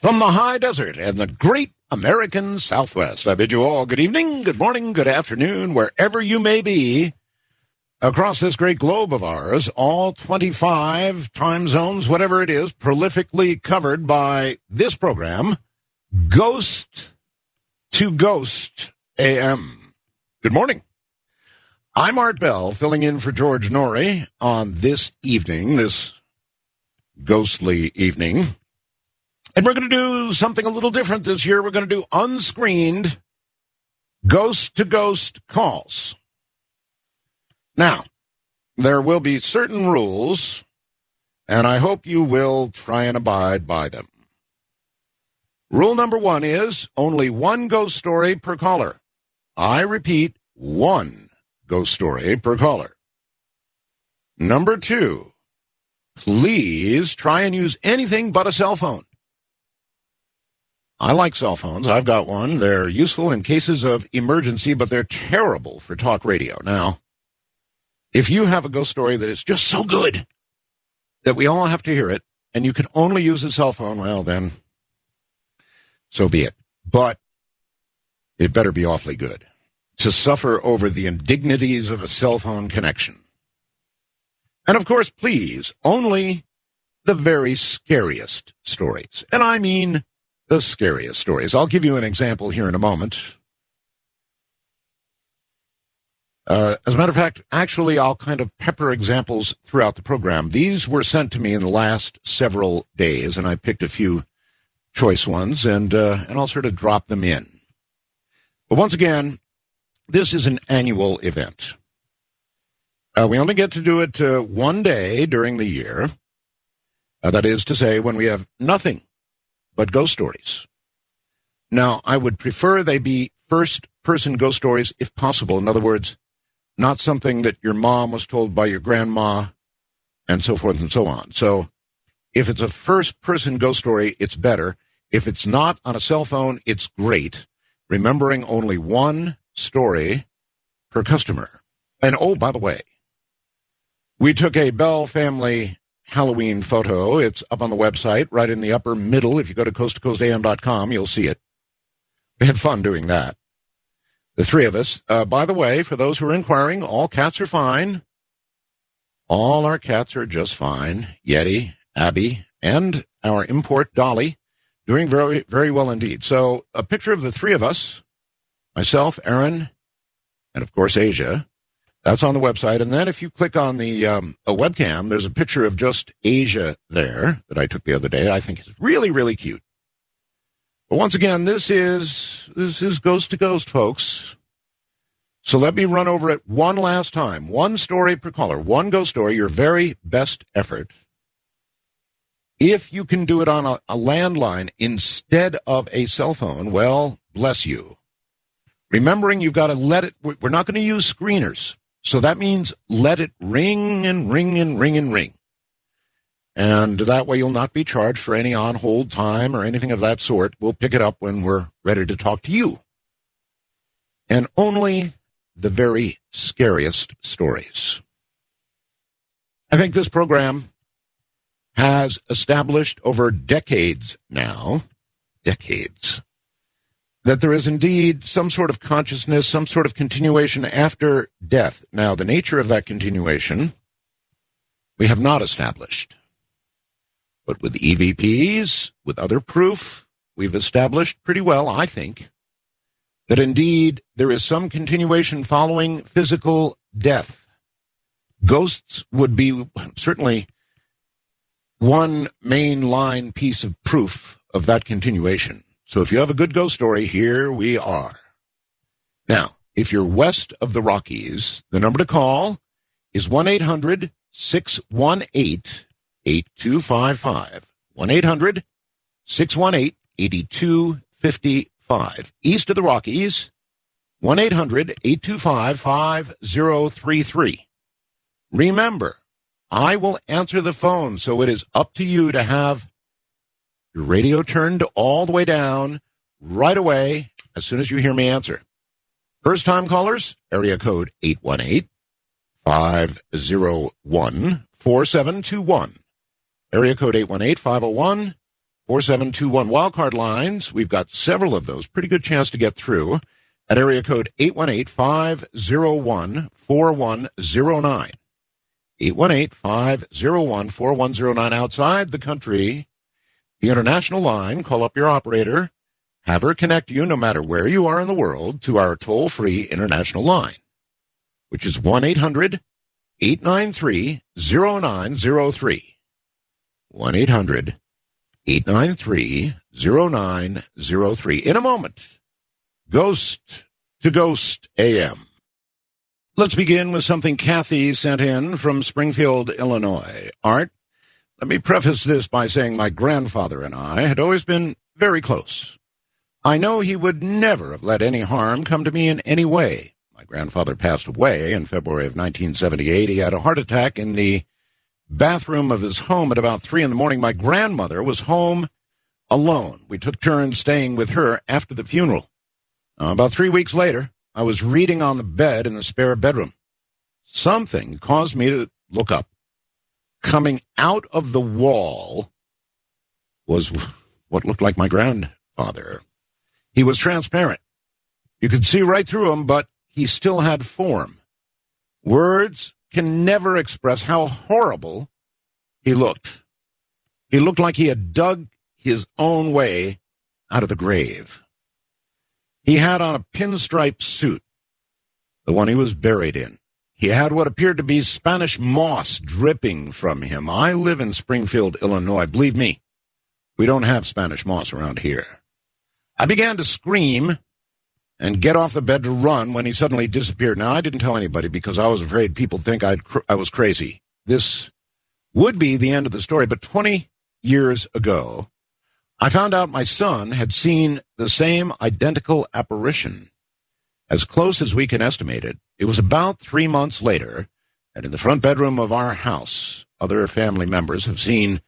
From the high desert and the great American Southwest, I bid you all good evening, good morning, good afternoon, wherever you may be across this great globe of ours, all 25 time zones, whatever it is, prolifically covered by this program, Ghost to Ghost AM. Good morning. I'm Art Bell, filling in for George Norrie on this evening, this ghostly evening. And we're going to do something a little different this year. We're going to do unscreened ghost-to-ghost calls. Now, there will be certain rules, and I hope you will try and abide by them. Rule number 1 is only one ghost story per caller. I repeat, one ghost story per caller. Number 2, please try and use anything but a cell phone. I like cell phones. I've got one. They're useful in cases of emergency, but they're terrible for talk radio. Now, if you have a ghost story that is just so good that we all have to hear it, and you can only use a cell phone, well, then, so be it. But it better be awfully good to suffer over the indignities of a cell phone connection. And, of course, please, only the very scariest stories. And I mean the scariest stories. I'll give you an example here in a moment. As a matter of fact, actually, I'll kind of pepper examples throughout the program. These were sent to me in the last several days, and I picked a few choice ones, and I'll sort of drop them in. But once again, this is an annual event. We only get to do it one day during the year. That is to say, when we have nothing but ghost stories. Now, I would prefer they be first-person ghost stories if possible. In other words, not something that your mom was told by your grandma, and so forth and so on. So if it's a first-person ghost story, it's better. If it's not on a cell phone, it's great. Remembering only one story per customer. And, oh, by the way, we took a Bell family Halloween photo. It's up on the website, right in the upper middle. If you go to coasttocoastam.com, you'll see it. We had fun doing that. The three of us. By the way, for those who are inquiring, all cats are fine. All our cats are just fine. Yeti, Abby, and our import Dolly, doing very, very well indeed. So a picture of the three of us, myself, Aaron, and of course Asia. That's on the website. And then if you click on the a webcam, there's a picture of just Asia there that I took the other day. I think is really, really cute. But once again, this is Ghost to Ghost, folks. So let me run over it one last time. One story per caller, one ghost story, your very best effort. If you can do it on a landline instead of a cell phone, well, bless you. Remembering you've got to let it, we're not going to use screeners. So that means let it ring and ring and ring and ring. And that way you'll not be charged for any on-hold time or anything of that sort. We'll pick it up when we're ready to talk to you. And only the very scariest stories. I think this program has established over decades now, that there is indeed some sort of consciousness, some sort of continuation after death. Now, the nature of that continuation, we have not established. But with EVPs, with other proof, we've established pretty well, I think, that indeed there is some continuation following physical death. Ghosts would be certainly one mainline piece of proof of that continuation. So if you have a good ghost story, here we are. Now, if you're west of the Rockies, the number to call is 1-800-618-8255. 1-800-618-8255. East of the Rockies, 1-800-825-5033. Remember, I will answer the phone, so it is up to you to have your radio turned all the way down right away as soon as you hear me answer. First-time callers, area code 818-501-4721. Area code 818-501-4721. 4721 wildcard lines. We've got several of those. Pretty good chance to get through at area code 818-501-4109. 818-501-4109 outside the country. The international line, call up your operator, have her connect you no matter where you are in the world to our toll-free international line, which is 1-800-893-0903. 1-800-893-0903. In a moment, Ghost to Ghost AM. Let's begin with something Kathy sent in from Springfield, Illinois. Art, let me preface this by saying my grandfather and I had always been very close. I know he would never have let any harm come to me in any way. My grandfather passed away in February of 1978. He had a heart attack in the bathroom of his home at about 3 a.m. My grandmother was home alone. We took turns staying with her after the funeral. About 3 weeks later, I was reading on the bed in the spare bedroom. Something caused me to look up. Coming out of the wall was what looked like my grandfather. He was transparent. You could see right through him, but he still had form. Words can never express how horrible he looked. He looked like he had dug his own way out of the grave. He had on a pinstripe suit, the one he was buried in. He had what appeared to be Spanish moss dripping from him. I live in Springfield, Illinois. Believe me, we don't have Spanish moss around here. I began to scream and get off the bed to run when he suddenly disappeared. Now, I didn't tell anybody because I was afraid people think I was crazy. This would be the end of the story, but 20 years ago, I found out my son had seen the same identical apparition. As close as we can estimate it, it was about 3 months later, and in the front bedroom of our house, other family members have seen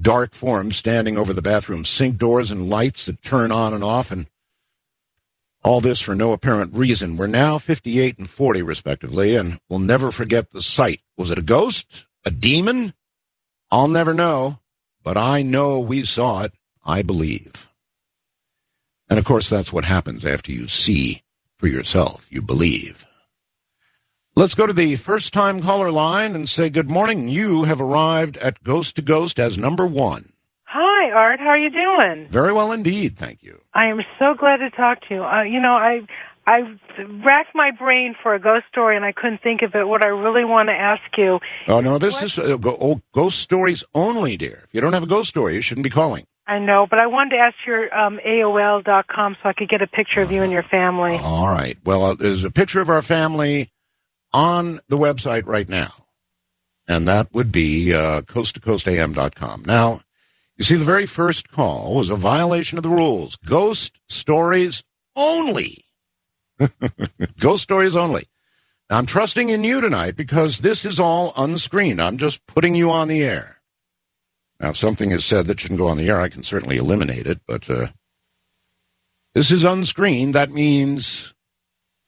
dark forms standing over the bathroom sink doors and lights that turn on and off, and all this for no apparent reason. We're now 58 and 40, respectively, and we'll never forget the sight. Was it a ghost? A demon? I'll never know, but I know we saw it. I believe. And, of course, that's what happens after you see for yourself. You believe. Let's go to the first-time caller line and say good morning. You have arrived at Ghost to Ghost as number 1. Hi, Art. How are you doing? Very well indeed, thank you. I am so glad to talk to you. I racked my brain for a ghost story, and I couldn't think of it. What I really want to ask you... Oh, no, this is ghost stories only, dear. If you don't have a ghost story, you shouldn't be calling. I know, but I wanted to ask your AOL.com so I could get a picture of you and your family. All right. Well, there's a picture of our family on the website right now, and that would be coasttocoastam.com. Now, you see, the very first call was a violation of the rules. Ghost stories only. Ghost stories only. Now, I'm trusting in you tonight because this is all unscreened. I'm just putting you on the air. Now, if something is said that shouldn't go on the air, I can certainly eliminate it, but this is unscreened. That means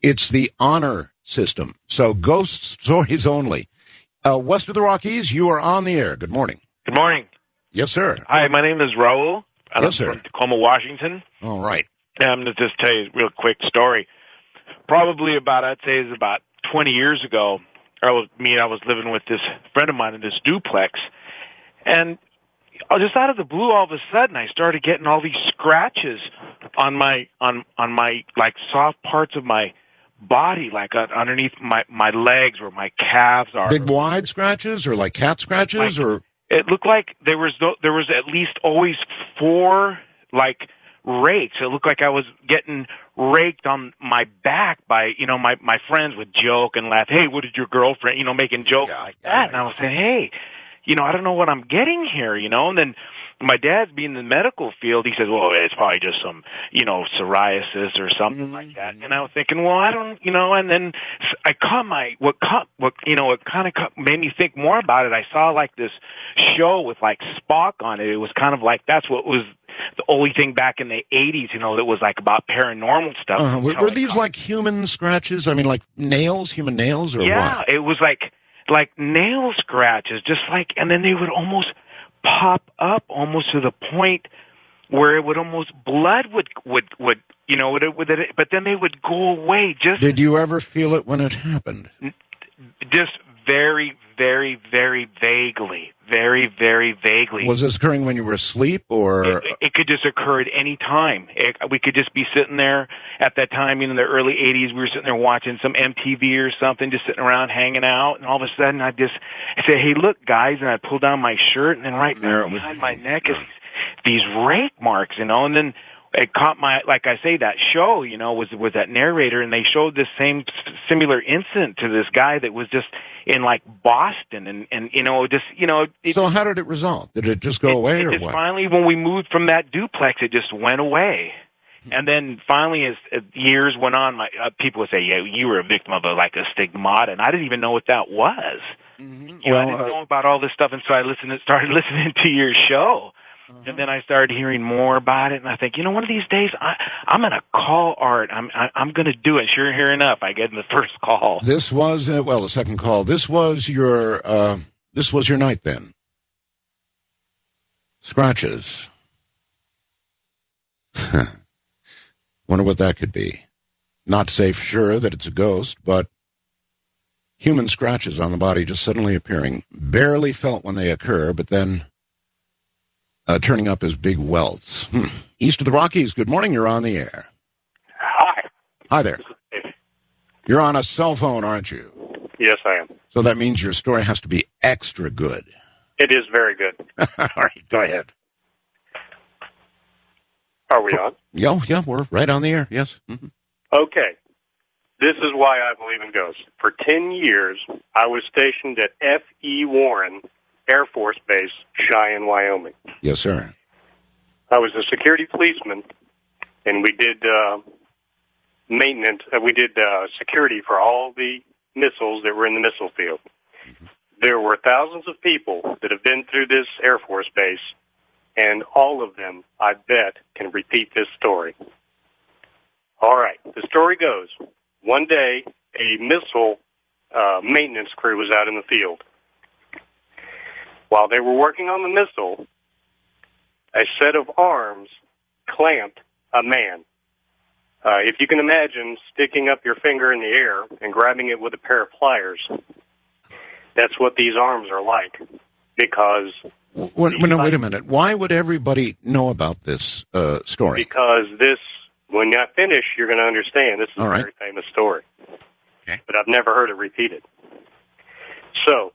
it's the honor system. So ghost stories only. West of the Rockies, you are on the air. Good morning. Good morning. Yes, sir. Hi, my name is Raul. I'm Yes, sir. from Tacoma, Washington. All right. And I'm going to just tell you a real quick story. Probably I'd say it's about 20 years ago, I was living with this friend of mine in this duplex, and just out of the blue, all of a sudden, I started getting all these scratches on my like soft parts of my body, like underneath my legs where my calves are. Big wide scratches or like cat scratches or? It looked like there was at least always 4 like rakes. It looked like I was getting raked on my back by, my friends would joke and laugh. Hey, what did your girlfriend, making jokes like that. And I was saying, hey, I don't know what I'm getting here, and then my dad's being in the medical field. He says, well, it's probably just some, psoriasis or something like that. And I was thinking, well, I don't, and then I caught what kind of made me think more about it. I saw like this show with like Spock on it. It was kind of like, that's what was the only thing back in the 80s, that was like about paranormal stuff. Were these like human scratches? I mean, like human nails or what? Yeah, it was like nail scratches, just like, and then they would almost pop up almost to the point where it would almost blood would but then they would go away. Did you ever feel it when it happened? Just very, very, very vaguely. Very, very vaguely. Was this occurring when you were asleep, or? It could just occur at any time. We could just be sitting there at that time, in the early 80s, we were sitting there watching some MTV or something, just sitting around hanging out, and all of a sudden I'd say, hey, look, guys, and I'd pull down my shirt, and then right there behind my neck is these rake marks, and then it caught like I say, that show, was that narrator, and they showed this same similar incident to this guy that was just in like Boston, So how did it resolve? Did it just go away, or what? Finally, when we moved from that duplex, it just went away. And then finally, as years went on, people would say, "Yeah, you were a victim of a stigmata," and I didn't even know what that was. Mm-hmm. I didn't know about all this stuff, and so I started listening to your show. And then I started hearing more about it, and I think, one of these days I'm going to call Art. I'm going to do it. Sure enough, I get in the first call. This was the second call. This was your night then. Scratches. Wonder what that could be. Not to say for sure that it's a ghost, but human scratches on the body just suddenly appearing, barely felt when they occur, but then turning up as big welts. East of the Rockies, good morning, you're on the air. Hi. Hi there. You're on a cell phone, aren't you? Yes, I am. So that means your story has to be extra good. It is very good. All right, go ahead. Are we on? Yeah, we're right on the air, yes. Mm-hmm. Okay. This is why I believe in ghosts. For 10 years, I was stationed at F.E. Warren Air Force Base, Cheyenne, Wyoming. Yes, sir. I was a security policeman, and we did maintenance. We did security for all the missiles that were in the missile field. Mm-hmm. There were thousands of people that have been through this Air Force base, and all of them, I bet, can repeat this story. All right, the story goes, one day, a missile maintenance crew was out in the field. While they were working on the missile, a set of arms clamped a man. If you can imagine sticking up your finger in the air and grabbing it with a pair of pliers, that's what these arms are like. Because... Wait a minute. Why would everybody know about this story? Because when I finish, you're going to understand. This is a very famous story. Okay. But I've never heard it repeated. So...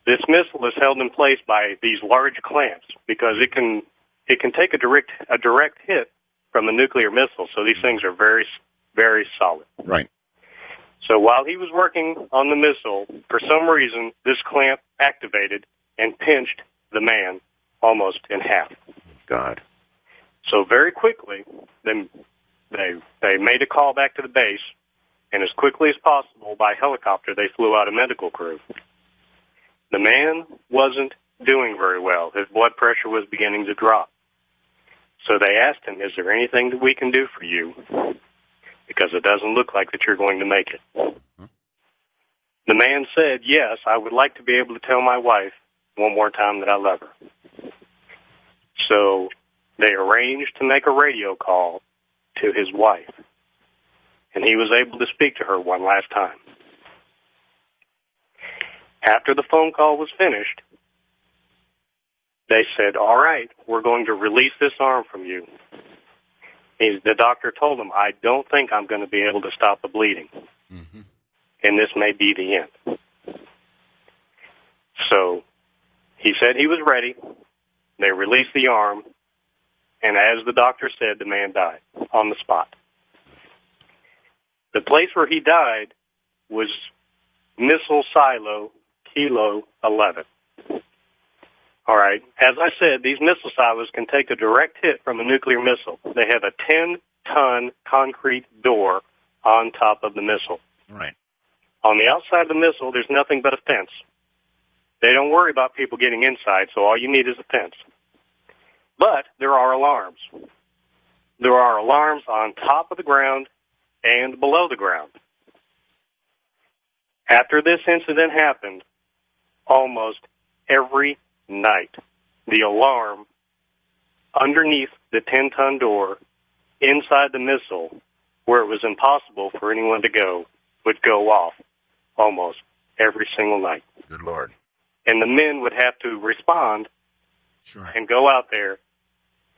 this missile is held in place by these large clamps because it can take a direct hit from a nuclear missile. So these things are very, very solid. Right. So while he was working on the missile, for some reason, this clamp activated and pinched the man almost in half. God. So very quickly, they made a call back to the base, and as quickly as possible, by helicopter, they flew out a medical crew. The man wasn't doing very well. His blood pressure was beginning to drop. So they asked him, is there anything that we can do for you? Because it doesn't look like that you're going to make it. Mm-hmm. The man said, yes, I would like to be able to tell my wife one more time that I love her. So they arranged to make a radio call to his wife. And he was able to speak to her one last time. After the phone call was finished, they said, all right, we're going to release this arm from you. The doctor told him, I don't think I'm going to be able to stop the bleeding. Mm-hmm. And this may be the end. So he said he was ready. They released the arm. And as the doctor said, the man died on the spot. The place where he died was Missile Silo Kilo 11. All right. As I said, these missile silos can take a direct hit from a nuclear missile. They have a 10-ton concrete door on top of the missile. Right. On the outside of the missile, there's nothing but a fence. They don't worry about people getting inside, so all you need is a fence. But there are alarms. There are alarms on top of the ground and below the ground. After this incident happened, almost every night, the alarm underneath the 10-ton door, inside the missile, where it was impossible for anyone to go, would go off almost every single night. Good Lord. And the men would have to respond and go out there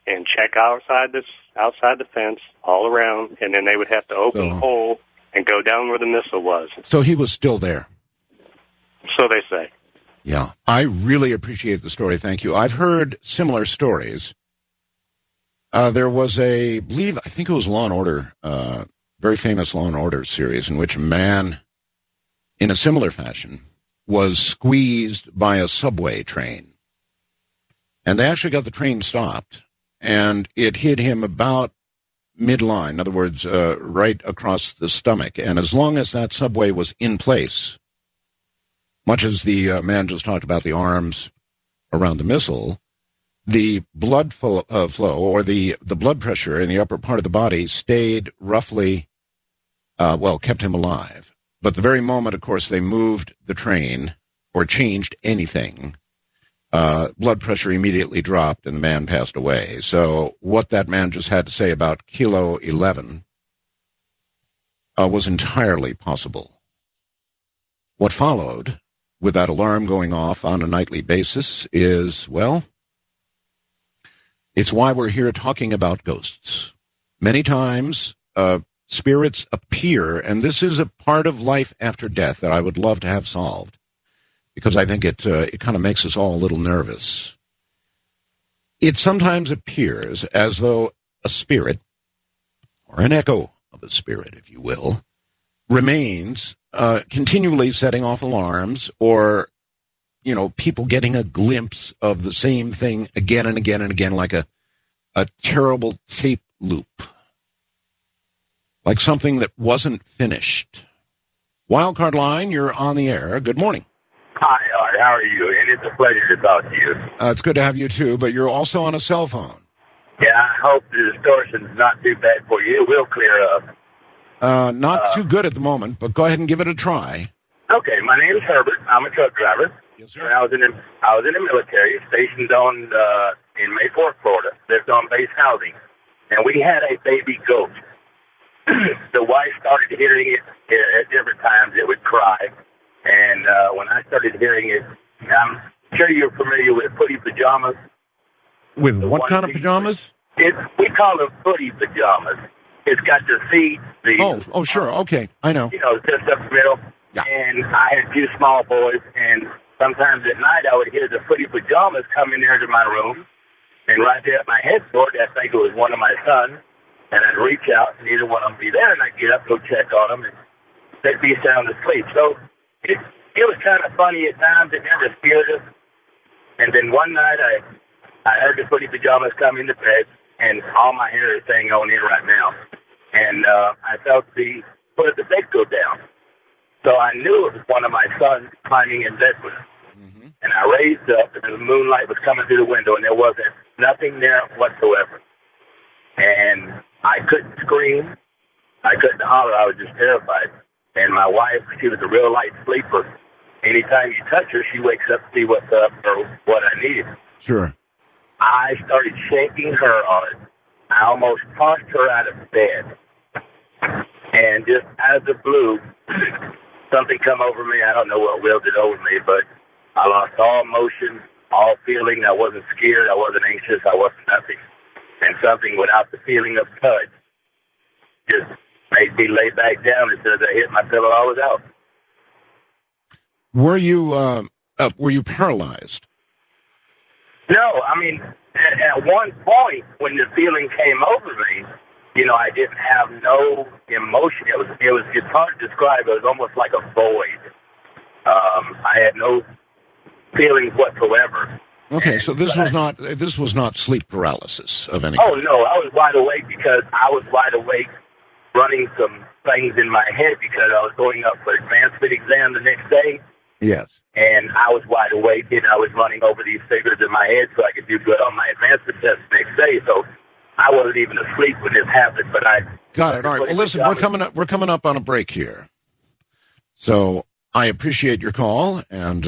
and check outside the fence all around, and then they would have to open the hole and go down where the missile was. So he was still there. So they say. Yeah. I really appreciate the story. Thank you. I've heard similar stories. There was I think it was Law & Order, very famous Law & Order series in which a man, in a similar fashion, was squeezed by a subway train. And they actually got the train stopped, and it hit him about midline, in other words, right across the stomach. And as long as that subway was in place, much as the man just talked about the arms around the missile, the blood flow or the blood pressure in the upper part of the body stayed roughly, kept him alive. But the very moment, of course, they moved the train or changed anything, blood pressure immediately dropped and the man passed away. So what that man just had to say about Kilo 11 was entirely possible. What followed, with that alarm going off on a nightly basis, is, it's why we're here talking about ghosts. Many times, spirits appear, and this is a part of life after death that I would love to have solved, because I think it kind of makes us all a little nervous. It sometimes appears as though a spirit, or an echo of a spirit, if you will, remains continually setting off alarms, or people getting a glimpse of the same thing again and again and again, like a terrible tape loop, like something that wasn't finished. Wildcard Line, you're on the air. Good morning. Hi, Art. How are you? And it's a pleasure to talk to you. It's good to have you, too, but you're also on a cell phone. Yeah, I hope the distortion's not too bad for you. It will clear up. Not too good at the moment, but go ahead and give it a try. Okay, my name's Herbert. I'm a truck driver. Yes, sir. I was in the military, stationed in Mayport, Florida. Lived on base housing, and we had a baby goat. The wife started hearing it at different times. It would cry, and when I started hearing it, I'm sure you're familiar with footy pajamas. With what kind of pajamas? We call them footy pajamas. It's got the feet. Oh, sure. Okay, I know. Just up the middle. Yeah. And I had two small boys, and sometimes at night I would hear the footy pajamas come in there to my room, and right there at my headboard, I think it was one of my sons, and I'd reach out, and neither one of them be there, and I'd get up, go check on them, and they'd be sound asleep. So it was kind of funny at times. It never scared us. And then one night I heard the footy pajamas come into bed, and all my hair is staying on in right now. And I felt the foot of the bed go down. So I knew it was one of my sons climbing in bed with us. Mm-hmm. And I raised up, and the moonlight was coming through the window, and there wasn't nothing there whatsoever. And I couldn't scream. I couldn't holler. I was just terrified. And my wife, she was a real light sleeper. Anytime you touch her, she wakes up to see what's up or what I needed. Sure. I started shaking her on it. I almost tossed her out of bed. And just out of the blue, something come over me. I don't know what willed it over me, but I lost all motion, all feeling. I wasn't scared. I wasn't anxious. I wasn't nothing. And something without the feeling of touch just made me lay back down. As soon as I hit my pillow, I was out. Were you paralyzed? No, I mean, at one point when the feeling came over me, I didn't have no emotion. It's hard to describe. It was almost like a void. I had no feelings whatsoever. Okay, so this was not sleep paralysis of any kind. Oh no, I was wide awake because I was wide awake running some things in my head because I was going up for advancement exam the next day. Yes. And I was wide awake, and I was running over these figures in my head so I could do good on my advancement test the next day. So I wasn't even asleep when this happened, but I got it. All right. Well, listen, we're coming up on a break here, so I appreciate your call, and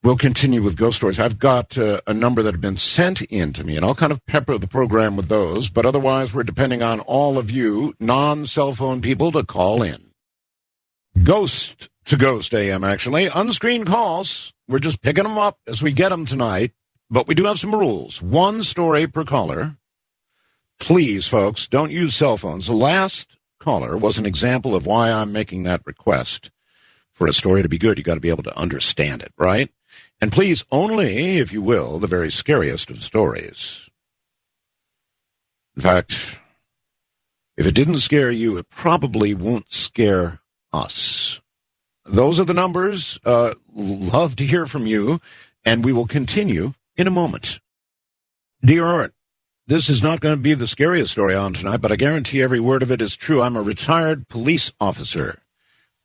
we'll continue with ghost stories. I've got a number that have been sent in to me, and I'll kind of pepper the program with those. But otherwise, we're depending on all of you non-cell phone people to call in. Ghost to Ghost AM, actually. Unscreened calls. We're just picking them up as we get them tonight. But we do have some rules. One story per caller. Please, folks, don't use cell phones. The last caller was an example of why I'm making that request. For a story to be good, you got to be able to understand it, right? And please, only, if you will, the very scariest of stories. In fact, if it didn't scare you, it probably won't scare us. Those are the numbers. Love to hear from you, and we will continue in a moment. Dear Art, this is not going to be the scariest story on tonight, but I guarantee every word of it is true. I'm a retired police officer.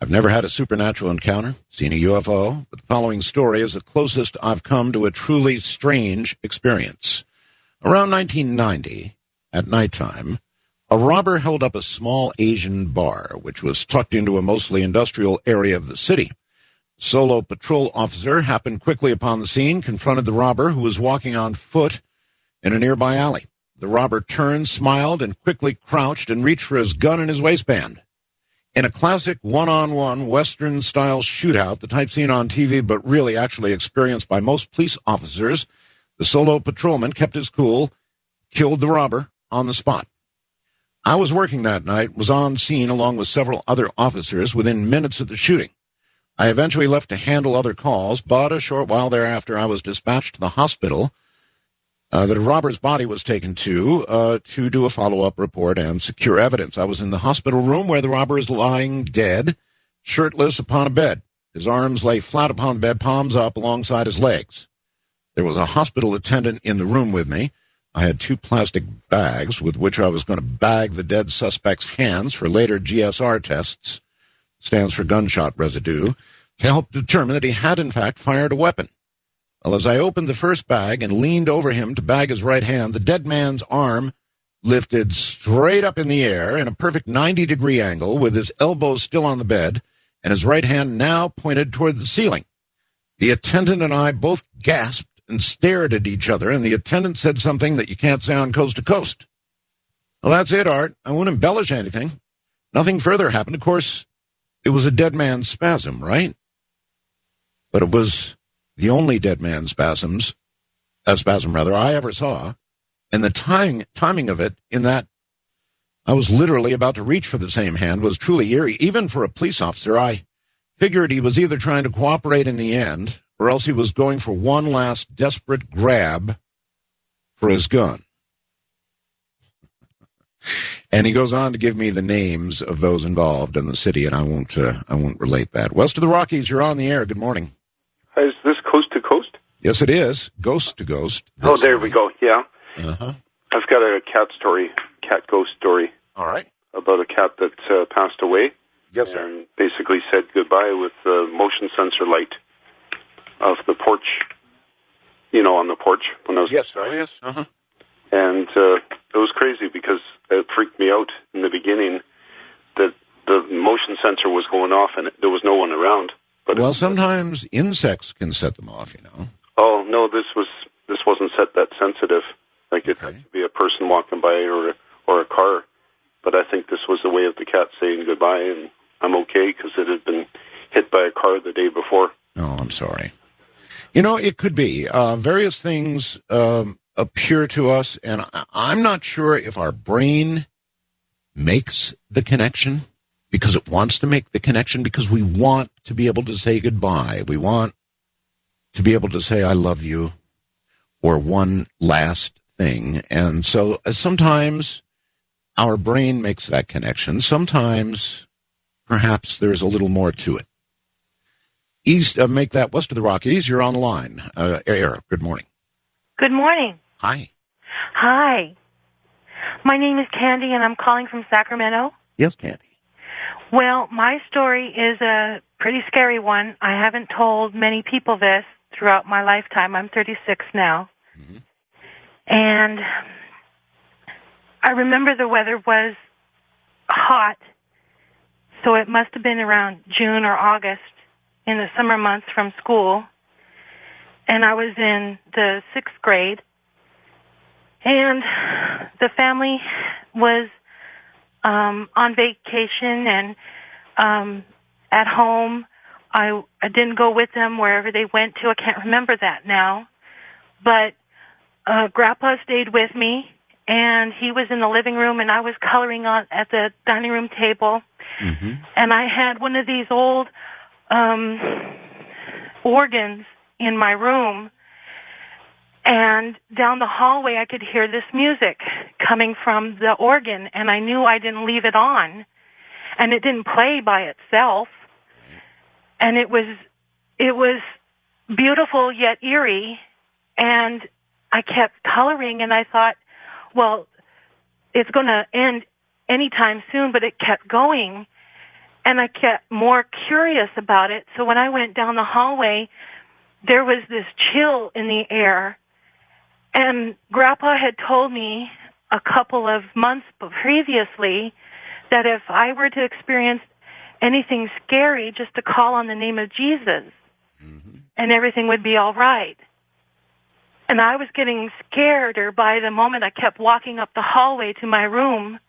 I've never had a supernatural encounter, seen a UFO, but the following story is the closest I've come to a truly strange experience. Around 1990, at nighttime, a robber held up a small Asian bar, which was tucked into a mostly industrial area of the city. A solo patrol officer happened quickly upon the scene, confronted the robber, who was walking on foot in a nearby alley. The robber turned, smiled, and quickly crouched and reached for his gun in his waistband. In a classic one-on-one Western-style shootout, the type seen on TV but really actually experienced by most police officers, the solo patrolman kept his cool, killed the robber on the spot. I was working that night, was on scene along with several other officers within minutes of the shooting. I eventually left to handle other calls, but a short while thereafter I was dispatched to the hospital that a robber's body was taken to do a follow-up report and secure evidence. I was in the hospital room where the robber is lying dead, shirtless upon a bed. His arms lay flat upon the bed, palms up alongside his legs. There was a hospital attendant in the room with me. I had 2 plastic bags with which I was going to bag the dead suspect's hands for later GSR tests, stands for gunshot residue, to help determine that he had in fact fired a weapon. Well, as I opened the first bag and leaned over him to bag his right hand, the dead man's arm lifted straight up in the air in a perfect 90-degree angle with his elbows still on the bed and his right hand now pointed toward the ceiling. The attendant and I both gasped and stared at each other, and the attendant said something that you can't say on Coast to Coast. Well, that's it, Art. I won't embellish anything. Nothing further happened. Of course, it was a dead man's spasm, right? But it was the only dead man spasm I ever saw, and the timing of it in that I was literally about to reach for the same hand was truly eerie. Even for a police officer, I figured he was either trying to cooperate in the end, or else he was going for one last desperate grab for his gun. And he goes on to give me the names of those involved in the city, and I won't relate that. West of the Rockies, you're on the air. Good morning. Is this Coast to Coast? Yes, it is. Ghost to Ghost. Oh, there we go. Yeah. Uh-huh. I've got a cat ghost story. All right. About a cat that passed away. Yes, sir. And basically said goodbye with the motion sensor light of the porch, on the porch when I was Yes, inside. yes. Uh-huh. And it was crazy because it freaked me out in the beginning that the motion sensor was going off and there was no one around. But well, sometimes insects can set them off, Oh, no, this wasn't set that sensitive. Like it had to be a person walking by or a car. But I think this was the way of the cat saying goodbye, and I'm okay because it had been hit by a car the day before. Oh, I'm sorry. It could be. Various things appear to us, and I'm not sure if our brain makes the connection because it wants to make the connection, because we want to be able to say goodbye. We want to be able to say, I love you, or one last thing. And so sometimes our brain makes that connection. Sometimes perhaps there's a little more to it. Make that west of the Rockies. You're on the line. Eric, good morning. Good morning. Hi. Hi. My name is Candy, and I'm calling from Sacramento. Yes, Candy. Well, my story is a pretty scary one. I haven't told many people this throughout my lifetime. I'm 36 now. Mm-hmm. And I remember the weather was hot, so it must have been around June or August in the summer months from school. and I was in the 6th grade, and the family was on vacation and at home. I didn't go with them wherever they went to. I can't remember that now. But Grandpa stayed with me, and he was in the living room, and I was coloring on at the dining room table. Mm-hmm. And I had one of these old organs in my room, and down the hallway I could hear this music coming from the organ, and I knew I didn't leave it on, and it didn't play by itself. And it was beautiful yet eerie, and I kept coloring, and I thought, well, it's going to end anytime soon, but it kept going, and I kept more curious about it. So when I went down the hallway, there was this chill in the air, and Grandpa had told me a couple of months previously that if I were to experience anything scary, just to call on the name of Jesus, mm-hmm. and everything would be all right. And I was getting scareder by the moment I kept walking up the hallway to my room,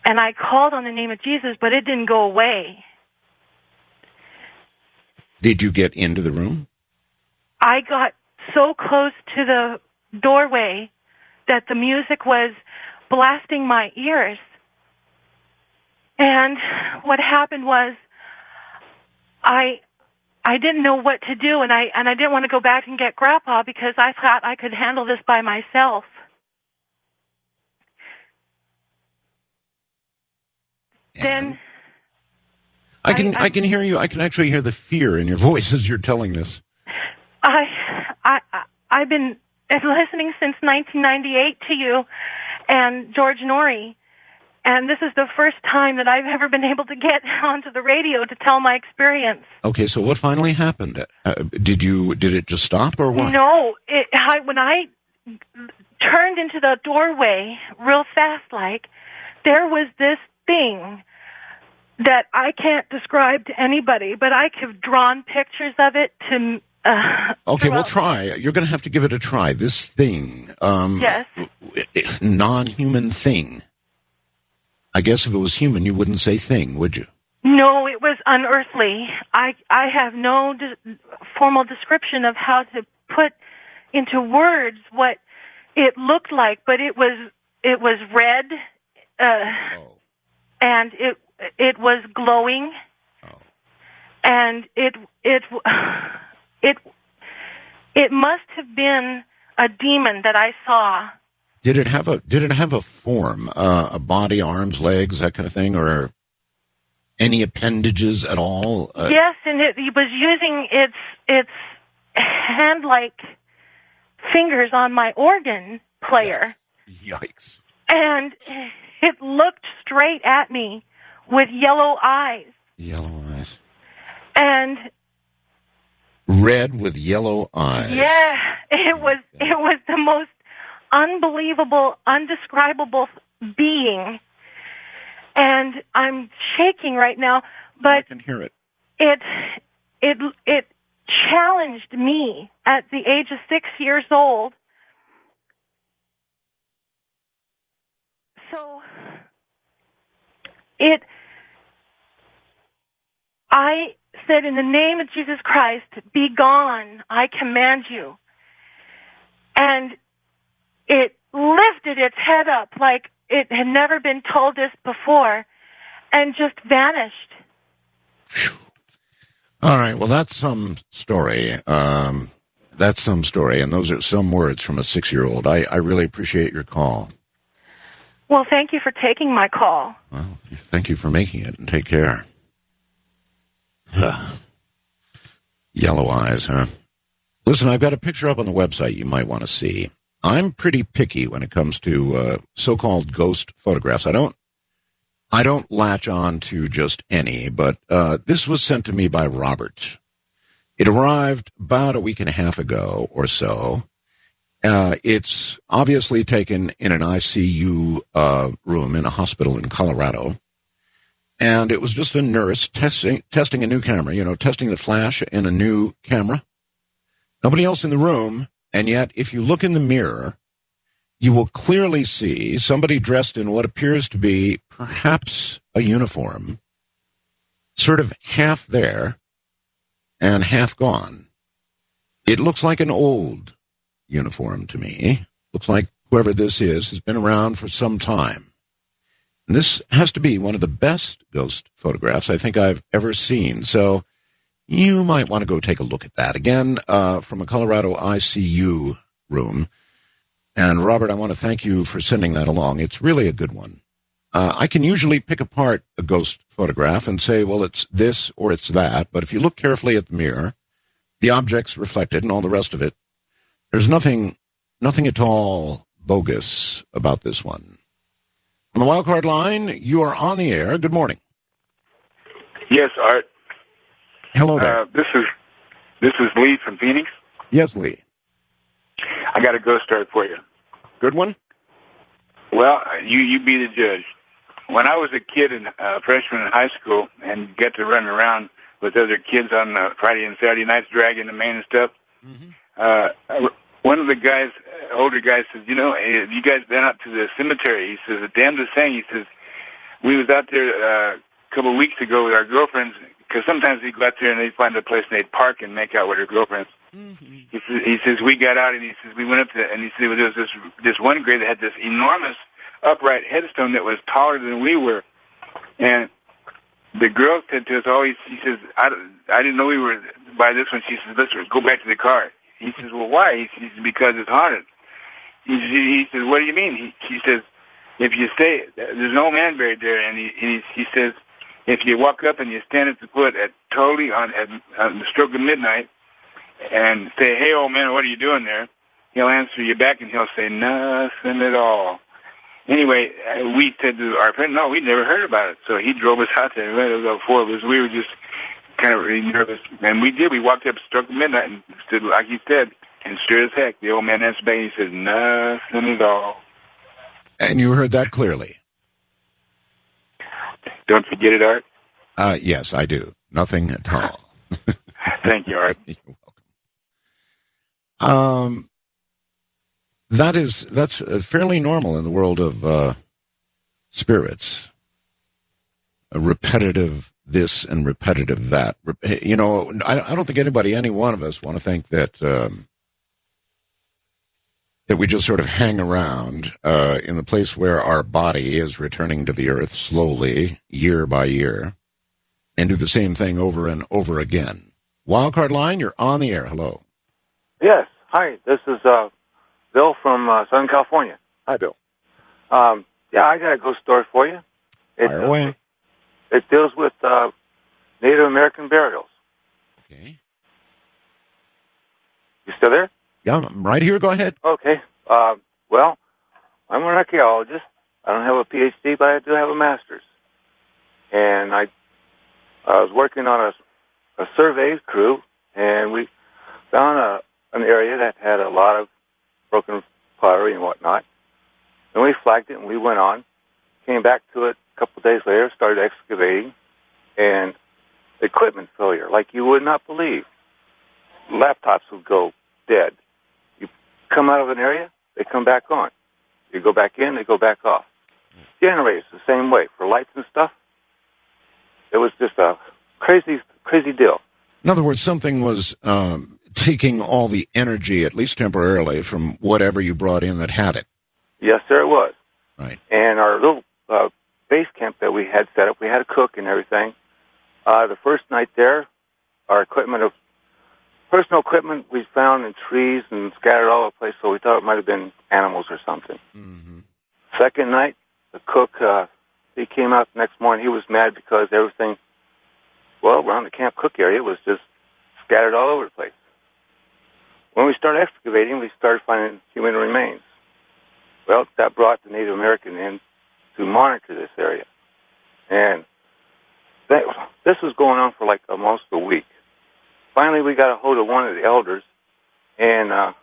and I called on the name of Jesus, but it didn't go away. Did you get into the room? I got so close to the doorway that the music was blasting my ears. And what happened was I didn't know what to do, and I didn't want to go back and get Grandpa because I thought I could handle this by myself. And then I can hear you. I can actually hear the fear in your voice as you're telling this. I've been listening since 1998 to you and George Norrie. And this is the first time that I've ever been able to get onto the radio to tell my experience. Okay, so what finally happened? Did it just stop or what? No, when I turned into the doorway real fast, there was this thing that I can't describe to anybody, but I have drawn pictures of it to. Okay, we'll try. You're going to have to give it a try. This thing, yes, non-human thing. I guess if it was human, you wouldn't say thing, would you? No, it was unearthly. I have no formal description of how to put into words what it looked like, but it was red, and it was glowing, and it must have been a demon that I saw. Did it have a form, a body, arms, legs, that kind of thing, or any appendages at all? Yes, and it was using its hand-like fingers on my organ player. Yikes! And it looked straight at me with yellow eyes. Yellow eyes. And red with yellow eyes. Yeah, it was the most unbelievable, undescribable being, and I'm shaking right now. But I can hear it. It challenged me at the age of 6 years old. So I said, in the name of Jesus Christ, be gone, I command you. And it lifted its head up like it had never been told this before and just vanished. Whew. All right, well, that's some story. And those are some words from a 6-year-old. I really appreciate your call. Well, thank you for taking my call. Well, thank you for making it, and take care. Yellow eyes, huh? Listen, I've got a picture up on the website you might want to see. I'm pretty picky when it comes to so-called ghost photographs. I don't latch on to just any, but this was sent to me by Robert. It arrived about a week and a half ago or so. It's obviously taken in an ICU room in a hospital in Colorado. And it was just a nurse testing a new camera, testing the flash in a new camera. Nobody else in the room, and yet if you look in the mirror, you will clearly see somebody dressed in what appears to be perhaps a uniform, sort of half there and half gone. It looks like an old uniform to me. Looks like whoever this is has been around for some time. And this has to be one of the best ghost photographs I think I've ever seen. So you might want to go take a look at that. Again, from a Colorado ICU room. And Robert, I want to thank you for sending that along. It's really a good one. I can usually pick apart a ghost photograph and say, well, it's this or it's that. But if you look carefully at the mirror, the objects reflected and all the rest of it, there's nothing at all bogus about this one. On the wildcard line, you are on the air. Good morning. Yes, Art. Hello there. This is Lee from Phoenix. Yes, Lee. I got a ghost story for you. Good one? Well, you be the judge. When I was a kid and freshman in high school and got to run around with other kids on Friday and Saturday nights dragging the main and stuff, one of the guys, older guys, says, you know, hey, you guys been out to the cemetery? He says, the damnedest thing. He says, we was out there a couple of weeks ago with our girlfriends, because sometimes we'd go out there and they'd find a place and they'd park and make out with their girlfriends. He says, we got out and he says, we went up to, and he said, well, there was this one grave that had this enormous upright headstone that was taller than we were. And the girl said to us, he says, I didn't know we were by this one. She says, let's go back to the car. He says, well, why? He says, because it's haunted. He says, what do you mean? He says, if you stay, there's an old man buried there. And he says, if you walk up and you stand at the foot at the stroke of midnight and say, hey, old man, what are you doing there? He'll answer you back and he'll say, nothing at all. Anyway, we said to our friend, no, we'd never heard about it. So he drove us out there. There was about four of us. We were just kind of really nervous. And we did. We walked up, struck midnight, and stood like he said, and sure as heck, the old man answered back and he said, nothing at all. And you heard that clearly? Don't forget it, Art? Yes, I do. Nothing at all. Thank you, Art. You're welcome. That's fairly normal in the world of spirits. A repetitive this and repetitive that. You know, I don't think any one of us want to think that that we just sort of hang around in the place where our body is returning to the earth slowly, year by year, and do the same thing over and over again. Wildcard line, you're on the air. Hello. Yes. Hi. This is Bill from Southern California. Hi, Bill. Yeah, I got a ghost story for you. Fire away. It deals with Native American burials. Okay. You still there? Yeah, I'm right here. Go ahead. Okay. Well, I'm an archaeologist. I don't have a PhD, but I do have a master's. And I was working on a survey crew, and we found an area that had a lot of broken pottery and whatnot. And we flagged it, and we went on, came back to it a couple of days later, started excavating, and equipment failure, like you would not believe. Laptops would go dead. You come out of an area, they come back on. You go back in, they go back off. Generators, the same way, for lights and stuff. It was just a crazy, crazy deal. In other words, something was taking all the energy, at least temporarily, from whatever you brought in that had it. Yes, sir, it was. Right. And our little base camp that we had set up, we had a cook and everything. The first night there, our personal equipment we found in trees and scattered all over the place, so we thought it might have been animals or something. Mm-hmm. Second night, the cook, he came out the next morning. He was mad because everything, around the camp cook area was just scattered all over the place. When we started excavating, we started finding human remains. Well, that brought the Native American in to monitor this area. And this was going on for like almost a week. Finally, we got a hold of one of the elders, and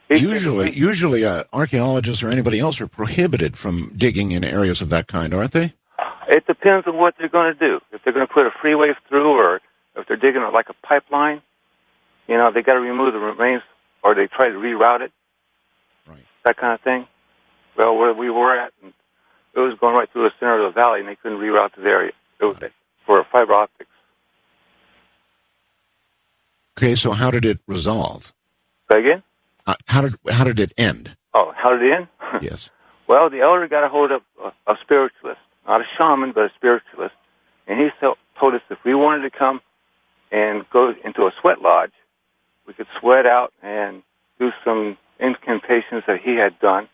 usually archaeologists or anybody else are prohibited from digging in areas of that kind, aren't they? It depends on what they're going to do. If they're going to put a freeway through, or if they're digging like a pipeline, they got to remove the remains, or they try to reroute it, right? That kind of thing. Well, where we were at, it was going right through the center of the valley, and they couldn't reroute the area. It was for fiber optics. Okay, so how did it resolve? Say again? How did it end? Oh, how did it end? Yes. Well, the elder got a hold of a spiritualist, not a shaman, but a spiritualist, and he told us if we wanted to come and go into a sweat lodge, we could sweat out and do some incantations that he had done.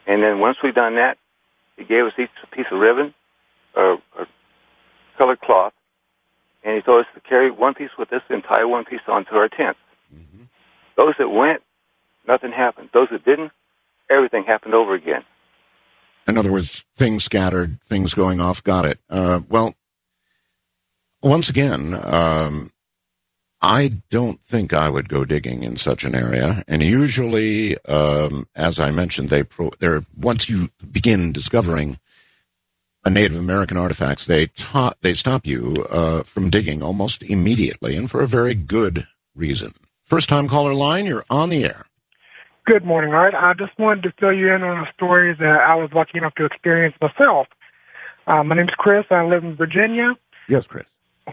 And then once we'd done that, he gave us each a piece of ribbon or colored cloth, and he told us to carry one piece with us and tie one piece onto our tent. Mm-hmm. Those that went, nothing happened. Those that didn't, everything happened over again. In other words, things scattered, things going off. Got it. Well, once again, I don't think I would go digging in such an area. And usually, as I mentioned, once you begin discovering a Native American artifacts, they stop you from digging almost immediately, and for a very good reason. First-time caller line, you're on the air. Good morning, Art. I just wanted to fill you in on a story that I was lucky enough to experience myself. My name's Chris. I live in Virginia. Yes, Chris.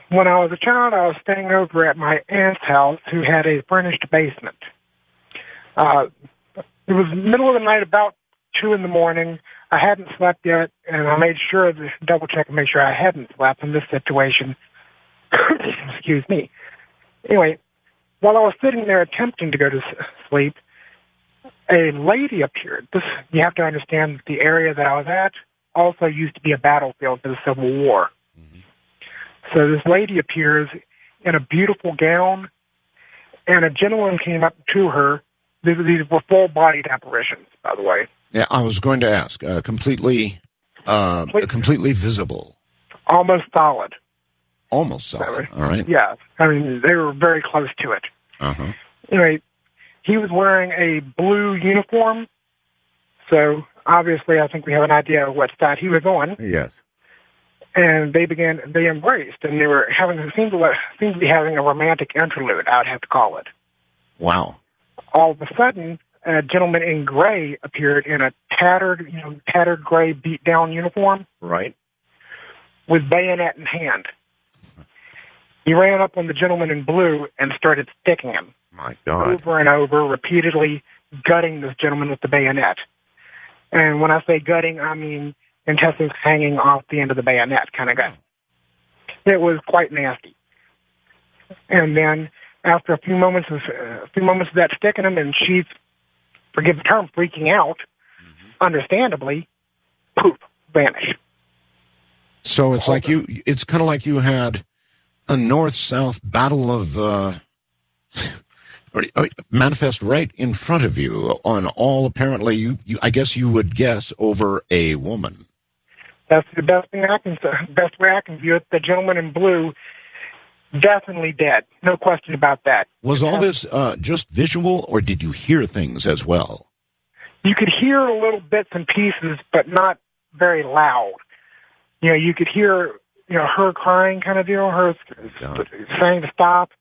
When I was a child, I was staying over at my aunt's house, who had a furnished basement. It was middle of the night, about 2 in the morning. I hadn't slept yet, and I made sure to double-check and make sure I hadn't slept in this situation. Excuse me. Anyway, while I was sitting there attempting to go to sleep, a lady appeared. You have to understand the area that I was at also used to be a battlefield for the Civil War. Mm-hmm. So this lady appears in a beautiful gown, and a gentleman came up to her. These were full-bodied apparitions, by the way. Yeah, I was going to ask. Completely visible. Almost solid. Almost solid. All right. Yeah. I mean, they were very close to it. Uh-huh. Anyway, he was wearing a blue uniform, so obviously I think we have an idea of what side he was on. Yes. And they embraced, and they were seemed to be having a romantic interlude, I'd have to call it. Wow. All of a sudden, a gentleman in gray appeared in a tattered gray beat-down uniform. Right. With bayonet in hand. He ran up on the gentleman in blue and started sticking him. My God. Over and over, repeatedly gutting this gentleman with the bayonet. And when I say gutting, I mean intestines hanging off the end of the bayonet kind of gut. It was quite nasty. And then after a few moments of that sticking him, and she's, forgive the term, freaking out, understandably, poof, vanish. So it's it's kind of like you had a north-south battle of manifest right in front of you on all, apparently, you I guess you would guess, over a woman. That's the best way I can view it. The gentleman in blue, definitely dead. No question about that. Was all this just visual, or did you hear things as well? You could hear little bits and pieces, but not very loud. You could hear, her crying kind of deal, her saying to stop.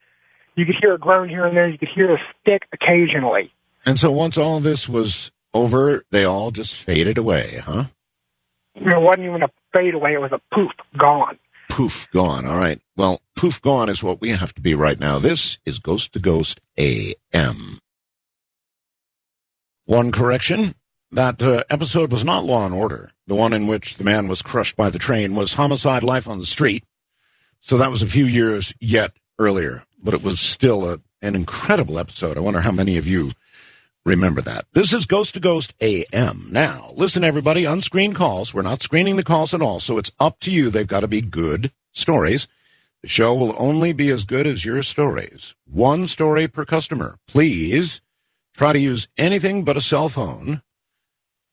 You could hear a groan here and there. You could hear a stick occasionally. And so once all this was over, they all just faded away, huh? It wasn't even a fade away. It was a poof, gone. Poof, gone. All right. Well, poof, gone is what we have to be right now. This is Ghost to Ghost AM. One correction. That episode was not Law and Order. The one in which the man was crushed by the train was Homicide: Life on the Street. So that was a few years yet earlier, but it was still an incredible episode. I wonder how many of you remember that. This is Ghost to Ghost AM. Now, listen, everybody, unscreened calls. We're not screening the calls at all, so it's up to you. They've got to be good stories. The show will only be as good as your stories. One story per customer. Please try to use anything but a cell phone.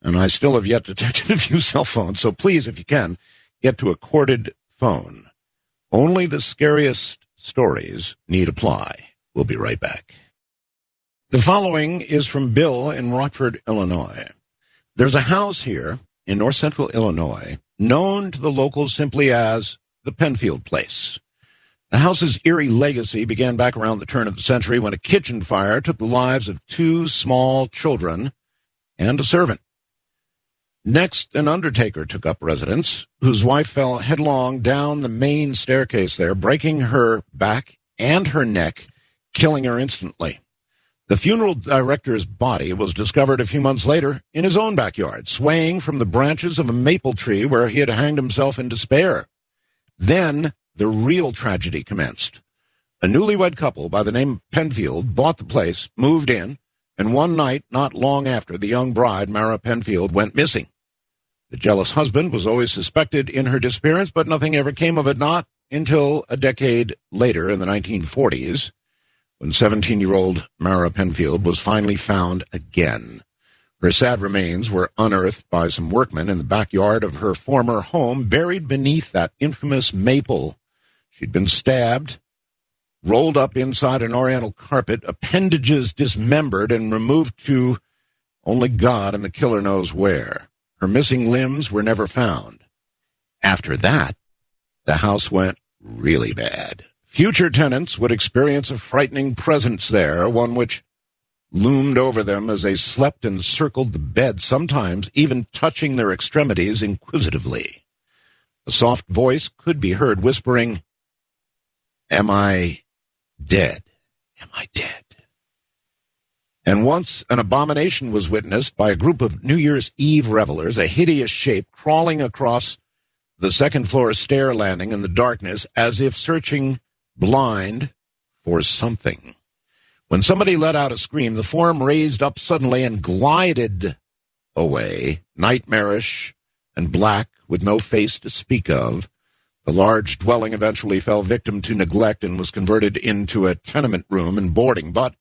And I still have yet detected a few cell phones, so please, if you can, get to a corded phone. Only the scariest stories need apply. We'll be right back. The following is from Bill in Rockford, Illinois. There's a house here in north central Illinois known to the locals simply as the Penfield Place. The house's eerie legacy began back around the turn of the century when a kitchen fire took the lives of 2 small children and a servant. Next, an undertaker took up residence, whose wife fell headlong down the main staircase there, breaking her back and her neck, killing her instantly. The funeral director's body was discovered a few months later in his own backyard, swaying from the branches of a maple tree where he had hanged himself in despair. Then the real tragedy commenced. A newlywed couple by the name of Penfield bought the place, moved in, and one night, not long after, the young bride, Mara Penfield, went missing. The jealous husband was always suspected in her disappearance, but nothing ever came of it, not until a decade later in the 1940s, when 17-year-old Mara Penfield was finally found again. Her sad remains were unearthed by some workmen in the backyard of her former home, buried beneath that infamous maple. She'd been stabbed, rolled up inside an oriental carpet, appendages dismembered and removed to only God and the killer knows where. Her missing limbs were never found. After that, the house went really bad. Future tenants would experience a frightening presence there, one which loomed over them as they slept and circled the bed, sometimes even touching their extremities inquisitively. A soft voice could be heard whispering, "Am I dead? Am I dead?" And once an abomination was witnessed by a group of New Year's Eve revelers, a hideous shape crawling across the second-floor stair landing in the darkness as if searching blind for something. When somebody let out a scream, the form raised up suddenly and glided away, nightmarish and black with no face to speak of. The large dwelling eventually fell victim to neglect and was converted into a tenement room and boarding. But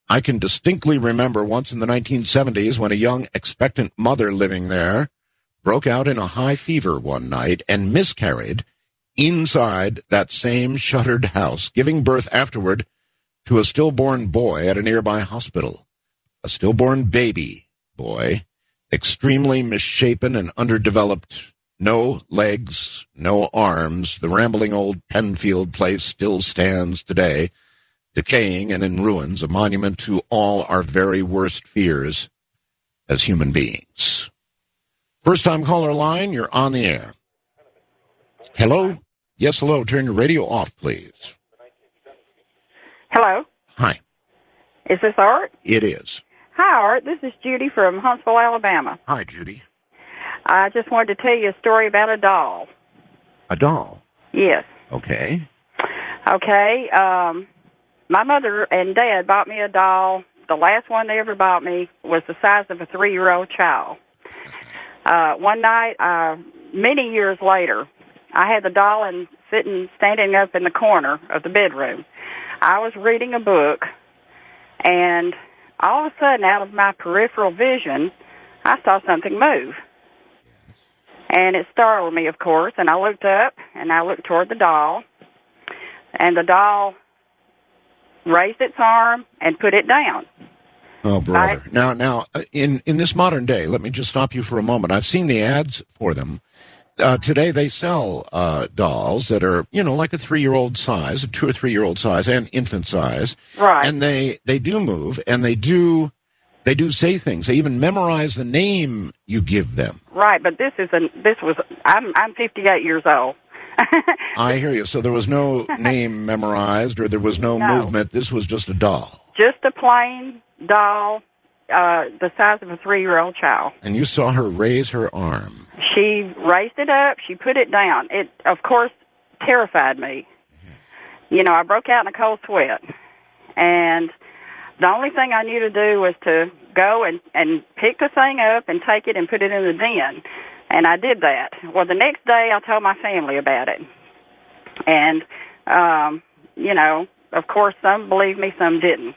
I can distinctly remember once in the 1970s when a young expectant mother living there broke out in a high fever one night and miscarried inside that same shuttered house, giving birth afterward to a stillborn boy at a nearby hospital. A stillborn baby boy, extremely misshapen and underdeveloped, no legs, no arms. The rambling old Penfield place still stands today, decaying and in ruins, a monument to all our very worst fears as human beings. First-time caller line, you're on the air. Hello? Yes, hello. Turn your radio off, please. Hello. Hi. Is this Art? It is. Hi, Art. This is Judy from Huntsville, Alabama. Hi, Judy. I just wanted to tell you a story about a doll. A doll? Yes. Okay. Okay. My mother and Dad bought me a doll. The last one they ever bought me was the size of a 3-year-old child. One night, many years later, I had the doll standing up in the corner of the bedroom. I was reading a book, and all of a sudden, out of my peripheral vision, I saw something move. And it startled me, of course, and I looked up, and I looked toward the doll, and the doll raised its arm and put it down. Oh, brother. Now, in this modern day, let me just stop you for a moment. I've seen the ads for them. Today they sell dolls that are, like a 3-year-old size, a 2 or 3-year-old size, and infant size. Right. And they do move, and they do say things. They even memorize the name you give them. Right, but I'm 58 years old. I hear you. So there was no name memorized, or there was no movement. This was just a doll. Just a plain doll, the size of a 3-year-old child. And you saw her raise her arm. She raised it up. She put it down. It, of course, terrified me. I broke out in a cold sweat. And the only thing I knew to do was to go and pick the thing up and take it and put it in the den. And I did that. Well, the next day I told my family about it. And, of course, some believed me, some didn't.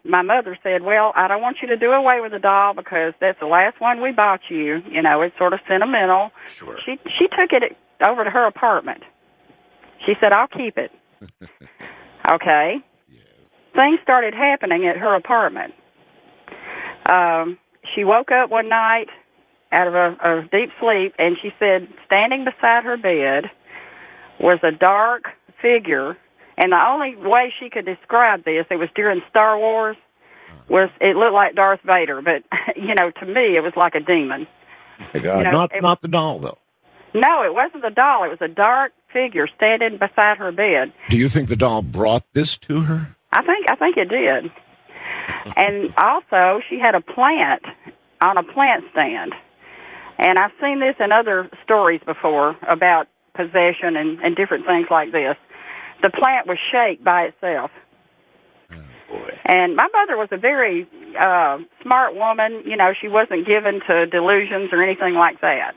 My mother said, well, I don't want you to do away with the doll because that's the last one we bought you. It's sort of sentimental. Sure. She took it over to her apartment. She said, I'll keep it. Okay. Yes. Things started happening at her apartment. She woke up one night out of a deep sleep, and she said, standing beside her bed was a dark figure, and the only way she could describe this, it was during Star Wars, was it looked like Darth Vader, but, to me, it was like a demon. My God. Not the doll, though. No, it wasn't the doll. It was a dark figure standing beside her bed. Do you think the doll brought this to her? I think it did. And also, she had a plant on a plant stand. And I've seen this in other stories before about possession and different things like this. The plant was shaped by itself. Oh, boy. And my mother was a very smart woman. She wasn't given to delusions or anything like that.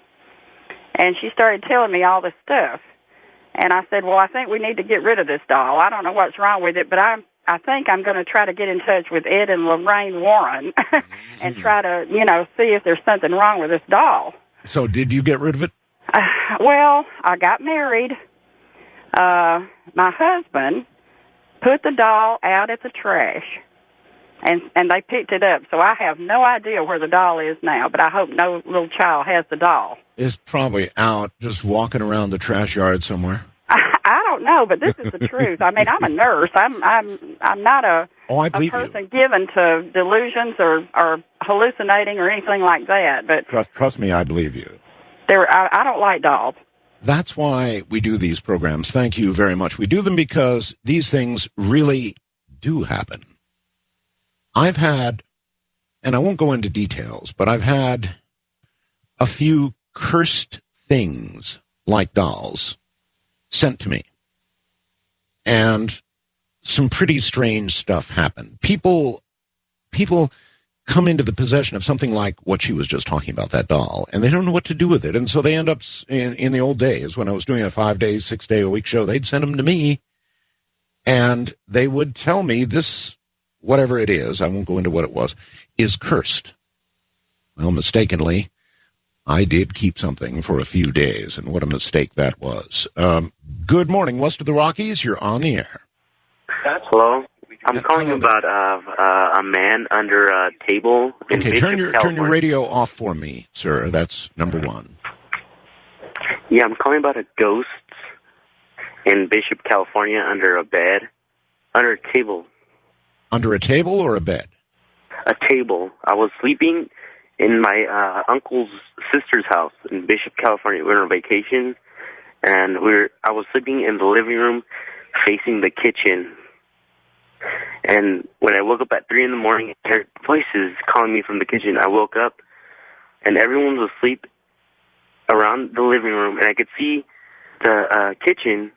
And she started telling me all this stuff. And I said, well, I think we need to get rid of this doll. I don't know what's wrong with it, but I think I'm going to try to get in touch with Ed and Lorraine Warren and try to, see if there's something wrong with this doll. So did you get rid of it? Well, I got married. My husband put the doll out at the trash, and they picked it up. So I have no idea where the doll is now, but I hope no little child has the doll. It's probably out, just walking around the trash yard somewhere. I don't know, but this is the truth. I mean, I'm a nurse. I'm not a person given to delusions or hallucinating or anything like that. But trust me, I believe you. I don't like dolls. That's why we do these programs. Thank you very much. We do them because these things really do happen. I've had, and I won't go into details, but I've had a few cursed things like dolls sent to me. And some pretty strange stuff happened. People come into the possession of something like what she was just talking about, that doll, and they don't know what to do with it. And so they end up, in the old days, when I was doing a 5-day, 6-day-a-week show, they'd send them to me, and they would tell me this, whatever it is, I won't go into what it was, is cursed. Well, mistakenly, I did keep something for a few days, and what a mistake that was. Good morning, West of the Rockies. You're on the air. Hello. I'm calling about a man under a table in Okay, Bishop, turn your radio off for me, sir. That's number one. Yeah, I'm calling about a ghost in Bishop, California, under a bed, under a table. Under a table or a bed? A table. I was sleeping in my uncle's sister's house in Bishop, California. We were on vacation, and I was sleeping in the living room facing the kitchen. And when I woke up at 3 in the morning, I heard voices calling me from the kitchen. I woke up, and everyone was asleep around the living room, and I could see the kitchen.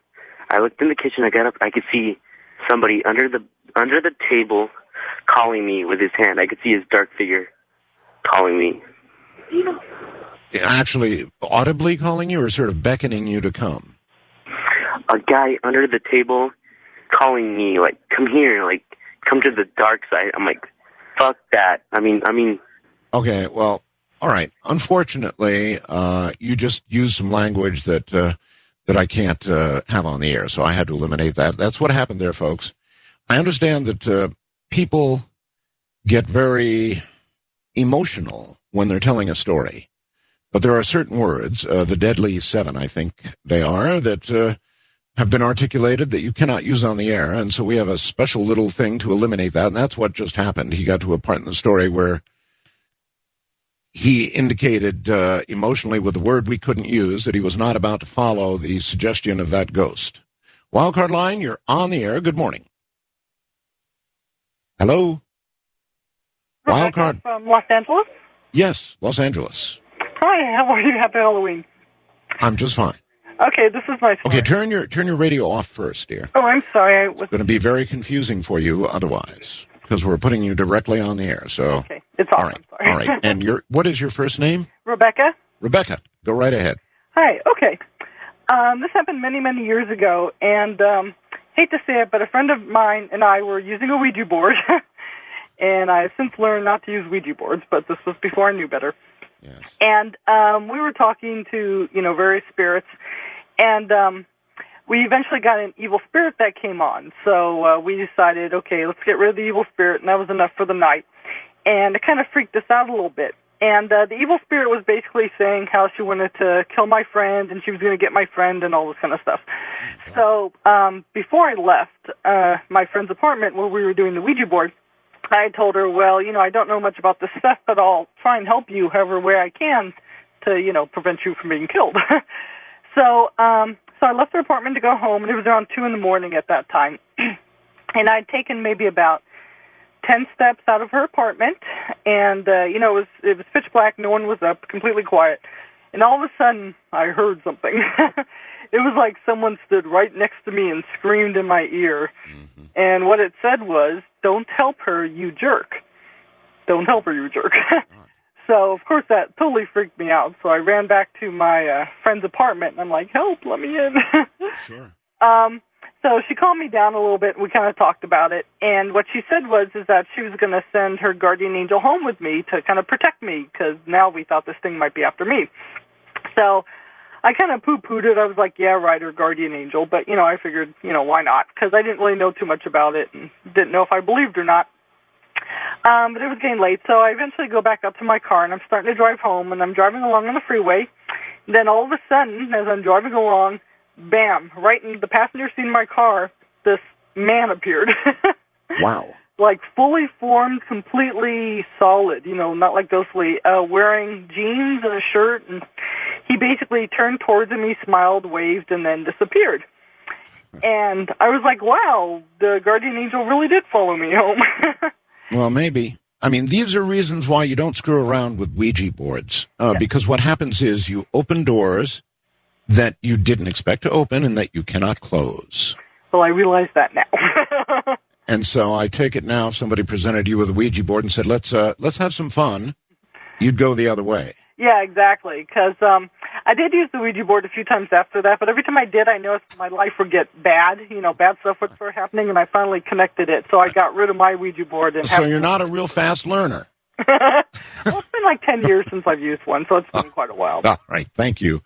I looked in the kitchen. I got up. I could see somebody under the table calling me with his hand. I could see his dark figure calling me. Actually, audibly calling you, or sort of beckoning you to come? A guy under the table calling me, like, come here, like, come to the dark side. I'm like, fuck that. I mean. Okay, well, all right. Unfortunately, you just used some language that I can't have on the air, so I had to eliminate that. That's what happened there, folks. I understand that people get very emotional when they're telling a story, but there are certain words, the deadly 7, I think they are, that have been articulated that you cannot use on the air, and so we have a special little thing to eliminate that, and that's what just happened. He got to a part in the story where he indicated emotionally with the word we couldn't use that he was not about to follow the suggestion of that ghost. Wildcard line, you're on the air. Good morning. Hello? Wildcard. From Los Angeles? Yes, Los Angeles. Hi, how are you? Happy Halloween. I'm just fine. Okay, this is my story. Okay, turn your radio off first, dear. Oh, I'm sorry. It's going to be very confusing for you otherwise, because we're putting you directly on the air. So okay, it's off. All right, all right. And what is your first name? Rebecca. Rebecca, go right ahead. Hi. Okay. This happened many, many years ago, and hate to say it, but a friend of mine and I were using a Ouija board, and I have since learned not to use Ouija boards, but this was before I knew better. Yes. And we were talking to, various spirits, and we eventually got an evil spirit that came on. So we decided, okay, let's get rid of the evil spirit, and that was enough for the night. And it kind of freaked us out a little bit. And the evil spirit was basically saying how she wanted to kill my friend, and she was going to get my friend and all this kind of stuff. So before I left my friend's apartment where we were doing the Ouija board, I told her, well, I don't know much about this stuff, but I'll try and help you however way I can to, prevent you from being killed. So I left her apartment to go home, and it was around 2 a.m. at that time. And I'd taken maybe about 10 steps out of her apartment, and, it was pitch black, no one was up, completely quiet. And all of a sudden, I heard something. It was like someone stood right next to me and screamed in my ear. Mm-hmm. And what it said was, "Don't help her, you jerk. Don't help her, you jerk." So, of course, that totally freaked me out. So I ran back to my friend's apartment, and I'm like, "Help, let me in." Sure. So she calmed me down a little bit, and we kind of talked about it. And what she said is that she was going to send her guardian angel home with me to kind of protect me, because now we thought this thing might be after me. So I kind of poo-pooed it. I was like, yeah, right, her guardian angel. But, I figured, why not? Because I didn't really know too much about it and didn't know if I believed or not. But it was getting late, so I eventually go back up to my car, and I'm starting to drive home, and I'm driving along on the freeway. Then all of a sudden, as I'm driving along, bam, right in the passenger seat of my car, this man appeared. Wow. Like fully formed, completely solid, not like ghostly, wearing jeans and a shirt. And he basically turned towards me, smiled, waved, and then disappeared. And I was like, wow, the guardian angel really did follow me home. Well, maybe. I mean, these are reasons why you don't screw around with Ouija boards, because what happens is you open doors that you didn't expect to open and that you cannot close. Well, I realize that now. And so I take it now if somebody presented you with a Ouija board and said, let's have some fun, you'd go the other way. Yeah, exactly, because I did use the Ouija board a few times after that, but every time I did, I noticed my life would get bad. Bad stuff would start happening, and I finally connected it, so I got rid of my Ouija board. And so you're not a real fast learner. Well, it's been like 10 years since I've used one, so it's been quite a while. All right, thank you.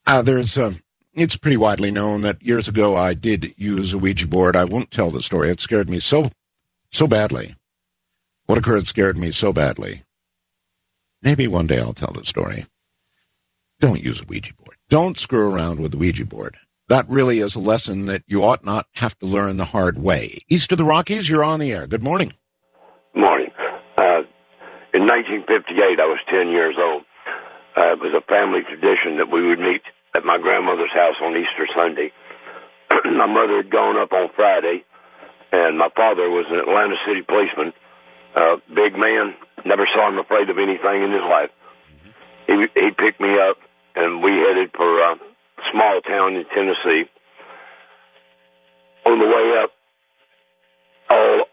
It's pretty widely known that years ago I did use a Ouija board. I won't tell the story. It scared me so badly. What occurred scared me so badly. Maybe one day I'll tell the story. Don't use a Ouija board. Don't screw around with the Ouija board. That really is a lesson that you ought not have to learn the hard way. East of the Rockies, you're on the air. Good morning. Morning. In 1958, I was 10 years old. It was a family tradition that we would meet at my grandmother's house on Easter Sunday. My mother had gone up on Friday, and my father was an Atlanta City policeman. Big man, never saw him afraid of anything in his life. He picked me up, and we headed for a small town in Tennessee. On the way up,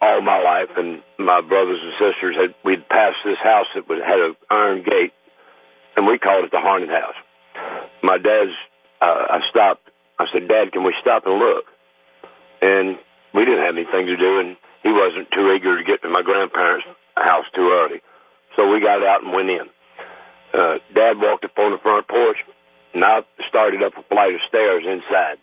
all my life, and my brothers and sisters, we'd passed this house that had an iron gate, and we called it the Haunted House. My dad's, I stopped. I said, "Dad, can we stop and look?" And we didn't have anything to do, and he wasn't too eager to get to my grandparents' house too early. So we got out and went in. Dad walked up on the front porch, and I started up a flight of stairs inside.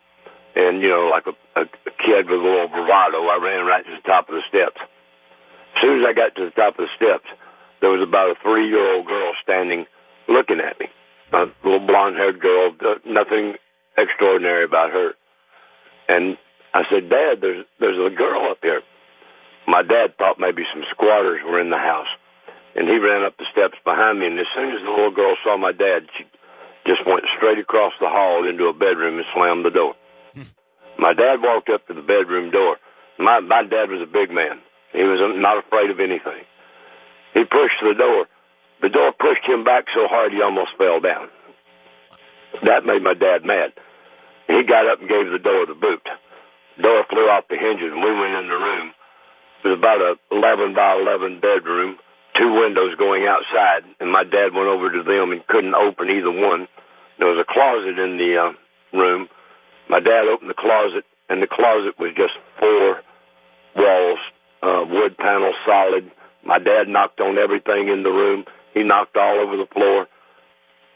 And, like a kid with a little bravado, I ran right to the top of the steps. As soon as I got to the top of the steps, there was about a 3-year-old girl standing looking at me. A little blonde-haired girl, nothing extraordinary about her. And I said, "Dad, there's a girl up here." My dad thought maybe some squatters were in the house. And he ran up the steps behind me, and as soon as the little girl saw my dad, she just went straight across the hall into a bedroom and slammed the door. My dad walked up to the bedroom door. My dad was a big man. He was not afraid of anything. He pushed the door. The door pushed him back so hard he almost fell down. That made my dad mad. He got up and gave the door the boot. The door flew off the hinges, and we went in the room. It was about a 11 by 11 bedroom, 2 windows going outside, and my dad went over to them and couldn't open either one. There was a closet in the room. My dad opened the closet, and the closet was just 4 walls, wood panel, solid. My dad knocked on everything in the room. He knocked all over the floor,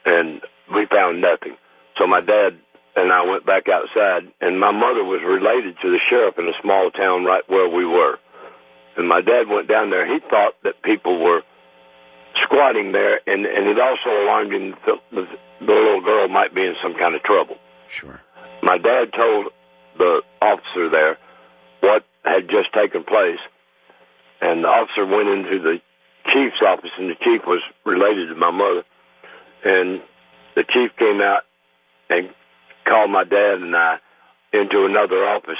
and we found nothing. So my dad and I went back outside, and my mother was related to the sheriff in a small town right where we were. And my dad went down there. He thought that people were squatting there, and it also alarmed him that the little girl might be in some kind of trouble. Sure. My dad told the officer there what had just taken place, and the officer went into the chief's office, and the chief was related to my mother, and the chief came out and called my dad and I into another office,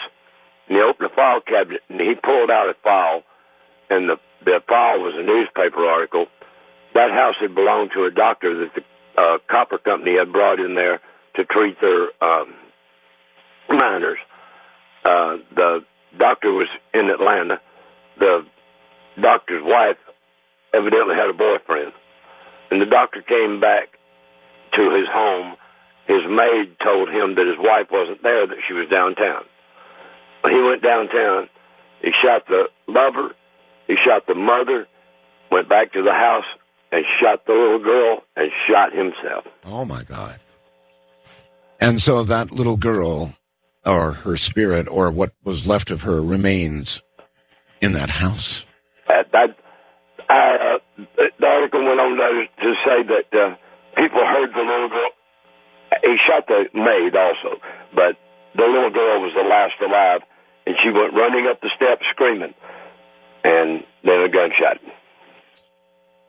and he opened a file cabinet, and he pulled out a file, and the file was a newspaper article. That house had belonged to a doctor that the copper company had brought in there to treat their miners. The doctor was in Atlanta. The doctor's wife evidently had a boyfriend. And the doctor came back to his home. His maid told him that his wife wasn't there, that she was downtown. He went downtown. He shot the lover. He shot the mother, went back to the house, and shot the little girl and shot himself. Oh, my God. And so that little girl, or her spirit, or what was left of her, remains in that house? The article went on to say that people heard the little girl. He shot the maid also, but the little girl was the last alive, and she went running up the steps screaming, and then a gunshot.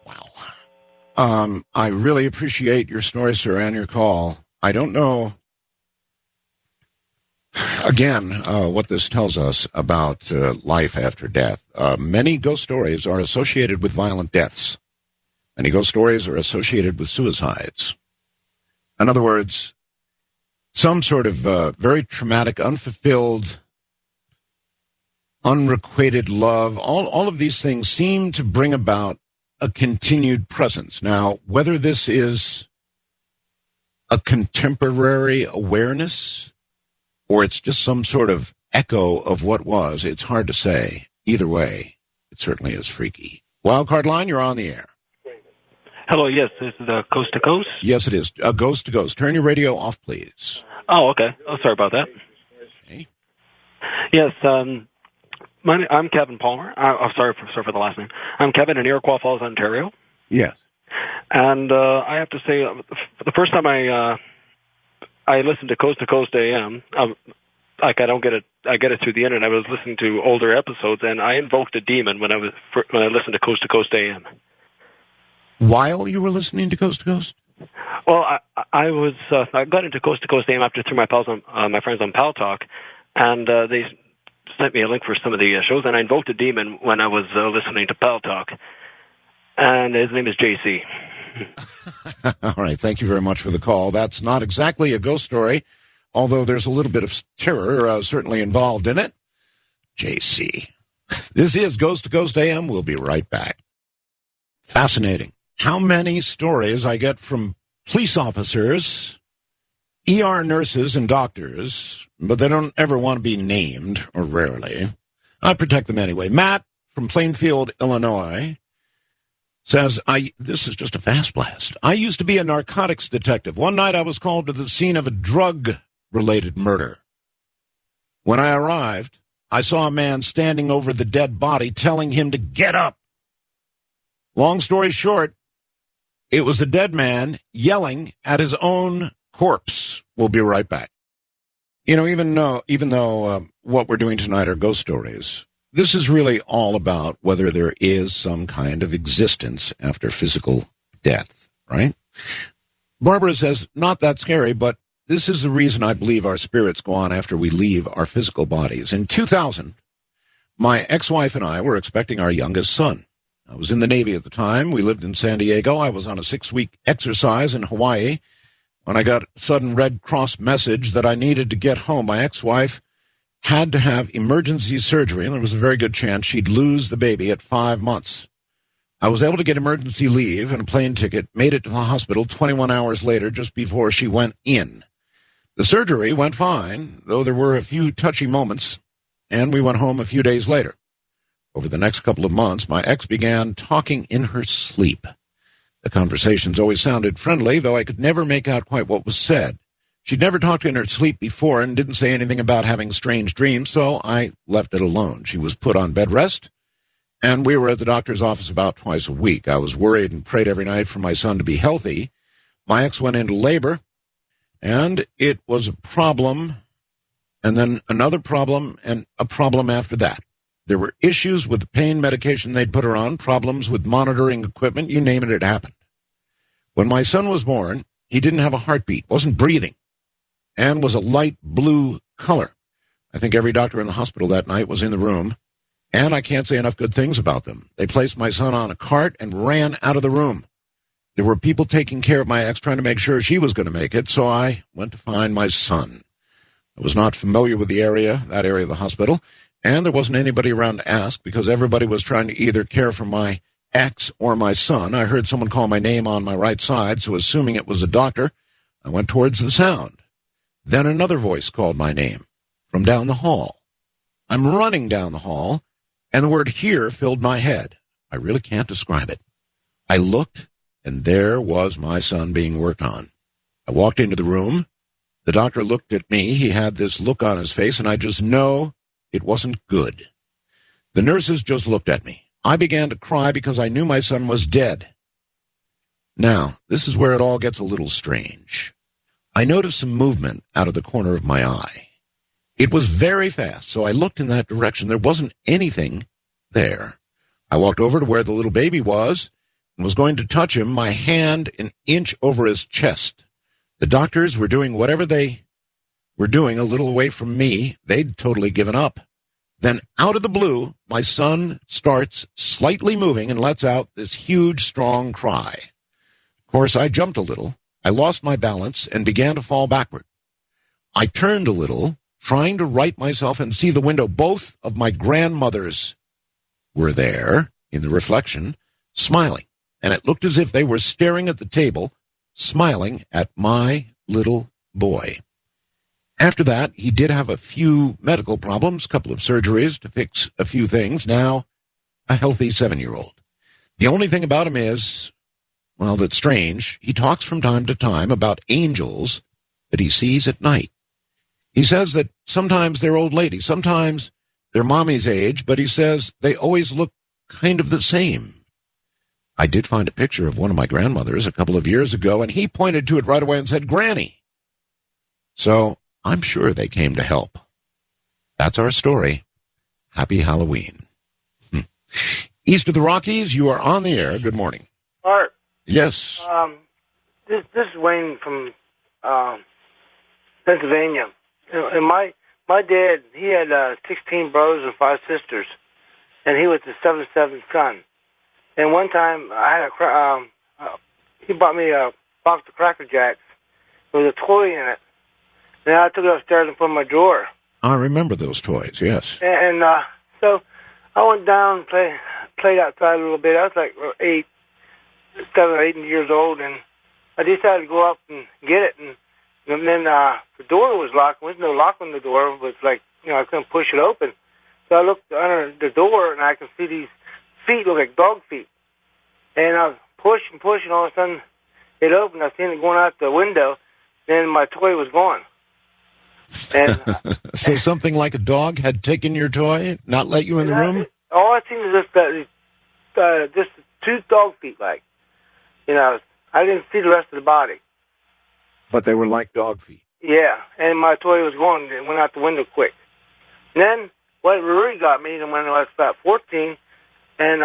Wow. I really appreciate your story, sir, and your call. I don't know, again, what this tells us about life after death. Many ghost stories are associated with violent deaths. Many ghost stories are associated with suicides. In other words, some sort of very traumatic, unfulfilled, unrequited love. All of these things seem to bring about a continued presence. Now, whether this is a contemporary awareness or it's just some sort of echo of what was, it's hard to say. Either way, it certainly is freaky. Wildcard Line, you're on the air. Hello, yes, this is Coast to Coast? Yes, it is. Ghost to Ghost. Turn your radio off, please. Oh, okay. Oh, sorry about that. Okay. Yes, I'm Kevin Palmer. Sorry for the last name. I'm Kevin in Iroquois Falls, Ontario. Yes. And I have to say, the first time I listened to Coast AM, I get it through the internet. I was listening to older episodes, and I invoked a demon when I listened to Coast AM. While you were listening to Coast? Well, I got into Coast AM after through my friends on Pal Talk, and they sent me a link for some of the shows, and I invoked a demon when I was listening to Pal Talk, and his name is JC. All right, thank you very much for the call. That's not exactly a ghost story, although there's a little bit of terror certainly involved in it. JC. This is Ghost to Ghost AM. We'll be right back. Fascinating. How many stories I get from police officers, ER nurses, and doctors, but they don't ever want to be named, or rarely. I protect them anyway. Matt from Plainfield, Illinois, says, this is just a fast blast. I used to be a narcotics detective. One night I was called to the scene of a drug-related murder. When I arrived, I saw a man standing over the dead body telling him to get up. Long story short, it was the dead man yelling at his own corpse. We'll be right back. You know, even though what we're doing tonight are ghost stories, this is really all about whether there is some kind of existence after physical death, right? Barbara says, not that scary, but this is the reason I believe our spirits go on after we leave our physical bodies. In 2000, my ex-wife and I were expecting our youngest son. I was in the Navy at the time. We lived in San Diego. I was on a 6-week exercise in Hawaii when I got a sudden Red Cross message that I needed to get home. My ex-wife had to have emergency surgery, and there was a very good chance she'd lose the baby at 5 months. I was able to get emergency leave and a plane ticket, made it to the hospital 21 hours later, just before she went in. The surgery went fine, though there were a few touchy moments, and we went home a few days later. Over the next couple of months, my ex began talking in her sleep. The conversations always sounded friendly, though I could never make out quite what was said. She'd never talked in her sleep before and didn't say anything about having strange dreams, so I left it alone. She was put on bed rest, and we were at the doctor's office about twice a week. I was worried and prayed every night for my son to be healthy. My ex went into labor, and it was a problem, and then another problem, and a problem after that. There were issues with the pain medication they'd put her on, problems with monitoring equipment, you name it, it happened. When my son was born, he didn't have a heartbeat, wasn't breathing, and was a light blue color. I think every doctor in the hospital that night was in the room, and I can't say enough good things about them. They placed my son on a cart and ran out of the room. There were people taking care of my ex, trying to make sure she was going to make it, so I went to find my son. I was not familiar with that area of the hospital, and there wasn't anybody around to ask because everybody was trying to either care for my ex or my son. I heard someone call my name on my right side, so assuming it was a doctor, I went towards the sound. Then another voice called my name from down the hall. I'm running down the hall, and the word "here" filled my head. I really can't describe it. I looked, and there was my son being worked on. I walked into the room. The doctor looked at me. He had this look on his face, and I just know it wasn't good. The nurses just looked at me. I began to cry because I knew my son was dead. Now, this is where it all gets a little strange. I noticed some movement out of the corner of my eye. It was very fast, so I looked in that direction. There wasn't anything there. I walked over to where the little baby was and was going to touch him, my hand an inch over his chest. The doctors were doing whatever they were doing a little away from me. They'd totally given up. Then out of the blue, my son starts slightly moving and lets out this huge, strong cry. Of course, I jumped a little. I lost my balance and began to fall backward. I turned a little, trying to right myself and see the window. Both of my grandmothers were there in the reflection, smiling, and it looked as if they were staring at the table, smiling at my little boy. After that, he did have a few medical problems, a couple of surgeries to fix a few things. Now, a healthy 7-year-old. The only thing about him is, well, that's strange. He talks from time to time about angels that he sees at night. He says that sometimes they're old ladies, sometimes they're mommy's age, but he says they always look kind of the same. I did find a picture of one of my grandmothers a couple of years ago, and he pointed to it right away and said, "Granny." So I'm sure they came to help. That's our story. Happy Halloween. East of the Rockies, you are on the air. Good morning. Art. Yes. This is Wayne from Pennsylvania. And my dad, he had 16 brothers and 5 sisters, and he was the 7th son. And one time, I had he bought me a box of Cracker Jacks with a toy in it. And I took it upstairs and put it in my drawer. I remember those toys, yes. And so I went down and played outside a little bit. I was like 7 or 8 years old, and I decided to go up and get it. And then the door was locked. There was no lock on the door, but it's like, I couldn't push it open. So I looked under the door, and I could see these feet look like dog feet. And I was pushing, all of a sudden it opened. I seen it going out the window, and my toy was gone. And so something like a dog had taken your toy, not let you in the room? All I seen was just 2 dog feet, like. I didn't see the rest of the body. But they were like dog feet. Yeah, and my toy was gone. It went out the window quick. And then what really got me, when I was about 14, and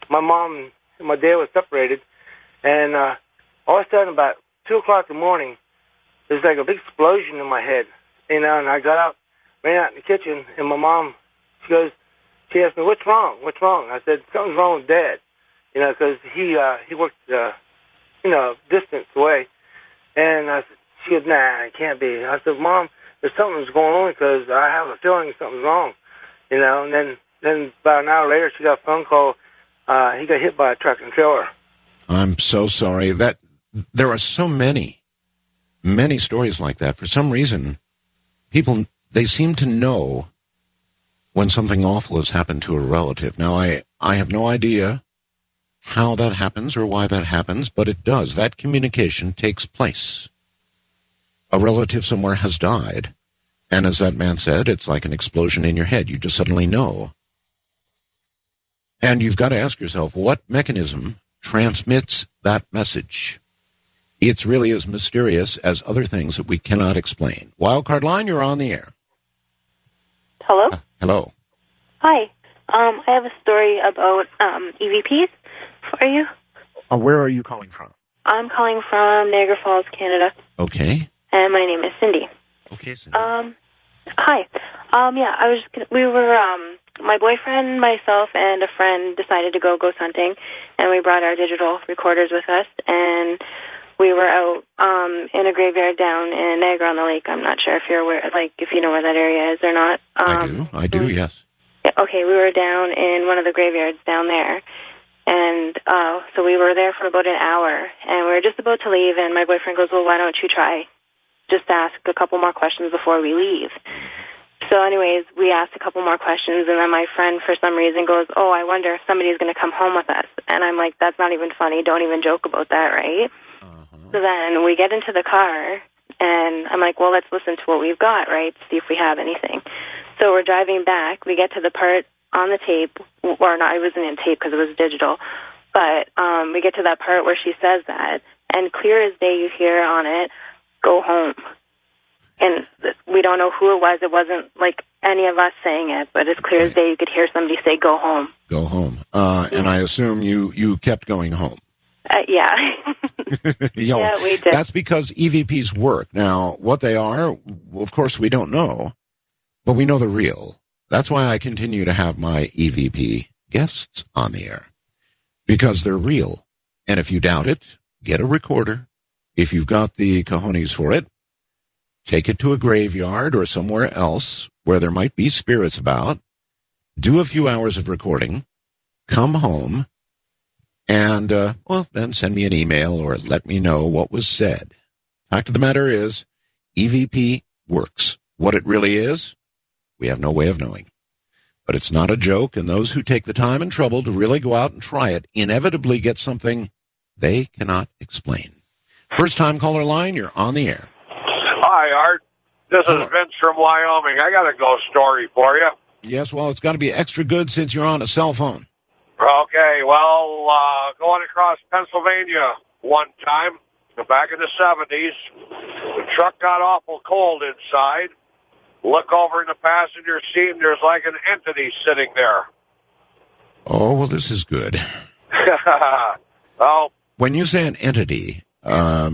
my mom and my dad were separated, and all of a sudden, about 2 o'clock in the morning, there's like a big explosion in my head. And I got out, ran out in the kitchen, and my mom, she asked me, "What's wrong? What's wrong?" I said, "Something's wrong with Dad," because he worked, distance away. And she goes, "Nah, it can't be." I said, "Mom, there's something's going on because I have a feeling something's wrong," And then about an hour later, she got a phone call. He got hit by a tractor trailer. I'm so sorry. That there are so many stories like that. For some reason, people, they seem to know when something awful has happened to a relative. Now, I have no idea how that happens or why that happens, but it does. That communication takes place. A relative somewhere has died, and as that man said, it's like an explosion in your head. You just suddenly know. And you've got to ask yourself, what mechanism transmits that message? It's really as mysterious as other things that we cannot explain. Wildcard line, you're on the air. Hello? Hello. Hi. I have a story about EVPs for you. Where are you calling from? I'm calling from Niagara Falls, Canada. Okay. And my name is Cindy. Okay, Cindy. Hi. We were, my boyfriend, myself, and a friend decided to go ghost hunting, and we brought our digital recorders with us, and we were out in a graveyard down in Niagara-on-the-Lake. I'm not sure if you're aware, if you know where that area is or not. I do, yes. Okay, we were down in one of the graveyards down there, and so we were there for about an hour, and we were just about to leave, and my boyfriend goes, well, why don't you try just ask a couple more questions before we leave? So anyways, we asked a couple more questions, and then my friend, for some reason, goes, oh, I wonder if somebody's going to come home with us. And I'm like, that's not even funny. Don't even joke about that, right? So then we get into the car, and I'm like, well, let's listen to what we've got, right, see if we have anything. So we're driving back. We get to the part on the tape, or not, it wasn't in tape because it was digital, but we get to that part where she says that, and clear as day you hear on it, go home. And we don't know who it was. It wasn't like any of us saying it, but it's clear as day you could hear somebody say, go home. Go home. And I assume you kept going home. Yeah. Yeah, we did. That's because EVPs work. Now, what they are, of course, we don't know, but we know they're real. That's why I continue to have my EVP guests on the air, because they're real. And if you doubt it, get a recorder. If you've got the cojones for it, take it to a graveyard or somewhere else where there might be spirits about, do a few hours of recording, come home, and, then send me an email or let me know what was said. Fact of the matter is, EVP works. What it really is, we have no way of knowing. But it's not a joke, and those who take the time and trouble to really go out and try it inevitably get something they cannot explain. First-time caller line, you're on the air. Hi, Art. This is Vince from Wyoming. I got a ghost story for you. Yes, well, it's got to be extra good since you're on a cell phone. Okay, well, going across Pennsylvania one time, back in the 70s, the truck got awful cold inside. Look over in the passenger seat, and there's like an entity sitting there. Oh, well, this is good. Well, when you say an entity,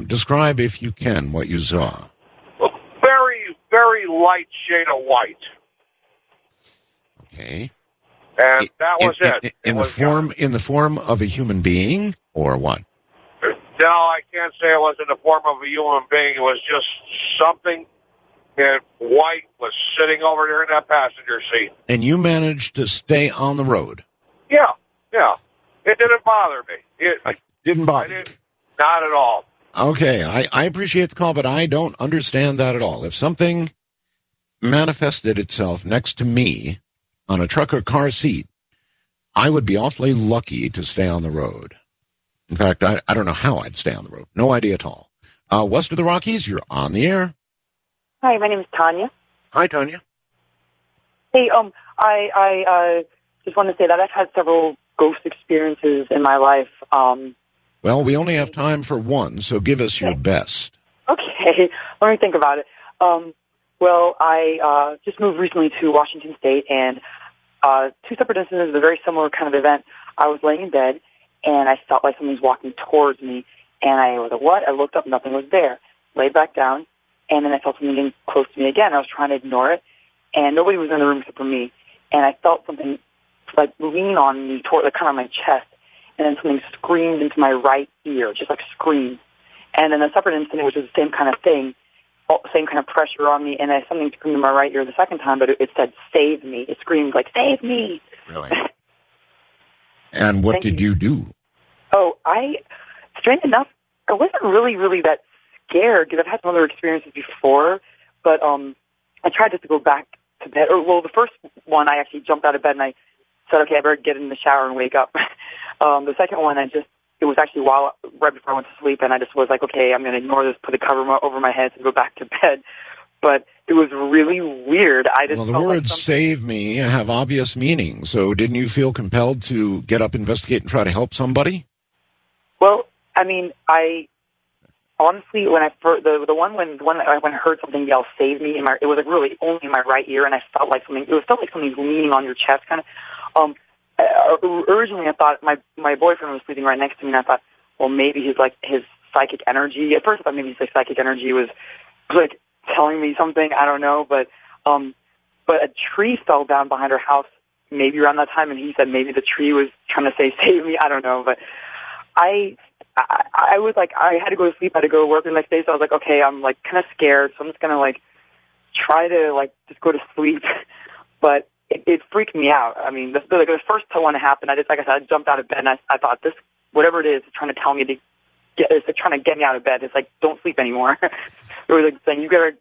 describe, if you can, what you saw. Very, very light shade of white. Okay. And that was it. In the form of a human being, or what? No, I can't say it was in the form of a human being. It was just something in white was sitting over there in that passenger seat. And you managed to stay on the road? Yeah. It didn't bother me. It didn't bother you? Not at all. Okay, I appreciate the call, but I don't understand that at all. If something manifested itself next to me on a truck or car seat, I would be awfully lucky to stay on the road. In fact, I don't know how I'd stay on the road. No idea at all. West of the Rockies, you're on the air. Hi, my name is Tanya. Hi, Tanya. Hey, I just want to say that I've had several ghost experiences in my life. Well, we only have time for one, so give us your best. Okay, let me think about it. Well, I just moved recently to Washington State, and two separate instances, a very similar kind of event. I was laying in bed, and I felt like something was walking towards me, and I was like, what? I looked up, nothing was there. Laid back down, and then I felt something getting close to me again. I was trying to ignore it, and nobody was in the room except for me, and I felt something like lean on me, toward kind of on my chest, and then something screamed into my right ear, just like screamed. And then a separate incident, which was the same kind of thing, same kind of pressure on me, and then something screamed in my right ear the second time, but it said, save me. It screamed like, save me. Really? And what did you do? Oh, strange enough, I wasn't really that scared, because I've had some other experiences before, but I tried just to go back to bed. The first one, I actually jumped out of bed, and I said, okay, I better get in the shower and wake up. The second one, it was actually right before I went to sleep, and I just was like, okay, I'm going to ignore this, put a cover over my head and go back to bed. but it was really weird. I just Well, the felt like words "save me" have obvious meaning. So, didn't you feel compelled to get up, investigate, and try to help somebody? Well, I mean, I honestly, when I first, the one when I heard something yell "save me," it was like really only in my right ear, and I felt like something. It felt like something leaning on your chest, kind of. Originally, I thought my boyfriend was sleeping right next to me, and I thought, well, maybe his psychic energy. At first, I thought maybe his psychic energy was like telling me something. I don't know, but a tree fell down behind our house maybe around that time, and he said maybe the tree was trying to say "save me." I don't know, but I was like, I had to go to sleep. I had to go to work the next day, so I was like, okay, I'm like kind of scared, so I'm just gonna like try to like just go to sleep. But it freaked me out. I mean, the first time when it happened, I jumped out of bed, and I thought, this, whatever it is trying to tell me to it's trying to get me out of bed. It's like, don't sleep anymore. It was like saying, you gotta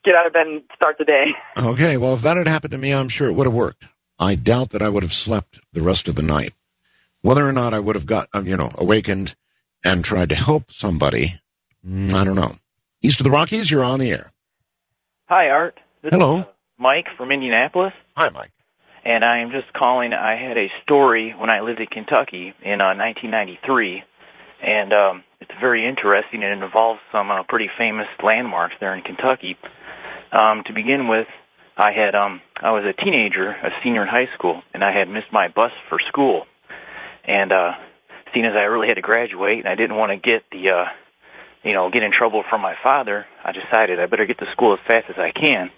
get out of bed and start the day. Okay, well, if that had happened to me, I'm sure it would have worked. I doubt that I would have slept the rest of the night. Whether or not I would have got, awakened and tried to help somebody, I don't know. East of the Rockies, you're on the air. Hi, Art. This Hello. is Mike from Indianapolis. Hi, Mike. And I am just calling. I had a story when I lived in Kentucky in 1993, and it's very interesting, and it involves some pretty famous landmarks there in Kentucky. To begin with, I was a teenager, a senior in high school, and I had missed my bus for school. And seeing as I really had to graduate, and I didn't want to get get in trouble from my father, I decided I better get to school as fast as I can.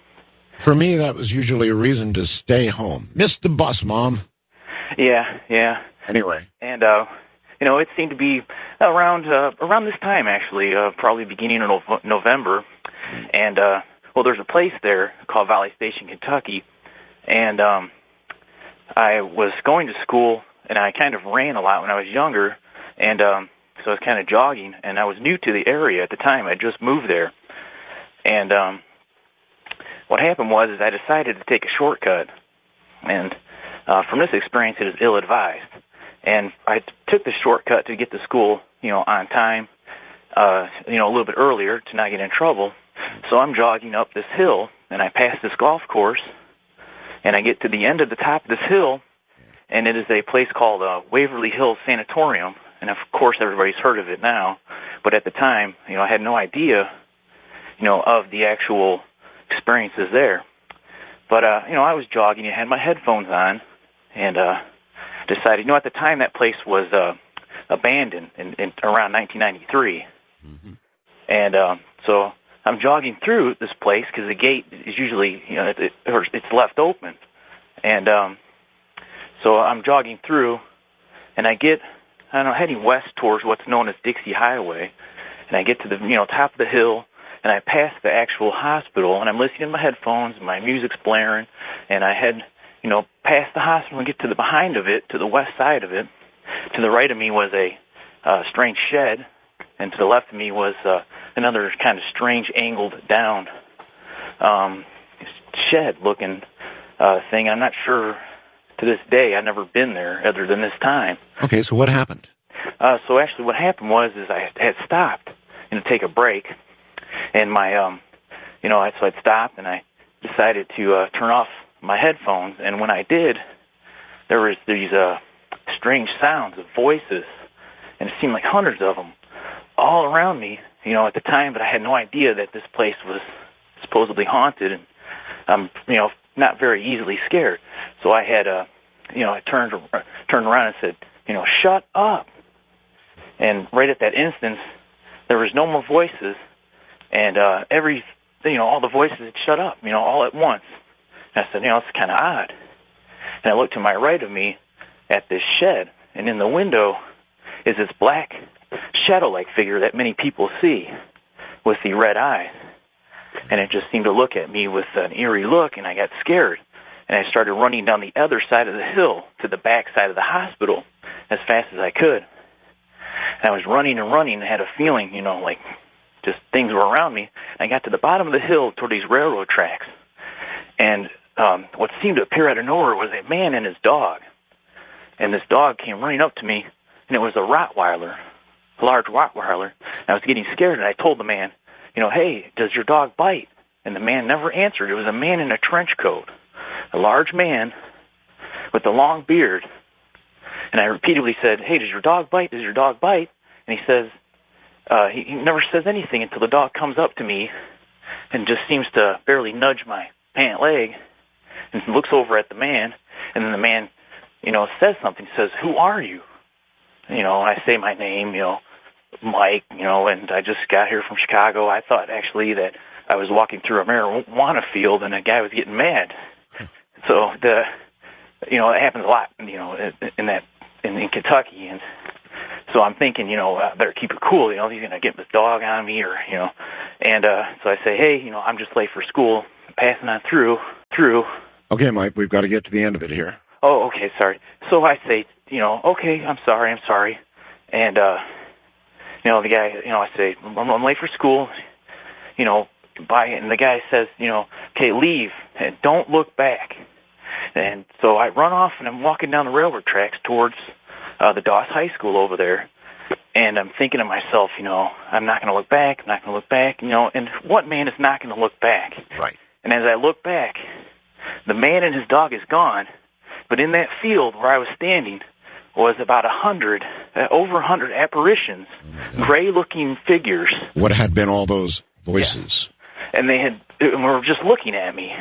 For me, that was usually a reason to stay home. Missed the bus, Mom. Yeah. Anyway. And it seemed to be around this time, actually, probably beginning of November. And there's a place there called Valley Station, Kentucky, and I was going to school, and I kind of ran a lot when I was younger, and so I was kind of jogging, and I was new to the area at the time. I just moved there, and what happened was I decided to take a shortcut, and from this experience, it is ill-advised, and I took the shortcut to get to school, on time, a little bit earlier to not get in trouble. So I'm jogging up this hill, and I pass this golf course, and I get to the end of the top of this hill, and it is a place called Waverly Hills Sanatorium, and of course everybody's heard of it now, but at the time, I had no idea, of the actual experiences there. But, I was jogging, I had my headphones on, and decided, at the time that place was abandoned in around 1993. Mm-hmm. And so I'm jogging through this place because the gate is usually, it's left open. And so I'm jogging through, and I get, heading west towards what's known as Dixie Highway. And I get to the, top of the hill, and I pass the actual hospital, and I'm listening to my headphones, and my music's blaring, and I head, past the hospital and get to the behind of it, to the west side of it. To the right of me was a strange shed, and to the left of me was another kind of strange angled down shed-looking thing. I'm not sure to this day. I've never been there other than this time. Okay, so what happened? So actually what happened was I had stopped to take a break, and my, so I'd stopped, and I decided to turn off my headphones, and when I did, there was these strange sounds of voices, and it seemed like hundreds of them all around me, at the time, but I had no idea that this place was supposedly haunted, and I'm, not very easily scared. So I had, I turned around and said, shut up. And right at that instance, there was no more voices, and all the voices had shut up, all at once. And I said, it's kind of odd. And I looked to my right of me at this shed, and in the window is this black shadow-like figure that many people see with the red eyes. And it just seemed to look at me with an eerie look, and I got scared. And I started running down the other side of the hill to the back side of the hospital as fast as I could. And I was running and running and had a feeling, like just things were around me. And I got to the bottom of the hill toward these railroad tracks. And what seemed to appear out of nowhere was a man and his dog. And this dog came running up to me, and it was a Rottweiler, a large Rottweiler. And I was getting scared, and I told the man, hey, does your dog bite? and the man never answered. It was a man in a trench coat, a large man with a long beard. And I repeatedly said, "Hey, does your dog bite? Does your dog bite?" And he says, he never says anything until the dog comes up to me and just seems to barely nudge my pant leg and looks over at the man. And then the man, says something, says, "Who are you?" And I say my name, Mike, and I just got here from Chicago. I thought actually that I was walking through a marijuana field and a guy was getting mad. So it happens a lot, in Kentucky. And so I'm thinking, I better keep it cool. He's going to get this dog on me And so I say, "Hey, I'm just late for school. Passing on through. Okay, Mike, we've got to get to the end of it here. Oh, okay, sorry. So I say, "Okay, I'm sorry. And, the guy, I say, I'm late for school, bye. And the guy says, "Okay, leave and don't look back." And so I run off and I'm walking down the railroad tracks towards the Doss High School over there. And I'm thinking to myself, I'm not going to look back. And what man is not going to look back? Right. And as I look back, the man and his dog is gone. But in that field where I was standing was about over 100 apparitions, gray-looking figures. What had been all those voices? Yeah. And we were just looking at me.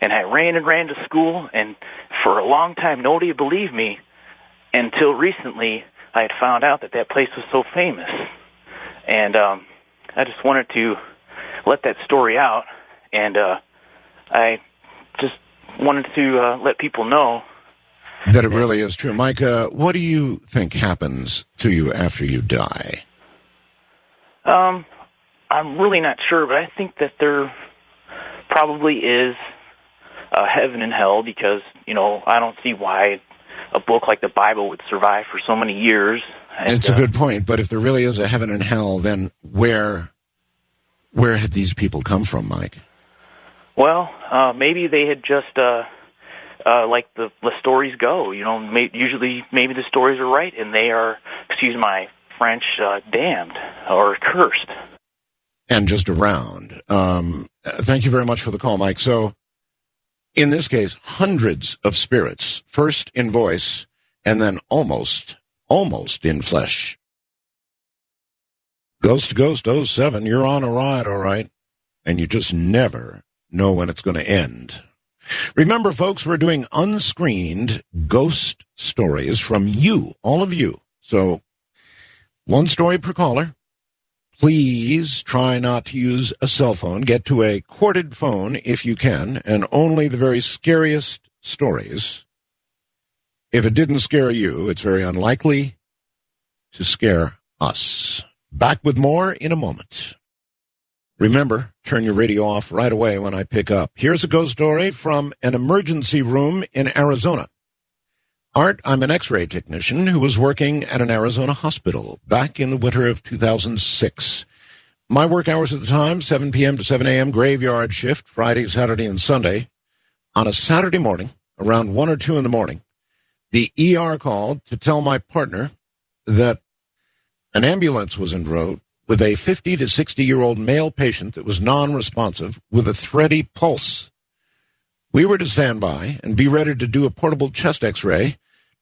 And I ran to school, and for a long time, nobody believed me until recently I had found out that place was so famous. And I just wanted to let that story out, and I just wanted to let people know that it really is true. Mike, what do you think happens to you after you die? I'm really not sure, but I think that there probably is heaven and hell because, I don't see why a book like the Bible would survive for so many years. And, it's a good point, but if there really is a heaven and hell, then where had these people come from, Mike? Well, maybe they had just, like the stories go, usually maybe the stories are right and they are, excuse my French, damned or cursed. And just around. Thank you very much for the call, Mike. So, in this case, hundreds of spirits, first in voice, and then almost in flesh. Ghost to Ghost 07, you're on a ride, all right? And you just never know when it's going to end. Remember, folks, we're doing unscreened ghost stories from you, all of you. So, one story per caller. Please try not to use a cell phone. Get to a corded phone if you can, and only the very scariest stories. If it didn't scare you, it's very unlikely to scare us. Back with more in a moment. Remember, turn your radio off right away when I pick up. Here's a ghost story from an emergency room in Arizona. Art, I'm an X-ray technician who was working at an Arizona hospital back in the winter of 2006. My work hours at the time, 7 p.m. to 7 a.m., graveyard shift, Friday, Saturday, and Sunday. On a Saturday morning, around 1 or 2 in the morning, the ER called to tell my partner that an ambulance was en route with a 50 to 60-year-old male patient that was non-responsive with a thready pulse. We were to stand by and be ready to do a portable chest X-ray,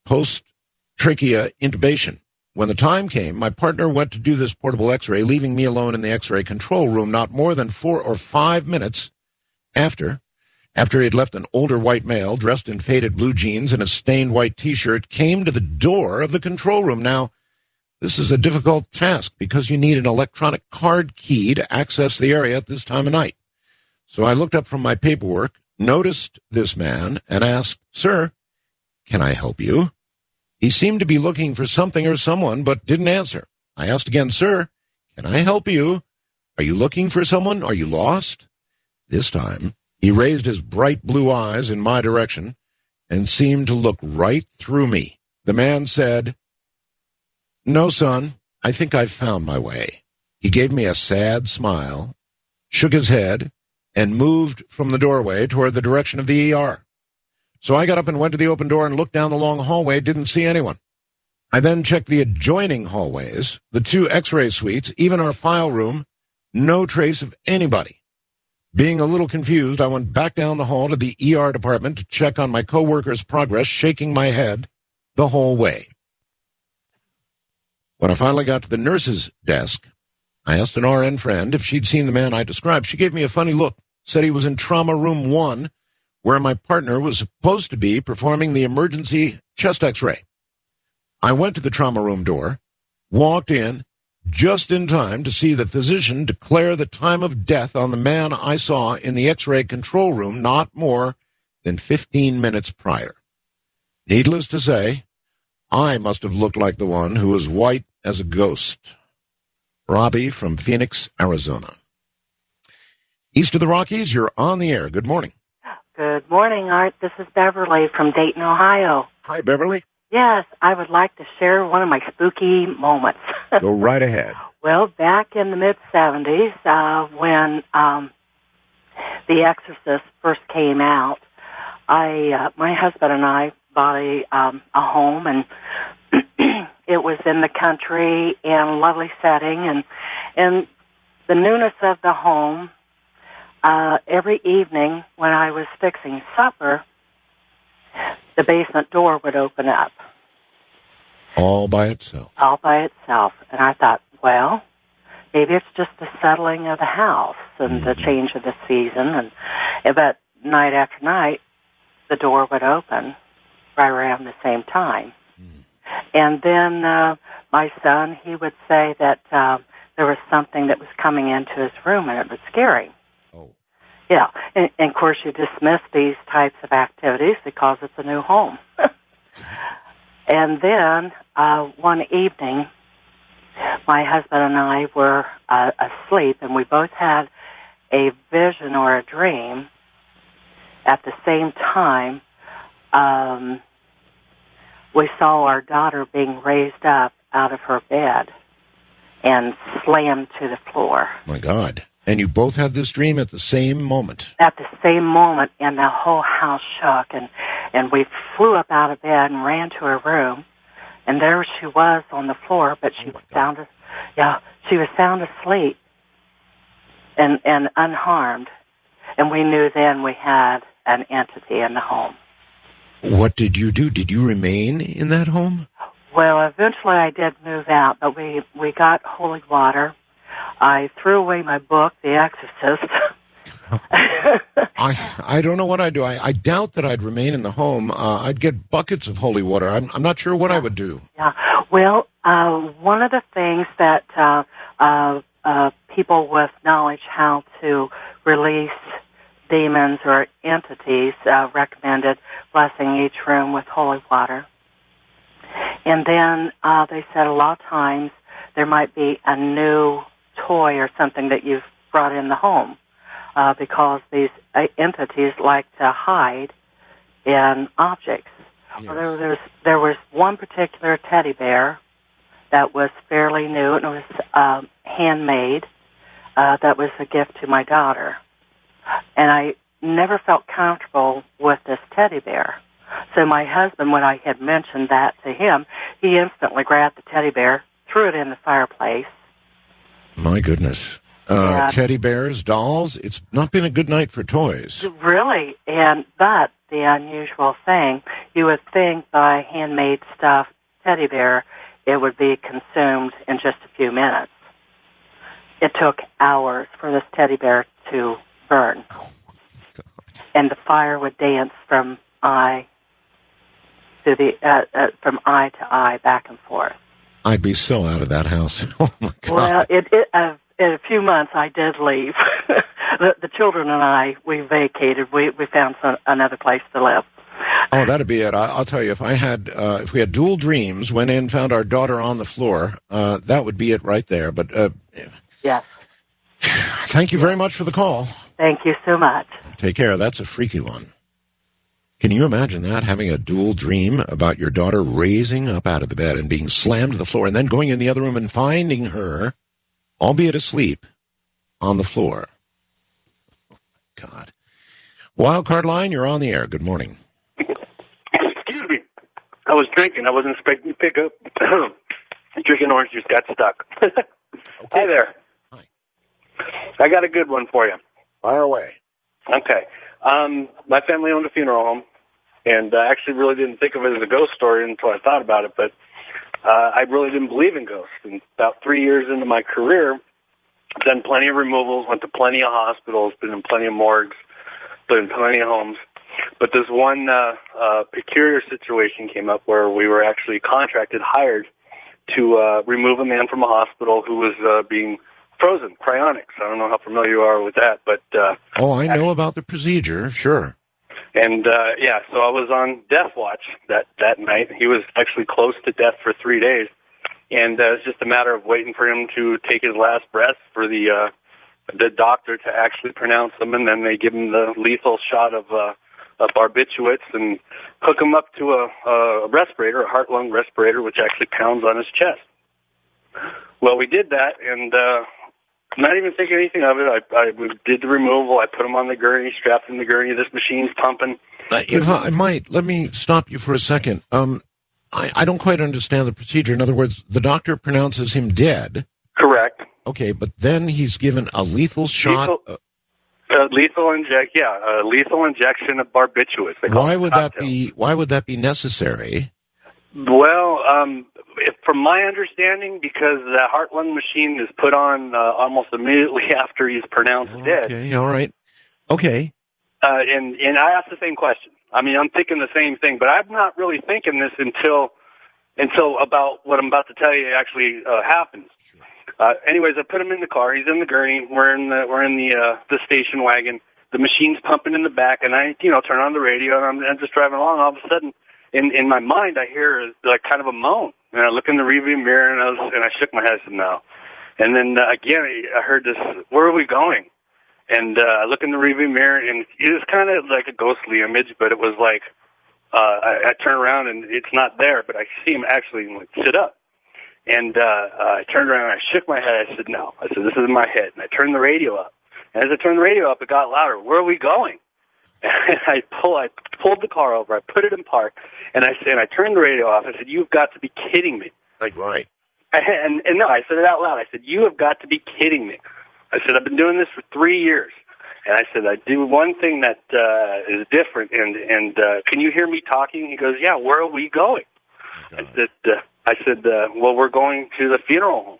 post-trachea intubation. When the time came, my partner went to do this portable X-ray, leaving me alone in the X-ray control room not more than 4 or 5 minutes after he had left an older white male dressed in faded blue jeans and a stained white T-shirt came to the door of the control room. Now, this is a difficult task because you need an electronic card key to access the area at this time of night. So I looked up from my paperwork, noticed this man, and asked, "Sir, can I help you?" He seemed to be looking for something or someone, but didn't answer. I asked again, "Sir, can I help you? Are you looking for someone? Are you lost?" This time, he raised his bright blue eyes in my direction and seemed to look right through me. The man said, "No, son, I think I've found my way." He gave me a sad smile, shook his head, and moved from the doorway toward the direction of the ER. So I got up and went to the open door and looked down the long hallway, didn't see anyone. I then checked the adjoining hallways, the 2 X-ray suites, even our file room, no trace of anybody. Being a little confused, I went back down the hall to the ER department to check on my coworker's progress, shaking my head the whole way. When I finally got to the nurse's desk, I asked an RN friend if she'd seen the man I described. She gave me a funny look, said he was in trauma room 1, where my partner was supposed to be performing the emergency chest x-ray. I went to the trauma room door, walked in, just in time to see the physician declare the time of death on the man I saw in the x-ray control room not more than 15 minutes prior. Needless to say, I must have looked like the one who was white as a ghost. Robbie from Phoenix, Arizona. East of the Rockies, you're on the air. Good morning. Good morning, Art. This is Beverly from Dayton, Ohio. Hi, Beverly. Yes, I would like to share one of my spooky moments. Go right ahead. Well, back in the mid-'70s, when The Exorcist first came out, my husband and I bought a home, and it was in the country and lovely setting, and the newness of the home. Every evening when I was fixing supper, the basement door would open up. All by itself. All by itself. And I thought, well, maybe it's just the settling of the house and the change of the season. But night after night, the door would open right around the same time. And then my son, he would say that there was something that was coming into his room, and it was scary. Yeah, and of course you dismiss these types of activities because it's a new home. And then one evening, my husband and I were asleep, and we both had a vision or a dream at the same time. We saw our daughter being raised up out of her bed and slammed to the floor. My God. And you both had this dream at the same moment? At the same moment, and the whole house shook, and we flew up out of bed and ran to her room, and there she was on the floor, but she was sound asleep and unharmed, and we knew then we had an entity in the home. What did you do? Did you remain in that home? Well, eventually I did move out, but we got holy water. I threw away my book, The Exorcist. I don't know what I'd do. I doubt that I'd remain in the home. I'd get buckets of holy water. I'm not sure what I would do. Yeah. Well, one of the things that people with knowledge how to release demons or entities recommended blessing each room with holy water. And then they said a lot of times there might be a new toy or something that you've brought in the home because these entities like to hide in objects. Yes. Well, there was one particular teddy bear that was fairly new, and it was handmade. That was a gift to my daughter. And I never felt comfortable with this teddy bear. So my husband, when I had mentioned that to him, he instantly grabbed the teddy bear, threw it in the fireplace. My goodness. Teddy bears, dolls, it's not been a good night for toys. Really, but the unusual thing, you would think by handmade stuffed teddy bear, it would be consumed in just a few minutes. It took hours for this teddy bear to burn. And the fire would dance from eye to to eye, back and forth. I'd be so out of that house. Oh my Well, God! in a few months, I did leave. The children and I, we vacated. We found another place to live. Oh, that'd be it. I'll tell you, if we had dual dreams, went in, found our daughter on the floor, that would be it right there. But yes. Thank you very much for the call. Thank you so much. Take care. That's a freaky one. Can you imagine that, having a dual dream about your daughter raising up out of the bed and being slammed to the floor and then going in the other room and finding her, albeit asleep, on the floor? God. Wildcard line, you're on the air. Good morning. Excuse me. I was drinking. I wasn't expecting to pick up. Drinking orange juice, got stuck. Okay. Hi there. Hi. I got a good one for you. Fire away. Okay. My family owned a funeral home, and I actually really didn't think of it as a ghost story until I thought about it, but I really didn't believe in ghosts. And about 3 years into my career, I've done plenty of removals, went to plenty of hospitals, been in plenty of morgues, been in plenty of homes. But this one peculiar situation came up where we were actually hired to remove a man from a hospital who was being frozen, cryonics. I don't know how familiar you are with that, but... I know about the procedure, sure. And, so I was on death watch that night. He was actually close to death for 3 days. And it was just a matter of waiting for him to take his last breath for the doctor to actually pronounce them, and then they give him the lethal shot of barbiturates and hook him up to a respirator, a heart-lung respirator, which actually pounds on his chest. Well, we did that, and not even thinking anything of it, I did the removal. I put him on the gurney, strapped him in the gurney. This machine's pumping. If I might, let me stop you for a second. I don't quite understand the procedure. In other words, the doctor pronounces him dead. Correct. Okay, but then he's given a lethal shot. Lethal injection of barbiturates. Why would that be necessary? Well, from my understanding, because the heart-lung machine is put on almost immediately after he's pronounced dead. Okay, all right. Okay. And I asked the same question. I mean, I'm thinking the same thing, but I'm not really thinking this until about what I'm about to tell you actually happens. Anyways, I put him in the car. He's in the gurney. We're in the station wagon. The machine's pumping in the back, and I turn on the radio, and I'm just driving along. All of a sudden, in my mind, I hear like kind of a moan, and I look in the rearview mirror, and I shook my head. I said no. And then again, I heard this. Where are we going? And I look in the rearview mirror, and it was kind of like a ghostly image, but it was like I turn around and it's not there, but I see him actually like sit up. And I turned around and I shook my head. I said, no. I said, this is in my head. And I turned the radio up. And as I turned the radio up, it got louder. Where are we going? And I pulled the car over. I put it in park. And I turned the radio off. I said, you've got to be kidding me. Like, right. And no, I said it out loud. I said, you have got to be kidding me. I said, I've been doing this for 3 years. And I said, I do one thing that is different. And can you hear me talking? He goes, yeah, where are we going? I said, well, we're going to the funeral home.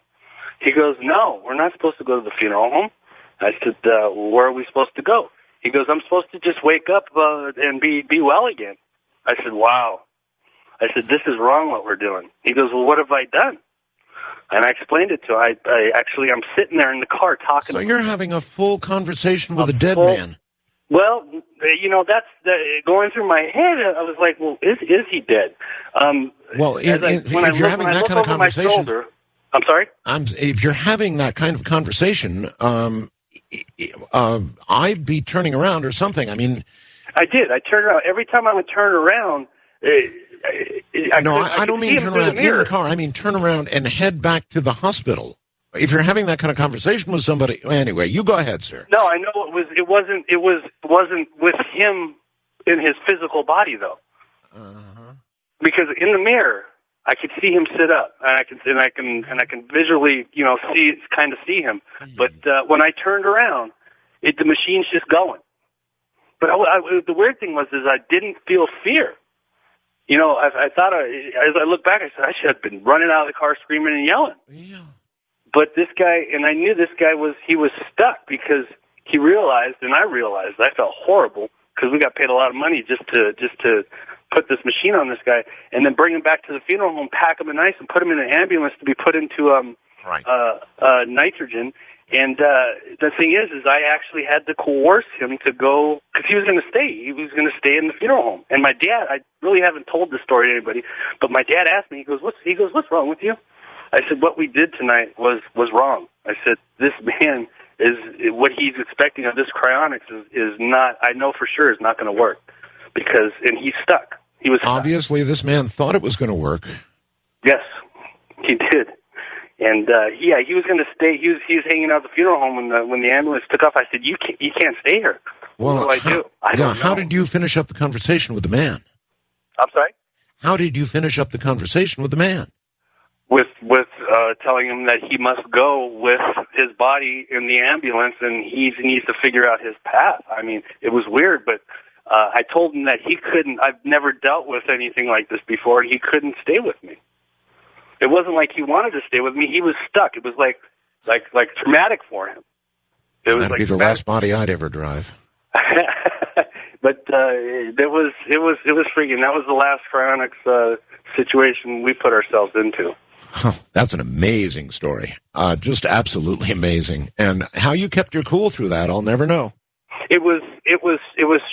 He goes, no, we're not supposed to go to the funeral home. I said, where are we supposed to go? He goes, I'm supposed to just wake up and be well again. I said, wow. I said, this is wrong what we're doing. He goes, well, what have I done? And I explained it to him. I'm sitting there in the car talking. So you're having a full conversation with a dead man. Well, that's going through my head. I was like, well, is he dead? Well, if you're having that kind of conversation, I'm sorry? If you're having that kind of conversation, I'd be turning around or something. I mean, I did. I turned around. Every time I would turn around, I don't mean turn around in the car. I mean turn around and head back to the hospital. If you're having that kind of conversation with somebody, anyway, you go ahead, sir. No, I know it wasn't with him in his physical body though. Because in the mirror, I could see him sit up, and I can visually, see him. But when I turned around, the machine's just going. But the weird thing was I didn't feel fear. I thought as I look back, I said I should have been running out of the car, screaming and yelling. Yeah. But this guy, and I knew this guy was stuck because he realized, and I realized, I felt horrible because we got paid a lot of money just to put this machine on this guy, and then bring him back to the funeral home, pack him in ice, and put him in an ambulance to be put into nitrogen. And the thing is I actually had to coerce him to go because he was going to stay. He was going to stay in the funeral home. And my dad, I really haven't told this story to anybody, but my dad asked me. He goes, "What's wrong with you?" I said, "What we did tonight was wrong." I said, "This man is what he's expecting of this cryonics is not. I know for sure is not going to work and he's stuck. He was stuck. Obviously, this man thought it was going to work. Yes, he did." And he was going to stay. He was hanging out at the funeral home when the ambulance took off. I said, "You can't stay here." Well, what do I do? How did you finish up the conversation with the man? I'm sorry. How did you finish up the conversation with the man? With telling him that he must go with his body in the ambulance, and he needs to figure out his path. I mean, it was weird, but I told him that he couldn't. I've never dealt with anything like this before, and he couldn't stay with me. It wasn't like he wanted to stay with me. He was stuck. It was like traumatic for him. That'd be the last body I'd ever drive. But it was freaking. That was the last cryonics situation we put ourselves into. Huh, that's an amazing story. Just absolutely amazing. And how you kept your cool through that, I'll never know. It was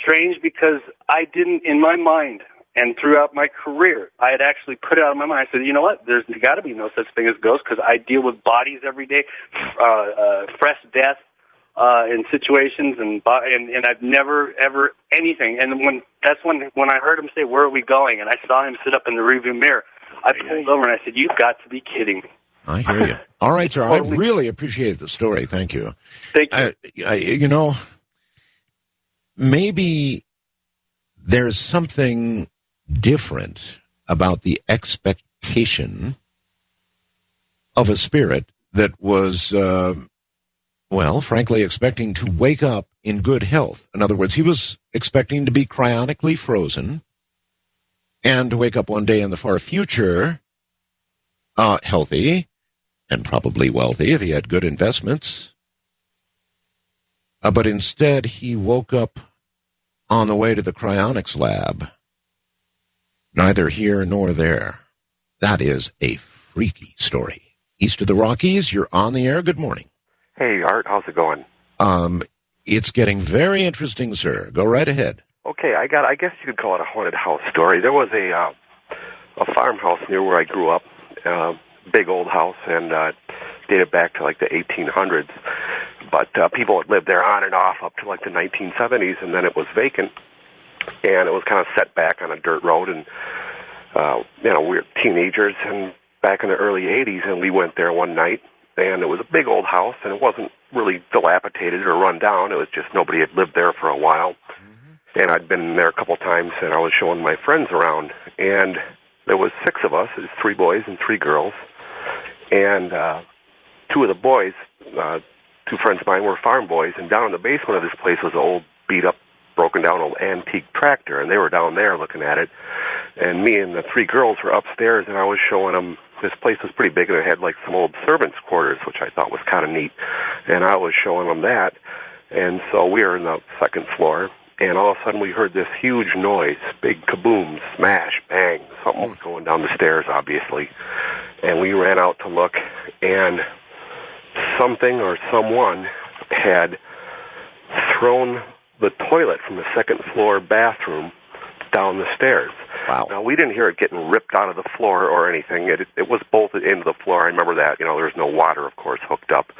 strange because I didn't, in my mind, and throughout my career, I had actually put it out of my mind. I said, you know what? There's got to be no such thing as ghosts because I deal with bodies every day, fresh death in situations, and I've never ever anything. And when I heard him say, "Where are we going?" and I saw him sit up in the rearview mirror, I pulled over and I said, "You've got to be kidding me." I hear you. All right, sir. I really appreciate the story. Thank you. Thank you. You know, maybe there's something different about the expectation of a spirit that was, frankly, expecting to wake up in good health. In other words, he was expecting to be cryonically frozen and to wake up one day in the far future healthy and probably wealthy if he had good investments. But instead, he woke up on the way to the cryonics lab. Neither here nor there. That is a freaky story. East of the Rockies, you're on the air. Good morning. Hey, Art, how's it going? It's getting very interesting, sir. Go right ahead. Okay, I guess you could call it a haunted house story. There was a farmhouse near where I grew up, big old house, and dated back to like the 1800s. But people had lived there on and off up to like the 1970s, and then it was vacant, and it was kind of set back on a dirt road, and we were teenagers and back in the early 80s, and we went there one night, and it was a big old house, and it wasn't really dilapidated or run down. It was just nobody had lived there for a while. And I'd been there a couple times, and I was showing my friends around, and there was 6 of us. It was 3 boys and 3 girls, and 2 of the boys, 2 friends of mine, were farm boys, and down in the basement of this place was an old beat-up, broken-down old antique tractor, and they were down there looking at it, and me and the 3 girls were upstairs, and I was showing them. This place was pretty big, and it had like some old servants' quarters, which I thought was kind of neat, and I was showing them that, and so we were in the 2nd floor, and all of a sudden we heard this huge noise, big kaboom, smash, bang, something was going down the stairs, obviously, and we ran out to look, and something or someone had thrown the toilet from the 2nd floor bathroom down the stairs. Wow. Now, we didn't hear it getting ripped out of the floor or anything. It was bolted into the floor. I remember that. There was no water, of course, hooked up.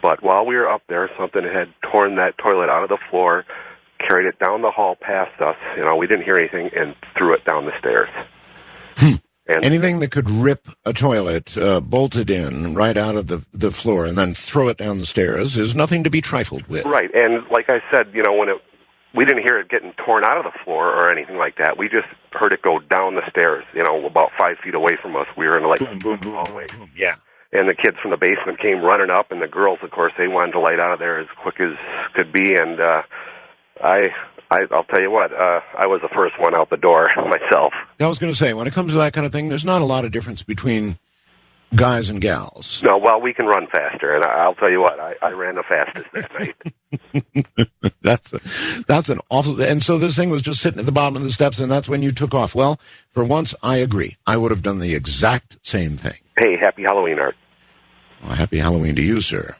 But while we were up there, something had torn that toilet out of the floor, carried it down the hall past us. We didn't hear anything, and threw it down the stairs. And anything that could rip a toilet bolted in right out of the floor and then throw it down the stairs is nothing to be trifled with. Right, and like I said, we didn't hear it getting torn out of the floor or anything like that. We just heard it go down the stairs, about 5 feet away from us. We were in boom, boom, boom, hallway. Boom, yeah. And the kids from the basement came running up, and the girls, of course, they wanted to light out of there as quick as could be. And I'll tell you what, I was the first one out the door myself. I was going to say, when it comes to that kind of thing, there's not a lot of difference between guys and gals. No, well, we can run faster, and I'll tell you what, I ran the fastest that night. That's an awful... And so this thing was just sitting at the bottom of the steps, and that's when you took off. Well, for once, I agree. I would have done the exact same thing. Hey, happy Halloween, Art. Well, happy Halloween to you, sir.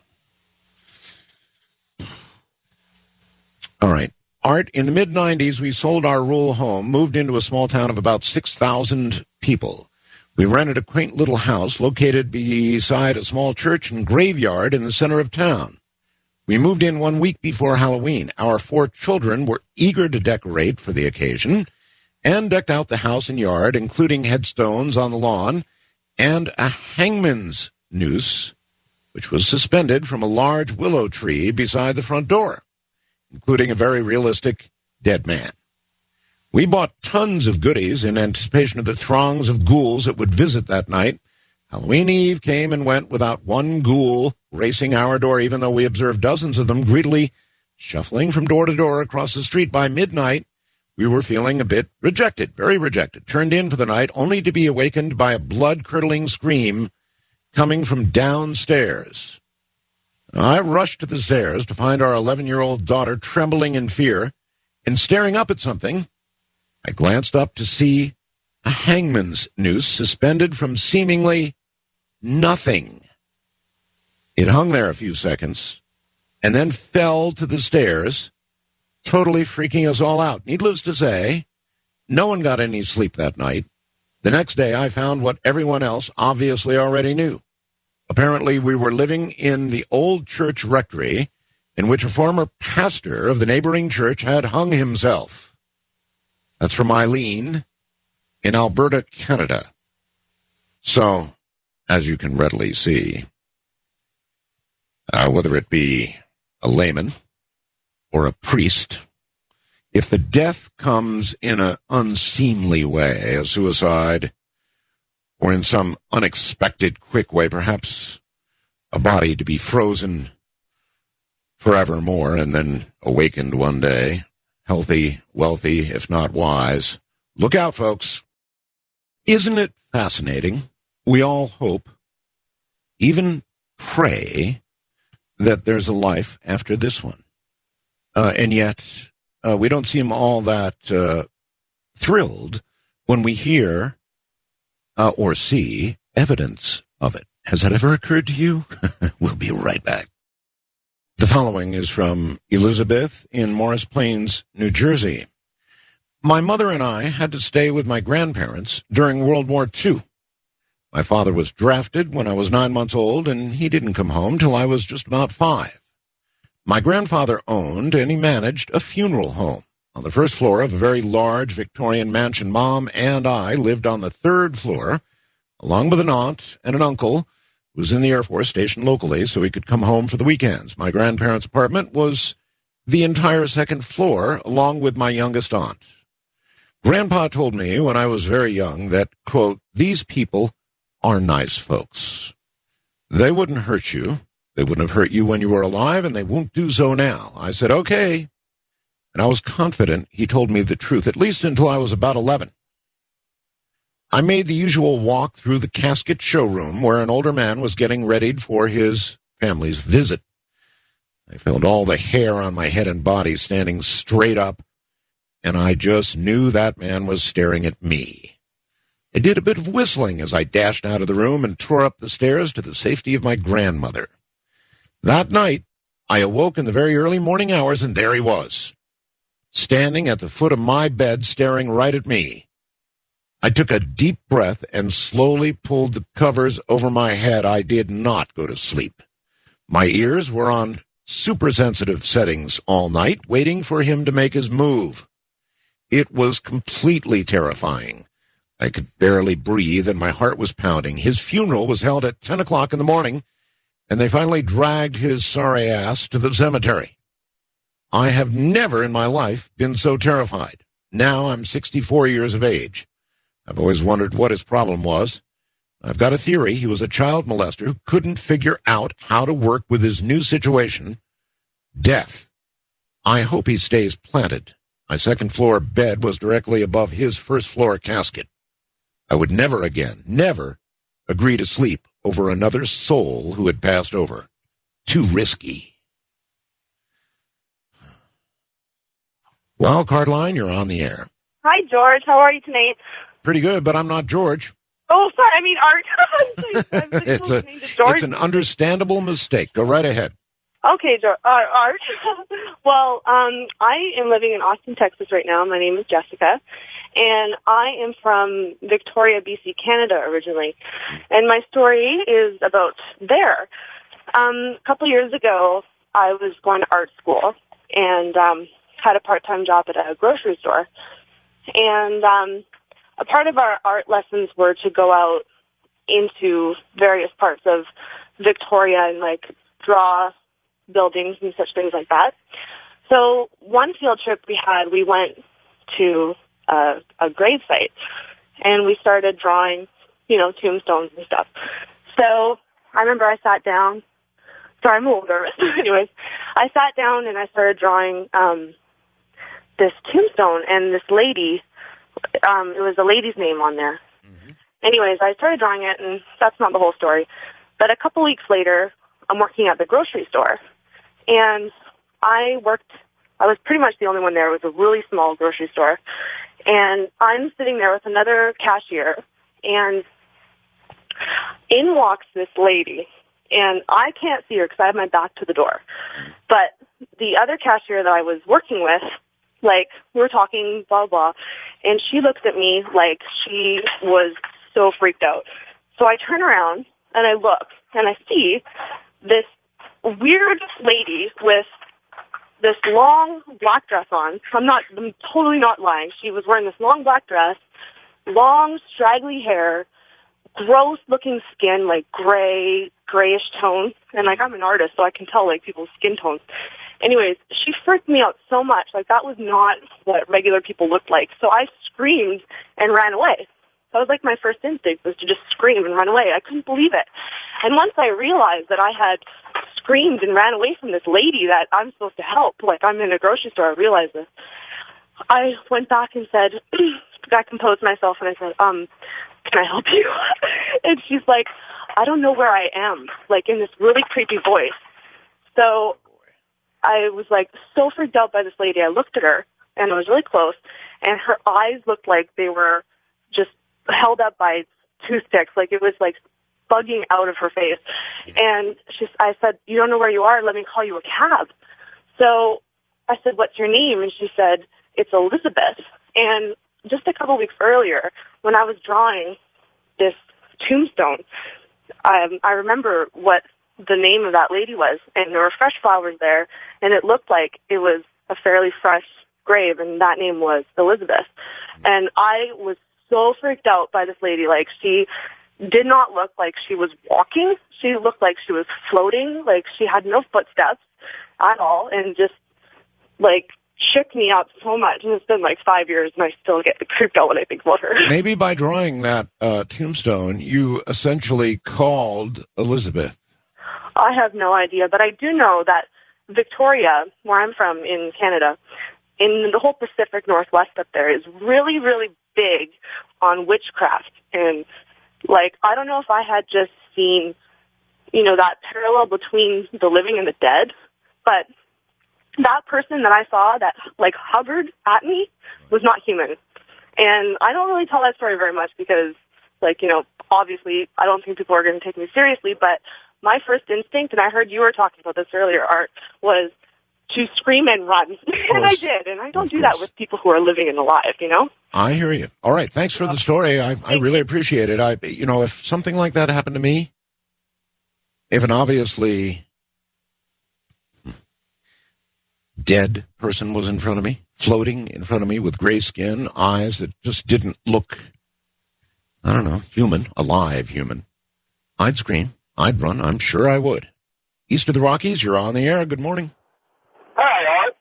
All right. Art, in the mid-'90s, we sold our rural home, moved into a small town of about 6,000 people. We rented a quaint little house located beside a small church and graveyard in the center of town. We moved in 1 week before Halloween. Our 4 children were eager to decorate for the occasion and decked out the house and yard, including headstones on the lawn and a hangman's noose, which was suspended from a large willow tree beside the front door, including a very realistic dead man. We bought tons of goodies in anticipation of the throngs of ghouls that would visit that night. Halloween Eve came and went without one ghoul racing our door, even though we observed dozens of them greedily shuffling from door to door across the street. By midnight, we were feeling a bit rejected, very rejected, turned in for the night, only to be awakened by a blood-curdling scream coming from downstairs. I rushed to the stairs to find our 11-year-old daughter trembling in fear and staring up at something. I glanced up to see a hangman's noose suspended from seemingly nothing. It hung there a few seconds and then fell to the stairs, totally freaking us all out. Needless to say, no one got any sleep that night. The next day, I found what everyone else obviously already knew. Apparently, we were living in the old church rectory in which a former pastor of the neighboring church had hung himself. That's from Eileen in Alberta, Canada. So, as you can readily see, whether it be a layman or a priest, if the death comes in an unseemly way, a suicide, or in some unexpected, quick way, perhaps a body to be frozen forevermore and then awakened one day, healthy, wealthy, if not wise, look out, folks. Isn't it fascinating? We all hope, even pray, that there's a life after this one. And yet, we don't seem all that thrilled when we hear or see evidence of it. Has that ever occurred to you? We'll be right back. The following is from Elizabeth in Morris Plains, New Jersey. My mother and I had to stay with my grandparents during World War II. My father was drafted when I was 9 months old, and he didn't come home till I was just about 5. My grandfather owned and he managed a funeral home on the first floor of a very large Victorian mansion. Mom and I lived on the 3rd floor, along with an aunt and an uncle who was in the Air Force station locally, so he could come home for the weekends. My grandparents' apartment was the entire 2nd floor, along with my youngest aunt. Grandpa told me when I was very young that, quote, these people are nice folks. They wouldn't hurt you. They wouldn't have hurt you when you were alive, and they won't do so now. I said, okay. And I was confident he told me the truth, at least until I was about 11. I made the usual walk through the casket showroom where an older man was getting readied for his family's visit. I felt all the hair on my head and body standing straight up, and I just knew that man was staring at me. I did a bit of whistling as I dashed out of the room and tore up the stairs to the safety of my grandmother. That night, I awoke in the very early morning hours, and there he was, standing at the foot of my bed, staring right at me. I took a deep breath and slowly pulled the covers over my head. I did not go to sleep. My ears were on super-sensitive settings all night, waiting for him to make his move. It was completely terrifying. I could barely breathe, and my heart was pounding. His funeral was held at 10 o'clock in the morning, and they finally dragged his sorry ass to the cemetery. I have never in my life been so terrified. Now I'm 64 years of age. I've always wondered what his problem was. I've got a theory he was a child molester who couldn't figure out how to work with his new situation, death. I hope he stays planted. My 2nd floor bed was directly above his 1st floor casket. I would never again, never agree to sleep over another soul who had passed over. Too risky. Well, Cardline, you're on the air. Hi, George. How are you tonight? Pretty good, but I'm not George. Oh, sorry. I mean, Art. It's an understandable mistake. Go right ahead. Okay, Art. Well, I am living in Austin, Texas right now. My name is Jessica, and I am from Victoria, BC, Canada originally. And my story is about there. A couple years ago, I was going to art school and had a part-time job at a grocery store. And a part of our art lessons were to go out into various parts of Victoria and, like, draw buildings and such things like that. So one field trip we had, we went to a grave site, and we started drawing tombstones and stuff. So I remember I sat down. Sorry, I'm a little nervous. Anyways, I sat down and I started drawing this tombstone, and this lady, it was a lady's name on there. Anyways, I started drawing it, and that's not the whole story. But a couple weeks later, I'm working at the grocery store, and I was pretty much the only one there. It was a really small grocery store, and I'm sitting there with another cashier, and in walks this lady, and I can't see her because I have my back to the door. But the other cashier that I was working with, we were talking, blah, blah, and she looks at me like she was so freaked out. So I turn around, and I look, and I see this weird lady with this long black dress on. I'm totally not lying. She was wearing this long black dress, long, straggly hair, gross-looking skin, grayish tone. And, I'm an artist, so I can tell, people's skin tones. Anyways, she freaked me out so much. That was not what regular people looked like. So I screamed and ran away. That was, my first instinct was to just scream and run away. I couldn't believe it. And once I realized that I had screamed and ran away from this lady that I'm supposed to help, I'm in a grocery store, I realized this. I went back and said, I composed myself, and I said, can I help you? And she's like, I don't know where I am, in this really creepy voice. So I was, so freaked out by this lady. I looked at her, and I was really close, and her eyes looked like they were just held up by toothpicks. It was, bugging out of her face. And I said, you don't know where you are? Let me call you a cab. So I said, what's your name? And she said, it's Elizabeth. And just a couple weeks earlier, when I was drawing this tombstone, I remember what the name of that lady was, and there were fresh flowers there, and it looked like it was a fairly fresh grave, and that name was Elizabeth. And I was so freaked out by this lady. She did not look like she was walking. She looked like she was floating. She had no footsteps at all, and just shook me up so much. And it's been 5 years, and I still get creeped out when I think about her. Maybe by drawing that tombstone, you essentially called Elizabeth. I have no idea, but I do know that Victoria, where I'm from in Canada, in the whole Pacific Northwest up there, is really, really big on witchcraft. And, I don't know if I had just seen, that parallel between the living and the dead, but that person that I saw that, hovered at me was not human. And I don't really tell that story very much because, obviously I don't think people are going to take me seriously, but my first instinct, and I heard you were talking about this earlier, Art, was to scream and run. And I did, and I don't do that with people who are living and alive, I hear you. All right, thanks for the story. I really appreciate it. If something like that happened to me, if an obviously dead person was in front of me, floating in front of me with gray skin, eyes that just didn't look, human, alive human, I'd scream. I'd run. I'm sure I would. East of the Rockies, you're on the air. Good morning. Hi, Art.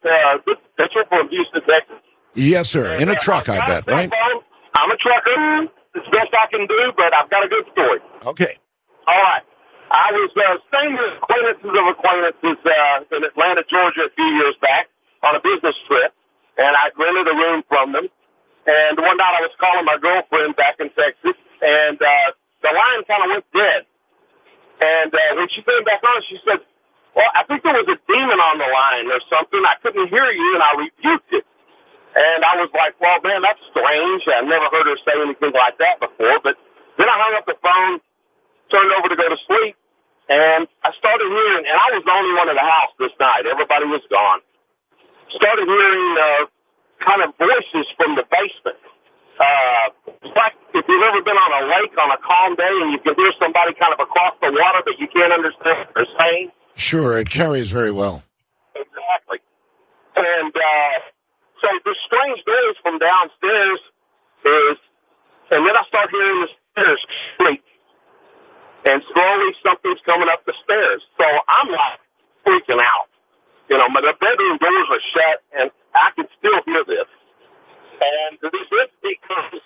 This is Pitcher from Houston, Texas. Yes, sir. In a truck, I bet, right? I'm a trucker. It's the best I can do, but I've got a good story. Okay. All right. I was staying with acquaintances in Atlanta, Georgia a few years back on a business trip, and I rented a room from them. And one night I was calling my girlfriend back in Texas, and the line kind of went dead. And when she came back on, she said, well, I think there was a demon on the line or something. I couldn't hear you, and I rebuked it. And I was like, well, man, that's strange. I've never heard her say anything like that before. But then I hung up the phone, turned over to go to sleep, and I started hearing, and I was the only one in the house this night. Everybody was gone. Started hearing kind of voices from the basement. It's like if you've ever been on a lake on a calm day and you can hear somebody kind of across the water, but you can't understand what they're saying. Sure, it carries very well. Exactly. And so the strange noise from downstairs is, and then I start hearing the stairs creak. And slowly something's coming up the stairs. So I'm freaking out. The bedroom doors are shut, and I can still hear this. And this entity comes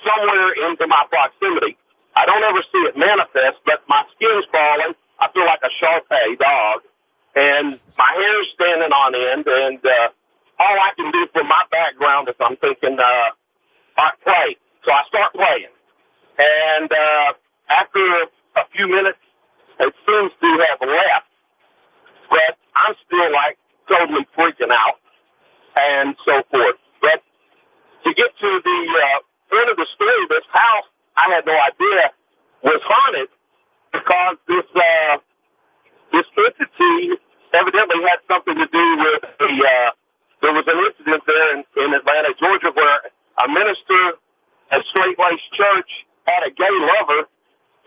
somewhere into my proximity. I don't ever see it manifest, but my skin's crawling. I feel like a Shar-Pei dog, and my hair's standing on end, and all I can do for my background is I'm thinking, I play. So I start playing. And after a few minutes, it seems to have left, but I'm still, like, totally freaking out and so forth. But to get to the end of the story, this house, I had no idea, was haunted because this entity evidently had something to do with there was an incident there in Atlanta, Georgia, where a minister at Straight Laced Church had a gay lover,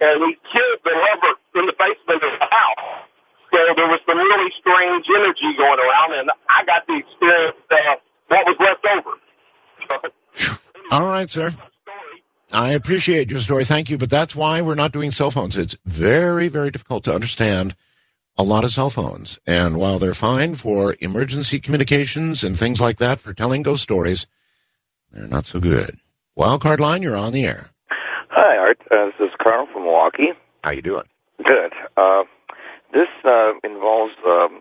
and he killed the lover in the basement of the house. So there was some really strange energy going around, and I got to experience what was left over. All right, sir. I appreciate your story. Thank you. But that's why we're not doing cell phones. It's very, very difficult to understand a lot of cell phones. And while they're fine for emergency communications and things like that, for telling ghost stories, they're not so good. Wildcard line, you're on the air. Hi, Art. This is Carl from Milwaukee. How you doing? Good. This involves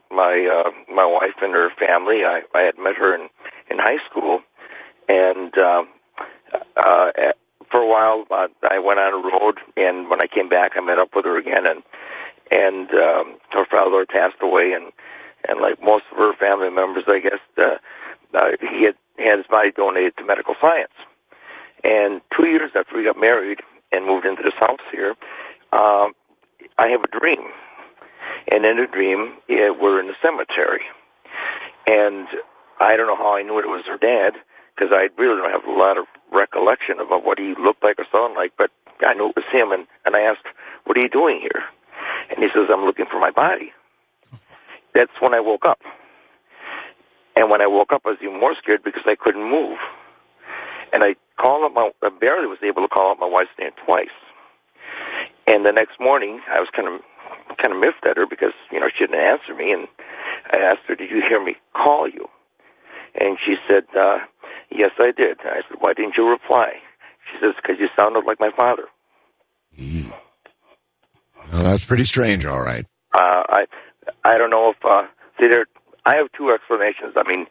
my wife and her family. I had met her in high school, and for a while I went on a road, and when I came back, I met up with her again, and her father passed away, and like most of her family members, I guess, he had his body donated to medical science. And 2 years after we got married and moved into this house here, I have a dream. And in the dream, we're in the cemetery. And I don't know how I knew it was her dad, because I really don't have a lot of recollection about what he looked like or sounded like, but I knew it was him. And I asked, "What are you doing here?" And he says, "I'm looking for my body." That's when I woke up. And when I woke up, I was even more scared because I couldn't move. And I barely was able to call out my wife's name twice. And the next morning, I was kind of miffed at her because, she didn't answer me. And I asked her, "Did you hear me call you?" And she said, "Yes, I did." And I said, "Why didn't you reply?" She says, "Because you sounded like my father." Well, that's pretty strange, all right. I don't know if, I have two explanations. I mean,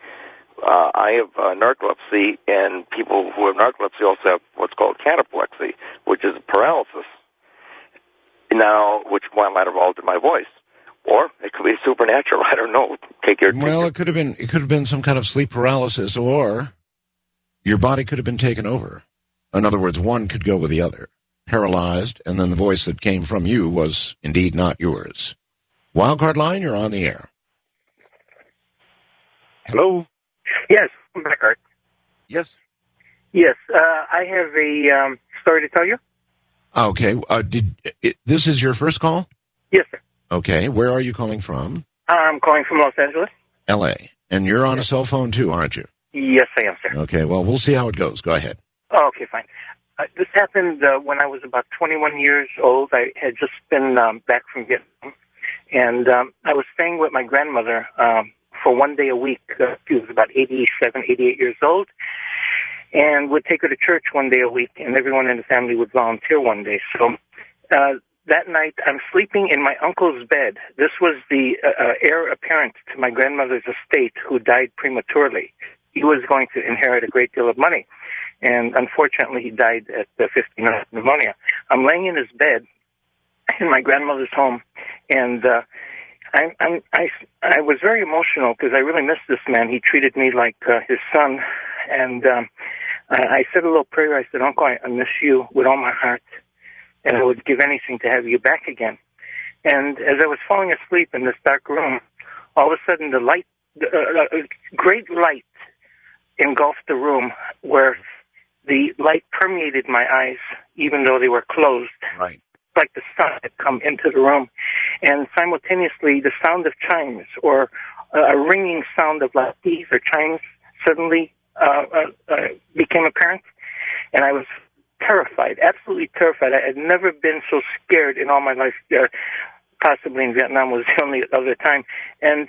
I have narcolepsy, and people who have narcolepsy also have what's called cataplexy, which is paralysis. Now, which one might have altered my voice, or it could be supernatural. I don't know. Well, it could have been some kind of sleep paralysis, or your body could have been taken over. In other words, one could go with the other, paralyzed, and then the voice that came from you was indeed not yours. Wildcard line, you're on the air. Hello. Yes, I'm back, Art. Yes. Yes, I have a story to tell you. Okay. This is your first call? Yes, sir. Okay. Where are you calling from? I'm calling from Los Angeles. L.A. And you're on a cell phone too, aren't you? Yes, I am, sir. Okay. Well, we'll see how it goes. Go ahead. Oh, okay, fine. This happened when I was about 21 years old. I had just been back from Vietnam, and I was staying with my grandmother for 1 day a week. She was about 87, 88 years old, and would take her to church 1 day a week, and everyone in the family would volunteer one day. So that night, I'm sleeping in my uncle's bed. This was the heir apparent to my grandmother's estate who died prematurely. He was going to inherit a great deal of money, and unfortunately, he died at 15 of pneumonia. I'm laying in his bed in my grandmother's home, and I was very emotional because I really missed this man. He treated me like his son, and I said a little prayer. I said, "Uncle, I miss you with all my heart, and I would give anything to have you back again." And as I was falling asleep in this dark room, all of a sudden the light, great light, engulfed the room, where the light permeated my eyes even though they were closed. Right. Like the sun had come into the room, and simultaneously the sound of chimes, or a ringing sound of laddis or chimes, suddenly became apparent, and I was terrified, absolutely terrified. I had never been so scared in all my life. Possibly in Vietnam was the only other time. And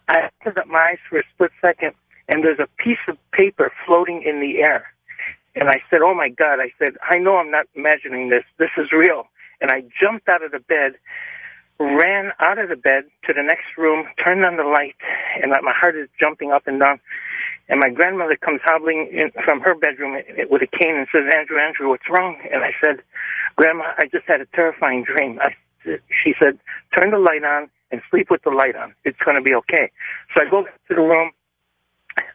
I opened up my eyes for a split second, and there's a piece of paper floating in the air. And I said, oh, my God. I said, I know I'm not imagining this. This is real. And I jumped out of the bed, ran out of the bed to the next room, turned on the light, and my heart is jumping up and down. And my grandmother comes hobbling in from her bedroom with a cane and says, Andrew, what's wrong? And I said, Grandma, I just had a terrifying dream. She said, turn the light on and sleep with the light on. It's going to be okay. So I go back to the room.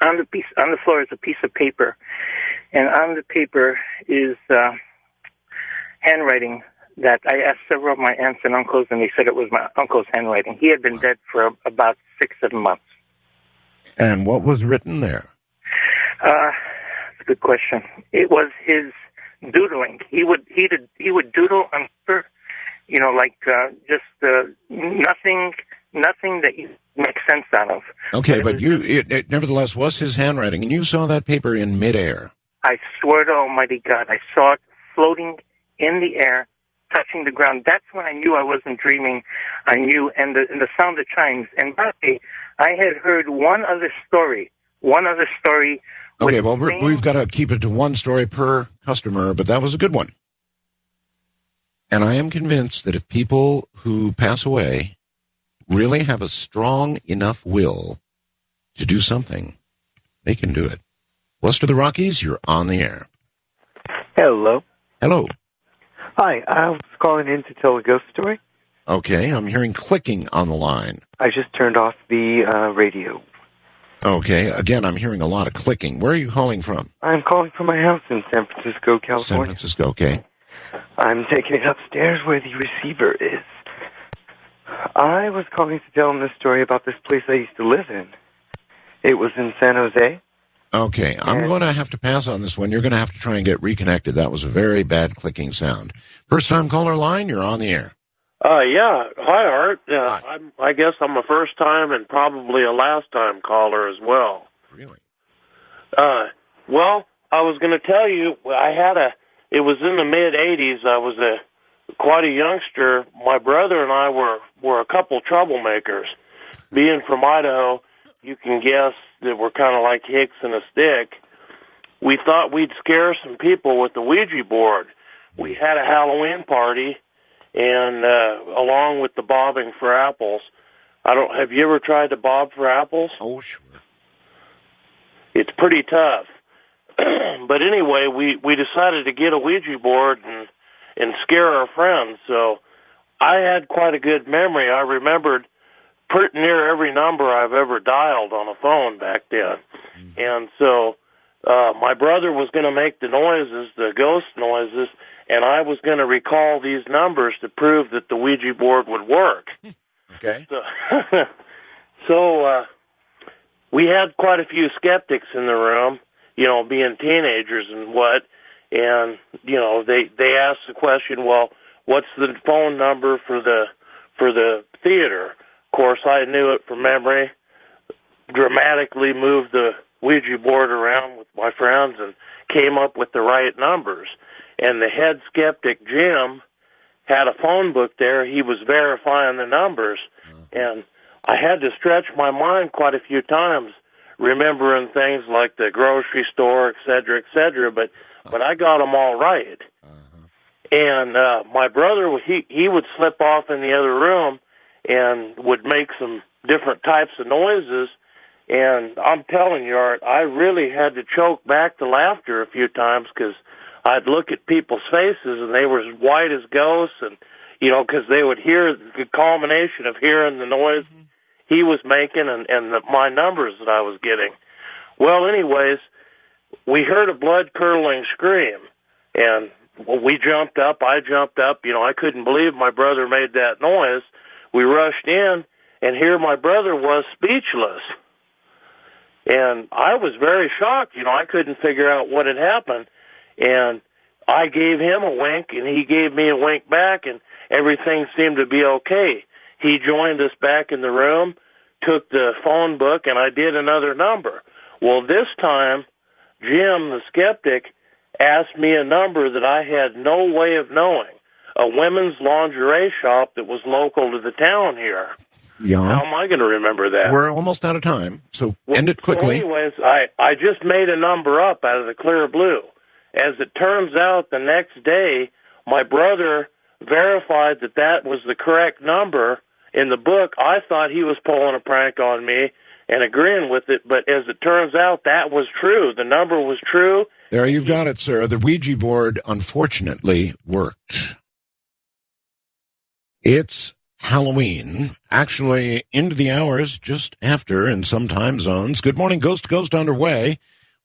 On the floor is a piece of paper. And on the paper is handwriting that I asked several of my aunts and uncles, and they said it was my uncle's handwriting. He had been dead for about 6-7 months. And what was written there? That's a good question. It was his doodling. He would doodle on paper, nothing that you make sense out of. Okay, but it nevertheless was his handwriting, and you saw that paper in midair. I swear to Almighty God, I saw it floating in the air, touching the ground. That's when I knew I wasn't dreaming. I knew, and the sound of chimes. And by the way, I had heard one other story. Okay, well, we've got to keep it to one story per customer, but that was a good one. And I am convinced that if people who pass away really have a strong enough will to do something, they can do it. West of the Rockies, you're on the air. Hello. Hello. Hi, I was calling in to tell a ghost story. Okay, I'm hearing clicking on the line. I just turned off the radio. Okay, again, I'm hearing a lot of clicking. Where are you calling from? I'm calling from my house in San Francisco, California. San Francisco, okay. I'm taking it upstairs where the receiver is. I was calling to tell him this story about this place I used to live in. It was in San Jose. Okay, I'm going to have to pass on this one. You're going to have to try and get reconnected. That was a very bad clicking sound. First-time caller line, you're on the air. Yeah. Hi, Art. I guess I'm a first-time and probably a last-time caller as well. Really? Well, I was going to tell you, it was in the mid-'80s. I was quite a youngster. My brother and I were a couple troublemakers. Being from Idaho, you can guess that we're kind of like Hicks and a stick. We thought we'd scare some people with the Ouija board. We had a Halloween party, and along with the bobbing for apples. Have you ever tried to bob for apples? Oh, sure. It's pretty tough. But anyway, we decided to get a Ouija board and scare our friends. So I had quite a good memory. I remembered pretty near every number I've ever dialed on a phone back then. Mm-hmm. And so my brother was going to make the noises, the ghost noises, and I was going to recall these numbers to prove that the Ouija board would work. Okay. So we had quite a few skeptics in the room, being teenagers and what, and, they asked the question, well, what's the phone number for the theater? Of course, I knew it from memory, dramatically moved the Ouija board around with my friends and came up with the right numbers. And the head skeptic, Jim, had a phone book there. He was verifying the numbers. And I had to stretch my mind quite a few times, remembering things like the grocery store, et cetera, but I got them all right. And my brother, he would slip off in the other room and would make some different types of noises. And I'm telling you, Art, I really had to choke back the laughter a few times because I'd look at people's faces and they were as white as ghosts, and because they would hear the culmination of hearing the noise he was making and my numbers that I was getting. Well, anyways, we heard a blood-curdling scream, and we jumped up. I jumped up. I couldn't believe my brother made that noise. We rushed in, and here my brother was speechless. And I was very shocked. I couldn't figure out what had happened. And I gave him a wink, and he gave me a wink back, and everything seemed to be okay. He joined us back in the room, took the phone book, and I did another number. Well, this time, Jim, the skeptic, asked me a number that I had no way of knowing, a women's lingerie shop that was local to the town here. Yeah. How am I going to remember that? We're almost out of time, so end it quickly. So anyways, I just made a number up out of the clear blue, as it turns out, the next day, my brother verified that that was the correct number in the book. I thought he was pulling a prank on me and agreeing with it, but as it turns out, that was true. The number was true. There, you've got it, sir. The Ouija board, unfortunately, worked. It's Halloween, actually into the hours just after in some time zones. Good morning, Ghost to Ghost underway.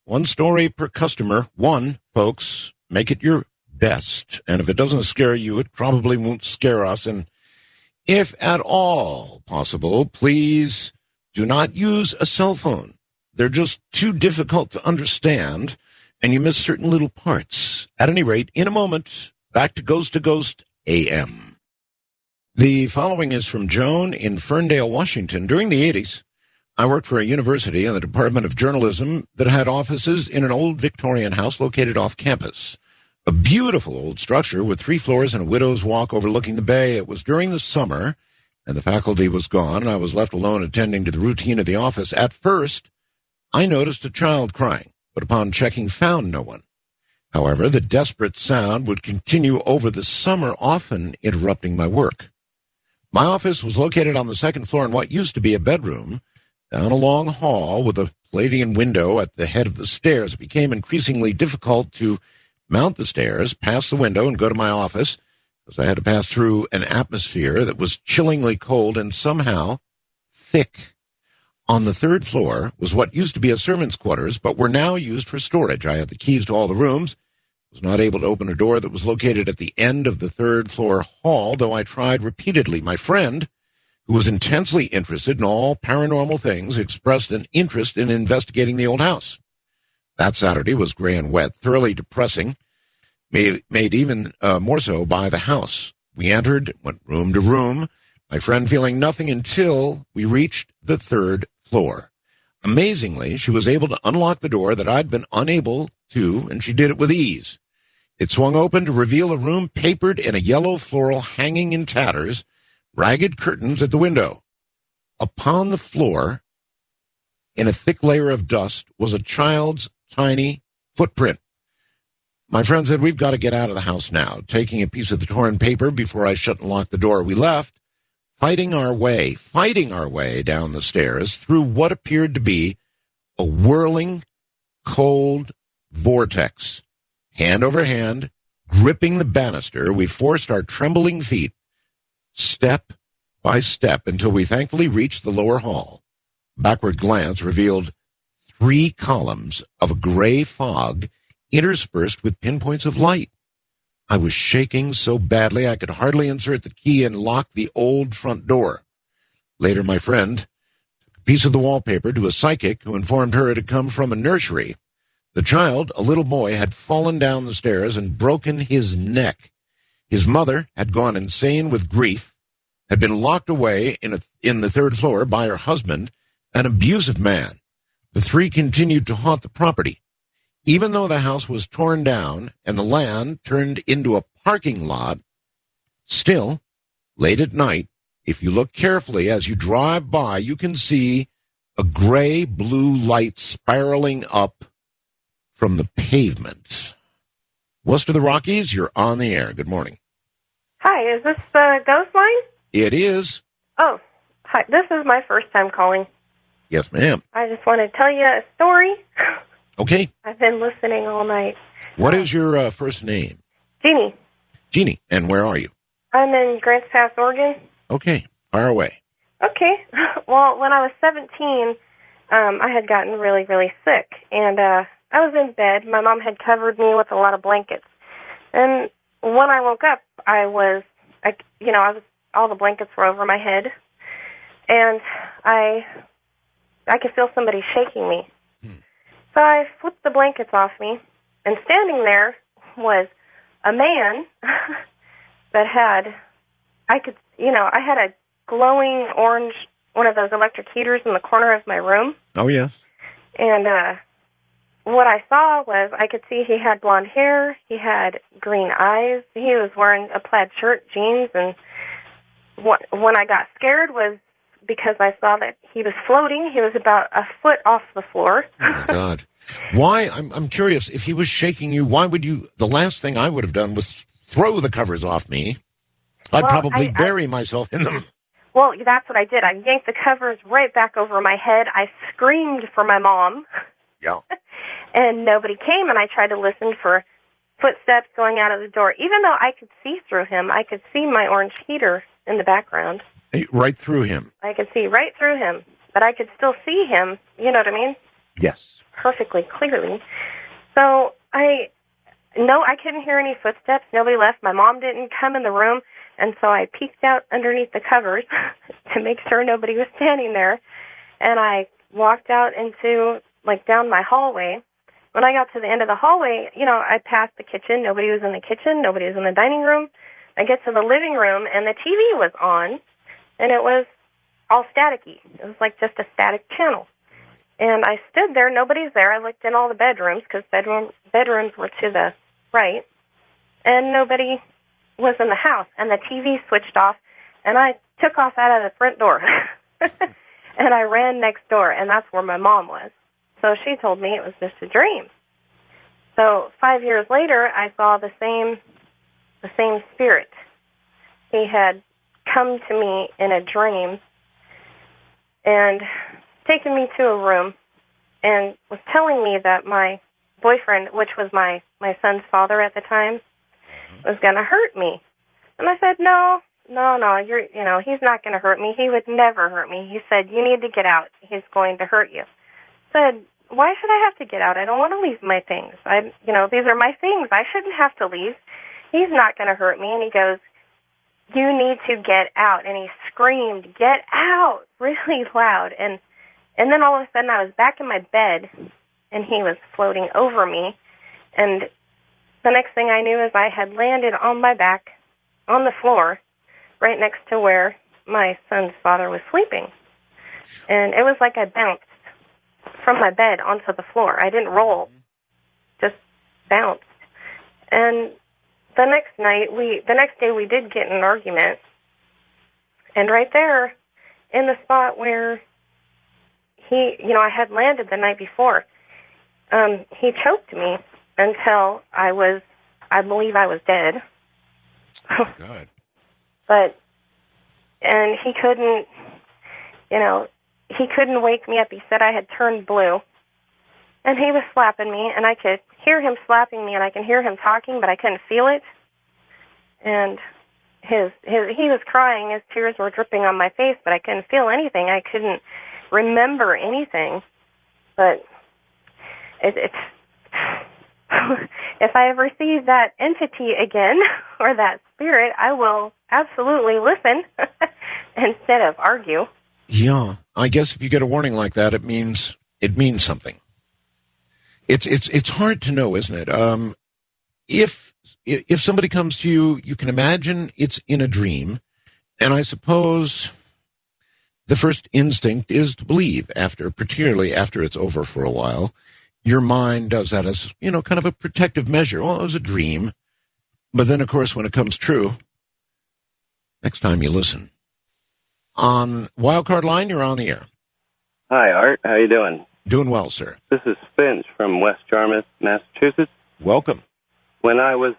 One story per customer. One, folks. Make it your best. And if it doesn't scare you, it probably won't scare us. And if at all possible, please do not use a cell phone. They're just too difficult to understand, and you miss certain little parts. At any rate, in a moment, back to Ghost AM. The following is from Joan in Ferndale, Washington. During the 80s, I worked for a university in the Department of Journalism that had offices in an old Victorian house located off campus. A beautiful old structure with 3 floors and a widow's walk overlooking the bay. It was during the summer, and the faculty was gone, and I was left alone attending to the routine of the office. At first, I noticed a child crying, but upon checking, found no one. However, the desperate sound would continue over the summer, often interrupting my work. My office was located on the 2nd floor in what used to be a bedroom, down a long hall with a Palladian window at the head of the stairs. It became increasingly difficult to mount the stairs, pass the window, and go to my office, because I had to pass through an atmosphere that was chillingly cold and somehow thick. On the 3rd floor was what used to be a servant's quarters, but were now used for storage. I had the keys to all the rooms, was not able to open a door that was located at the end of the 3rd floor hall, though I tried repeatedly. My friend, who was intensely interested in all paranormal things, expressed an interest in investigating the old house. That Saturday was gray and wet, thoroughly depressing, made even more so by the house. We entered, went room to room, my friend feeling nothing until we reached the 3rd floor. Amazingly, she was able to unlock the door that I'd been unable to, and she did it with ease. It swung open to reveal a room papered in a yellow floral hanging in tatters, ragged curtains at the window. Upon the floor, in a thick layer of dust, was a child's tiny footprint. My friend said, "We've got to get out of the house now." Taking a piece of the torn paper before I shut and locked the door, we left, fighting our way down the stairs through what appeared to be a whirling, cold vortex. Hand over hand, gripping the banister, we forced our trembling feet step by step until we thankfully reached the lower hall. Backward glance revealed 3 columns of a gray fog interspersed with pinpoints of light. I was shaking so badly I could hardly insert the key and lock the old front door. Later, my friend took a piece of the wallpaper to a psychic who informed her it had come from a nursery. The child, a little boy, had fallen down the stairs and broken his neck. His mother had gone insane with grief, had been locked away in the 3rd floor by her husband, an abusive man. The 3 continued to haunt the property. Even though the house was torn down and the land turned into a parking lot, still, late at night, if you look carefully as you drive by, you can see a gray-blue light spiraling up from the pavement. West of the Rockies, you're on the air. Good morning. Hi, is this the Ghost Line? It is. Oh, hi. This is my first time calling. Yes, ma'am. I just want to tell you a story. Okay. I've been listening all night. What is your first name? Jeannie. Jeannie. And where are you? I'm in Grants Pass, Oregon. Okay. Fire away. Okay. Well, when I was 17, I had gotten really, really sick. And I was in bed. My mom had covered me with a lot of blankets. And when I woke up, all the blankets were over my head. And I could feel somebody shaking me. So I flipped the blankets off me, and standing there was a man that had, I had a glowing orange, one of those electric heaters in the corner of my room. Oh, yes. And what I saw was I could see he had blonde hair, he had green eyes, he was wearing a plaid shirt, jeans, and when I got scared was because I saw that he was floating. He was about a foot off the floor. Oh, my God. Why? I'm curious. If he was shaking you, why would you? The last thing I would have done was throw the covers off me. I'd probably bury myself in them. Well, that's what I did. I yanked the covers right back over my head. I screamed for my mom. Yeah. And nobody came, and I tried to listen for footsteps going out of the door. Even though I could see through him, I could see my orange heater in the background. Right through him. I could see right through him, but I could still see him, you know what I mean? Yes. Perfectly clearly. So I couldn't hear any footsteps. Nobody left. My mom didn't come in the room, and so I peeked out underneath the covers to make sure nobody was standing there, and I walked out into, down my hallway. When I got to the end of the hallway, I passed the kitchen. Nobody was in the kitchen. Nobody was in the dining room. I get to the living room, and the TV was on, and it was all staticky. It was like just a static channel. And I stood there. Nobody's there. I looked in all the bedrooms because bedrooms were to the right, and nobody was in the house. And the TV switched off, and I took off out of the front door, and I ran next door, and that's where my mom was. So she told me it was just a dream. So 5 years later, I saw the same spirit. He had come to me in a dream and taken me to a room and was telling me that my boyfriend, which was my son's father at the time, was going to hurt me. And I said, no, he's not going to hurt me. He would never hurt me. He said, you need to get out. He's going to hurt you. I said, why should I have to get out? I don't want to leave my things. These are my things. I shouldn't have to leave. He's not going to hurt me. And he goes, you need to get out. And he screamed, get out, really loud. And then all of a sudden I was back in my bed, and he was floating over me. And the next thing I knew is I had landed on my back on the floor right next to where my son's father was sleeping. And it was like I bounced from my bed onto the floor. I didn't roll, just bounced. And the next day we did get in an argument. And right there in the spot where I had landed the night before, he choked me until I believe I was dead. Oh, God. And he couldn't wake me up. He said I had turned blue. And he was slapping me, and I could hear him slapping me, and I can hear him talking, but I couldn't feel it. And he was crying. His tears were dripping on my face, but I couldn't feel anything. I couldn't remember anything. But it's if I ever see that entity again or that spirit, I will absolutely listen instead of argue. Yeah, I guess if you get a warning like that, it means something. It's hard to know, isn't it? If somebody comes to you, you can imagine it's in a dream, and I suppose the first instinct is to believe, particularly after it's over for a while. Your mind does that as, kind of a protective measure. Well, it was a dream. But then, of course, when it comes true, next time you listen. On Wildcard Line, you're on the air. Hi, Art. How you doing? Doing well, sir. This is Finch from West Yarmouth, Massachusetts. Welcome. When I was,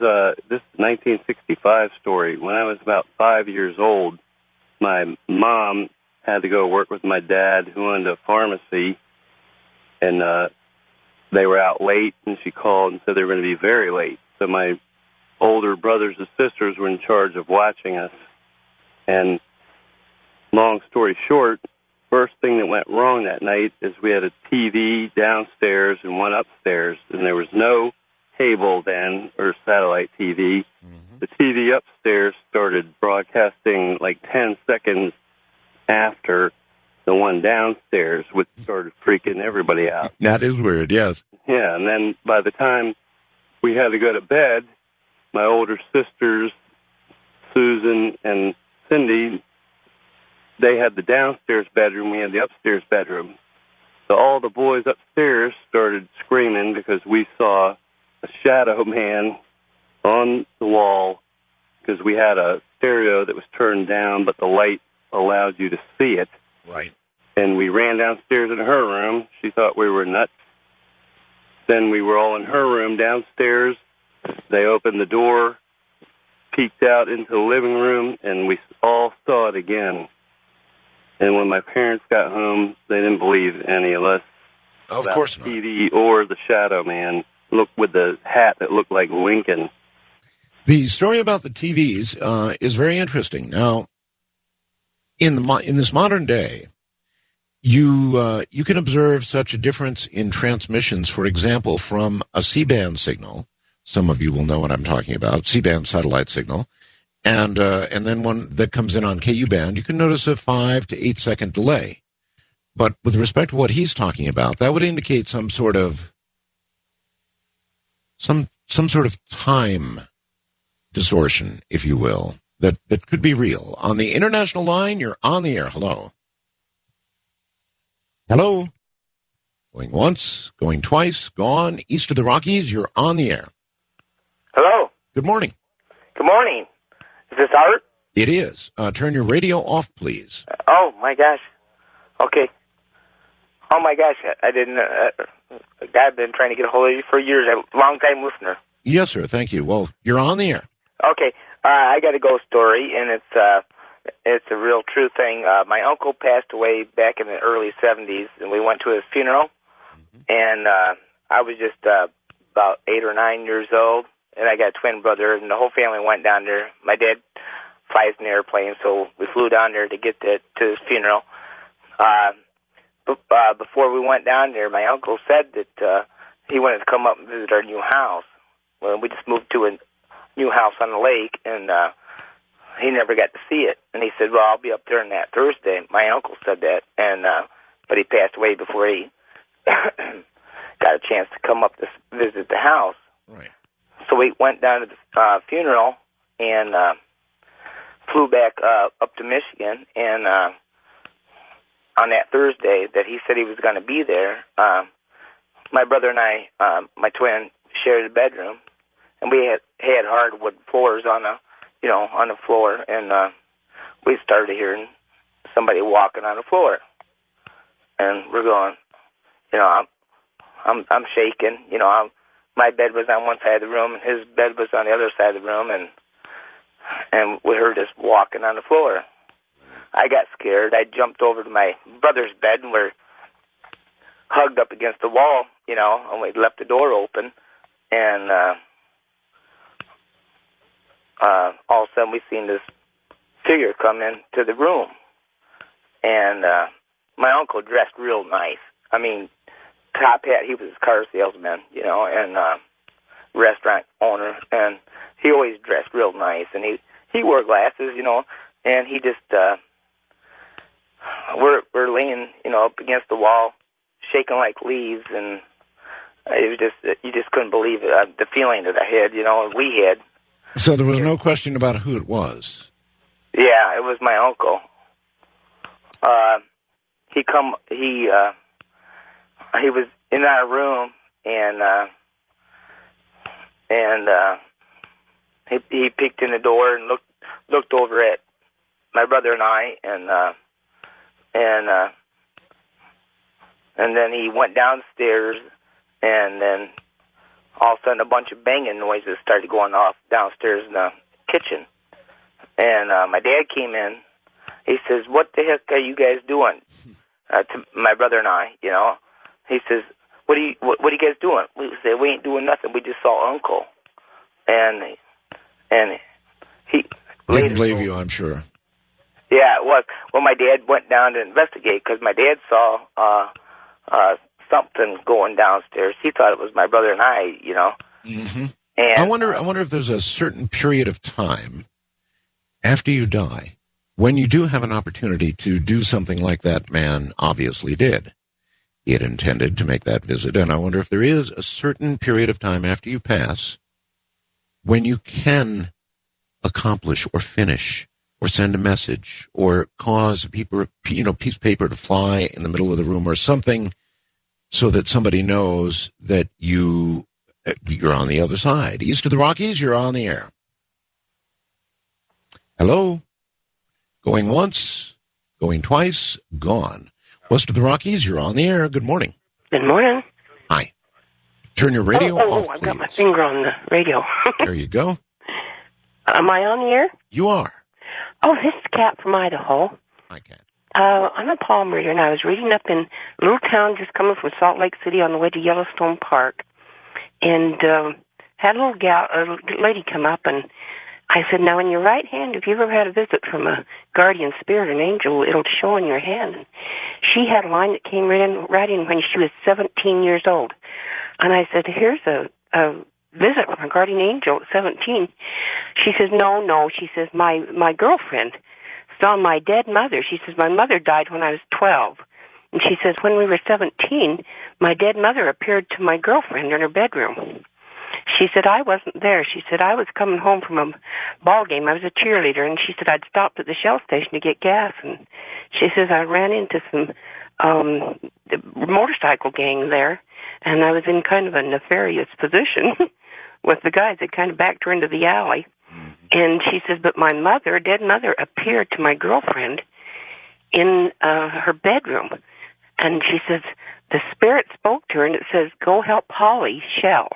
this is 1965 story. When I was about 5 years old, my mom had to go work with my dad, who owned a pharmacy, and they were out late, and she called and said they were going to be very late. So my older brothers and sisters were in charge of watching us. And long story short, first thing that went wrong that night is we had a TV downstairs and one upstairs, and there was no cable then or satellite TV. Mm-hmm. The TV upstairs started broadcasting like 10 seconds after the one downstairs, which started freaking everybody out. That is weird, yes. Yeah, and then by the time we had to go to bed, my older sisters, Susan and Cindy, they had the downstairs bedroom, we had the upstairs bedroom. So all the boys upstairs started screaming because we saw a shadow man on the wall, because we had a stereo that was turned down, but the light allowed you to see it. Right. And we ran downstairs in her room. She thought we were nuts. Then we were all in her room downstairs. They opened the door, peeked out into the living room, and we all saw it again. And when my parents got home, they didn't believe any of us. Of course not. TV or the Shadow Man, look with the hat that looked like Lincoln. The story about the TVs is very interesting. Now, in this modern day, you can observe such a difference in transmissions. For example, from a C-band signal. Some of you will know what I'm talking about. C-band satellite signal. And then one that comes in on KU band, you can notice a 5 to 8 second delay. But with respect to what he's talking about, that would indicate some sort of time distortion, if you will, that could be real. On the international line, you're on the air. Hello. Hello. Going once, going twice, gone. East of the Rockies, you're on the air. Hello. Good morning. Good morning. Is this Art? It is. Turn your radio off, please. Oh, my gosh. Okay. Oh, my gosh. I didn't... I've been trying to get a hold of you for years. I'm a long-time listener. Yes, sir. Thank you. Well, you're on the air. Okay. I got a ghost story, and it's a real true thing. My uncle passed away back in the early 70s, and we went to his funeral. And I was just about 8 or 9 years old, and I got a twin brother, and the whole family went down there. My dad flies an airplane, so we flew down there to get to his funeral. Before we went down there, my uncle said that he wanted to come up and visit our new house. Well, we just moved to a new house on the lake, and he never got to see it. And he said, well, I'll be up there on that Thursday. My uncle said that, and but he passed away before he got a chance to come up to visit the house. Right. So we went down to the funeral and flew back up to Michigan. And on that Thursday that he said he was going to be there, my brother and I, my twin, shared a bedroom, and we had hardwood floors on the floor, and we started hearing somebody walking on the floor, and we're going, I'm shaking, my bed was on one side of the room, and his bed was on the other side of the room, and we heard us walking on the floor. I got scared. I jumped over to my brother's bed, and we're hugged up against the wall, and we left the door open, and all of a sudden we seen this figure come into the room, and my uncle dressed real nice. I mean, top hat. He was a car salesman, and restaurant owner, and he always dressed real nice, and he wore glasses, and he just we're laying, up against the wall, shaking like leaves, and it was just, you just couldn't believe it, the feeling that I had, we had. So there was no question about who it was? Yeah, it was my uncle. He was in our room, and he peeked in the door and looked over at my brother and I, and then he went downstairs, and then all of a sudden a bunch of banging noises started going off downstairs in the kitchen. And my dad came in. He says, "What the heck are you guys doing?" To my brother and I, He says, "What are you guys doing?" We said, "We ain't doing nothing. We just saw Uncle." And he didn't believe you, I'm sure. Yeah, it was. Well, my dad went down to investigate because my dad saw something going downstairs. He thought it was my brother and I, Mm-hmm. And I wonder if there's a certain period of time after you die when you do have an opportunity to do something like that man obviously did. He had intended to make that visit, and I wonder if there is a certain period of time after you pass when you can accomplish or finish or send a message or cause a piece of paper to fly in the middle of the room or something so that somebody knows that you're on the other side. East of the Rockies, you're on the air. Hello? Going once, Going twice, gone. West of the Rockies, you're on the air. Good morning. Good morning. Hi. Turn your radio off, I've please. got my finger on the radio. There you go. Am I on the air? You are. Oh, this is Kat from Idaho. Hi, Kat. I'm a palm reader, and I was reading up in a little town just coming from Salt Lake City on the way to Yellowstone Park, and had a lady come up, and I said, now in your right hand, if you've ever had a visit from a guardian spirit, an angel, it'll show in your hand. And she had a line that came right in when she was 17 years old. And I said, here's a visit from a guardian angel at 17. She says, no. She says, my girlfriend saw my dead mother. She says, my mother died when I was 12. And she says, when we were 17, my dead mother appeared to my girlfriend in her bedroom. She said, I wasn't there. She said, I was coming home from a ball game. I was a cheerleader. And she said, I'd stopped at the Shell station to get gas. And she says, I ran into some motorcycle gang there. And I was in kind of a nefarious position with the guys that kind of backed her into the alley. And she says, but my mother, dead mother, appeared to my girlfriend in her bedroom. And she says, the spirit spoke to her, and it says, go help Holly, Shell.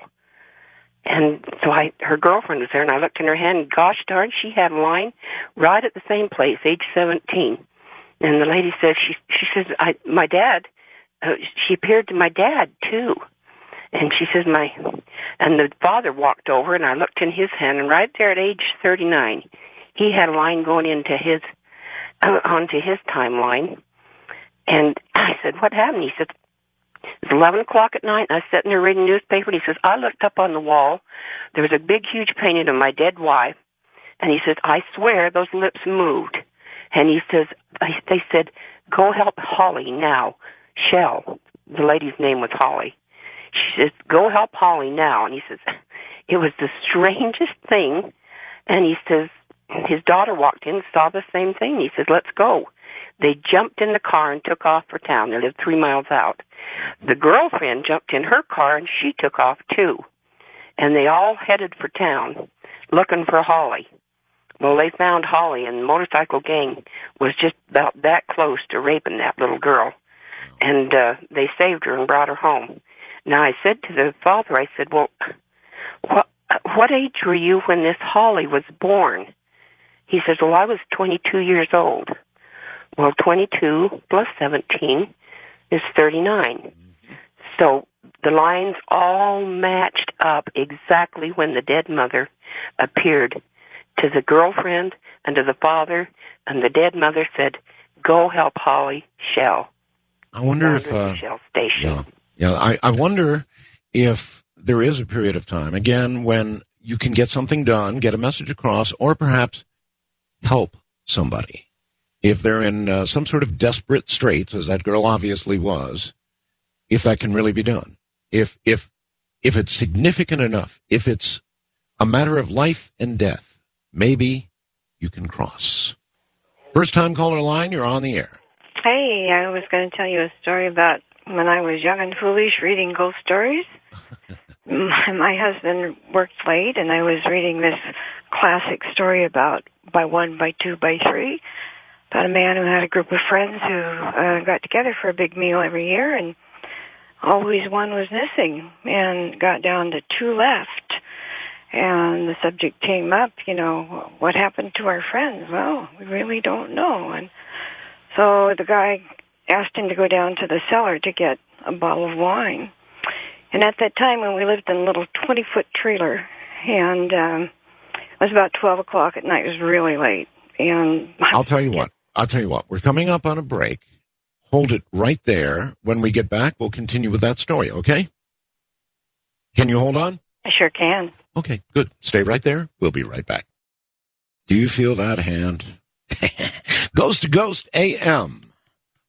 And so her girlfriend was there, and I looked in her hand, and gosh darn, she had a line right at the same place, age 17. And the lady said, she says, my dad, she appeared to my dad, too. And she says, and the father walked over, and I looked in his hand, and right there at age 39, he had a line going into onto his timeline. And I said, what happened? He said, it was 11 o'clock at night, and I was sitting there reading the newspaper, and he says, I looked up on the wall. There was a big, huge painting of my dead wife, and he says, I swear those lips moved. And he says, they said, go help Holly now. Shell, the lady's name was Holly. She says, go help Holly now. And he says, it was the strangest thing. And he says, his daughter walked in and saw the same thing. He says, let's go. They jumped in the car and took off for town. They lived 3 miles out. The girlfriend jumped in her car, and she took off, too. And they all headed for town looking for Holly. Well, they found Holly, and the motorcycle gang was just about that close to raping that little girl. And they saved her and brought her home. Now, I said to the father, I said, well, what age were you when this Holly was born? He says, well, I was 22 years old. Well, 22 plus 17 is 39. So the lines all matched up exactly when the dead mother appeared to the girlfriend and to the father, and the dead mother said, go help Holly, Shell. I wonder if Shell station. I wonder if there is a period of time, again, when you can get something done, get a message across, or perhaps help somebody. If they're in some sort of desperate straits, as that girl obviously was, if that can really be done. If it's significant enough, if it's a matter of life and death, maybe you can cross. First time caller line, you're on the air. Hey, I was going to tell you a story about when I was young and foolish reading ghost stories. My husband worked late, and I was reading this classic story about by one, by two, by three, about a man who had a group of friends who got together for a big meal every year, and always one was missing, and got down to two left. And the subject came up, what happened to our friends? Well, we really don't know. And so the guy asked him to go down to the cellar to get a bottle of wine. And at that time, when we lived in a little 20-foot trailer, and it was about 12 o'clock at night, it was really late. And I'll tell you what. We're coming up on a break. Hold it right there. When we get back, we'll continue with that story, okay? Can you hold on? I sure can. Okay, good. Stay right there. We'll be right back. Do you feel that hand? Ghost to Ghost AM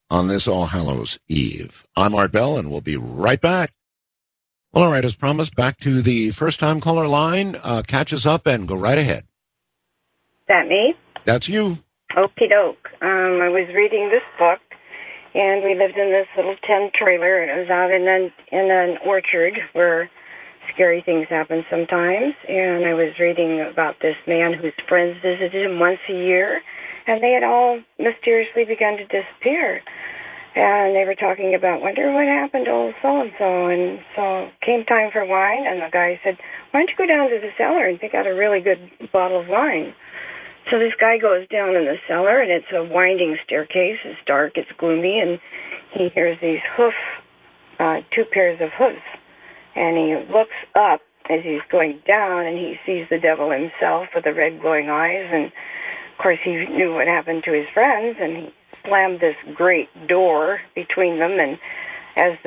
on this All Hallows Eve. I'm Art Bell, and we'll be right back. Well, all right, as promised, back to the first-time caller line. Catch us up and go right ahead. That me? That's you. Okie doke. I was reading this book, and we lived in this little tent trailer, and it was out in an orchard where scary things happen sometimes. And I was reading about this man whose friends visited him once a year, and they had all mysteriously begun to disappear. And they were talking about, wonder what happened to old so-and-so. And so came time for wine, and the guy said, why don't you go down to the cellar and pick out a really good bottle of wine? So this guy goes down in the cellar, and it's a winding staircase. It's dark, it's gloomy, and he hears these two pairs of hooves. And he looks up as he's going down, and he sees the devil himself with the red glowing eyes. And, of course, he knew what happened to his friends, and he slammed this great door between them. And as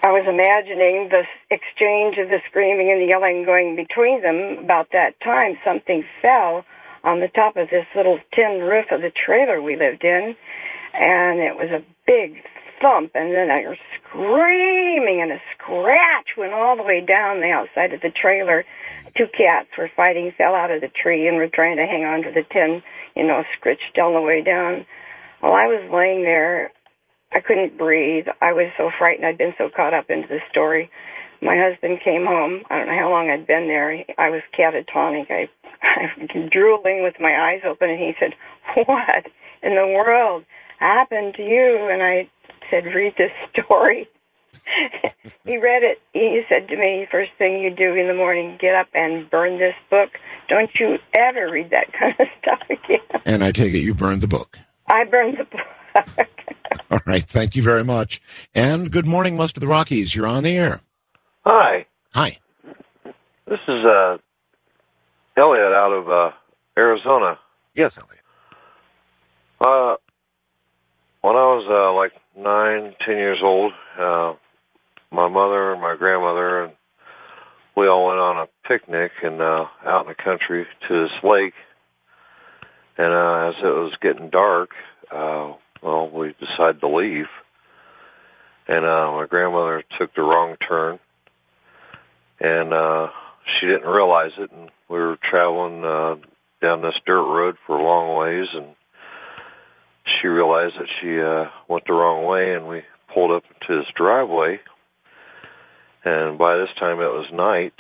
I was imagining the exchange of the screaming and the yelling going between them, about that time, something fell on the top of this little tin roof of the trailer we lived in, and it was a big thump, and then a screaming, and a scratch went all the way down the outside of the trailer. Two cats were fighting, fell out of the tree, and were trying to hang on to the tin, scritched all the way down. While I was laying there, I couldn't breathe. I was so frightened. I'd been so caught up into the story. My husband came home. I don't know how long I'd been there. I was catatonic. I was drooling with my eyes open, and he said, what in the world happened to you? And I said, read this story. He read it. He said to me, first thing you do in the morning, get up and burn this book. Don't you ever read that kind of stuff again. And I take it you burned the book. I burned the book. All right. Thank you very much. And good morning, Must of the Rockies. You're on the air. Hi. Hi. This is Elliot out of Arizona. Yes, Elliot. When I was like 9, 10 years old, my mother and my grandmother and we all went on a picnic and out in the country to this lake. And as it was getting dark, we decided to leave. And my grandmother took the wrong turn, and she didn't realize it. And we were traveling down this dirt road for a long ways, and she realized that she went the wrong way, and we pulled up into this driveway. And by this time it was night,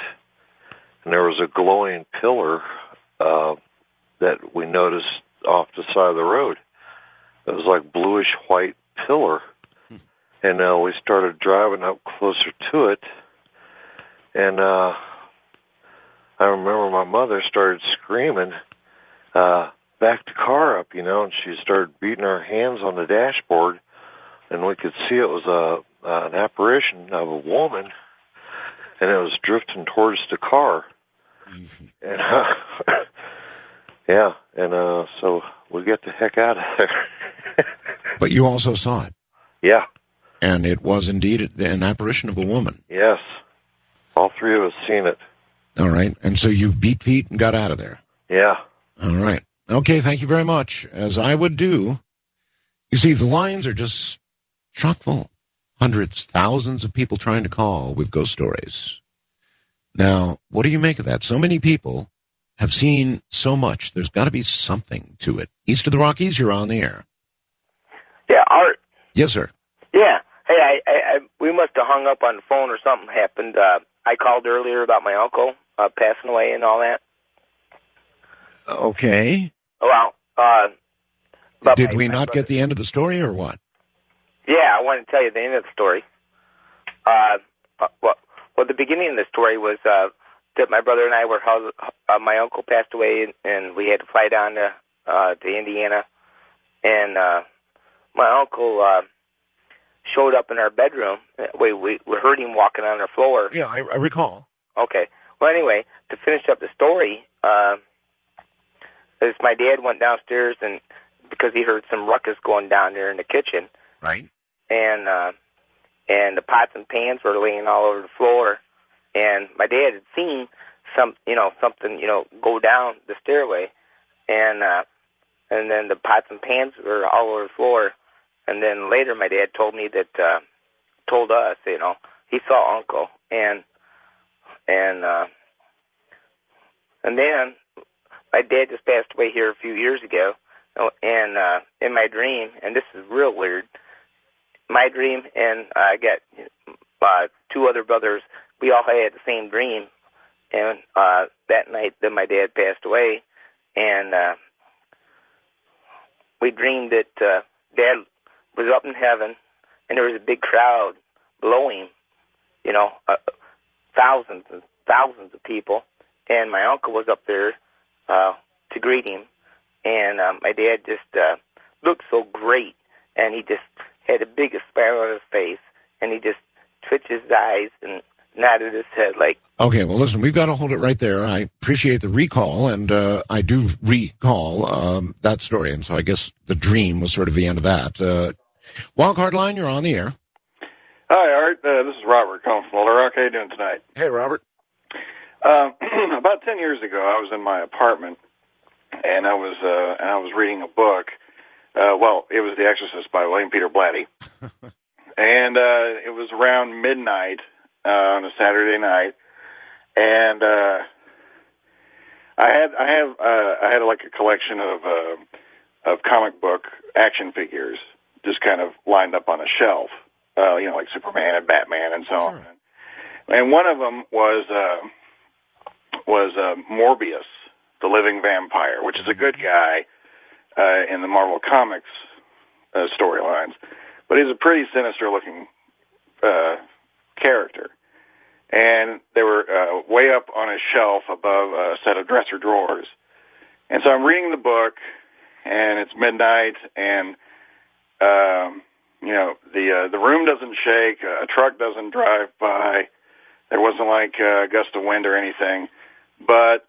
and there was a glowing pillar that we noticed off the side of the road. It was like bluish-white pillar. And we started driving up closer to it, and I remember my mother started screaming, back the car up, and she started beating her hands on the dashboard, and we could see it was an apparition of a woman, and it was drifting towards the car. And so we get the heck out of there. But you also saw it. Yeah. And it was indeed an apparition of a woman. Yes. All three of us seen it. All right. And so you beat feet and got out of there. Yeah. All right. Okay, thank you very much. As I would do. You see, the lines are just chock full. Hundreds, thousands of people trying to call with ghost stories. Now, what do you make of that? So many people have seen so much. There's got to be something to it. East of the Rockies, you're on the air. Yeah, Art. Yes, sir. Yeah. Hey, we must have hung up on the phone or something happened. I called earlier about my uncle passing away and all that. Okay. Well, did we not get the end of the story or what? Yeah, I want to tell you the end of the story. Well, the beginning of the story was that my brother and I were my uncle passed away, and we had to fly down to Indiana, and my uncle showed up in our bedroom. We heard him walking on our floor. Yeah, I recall. Okay. Well, anyway, to finish up the story, as my dad went downstairs, and because he heard some ruckus going down there in the kitchen, right, and the pots and pans were laying all over the floor, and my dad had seen something go down the stairway, and then the pots and pans were all over the floor. And then later, my dad told me that, told us, he saw Uncle, and then my dad just passed away here a few years ago, and in my dream, and this is real weird, my dream, and I got two other brothers, we all had the same dream, and that night, then my dad passed away, and we dreamed that Dad was up in heaven, and there was a big crowd below him, thousands and thousands of people, and my uncle was up there to greet him, and my dad just looked so great, and he just had the biggest smile on his face, and he just twitched his eyes and nodded his head like... Okay, well, listen, we've got to hold it right there. I appreciate the recall, and I do recall that story, and so I guess the dream was sort of the end of that. Wildcard line, you're on the air. Hi, Art. This is Robert calling from Little Rock. How you doing tonight? Hey, Robert. About 10 years ago, I was in my apartment, and I was reading a book. It was The Exorcist by William Peter Blatty, and it was around midnight on a Saturday night, and I had like a collection of comic book action figures just kind of lined up on a shelf, like Superman and Batman and so on. And one of them was Morbius, the living vampire, which is a good guy in the Marvel Comics storylines, but he's a pretty sinister-looking character. And they were way up on a shelf above a set of dresser drawers. And so I'm reading the book, and it's midnight, and the room doesn't shake, a truck doesn't drive by. There wasn't like a gust of wind or anything, but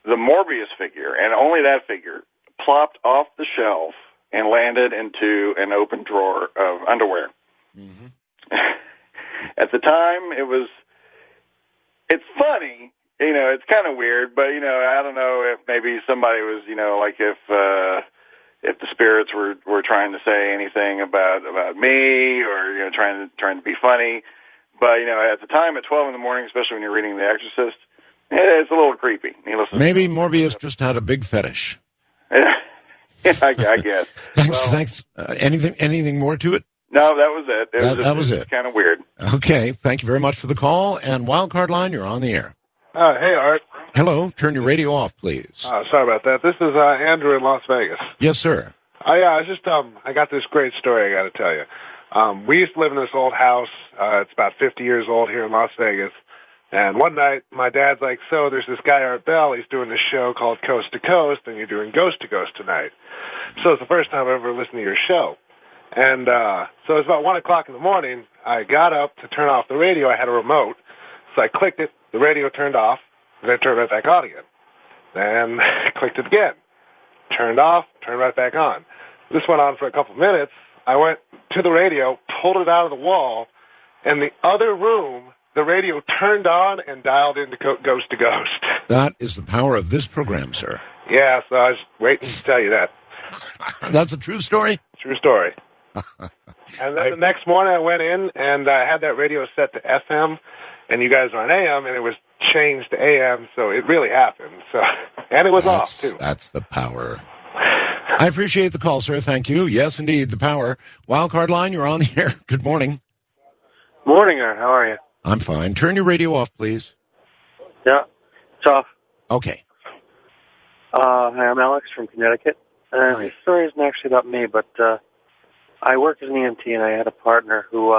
the Morbius figure, and only that figure, plopped off the shelf and landed into an open drawer of underwear. Mm-hmm. At the time, it's funny, it's kind of weird, but, I don't know if maybe somebody was, like if the spirits were trying to say anything about me or, trying to be funny. But, at the time at 12 in the morning, especially when you're reading The Exorcist, it's a little creepy. Maybe Morbius just had a big fetish. I guess. Thanks. Anything more to it? No, that was it. That was it. Kind of weird. Okay. Thank you very much for the call. And Wildcard line, you're on the air. Hey, Art. Hello. Turn your radio off, please. Sorry about that. This is Andrew in Las Vegas. Yes, sir. I got this great story I got to tell you. We used to live in this old house. It's about 50 years old here in Las Vegas. And one night, my dad's like, so there's this guy, Art Bell, he's doing this show called Coast to Coast, and you're doing Ghost to Ghost tonight. So it's the first time I've ever listened to your show. And so it's about 1 o'clock in the morning. I got up to turn off the radio. I had a remote. So I clicked it. The radio turned off. And then turned right back on again. Then I clicked it again. Turned off. Turned right back on. This went on for a couple minutes. I went to the radio, pulled it out of the wall, and the other room, the radio turned on and dialed into Ghost to Ghost. That is the power of this program, sir. Yeah, so I was waiting to tell you that. That's a true story? True story. And then the next morning I went in and I had that radio set to FM, and you guys were on AM, and it was changed to AM, so it really happened. So, and it was off, too. That's the power. I appreciate the call, sir. Thank you. Yes, indeed, the power. Wildcard line, you're on the air. Good morning. Morning, Art. How are you? I'm fine. Turn your radio off, please. Yeah, it's off. Okay. Hi, I'm Alex from Connecticut. And this story isn't actually about me, but I worked as an EMT, and I had a partner who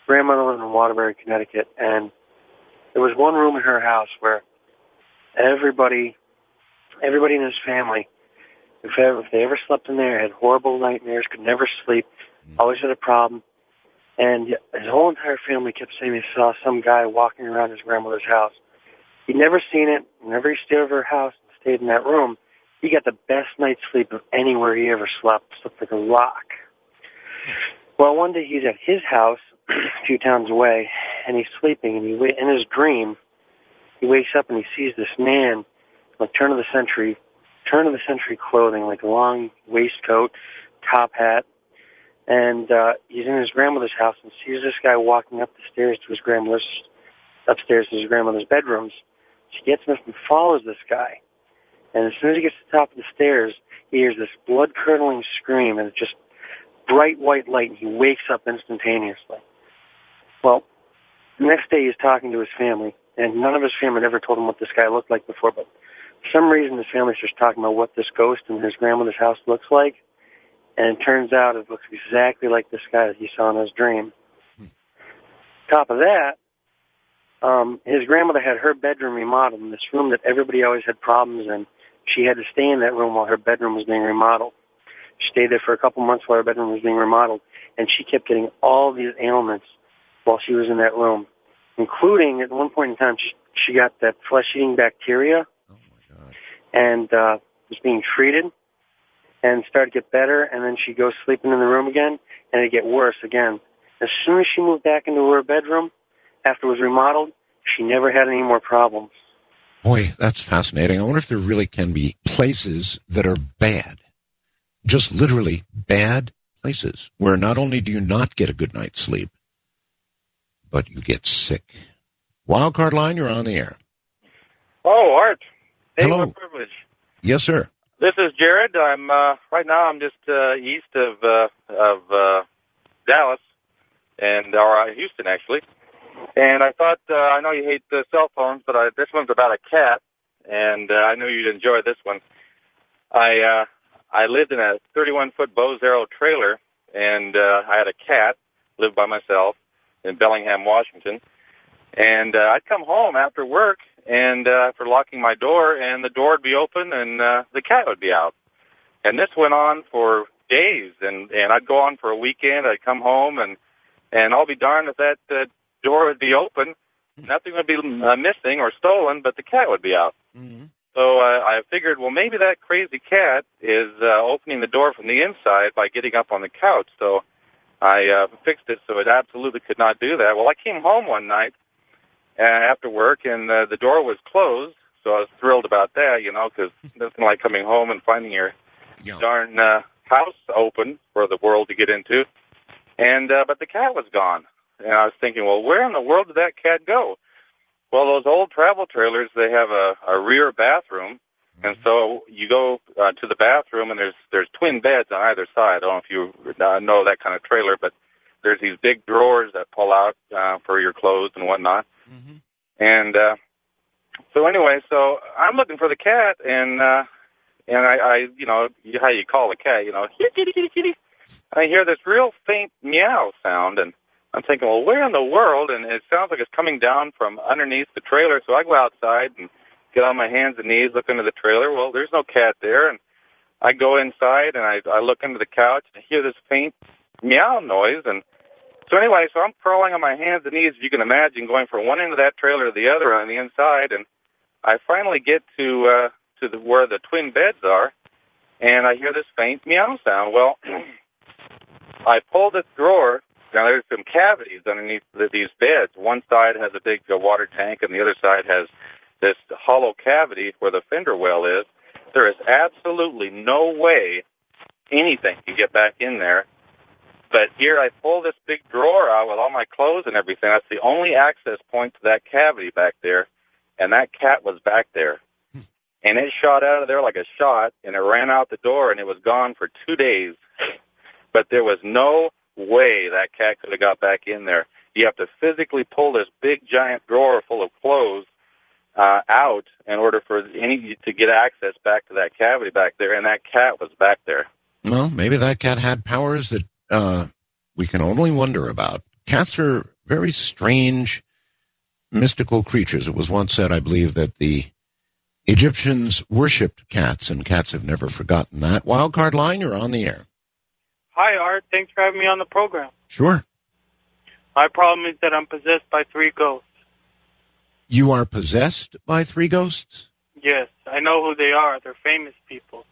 grandmother lived in Waterbury, Connecticut, and there was one room in her house where everybody in his family, if they ever slept in there, had horrible nightmares, could never sleep, always had a problem. And his whole entire family kept saying they saw some guy walking around his grandmother's house. He'd never seen it. Whenever he stayed over her house and stayed in that room, he got the best night's sleep of anywhere he ever slept. Slept like a rock. Well, one day he's at his house a few towns away, and he's sleeping, and in his dream, he wakes up and he sees this man, like turn of the century clothing, like a long waistcoat, top hat, and he's in his grandmother's house and sees this guy walking up the stairs to his upstairs to his grandmother's bedrooms. She gets him up and follows this guy, and as soon as he gets to the top of the stairs, he hears this blood-curdling scream, and it's just bright white light, and he wakes up instantaneously. Well, the next day he's talking to his family, and none of his family had ever told him what this guy looked like before, but For some reason, his family starts talking about what this ghost in his grandmother's house looks like, and it turns out it looks exactly like this guy that he saw in his dream. Top of that, his grandmother had her bedroom remodeled, in this room that everybody always had problems in. She had to stay in that room while her bedroom was being remodeled. She stayed there for a couple months while her bedroom was being remodeled, and she kept getting all these ailments while she was in that room, including at one point in time she got that flesh-eating bacteria and was being treated and started to get better, and then she'd go sleeping in the room again, and it'd get worse again. As soon as she moved back into her bedroom, after it was remodeled, she never had any more problems. Boy, that's fascinating. I wonder if there really can be places that are bad, just literally bad places, where not only do you not get a good night's sleep, but you get sick. Wildcard line, you're on the air. Oh, Art. Hey, Hello. what privilege. Yes, sir. This is Jared. I'm right now. I'm just east of Dallas, or Houston, actually. And I thought I know you hate cell phones, but this one's about a cat, and I know you'd enjoy this one. I lived in a 31-foot Bose Arrow trailer, and I had a cat. Lived by myself in Bellingham, Washington. And I'd come home after work and for locking my door, and the door would be open, and the cat would be out. And this went on for days, and I'd go on for a weekend. I'd come home, and I'll be darned if that door would be open. Nothing would be missing or stolen, but the cat would be out. Mm-hmm. So I figured, well, maybe that crazy cat is opening the door from the inside by getting up on the couch. So I fixed it so it absolutely could not do that. Well, I came home one night after work, and the door was closed, so I was thrilled about that, because nothing like coming home and finding your darn house open for the world to get into. And but the cat was gone. And I was thinking, well, where in the world did that cat go? Well, those old travel trailers, they have a rear bathroom, and so you go to the bathroom, and there's twin beds on either side. I don't know if you know that kind of trailer, but there's these big drawers that pull out for your clothes and whatnot. Mm-hmm. And so anyway, so I'm looking for the cat, and I how you call a cat, kitty, kitty, kitty. I hear this real faint meow sound, and I'm thinking, well, where in the world? And it sounds like it's coming down from underneath the trailer. So I go outside and get on my hands and knees, look into the trailer. Well, there's no cat there. And I go inside, and I look into the couch, and I hear this faint meow noise. And so anyway, so I'm crawling on my hands and knees, as you can imagine, going from one end of that trailer to the other on the inside. And I finally get to where the twin beds are, and I hear this faint meow sound. Well, I pull this drawer. Now, there's some cavities underneath these beds. One side has a big water tank, and the other side has this hollow cavity where the fender well is. There is absolutely no way anything can get back in there. But here I pull this big drawer out with all my clothes and everything. That's the only access point to that cavity back there, and that cat was back there. And it shot out of there like a shot, and it ran out the door, and it was gone for 2 days. But there was no way that cat could have got back in there. You have to physically pull this big giant drawer full of clothes out in order for to get access back to that cavity back there, and that cat was back there. Well, maybe that cat had powers that we can only wonder about. Cats are very strange, mystical creatures. It was once said, I believe, that the Egyptians worshipped cats, and cats have never forgotten that. Wildcard line, you're on the air. Hi, Art. Thanks for having me on the program. Sure. My problem is that I'm possessed by 3 ghosts. You are possessed by 3 ghosts? Yes, I know who they are. They're famous people.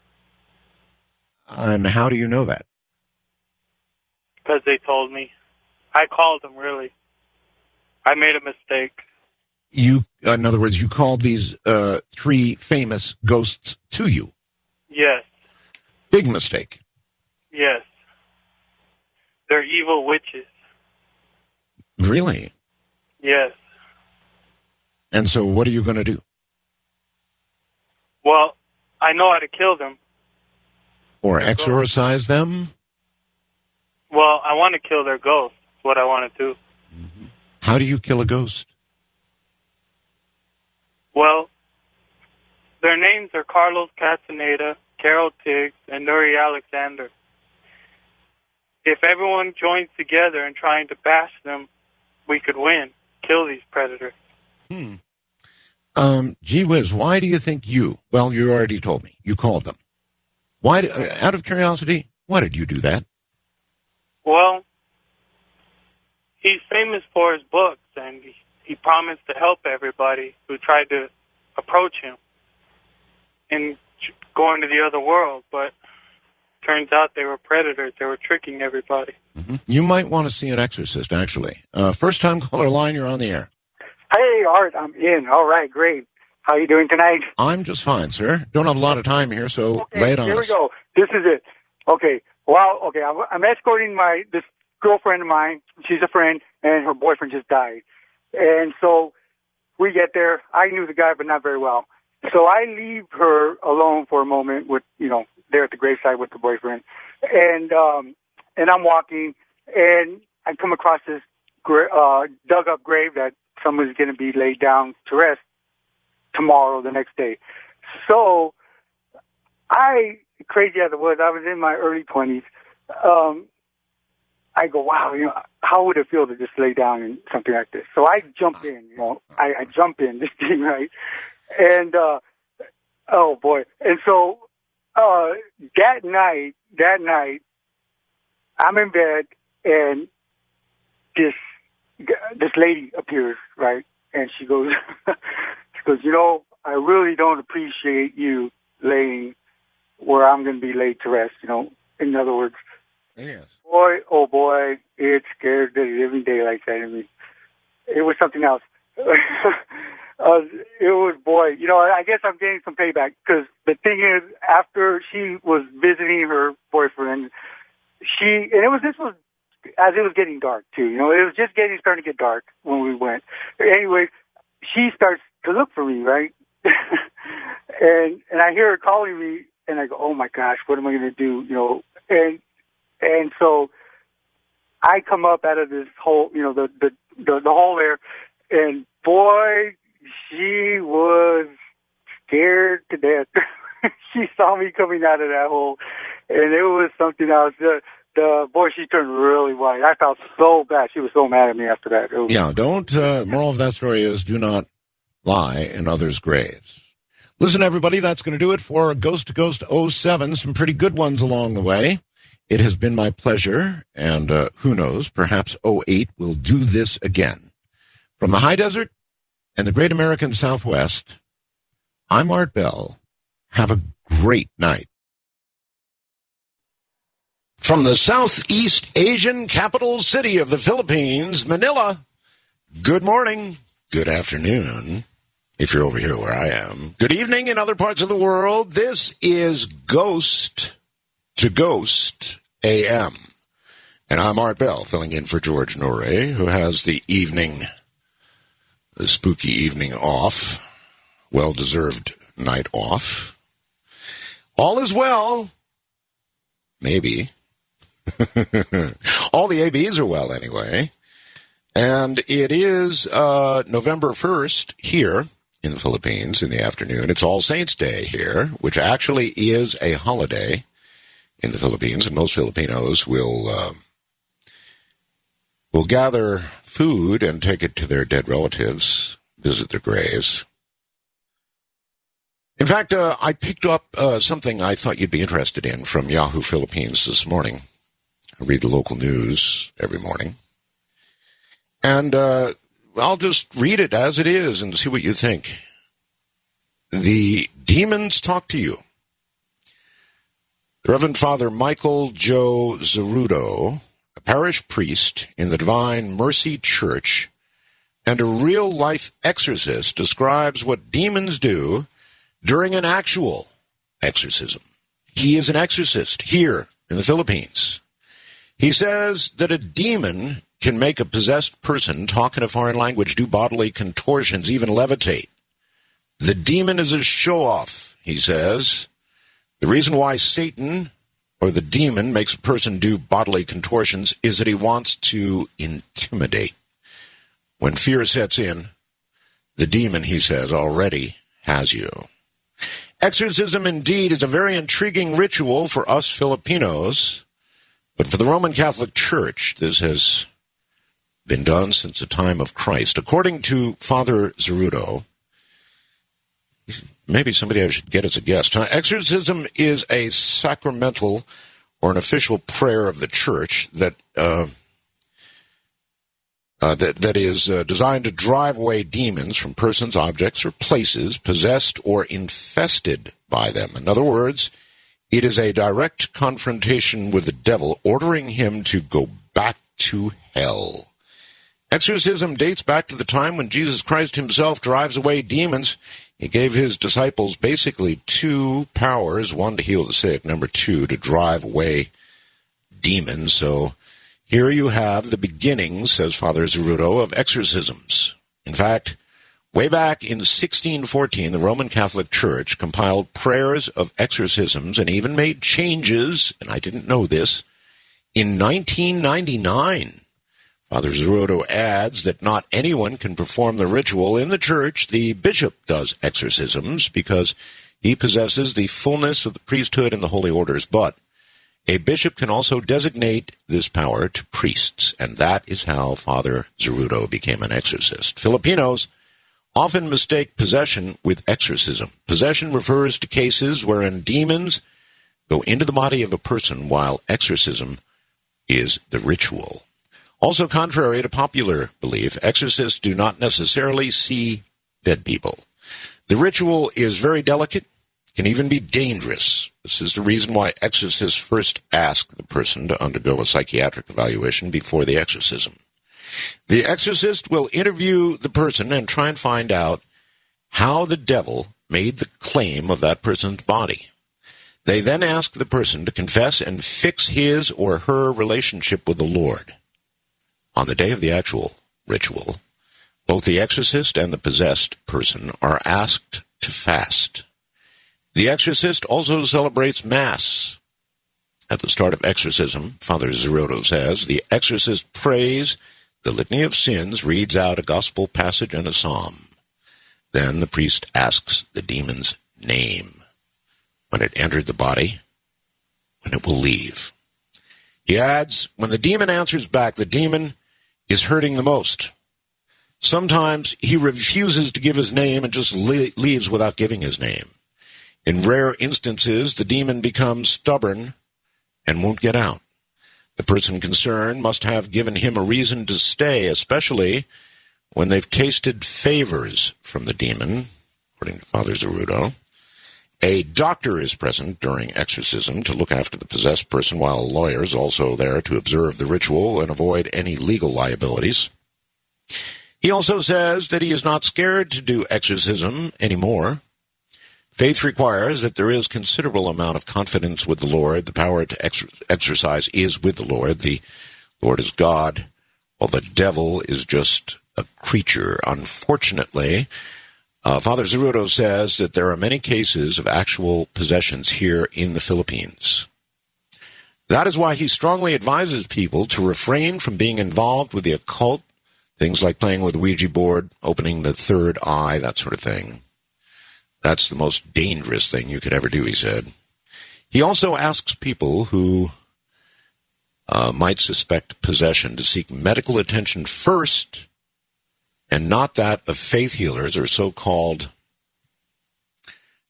And how do you know that? Because they told me. I called them, really. I made a mistake. In other words, you called these 3 famous ghosts to you? Yes. Big mistake. Yes. They're evil witches. Really? Yes. And so what are you going to do? Well, I know how to kill them. Or exorcise them? Well, I want to kill their ghosts. That's what I want to do. How do you kill a ghost? Well, Their names are Carlos Castaneda, Carol Tiggs, and Nuri Alexander. If everyone joins together in trying to bash them, we could win, kill these predators. Gee whiz, why do you think you already told me, you called them. Why, out of curiosity, why did you do that? Well, he's famous for his books, and he promised to help everybody who tried to approach him and going to the other world, but turns out they were predators. They were tricking everybody. Mm-hmm. You might want to see an exorcist, actually. First-time caller line, you're on the air. Hey, Art, I'm in. All right, great. How you doing tonight? I'm just fine, sir. Don't have a lot of time here, so lay it on Here us. we go. This is it. Okay. Well, okay, I'm escorting this girlfriend of mine. She's a friend, and her boyfriend just died. And so we get there. I knew the guy, but not very well. So I leave her alone for a moment with, there at the graveside with the boyfriend. And I'm walking, and I come across this dug-up grave that someone's going to be laid down to rest tomorrow, the next day. So crazy as it was, I was in my early 20s. I go, wow, how would it feel to just lay down in something like this? So I jump in, I jump in this thing, right? And, oh boy. And so, that night, I'm in bed, and this lady appears, right? And she goes, I really don't appreciate you laying where I'm going to be laid to rest, in other words. Yes. Boy, oh boy, it scared the living daylights out of me. It was something else. It was, boy, I guess I'm getting some payback, because the thing is, after she was visiting her boyfriend, this was as it was getting dark too. It was just starting to get dark when we went. Anyway, she starts to look for me, right? and I hear her calling me, and I go, oh my gosh, what am I going to do? And so I come up out of this hole, the hole there, and boy, she was scared to death. She saw me coming out of that hole, and it was something else. Boy, she turned really white. I felt so bad. She was so mad at me after that. Moral of that story is, do not lie in others' graves. Listen, everybody, that's going to do it for Ghost to Ghost 07. Some pretty good ones along the way. It has been my pleasure, and who knows, perhaps 08 will do this again. From the high desert and the great American Southwest, I'm Art Bell. Have a great night. From the Southeast Asian capital city of the Philippines, Manila, good morning, good afternoon, if you're over here where I am. Good evening in other parts of the world. This is Ghost to Ghost AM. And I'm Art Bell, filling in for George Norrie, who has the spooky evening off, well-deserved night off. All is well. Maybe. All the ABs are well, anyway. And it is November 1st here in the Philippines in the afternoon. It's All Saints Day here, which actually is a holiday in the Philippines, and most Filipinos will gather food and take it to their dead relatives, visit their graves. In fact, I picked up something I thought you'd be interested in from Yahoo Philippines this morning. I read the local news every morning. And I'll just read it as it is and see what you think. The demons talk to you. The Reverend Father Michael Joe Zerudo, a parish priest in the Divine Mercy Church and a real-life exorcist, describes what demons do during an actual exorcism. He is an exorcist here in the Philippines. He says that a demon can make a possessed person talk in a foreign language, do bodily contortions, even levitate. The demon is a show-off, he says. The reason why Satan or the demon makes a person do bodily contortions is that he wants to intimidate. When fear sets in, the demon, he says, already has you. Exorcism indeed is a very intriguing ritual for us Filipinos, but for the Roman Catholic Church, this has been done since the time of Christ. According to Father Zerudo, maybe somebody I should get as a guest. Exorcism is a sacramental or an official prayer of the Church that is designed to drive away demons from persons, objects, or places possessed or infested by them. In other words, it is a direct confrontation with the devil, ordering him to go back to hell. Exorcism dates back to the time when Jesus Christ himself drives away demons. He gave his disciples basically two powers, one to heal the sick, number two to drive away demons. So here you have the beginnings, says Father Zerudo, of exorcisms. In fact, way back in 1614, the Roman Catholic Church compiled prayers of exorcisms and even made changes, and I didn't know this, in 1999. Father Zerudo adds that not anyone can perform the ritual in the church. The bishop does exorcisms because he possesses the fullness of the priesthood and the holy orders, but a bishop can also designate this power to priests, and that is how Father Zerudo became an exorcist. Filipinos often mistake possession with exorcism. Possession refers to cases wherein demons go into the body of a person, while exorcism is the ritual. Also, contrary to popular belief, exorcists do not necessarily see dead people. The ritual is very delicate, can even be dangerous. This is the reason why exorcists first ask the person to undergo a psychiatric evaluation before the exorcism. The exorcist will interview the person and try and find out how the devil made the claim of that person's body. They then ask the person to confess and fix his or her relationship with the Lord. On the day of the actual ritual, both the exorcist and the possessed person are asked to fast. The exorcist also celebrates Mass. At the start of exorcism, Father Zerudo says, the exorcist prays the litany of sins, reads out a gospel passage and a psalm. Then the priest asks the demon's name, when it entered the body, when it will leave. He adds, when the demon answers back, the demon is hurting the most. Sometimes he refuses to give his name and just leaves without giving his name. In rare instances, the demon becomes stubborn and won't get out. The person concerned must have given him a reason to stay, especially when they've tasted favors from the demon, according to Father Zerudo. A doctor is present during exorcism to look after the possessed person, while a lawyer is also there to observe the ritual and avoid any legal liabilities. He also says that he is not scared to do exorcism anymore. Faith requires that there is considerable amount of confidence with the Lord. The power to exercise is with the Lord. The Lord is God, while the devil is just a creature. Unfortunately, Father Zerudo says that there are many cases of actual possessions here in the Philippines. That is why he strongly advises people to refrain from being involved with the occult, things like playing with the Ouija board, opening the third eye, that sort of thing. That's the most dangerous thing you could ever do, he said. He also asks people who might suspect possession to seek medical attention first, and not that of faith healers or so-called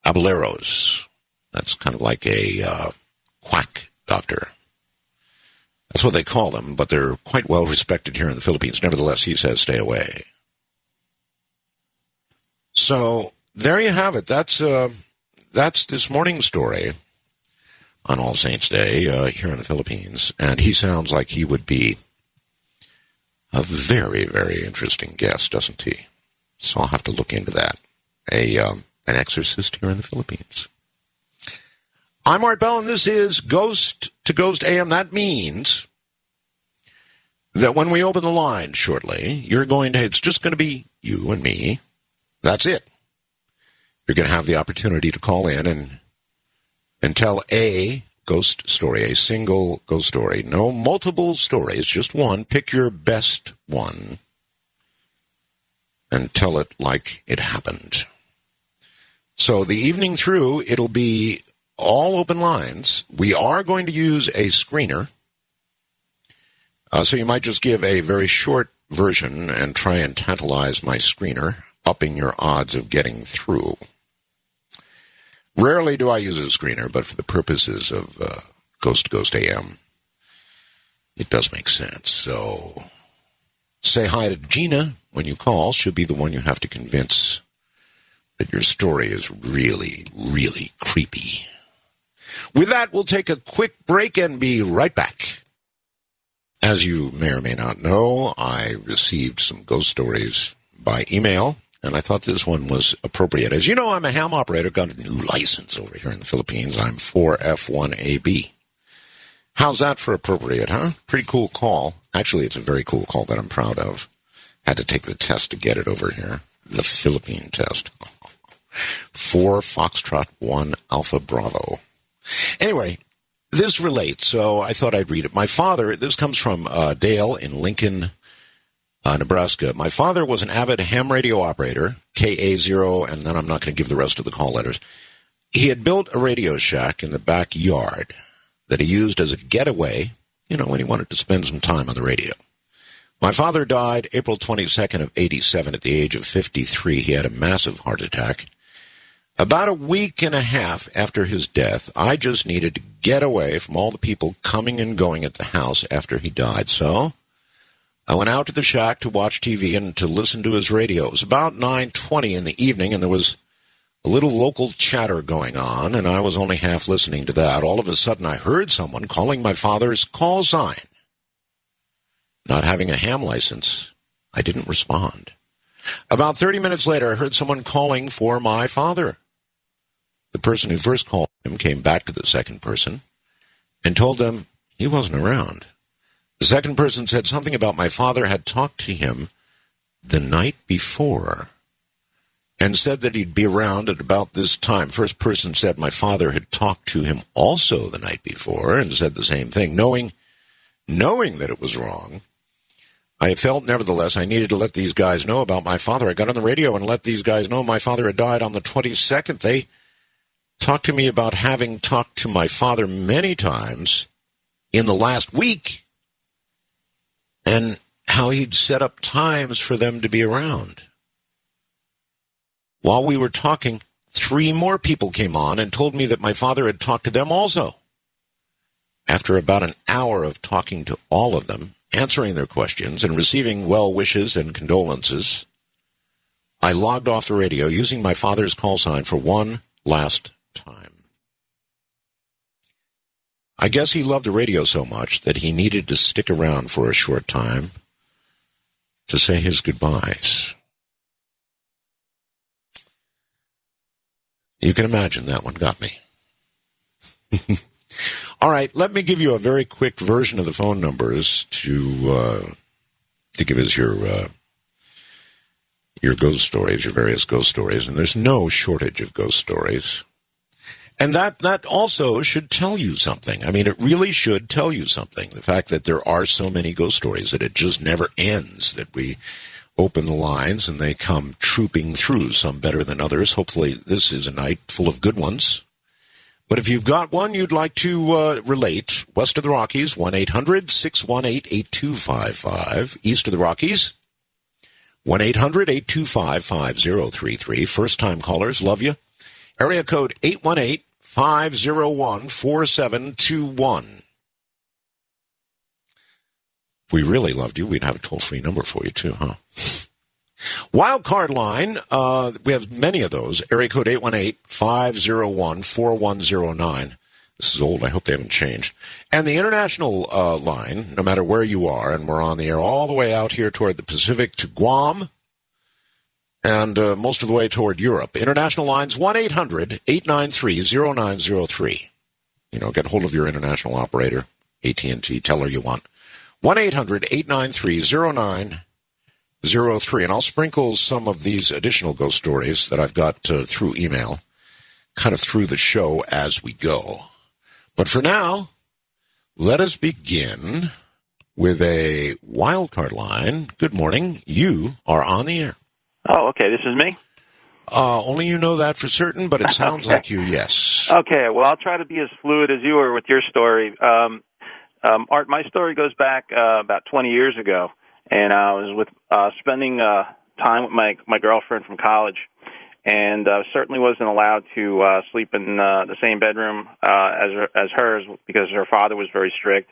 hableros. That's kind of like a quack doctor. That's what they call them, but they're quite well respected here in the Philippines. Nevertheless, he says stay away. So there you have it. That's this morning's story on All Saints Day here in the Philippines. And he sounds like he would be a very, very interesting guest, doesn't he? So I'll have to look into that. An exorcist here in the Philippines. I'm Art Bell, and this is Ghost to Ghost AM. That means that when we open the line shortly, it's just going to be you and me. That's it. You're going to have the opportunity to call in and tell a ghost story, a single ghost story. No multiple stories, just one. Pick your best one and tell it like it happened. So the evening through, it'll be all open lines. We are going to use a screener. So you might just give a very short version and try and tantalize my screener, upping your odds of getting through. Rarely do I use a screener, but for the purposes of Ghost to Ghost AM, it does make sense. So say hi to Gina when you call. She'll be the one you have to convince that your story is really, really creepy. With that, we'll take a quick break and be right back. As you may or may not know, I received some ghost stories by email, and I thought this one was appropriate. As you know, I'm a ham operator, got a new license over here in the Philippines. I'm 4F1AB. How's that for appropriate, huh? Pretty cool call. Actually, it's a very cool call that I'm proud of. Had to take the test to get it over here. The Philippine test. 4 Foxtrot 1 Alpha Bravo. Anyway, this relates, so I thought I'd read it. My father, this comes from Dale in Lincoln, Nebraska. My father was an avid ham radio operator, KA0, and then I'm not going to give the rest of the call letters. He had built a radio shack in the backyard that he used as a getaway, when he wanted to spend some time on the radio. My father died April 22nd of 87 at the age of 53. He had a massive heart attack. About a week and a half after his death, I just needed to get away from all the people coming and going at the house after he died. So I went out to the shack to watch TV and to listen to his radio. It was about 9:20 in the evening, and there was a little local chatter going on, and I was only half listening to that. All of a sudden, I heard someone calling my father's call sign. Not having a ham license, I didn't respond. About 30 minutes later, I heard someone calling for my father. The person who first called him came back to the second person and told them he wasn't around. The second person said something about my father had talked to him the night before and said that he'd be around at about this time. First person said my father had talked to him also the night before and said the same thing. Knowing that it was wrong, I felt, nevertheless, I needed to let these guys know about my father. I got on the radio and let these guys know my father had died on the 22nd. They talked to me about having talked to my father many times in the last week and how he'd set up times for them to be around. While we were talking, 3 more people came on and told me that my father had talked to them also. After about an hour of talking to all of them, answering their questions, and receiving well wishes and condolences, I logged off the radio using my father's call sign for one last time. I guess he loved the radio so much that he needed to stick around for a short time to say his goodbyes. You can imagine that one got me. All right, let me give you a very quick version of the phone numbers to give us your ghost stories, your various ghost stories, and there's no shortage of ghost stories. And that also should tell you something. I mean, it really should tell you something. The fact that there are so many ghost stories, that it just never ends, that we open the lines and they come trooping through, some better than others. Hopefully this is a night full of good ones. But if you've got one you'd like to relate, west of the Rockies, 1-800-618-8255. East of the Rockies, 1-800-825-5033. First-time callers, love you. Area code 818-501-4721. If we really loved you, we'd have a toll-free number for you, too, huh? Wildcard line, we have many of those. Area code 818-501-4109. This is old. I hope they haven't changed. And the international line, no matter where you are, and we're on the air all the way out here toward the Pacific to Guam and most of the way toward Europe. International lines, 1-800-893-0903. Get hold of your international operator, AT&T. Tell her you want. 1-800-893-0903. And I'll sprinkle some of these additional ghost stories that I've got through email, kind of through the show as we go. But for now, let us begin with a wildcard line. Good morning. You are on the air. Oh, okay. This is me? Only you know that for certain, but it sounds like you, yes. Okay, well, I'll try to be as fluid as you were with your story. Art, my story goes back about 20 years ago, and I was spending time with my girlfriend from college, and certainly wasn't allowed to sleep in the same bedroom as hers because her father was very strict,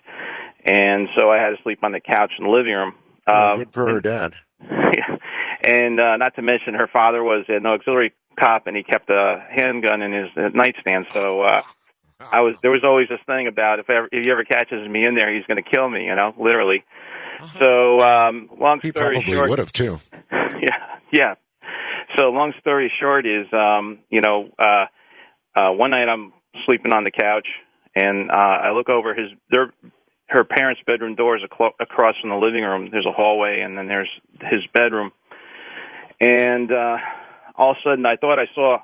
and so I had to sleep on the couch in the living room. Good for her dad. Yeah. And not to mention, her father was an auxiliary cop, and he kept a handgun in his nightstand. So there was always this thing about if he ever catches me in there, he's going to kill me, literally. So long He story probably short, would have too. yeah. So long story short is, one night I'm sleeping on the couch, and I look over her parents' bedroom door is across from the living room. There's a hallway, and then there's his bedroom. And all of a sudden, I thought I saw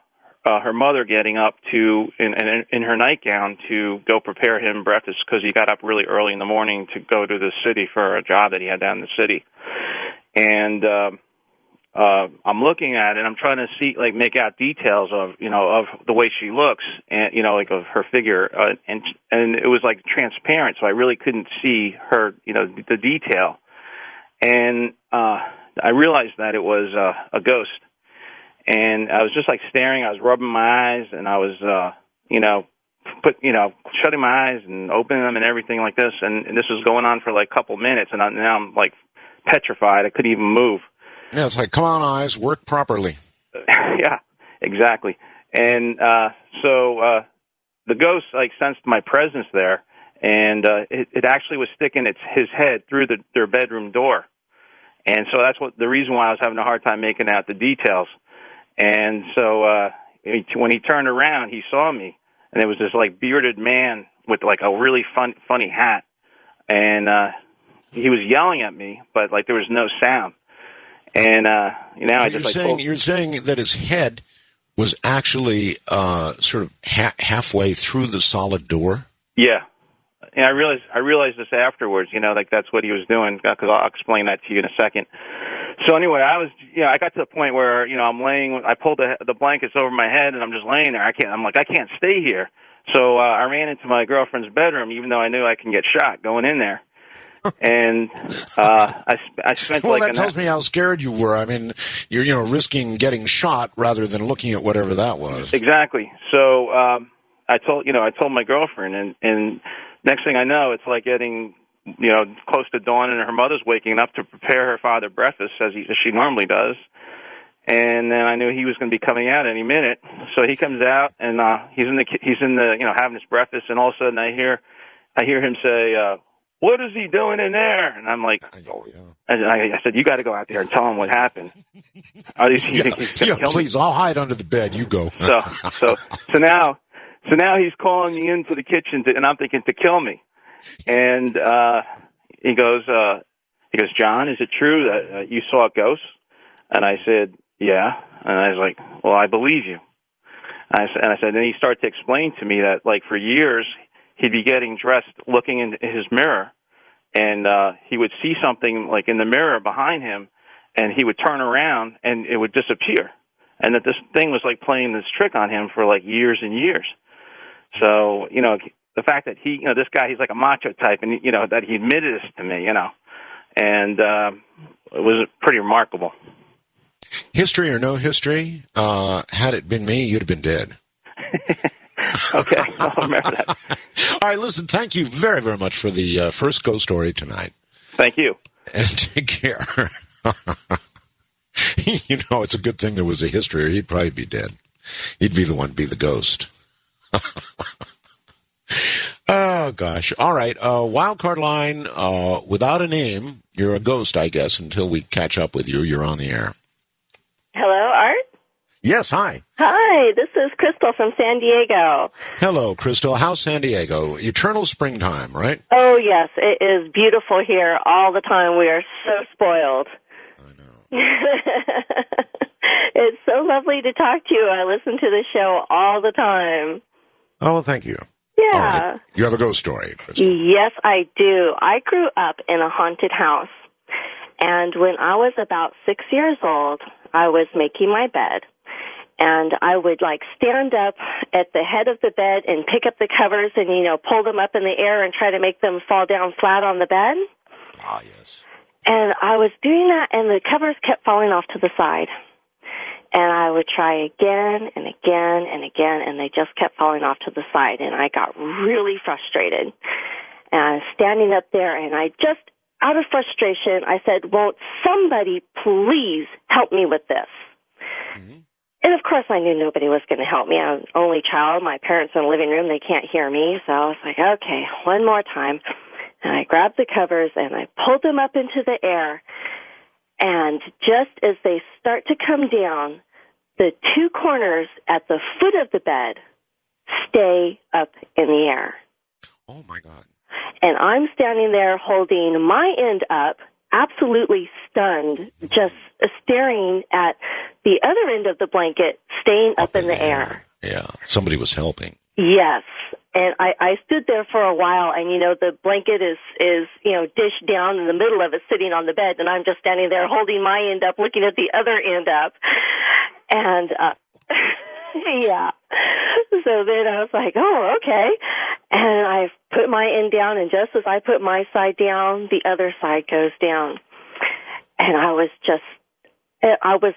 her mother getting up in her nightgown to go prepare him breakfast because he got up really early in the morning to go to the city for a job that he had down in the city. And I'm looking at it, and I'm trying to make out details of the way she looks, and of her figure, and it was like transparent, so I really couldn't see her, the detail, and I realized that it was a ghost, and I was just like staring. I was rubbing my eyes, and I was, shutting my eyes and opening them and everything like this, and this was going on for like a couple minutes, and now I'm like petrified. I couldn't even move. Yeah, it's like, come on, eyes, work properly. Yeah, exactly. And so the ghost sensed my presence there, and it actually was sticking his head through their bedroom door. And so that's the reason why I was having a hard time making out the details. And so when he turned around, he saw me, and there was this like bearded man with like a really funny hat, and he was yelling at me, but like there was no sound. And you're saying that his head was actually sort of halfway through the solid door. Yeah, and I realized this afterwards. That's what he was doing, because I'll explain that to you in a second. So anyway, I got to the point where I'm laying. I pulled the blankets over my head, and I'm just laying there. I can't stay here. So I ran into my girlfriend's bedroom, even though I knew I can get shot going in there. And I spent that tells me how scared you were. I mean, you're risking getting shot rather than looking at whatever that was. Exactly. So I told my girlfriend, and next thing I know, it's like getting close to dawn, and her mother's waking up to prepare her father breakfast as she normally does. And then I knew he was going to be coming out any minute. So he comes out, and he's in the having his breakfast, and all of a sudden I hear him say, "What is he doing in there?" And I'm like, I said, "You got to go out there and tell him what happened." Please, I'll hide under the bed. You go. So now he's calling me into the kitchen, and I'm thinking to kill me. And he goes, "John, is it true that you saw a ghost?" And I said, "Yeah." And I was like, "Well, I believe you." And I said, and he started to explain to me that like for years, he'd be getting dressed, looking in his mirror, and he would see something like in the mirror behind him, and he would turn around and it would disappear, and that this thing was like playing this trick on him for like years and years. So the fact that this guy, he's like a macho type, and that he admitted this to me, and it was pretty remarkable. History or no history, had it been me, you'd have been dead. Okay, I'll remember that. All right, listen, thank you very, very much for the first ghost story tonight. Thank you. And take care. It's a good thing there was a history, or he'd probably be dead. He'd be the one, be the ghost. Oh, gosh. All right, wildcard line, without a name, you're a ghost, I guess, until we catch up with you. You're on the air. Hello, Art? Yes, hi. Hi, this is Crystal from San Diego. Hello, Crystal. How's San Diego? Eternal springtime, right? Oh, yes. It is beautiful here all the time. We are so spoiled. I know. It's so lovely to talk to you. I listen to the show all the time. Oh, well, thank you. Yeah. All right. You have a ghost story, Crystal. Yes, I do. I grew up in a haunted house. And when I was about 6 years old, I was making my bed. And I would, like, stand up at the head of the bed and pick up the covers and, pull them up in the air and try to make them fall down flat on the bed. Ah, yes. And I was doing that, and the covers kept falling off to the side. And I would try again and again and again, and they just kept falling off to the side. And I got really frustrated. And I was standing up there, and I just, out of frustration, I said, won't somebody please help me with this? Mm-hmm. And, of course, I knew nobody was going to help me. I was an only child. My parents in the living room, they can't hear me. So I was like, okay, one more time. And I grabbed the covers, and I pulled them up into the air. And just as they start to come down, the two corners at the foot of the bed stay up in the air. Oh, my God. And I'm standing there holding my end up, absolutely stunned, just staring at the other end of the blanket staying up in the air. Yeah, somebody was helping. Yes. And I stood there for a while, and, the blanket is dished down in the middle of it, sitting on the bed, and I'm just standing there holding my end up, looking at the other end up. And, yeah. So then I was like, oh, okay. And I put my end down, and just as I put my side down, the other side goes down. And I was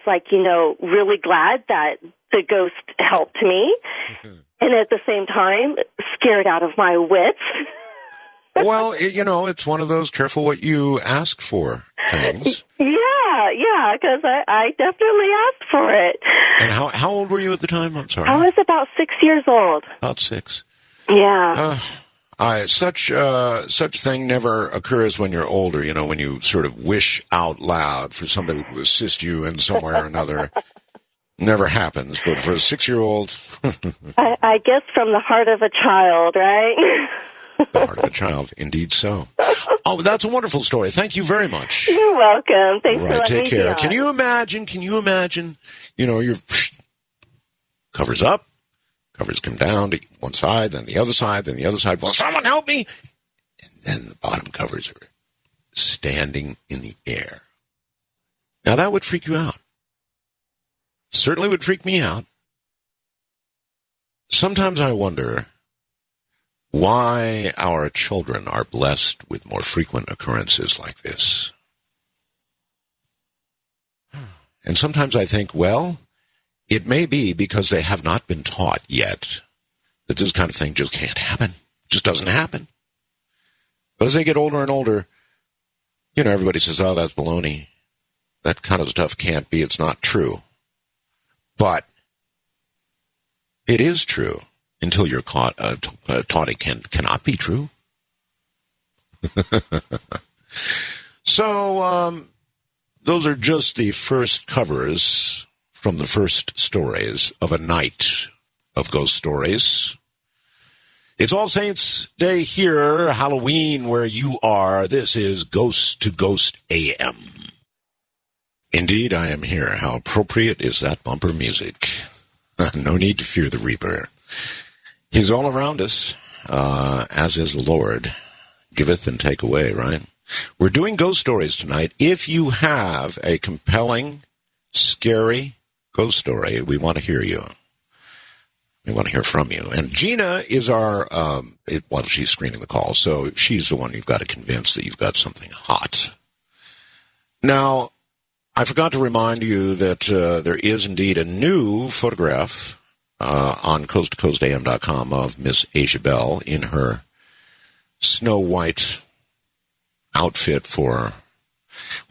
like, really glad that the ghost helped me. And at the same time, scared out of my wits. Well, it's one of those careful what you ask for things. Yeah, because I definitely asked for it. And how old were you at the time? I'm sorry. I was about 6 years old. About 6. Yeah. Such thing never occurs when you're older, when you sort of wish out loud for somebody to assist you in some way or another. Never happens, but for a 6-year-old... I guess from the heart of a child, right? The heart of a child, indeed so. Oh, that's a wonderful story. Thank you very much. You're welcome. Thanks for letting take me care. be Can you imagine, your covers up, covers come down to one side, then the other side, then the other side. Will someone help me? And then the bottom covers are standing in the air. Now, that would freak you out. Certainly would freak me out. Sometimes I wonder why our children are blessed with more frequent occurrences like this. And sometimes I think, well, it may be because they have not been taught yet that this kind of thing just can't happen. Just doesn't happen. But as they get older and older, everybody says, oh, that's baloney. That kind of stuff can't be. It's not true. But it is true until you're taught it cannot be true. So those are just the first covers from the first stories of a night of ghost stories. It's All Saints Day here, Halloween where you are. This is Ghost to Ghost AM. Indeed, I am here. How appropriate is that bumper music? No need to fear the Reaper. He's all around us, as is the Lord. Giveth and take away, right? We're doing ghost stories tonight. If you have a compelling, scary ghost story, we want to hear you. We want to hear from you. And Gina is our, she's screening the call, so she's the one you've got to convince that you've got something hot. Now, I forgot to remind you that there is indeed a new photograph on coasttocoastam.com of Miss Asia Bell in her Snow White outfit for,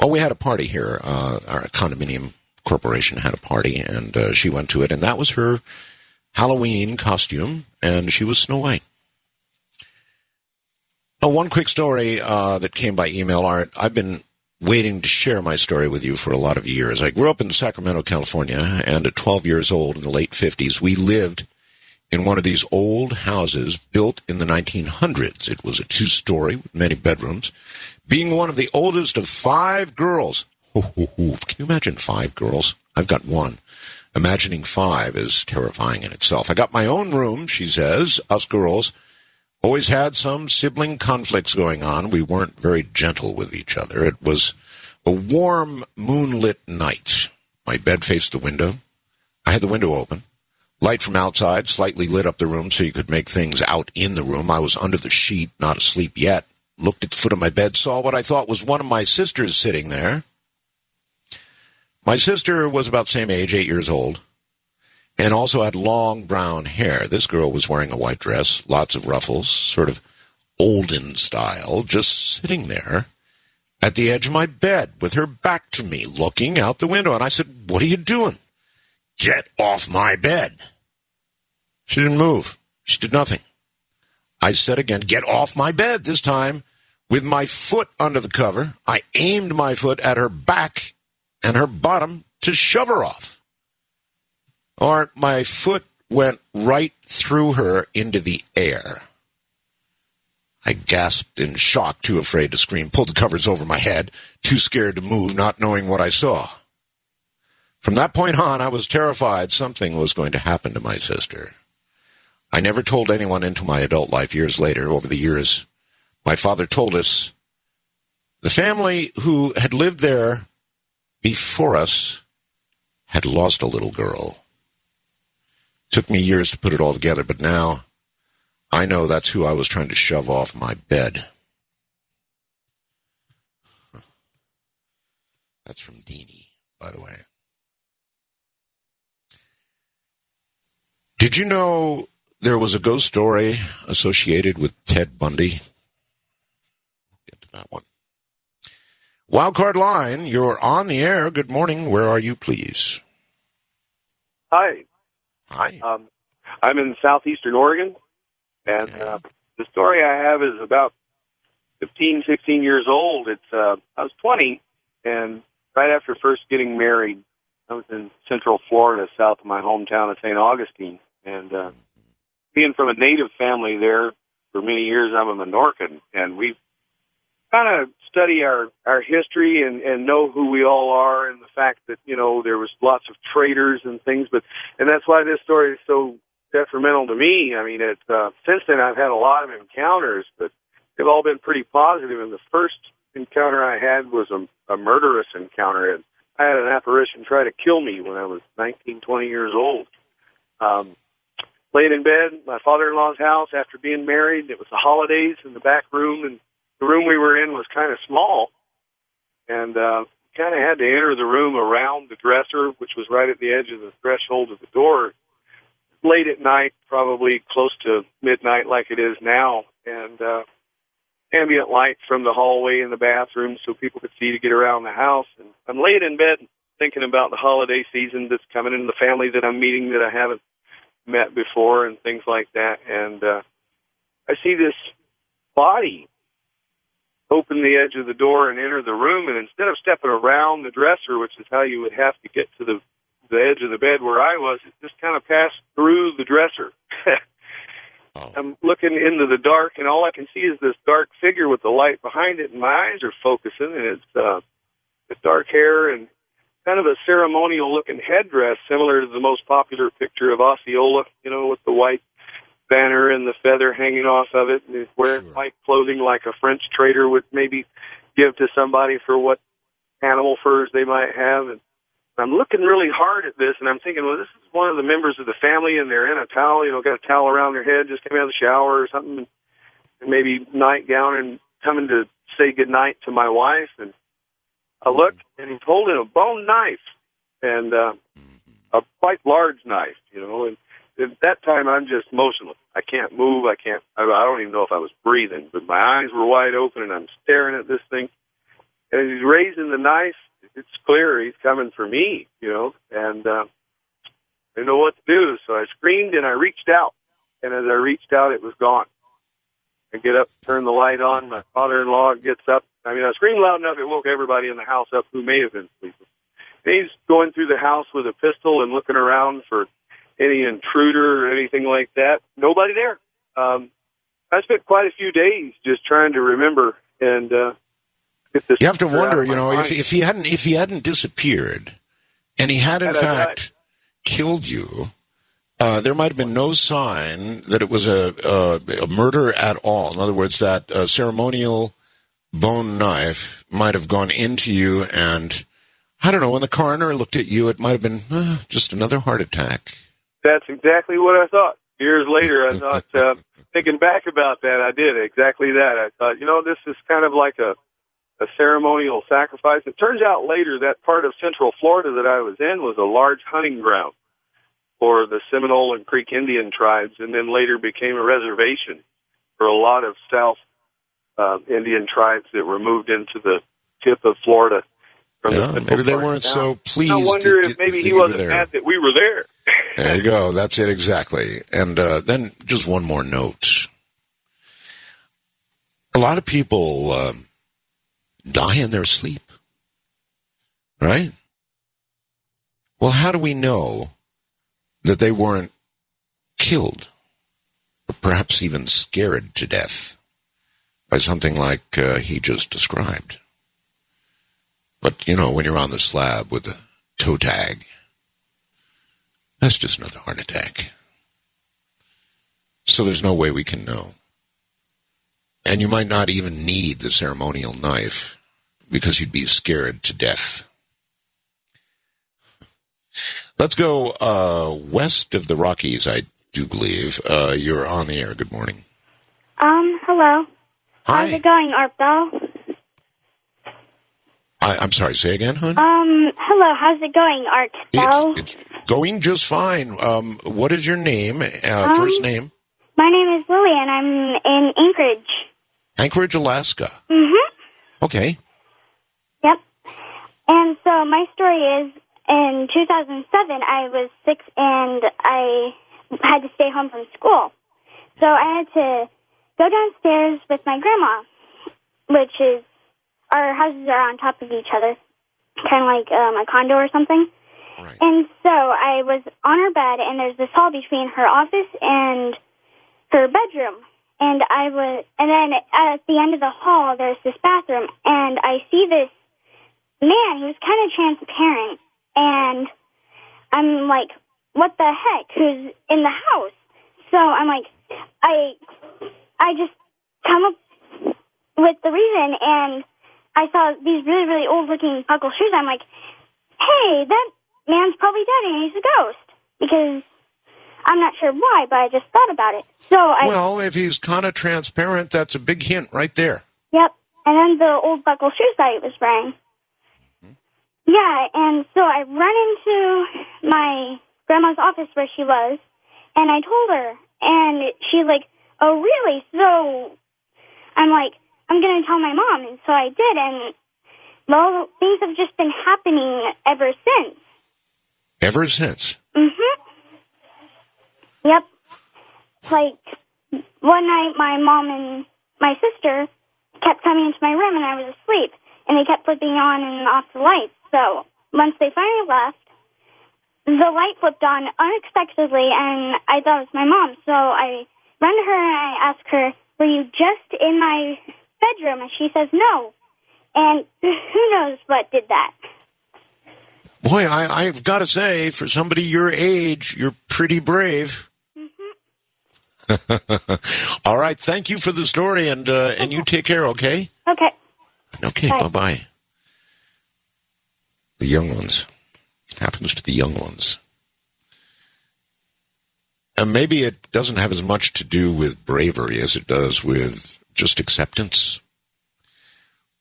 we had a party here. Our condominium corporation had a party, and she went to it, and that was her Halloween costume, and she was Snow White. One quick story that came by email, Art. I've been waiting to share my story with you for a lot of years. I grew up in Sacramento, California, and at 12 years old in the late 50s, we lived in one of these old houses built in the 1900s. It was a 2-story with many bedrooms, being one of the oldest of 5 girls. Can you imagine 5 girls? I've got 1. Imagining 5 is terrifying in itself. I got my own room, she says. Us girls always had some sibling conflicts going on. We weren't very gentle with each other. It was a warm, moonlit night. My bed faced the window. I had the window open. Light from outside slightly lit up the room so you could make things out in the room. I was under the sheet, not asleep yet. Looked at the foot of my bed, saw what I thought was one of my sisters sitting there. My sister was about the same age, 8 years old, and also had long brown hair. This girl was wearing a white dress, lots of ruffles, sort of olden style, just sitting there at the edge of my bed with her back to me, looking out the window. And I said, "What are you doing?" "Get off my bed." She didn't move. She did nothing. I said again, "Get off my bed," this time with my foot under the cover. I aimed my foot at her back and her bottom to shove her off. Or my foot went right through her into the air. I gasped in shock, too afraid to scream, pulled the covers over my head, too scared to move, not knowing what I saw. From that point on, I was terrified something was going to happen to my sister. I never told anyone into my adult life years later. Over the years, my father told us the family who had lived there before us had lost a little girl. It took me years to put it all together, but now I know that's who I was trying to shove off my bed. That's from Deanie, by the way. Did you know there was a ghost story associated with Ted Bundy? Get to that one. Wildcard line, you're on the air. Good morning. Where are you, please? Hi. Hi. I'm in southeastern Oregon, and the story I have is about 15, 16 years old. I was 20, and right after first getting married, I was in central Florida, south of my hometown of St. Augustine. And being from a native family there for many years, I'm a Menorcan, and we kind of study our history and know who we all are, and the fact that, you know, there was lots of traitors and things, and that's why this story is so detrimental to me. I mean, since then I've had a lot of encounters, but they've all been pretty positive, and the first encounter I had was a murderous encounter. And I had an apparition try to kill me when I was 19, 20 years old. Laid in bed, my father-in-law's house after being married. It was the holidays in the back room, and the room we were in was kind of small. And kind of had to enter the room around the dresser, which was right at the edge of the threshold of the door. Late at night, probably close to midnight like it is now, and ambient light from the hallway and the bathroom so people could see to get around the house. And I'm laid in bed thinking about the holiday season that's coming in, the family that I'm meeting that I haven't met before and things like that. And I see this body open the edge of the door and enter the room, and instead of stepping around the dresser, which is how you would have to get to the edge of the bed where I was, it just kind of passed through the dresser. I'm looking into the dark, and all I can see is this dark figure with the light behind it, and my eyes are focusing, and it's dark hair and kind of a ceremonial-looking headdress, similar to the most popular picture of Osceola, you know, with the white banner and the feather hanging off of it, and he's wearing white clothing like a French trader would maybe give to somebody for what animal furs they might have. And I'm looking really hard at this, and I'm thinking, well, this is one of the members of the family, and they're in a towel, you know, got a towel around their head, just came out of the shower or something, and maybe nightgown, and coming to say goodnight to my wife. And I look, and he's holding a bone knife, and a quite large knife, you know. And at that time, I'm just motionless. I can't move. I don't even know if I was breathing, but my eyes were wide open, and I'm staring at this thing. And he's raising the knife. It's clear he's coming for me, you know. And I didn't know what to do, so I screamed, and I reached out. And as I reached out, it was gone. I get up, turn the light on. My father-in-law gets up. I mean, I screamed loud enough, it woke everybody in the house up who may have been sleeping. And he's going through the house with a pistol and looking around for any intruder or anything like that. Nobody there. I spent quite a few days just trying to remember and get this. You have to wonder, you know, if he hadn't disappeared, and he had in fact killed you, there might have been no sign that it was a murder at all. In other words, that ceremonial bone knife might have gone into you and I don't know, when the coroner looked at you, it might have been just another heart attack. That's exactly what I thought. Years later, I thought, thinking back about that, I did exactly that. I thought, this is kind of like a ceremonial sacrifice. It turns out later that part of Central Florida that I was in was a large hunting ground for the Seminole and Creek Indian tribes, and then later became a reservation for a lot of South Indian tribes that were moved into the tip of Florida. Maybe they weren't so pleased. I wonder if maybe he wasn't mad that we were there. There you go. That's it exactly. And then just one more note. A lot of people die in their sleep, right? Well, how do we know that they weren't killed, or perhaps even scared to death by something like he just described? But, when you're on the slab with a toe tag, that's just another heart attack. So there's no way we can know. And you might not even need the ceremonial knife because you'd be scared to death. Let's go west of the Rockies, I do believe. You're on the air. Good morning. Hello. Hi. How's it going, Art Bell? I'm sorry, say again, hon? Hello, how's it going, Art Bell? It's going just fine. What is your name? First name? My name is Lily, and I'm in Anchorage. Anchorage, Alaska. Mm-hmm. Okay. Yep. And so my story is, in 2007, I was 6, and I had to stay home from school. So I had to go downstairs with my grandma, which is, our houses are on top of each other, kind of like a condo or something. Right. And so I was on her bed, and there's this hall between her office and her bedroom. And then at the end of the hall, there's this bathroom, and I see this man. He was kind of transparent, and I'm like, what the heck? Who's in the house? So I'm like, I just come up with the reason, and I saw these really, really old-looking buckle shoes. I'm like, hey, that man's probably dead, and he's a ghost. Because I'm not sure why, but I just thought about it. Well, if he's kind of transparent, that's a big hint right there. Yep. And then the old buckle shoes that he was wearing. Mm-hmm. Yeah, and so I run into my grandma's office where she was, and I told her, and she's like, oh, really? So I'm like, I'm going to tell my mom, and so I did, and, well, things have just been happening ever since. Ever since? Mm-hmm. Yep. Like, one night my mom and my sister kept coming into my room, and I was asleep, and they kept flipping on and off the lights. So once they finally left, the light flipped on unexpectedly, and I thought it was my mom. So I run to her, and I ask her, were you just in my bedroom? And she says no. And who knows what did that. Boy, I've got to say, for somebody your age, you're pretty brave. Mm-hmm. All right, thank you for the story, and you take care, okay? Okay. Okay, bye-bye. The young ones. Happens to the young ones. And maybe it doesn't have as much to do with bravery as it does with just acceptance.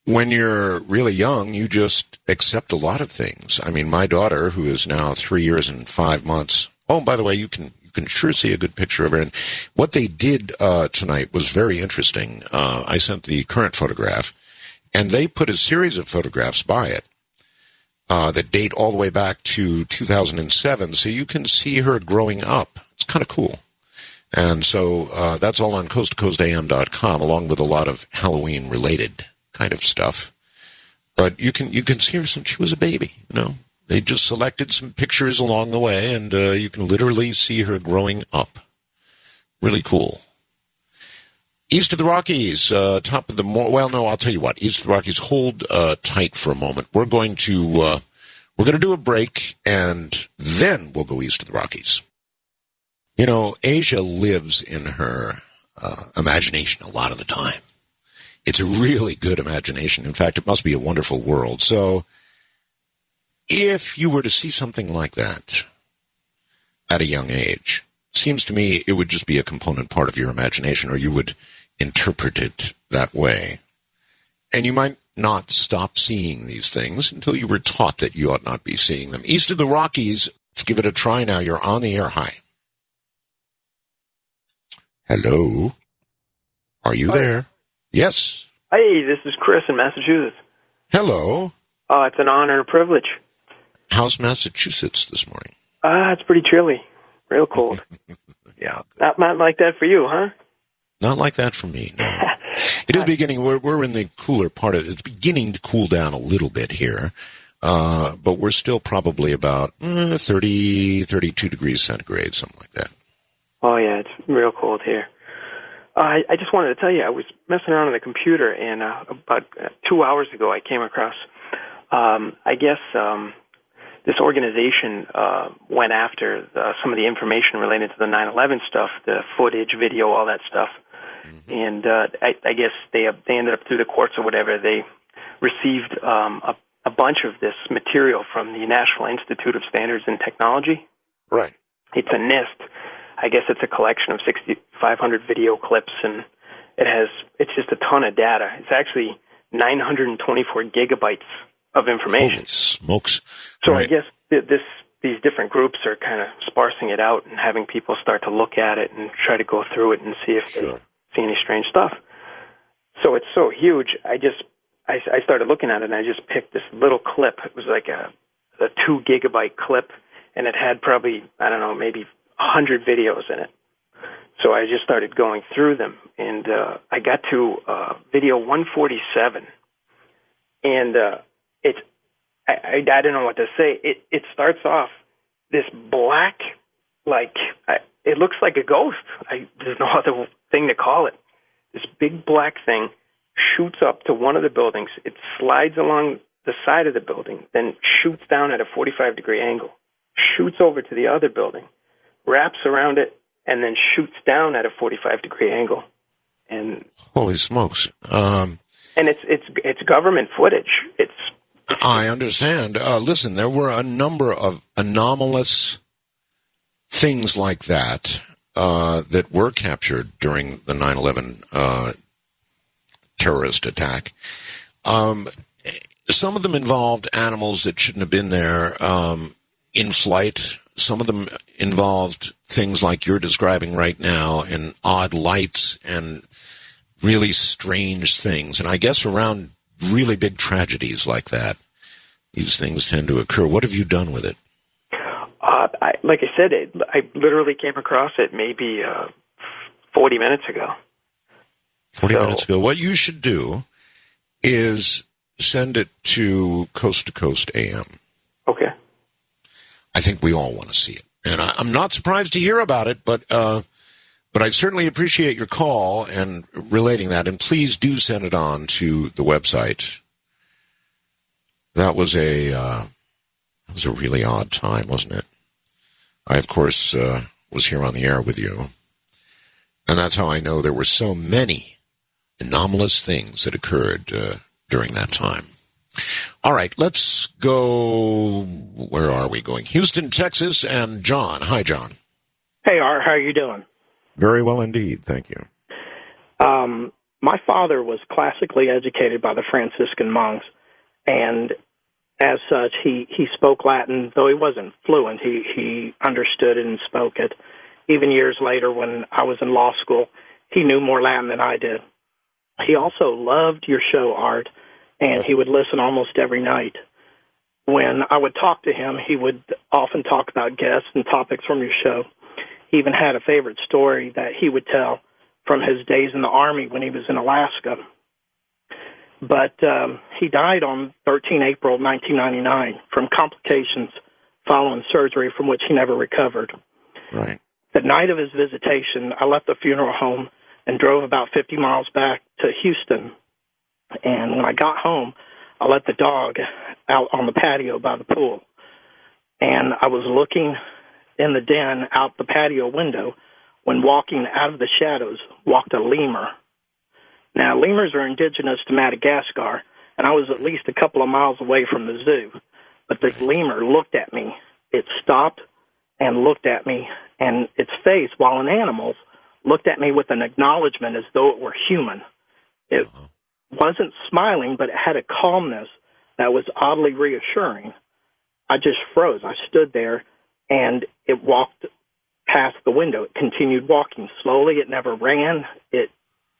When you're really young, you just accept a lot of things. I mean, my daughter, who is now 3 years and 5 months. Oh, by the way, you can sure see a good picture of her. And what they did tonight was very interesting. I sent the current photograph, and they put a series of photographs by it that date all the way back to 2007, so you can see her growing up. It's kind of cool. And so that's all on coasttocoastam.com, along with a lot of Halloween-related kind of stuff. But you can see her since she was a baby, you know. They just selected some pictures along the way, and you can literally see her growing up. Really cool. East of the Rockies, top of the... Well, no, I'll tell you what. East of the Rockies, hold tight for a moment. We're going to do a break, and then we'll go east of the Rockies. You know, Asia lives in her imagination a lot of the time. It's a really good imagination. In fact, it must be a wonderful world. So if you were to see something like that at a young age, seems to me it would just be a component part of your imagination, or you would interpret it that way. And you might not stop seeing these things until you were taught that you ought not be seeing them. East of the Rockies, let's give it a try now. You're on the air. Hi. Hello. Are you there? Yes. Hey, this is Chris in Massachusetts. Hello. It's an honor and a privilege. How's Massachusetts this morning? It's pretty chilly. Real cold. Yeah. Not like that for you, huh? Not like that for me, no. It is beginning, we're in the cooler part of it. It's beginning to cool down a little bit here, but we're still probably about 30, 32 degrees centigrade, something like that. Oh, yeah, it's real cold here. I just wanted to tell you, I was messing around on the computer, and about 2 hours ago I came across, this organization went after some of the information related to the 9/11 stuff, the footage, video, all that stuff. Mm-hmm. And I guess they ended up through the courts or whatever, they received a bunch of this material from the National Institute of Standards and Technology. Right. It's a NIST. I guess it's a collection of 6,500 video clips, and it's just a ton of data. It's actually 924 gigabytes of information. Holy smokes. So right. I guess these different groups are kind of sparsing it out and having people start to look at it and try to go through it and see if they see any strange stuff. So it's so huge. I started looking at it, and I just picked this little clip. It was like a 2 gigabyte clip, and it had probably, I don't know, maybe 100 videos in it. So I just started going through them, and I got to video 147, and I don't know what to say. It starts off this black, it looks like a ghost. There's no other thing to call it. This big black thing shoots up to one of the buildings. It slides along the side of the building, then shoots down at a 45-degree angle, shoots over to the other building, wraps around it, and then shoots down at a 45-degree angle. And holy smokes! And it's government footage. I understand. Listen, there were a number of anomalous things like that that were captured during the 9/11 terrorist attack. Some of them involved animals that shouldn't have been there in flight. Some of them involved things like you're describing right now, and odd lights and really strange things. And I guess around really big tragedies like that, these things tend to occur. What have you done with it? Like I said, I literally came across it maybe 40 minutes ago. 40 minutes ago. What you should do is send it to Coast AM. Okay. I think we all want to see it. And I'm not surprised to hear about it, but I certainly appreciate your call and relating that. And please do send it on to the website. That was a really odd time, wasn't it? I, of course, was here on the air with you. And that's how I know there were so many anomalous things that occurred during that time. All right, let's go. Where are we going? Houston, Texas, and John. Hi, John. Hey, Art. How are you doing? Very well indeed. Thank you. My father was classically educated by the Franciscan monks, and as such, he spoke Latin, though he wasn't fluent. He understood it and spoke it. Even years later, when I was in law school, he knew more Latin than I did. He also loved your show, Art, and he would listen almost every night. When I would talk to him, he would often talk about guests and topics from your show. He even had a favorite story that he would tell from his days in the Army when he was in Alaska. But he died on 13 April 1999 from complications following surgery from which he never recovered. Right. The night of his visitation, I left the funeral home and drove about 50 miles back to Houston. And when I got home, I let the dog out on the patio by the pool. And I was looking in the den out the patio window when walking out of the shadows walked a lemur. Now, lemurs are indigenous to Madagascar, and I was at least a couple of miles away from the zoo. but the lemur looked at me. It stopped and looked at me, and its face, while an animal's, looked at me with an acknowledgement as though it were human. It wasn't smiling, but it had a calmness that was oddly reassuring. I just froze. I stood there, and it walked past the window. It continued walking slowly. It never ran. It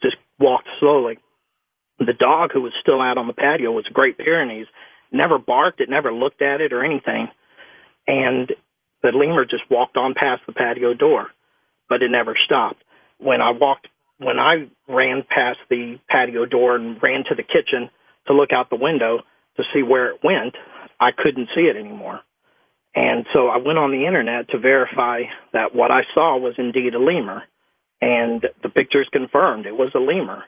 just walked slowly. The dog, who was still out on the patio, was a Great Pyrenees, never barked. It never looked at it or anything. And the lemur just walked on past the patio door, but it never stopped. When I ran past the patio door and ran to the kitchen to look out the window to see where it went, I couldn't see it anymore. And so I went on the internet to verify that what I saw was indeed a lemur. And the pictures confirmed it was a lemur.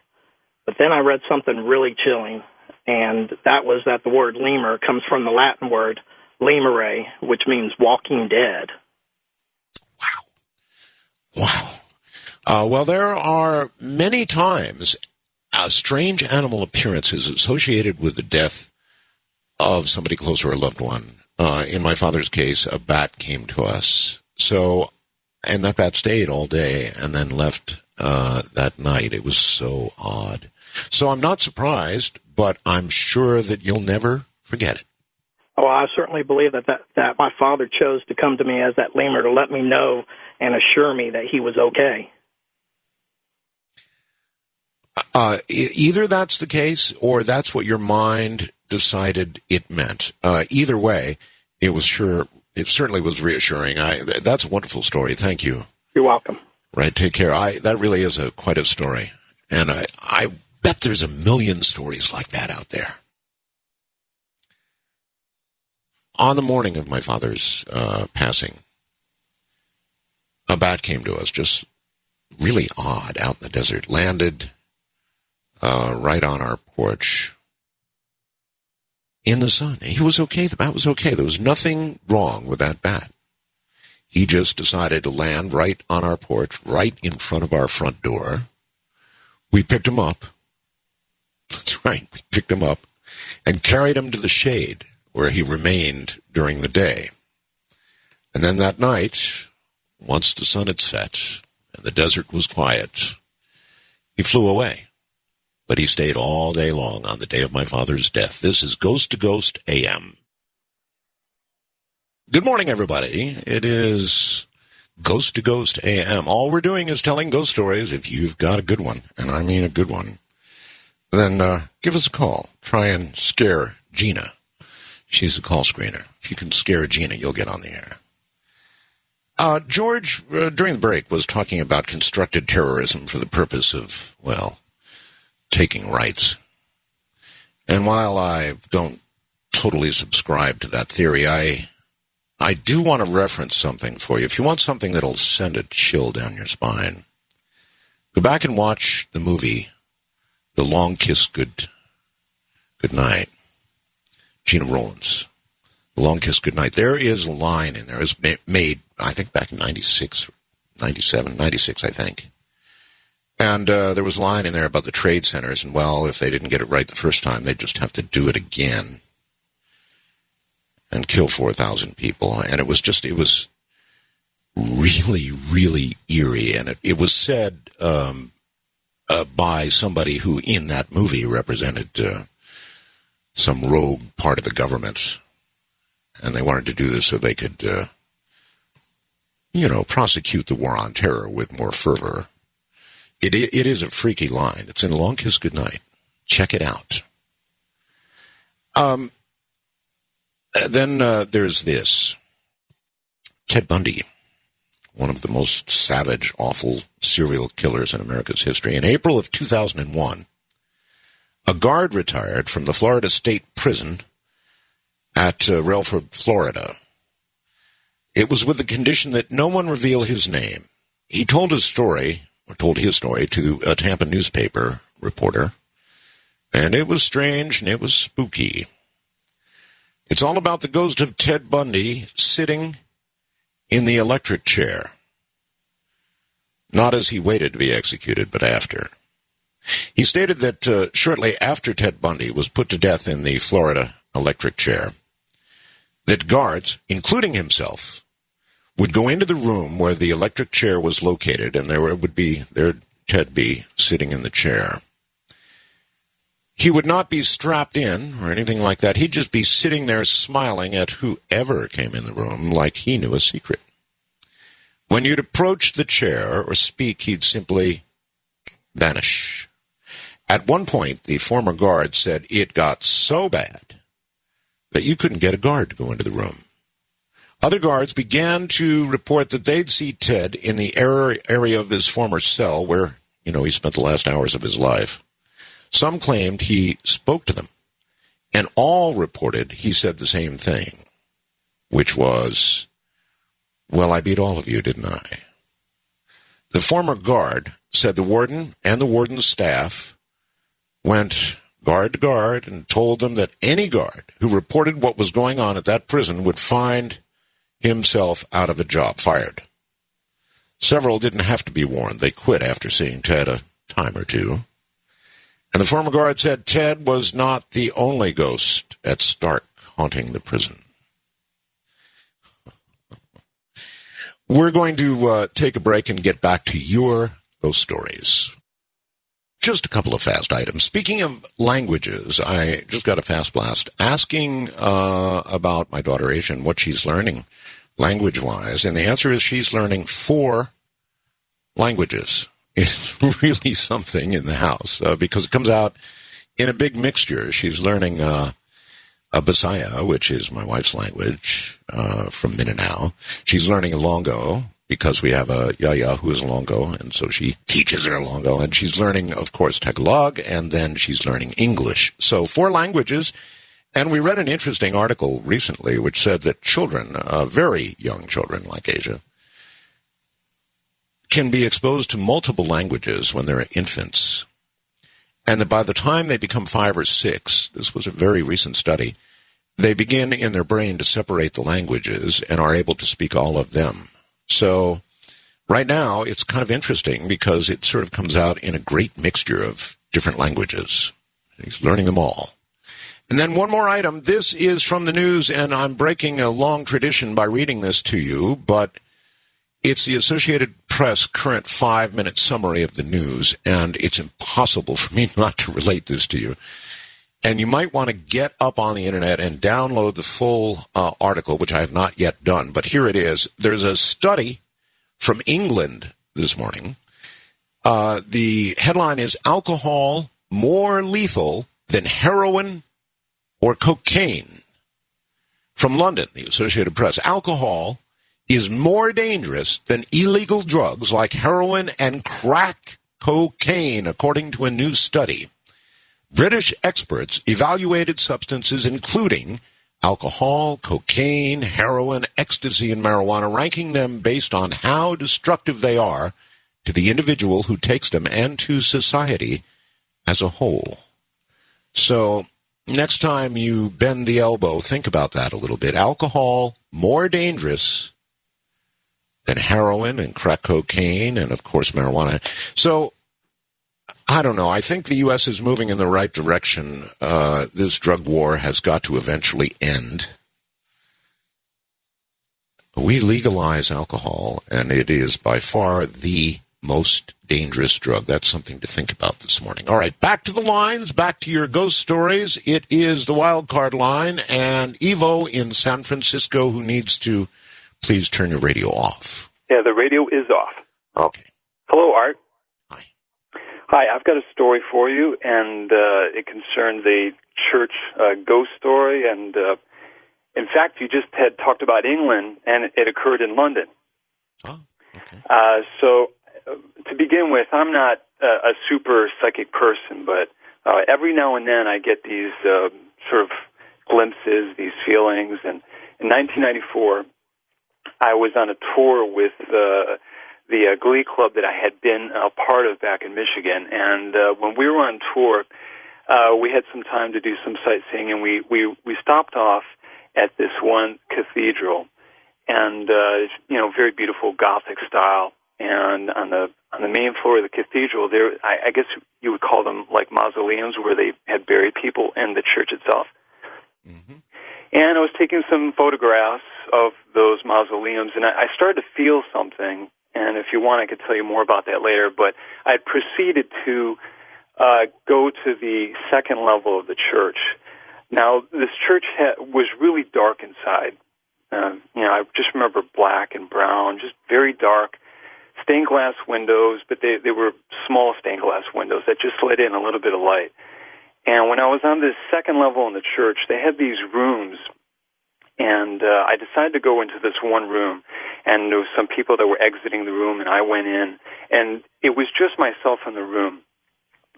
But then I read something really chilling, and that was that the word lemur comes from the Latin word lemure, which means walking dead. Well, there are many times strange animal appearances associated with the death of somebody close or a loved one. In my father's case, a bat came to us. And that bat stayed all day and then left that night. It was so odd. So I'm not surprised, but I'm sure that you'll never forget it. Oh, I certainly believe that my father chose to come to me as that lemur to let me know and assure me that he was okay. Either that's the case or that's what your mind decided it meant. Either way, it certainly was reassuring. That's a wonderful story. Thank you. You're welcome. Right, take care. That really is quite a story. And I bet there's a million stories like that out there. On the morning of my father's passing, a bat came to us, just really odd, out in the desert, landed right on our porch in the sun. He was okay. The bat was okay. There was nothing wrong with that bat. He just decided to land right on our porch, right in front of our front door. We picked him up. That's right. We picked him up and carried him to the shade where he remained during the day. And then that night, once the sun had set and the desert was quiet, he flew away. But he stayed all day long on the day of my father's death. This is Ghost to Ghost AM. Good morning, everybody. It is Ghost to Ghost AM. All we're doing is telling ghost stories. If you've got a good one, and I mean a good one, then give us a call. Try and scare Gina. She's a call screener. If you can scare Gina, you'll get on the air. George, during the break, was talking about constructed terrorism for the purpose of, well, taking rights. And while I don't totally subscribe to that theory, I do want to reference something for you. If you want something that'll send a chill down your spine, go back and watch the movie, The Long Kiss Goodnight. Gina Rowlands. The Long Kiss Goodnight. There is a line in there. It was made, I think, back in 96, 97, 96, I think. And there was a line in there about the trade centers, and, well, if they didn't get it right the first time, they'd just have to do it again and kill 4,000 people. And it was really, really eerie. And it was said by somebody who, in that movie, represented some rogue part of the government. And they wanted to do this so they could, prosecute the war on terror with more fervor. It is a freaky line. It's in The Long Kiss Goodnight. Check it out. Then there's this. Ted Bundy, one of the most savage, awful serial killers in America's history. In April of 2001, a guard retired from the Florida State Prison at Relphore, Florida. It was with the condition that no one reveal his name. He told his story to a Tampa newspaper reporter, and it was strange and it was spooky. It's all about the ghost of Ted Bundy sitting in the electric chair. Not as he waited to be executed, but after. He stated that shortly after Ted Bundy was put to death in the Florida electric chair, that guards, including himself, would go into the room where the electric chair was located, and there'd Ted be sitting in the chair. He would not be strapped in or anything like that. He'd just be sitting there smiling at whoever came in the room like he knew a secret. When you'd approach the chair or speak, he'd simply vanish. At one point, the former guard said it got so bad that you couldn't get a guard to go into the room. Other guards began to report that they'd see Ted in the area of his former cell where, he spent the last hours of his life. Some claimed he spoke to them, and all reported he said the same thing, which was, "Well, I beat all of you, didn't I?" The former guard said the warden and the warden's staff went guard to guard and told them that any guard who reported what was going on at that prison would find himself out of a job, fired. Several didn't have to be warned. They quit after seeing Ted a time or two. And the former guard said Ted was not the only ghost at Stark haunting the prison. We're going to take a break and get back to your ghost stories. Just a couple of fast items. Speaking of languages, I just got a fast blast asking about my daughter Asian, what she's learning language-wise, and the answer is she's learning 4 languages. It's really something in the house because it comes out in a big mixture. She's learning a Bisaya, which is my wife's language from Mindanao. She's learning Ilongo because we have a Yaya who is Ilongo, and so she teaches her Ilongo. And she's learning, of course, Tagalog, and then she's learning English. So 4 languages. And we read an interesting article recently which said that children, very young children like Asia, can be exposed to multiple languages when they're infants. And that by the time they become 5 or 6, this was a very recent study, they begin in their brain to separate the languages and are able to speak all of them. So right now it's kind of interesting because it sort of comes out in a great mixture of different languages. He's learning them all. And then one more item. This is from the news, and I'm breaking a long tradition by reading this to you, but it's the Associated Press current 5-minute summary of the news, and it's impossible for me not to relate this to you. And you might want to get up on the internet and download the full article, which I have not yet done. But here it is. There's a study from England this morning. The headline is, "Alcohol More Lethal Than Heroin or Cocaine." From London, the Associated Press. Alcohol is more dangerous than illegal drugs like heroin and crack cocaine, according to a new study. British experts evaluated substances including alcohol, cocaine, heroin, ecstasy, and marijuana, ranking them based on how destructive they are to the individual who takes them and to society as a whole. So next time you bend the elbow, think about that a little bit. Alcohol, more dangerous than heroin and crack cocaine and, of course, marijuana. So, I don't know. I think the U.S. is moving in the right direction. This drug war has got to eventually end. We legalize alcohol, and it is by far the most dangerous drug. That's something to think about this morning. All right, back to the lines, back to your ghost stories. It is the wild card line, and Evo in San Francisco, who needs to please turn your radio off. Yeah, the radio is off. Okay. Hello, Art. Hi, I've got a story for you, and it concerns a church ghost story. And in fact, you just had talked about England, and it occurred in London. Oh, okay. So, to begin with, I'm not a super psychic person, but every now and then I get these sort of glimpses, these feelings. And in 1994, I was on a tour with the Glee Club that I had been a part of back in Michigan. And when we were on tour, we had some time to do some sightseeing, and we stopped off at this one cathedral, and very beautiful Gothic style. And on the main floor of the cathedral, there I guess you would call them like mausoleums where they had buried people in the church itself. Mm-hmm. And I was taking some photographs of those mausoleums, and I started to feel something. And if you want, I could tell you more about that later. But I proceeded to go to the second level of the church. Now, this church was really dark inside. I just remember black and brown, just very dark, stained glass windows, but they were small stained glass windows that just let in a little bit of light. And when I was on this second level in the church, they had these rooms, and I decided to go into this one room, and there was some people that were exiting the room, and I went in, and it was just myself in the room.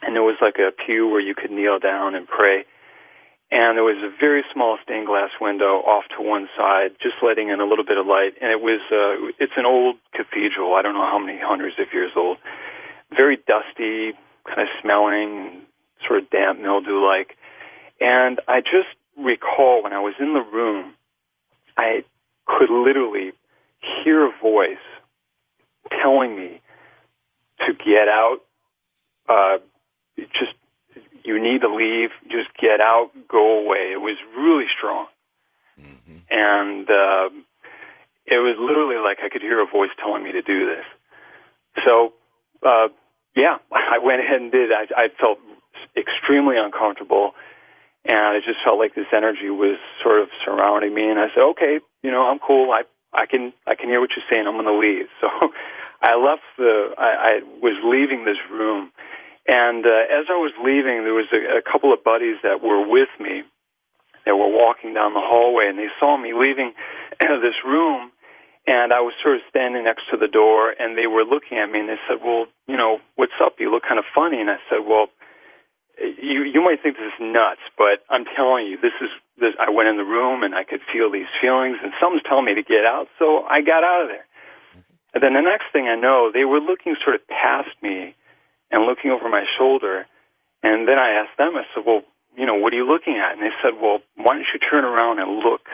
And there was like a pew where you could kneel down and pray. And there was a very small stained glass window off to one side, just letting in a little bit of light. And it's an old cathedral. I don't know how many hundreds of years old. Very dusty, kind of smelling, sort of damp, mildew-like. And I just recall when I was in the room, I could literally hear a voice telling me to get out, you need to leave, just get out, go away. It was really strong. Mm-hmm. And it was literally like I could hear a voice telling me to do this. So, I went ahead and did. I felt extremely uncomfortable, and I just felt like this energy was sort of surrounding me, and I said, okay, I'm cool. I can hear what you're saying. I'm going to leave. So I left I was leaving this room. And as I was leaving, there was a couple of buddies that were with me that were walking down the hallway, and they saw me leaving this room, and I was sort of standing next to the door, and they were looking at me, and they said, well, what's up? You look kind of funny. And I said, well, you might think this is nuts, but I'm telling you, this. I went in the room, and I could feel these feelings, and someone's telling me to get out, so I got out of there. And then the next thing I know, they were looking sort of past me, and looking over my shoulder, and then I asked them, I said, well, what are you looking at? And they said, well, why don't you turn around and look?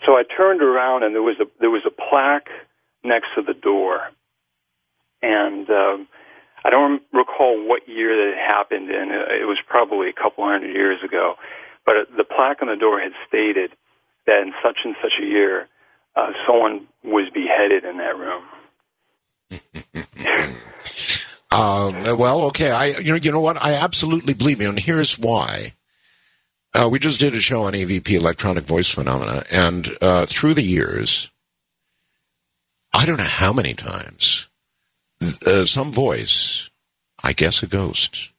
So I turned around, and there was a plaque next to the door, and I don't recall what year that it happened in. It was probably a couple hundred years ago, but the plaque on the door had stated that in such and such a year, someone was beheaded in that room. Well, okay. You know what? I absolutely believe you, and here's why. We just did a show on EVP, electronic voice phenomena, and through the years, I don't know how many times, some voice, I guess a ghost,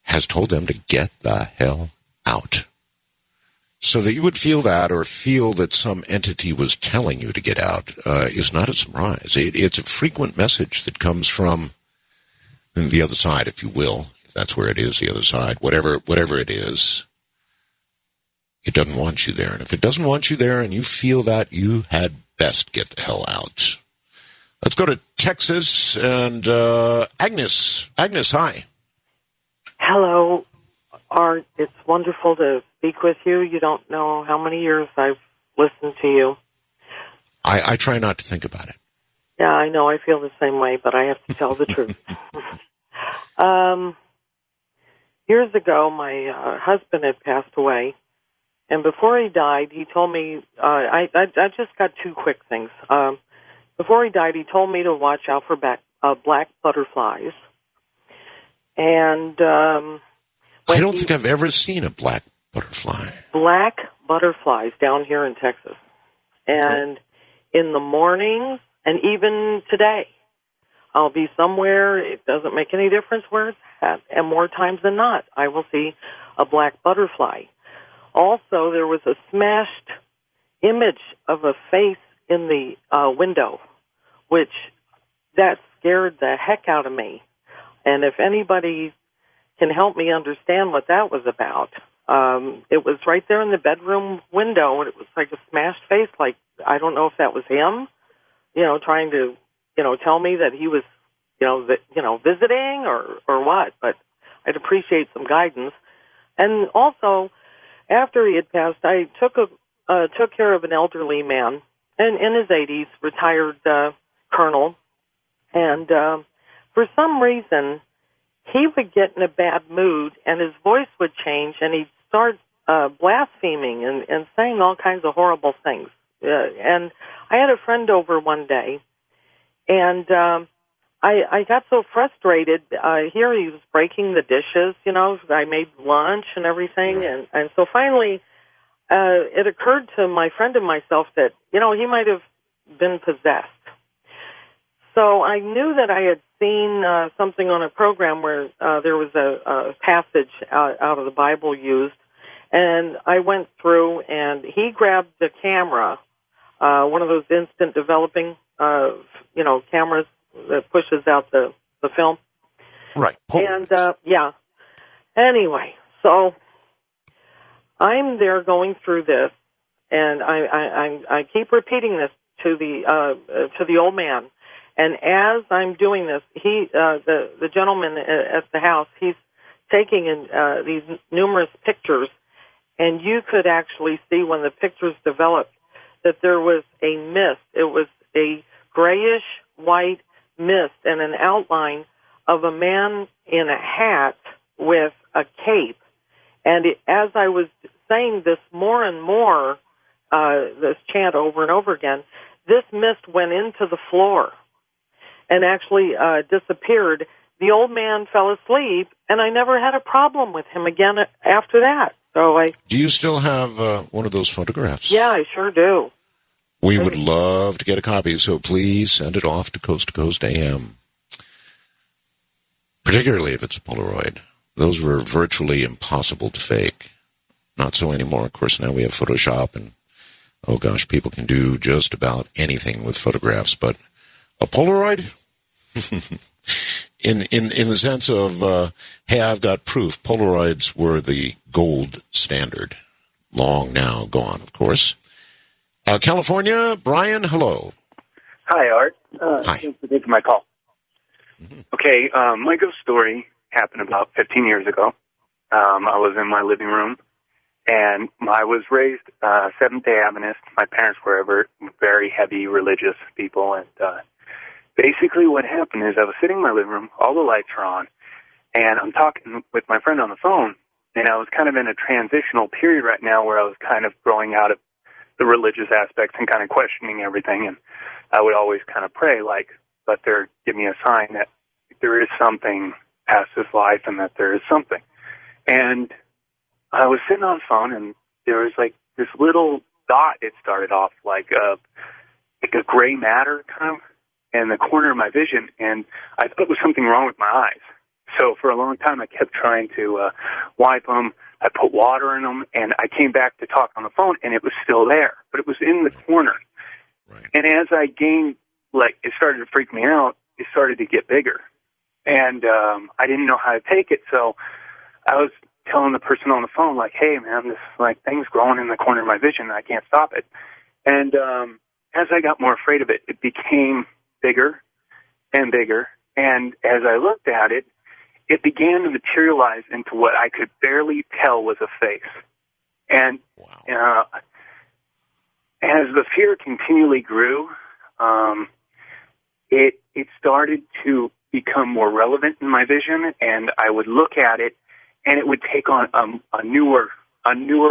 has told them to get the hell out. So that you would feel that, or feel that some entity was telling you to get out, is not a surprise. It's a frequent message that comes from the other side, if you will, if that's where it is, the other side, whatever it is. It doesn't want you there. And if it doesn't want you there and you feel that, you had best get the hell out. Let's go to Texas and Agnes. Agnes, hi. Hello, Art. It's wonderful to speak with you. You don't know how many years I've listened to you. I try not to think about it. Yeah, I know. I feel the same way, but I have to tell the truth. Years ago, my husband had passed away, and before he died, he told me, I just got two quick things. Before he died, he told me to watch out for black butterflies. And I don't think I've ever seen a black butterfly. Black butterflies down here in Texas. And in the mornings, and even today, I'll be somewhere, it doesn't make any difference where it's at, and more times than not, I will see a black butterfly. Also, there was a smashed image of a face in the window, which that scared the heck out of me. And if anybody can help me understand what that was about, it was right there in the bedroom window, and it was like a smashed face, like, I don't know if that was him, trying to, tell me that he was, visiting or what, but I'd appreciate some guidance. And also, after he had passed, I took care of an elderly man in his 80s, retired colonel, and for some reason, he would get in a bad mood, and his voice would change, and he'd start blaspheming and saying all kinds of horrible things. And I had a friend over one day, and I got so frustrated. Here he was breaking the dishes, you know. I made lunch and everything, and so finally it occurred to my friend and myself that, you know, he might have been possessed. So I knew that I had seen something on a program where there was a passage out of the Bible used, and I went through, and he grabbed the camera, one of those instant developing, cameras that pushes out the film. Right. And, anyway, so I'm there going through this, and I keep repeating this to the old man. And as I'm doing this, the gentleman at the house, he's taking in these numerous pictures, and you could actually see when the pictures developed that there was a mist. It was a grayish white mist and an outline of a man in a hat with a cape. And as I was saying this more and more, this chant over and over again, this mist went into the floor and actually disappeared. The old man fell asleep, and I never had a problem with him again after that. So Do you still have one of those photographs? Yeah, I sure do. We would love to get a copy, so please send it off to Coast AM. Particularly if it's a Polaroid. Those were virtually impossible to fake. Not so anymore. Of course, now we have Photoshop, and, oh gosh, people can do just about anything with photographs. But a Polaroid? in the sense of, hey, I've got proof. Polaroids were the gold standard. Long now gone, of course. California, Brian, hello. Hi, Art. Hi. Thanks for taking my call. Okay, my ghost story happened about 15 years ago. I was in my living room, and I was raised Seventh-day Adventist. My parents were very heavy religious people, and basically what happened is I was sitting in my living room, all the lights are on, and I'm talking with my friend on the phone, and I was kind of in a transitional period right now where I was kind of growing out of the religious aspects and kind of questioning everything, and I would always kind of pray, like, let there give me a sign that there is something past this life and that there is something. And I was sitting on the phone, and there was like this little dot. It started off like a gray matter kind of in the corner of my vision, and I thought it was something wrong with my eyes. So for a long time, I kept trying to wipe them. I put water in them, and I came back to talk on the phone, and it was still there, but it was in the corner. Right. And as I gained, like, it started to freak me out, it started to get bigger. And I didn't know how to take it, so I was telling the person on the phone, like, hey, man, this, like, thing's growing in the corner of my vision, and I can't stop it. And as I got more afraid of it, it became bigger and bigger. And as I looked at it, it began to materialize into what I could barely tell was a face. And as the fear continually grew, it started to become more relevant in my vision, and I would look at it, and it would take on a newer,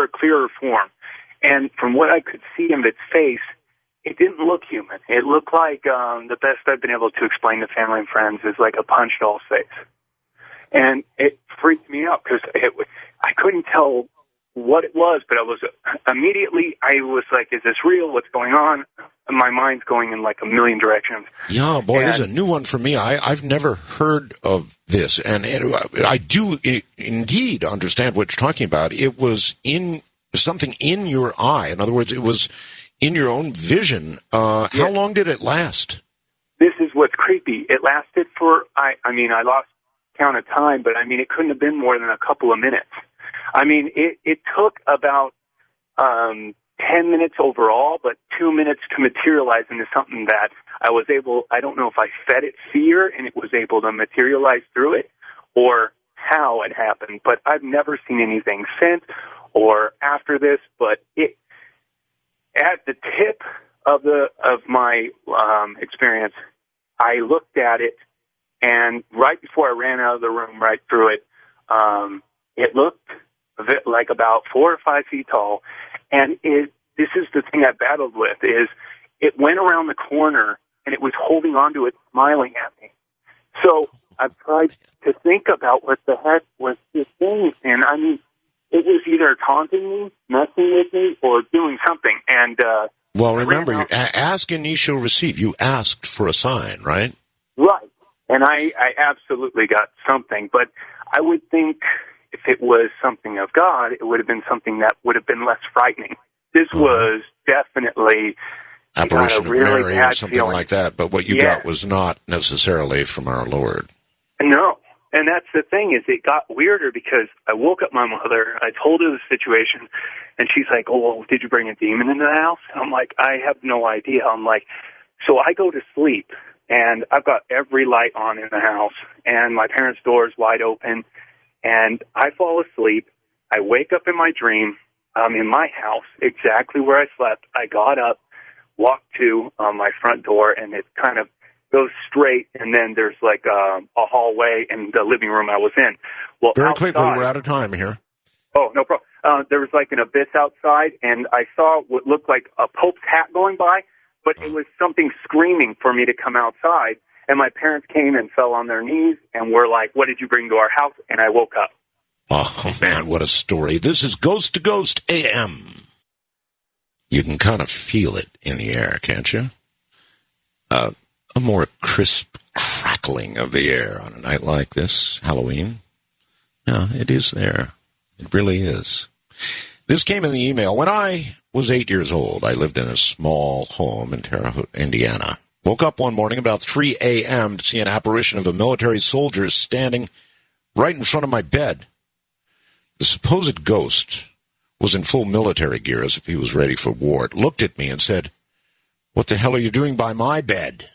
clearer form. And from what I could see in its face, it didn't look human. It looked like the best I've been able to explain to family and friends is like a punch doll face. And it freaked me out because I couldn't tell what it was, but I was like, is this real? What's going on? And my mind's going in like a million directions. Yeah, boy, this is a new one for me. I've never heard of this, and I do indeed understand what you're talking about. It was something in your eye. In other words, it was in your own vision. How long did it last? This is what's creepy. It lasted for, I lost count of time, but it couldn't have been more than a couple of minutes. It took about 10 minutes overall, but 2 minutes to materialize into something that I don't know if I fed it fear and it was able to materialize through it or how it happened, but I've never seen anything since or after this, but at the tip of my experience, I looked at it, and right before I ran out of the room, right through it, it looked like about 4 or 5 feet tall. And this is the thing I battled with, is it went around the corner and it was holding onto it, smiling at me. So I tried to think about what the heck was this thing. And I mean, it was either taunting me, messing with me, or doing something. And well, remember, you ask and ye shall receive. You asked for a sign, right? Right. And I absolutely got something. But I would think if it was something of God, it would have been something that would have been less frightening. This was definitely apparition of really Mary bad or something feeling. like that. But what you got was not necessarily from our Lord. No. And that's the thing, is it got weirder because I woke up my mother, I told her the situation, and she's like, oh, well, did you bring a demon into the house? And I'm like, I have no idea. I'm like, so I go to sleep, and I've got every light on in the house, and my parents' door is wide open, and I fall asleep. I wake up in my dream. I'm in my house, exactly where I slept. I got up, walked to my front door, and it kind of goes straight, and then there's like a hallway in the living room I was in. Well, Very outside, quickly, we're out of time here. Oh, no problem. There was like an abyss outside, and I saw what looked like a Pope's hat going by, but it was something screaming for me to come outside. And my parents came and fell on their knees and were like, what did you bring to our house? And I woke up. Oh, man, what a story. This is Ghost to Ghost AM. You can kind of feel it in the air, can't you? A more crisp crackling of the air on a night like this, Halloween. Yeah, it is there. It really is. This came in the email. When I was 8 years old, I lived in a small home in Terre Haute, Indiana. Woke up one morning about 3 a.m. to see an apparition of a military soldier standing right in front of my bed. The supposed ghost was in full military gear as if he was ready for war. It looked at me and said, "What the hell are you doing by my bed?"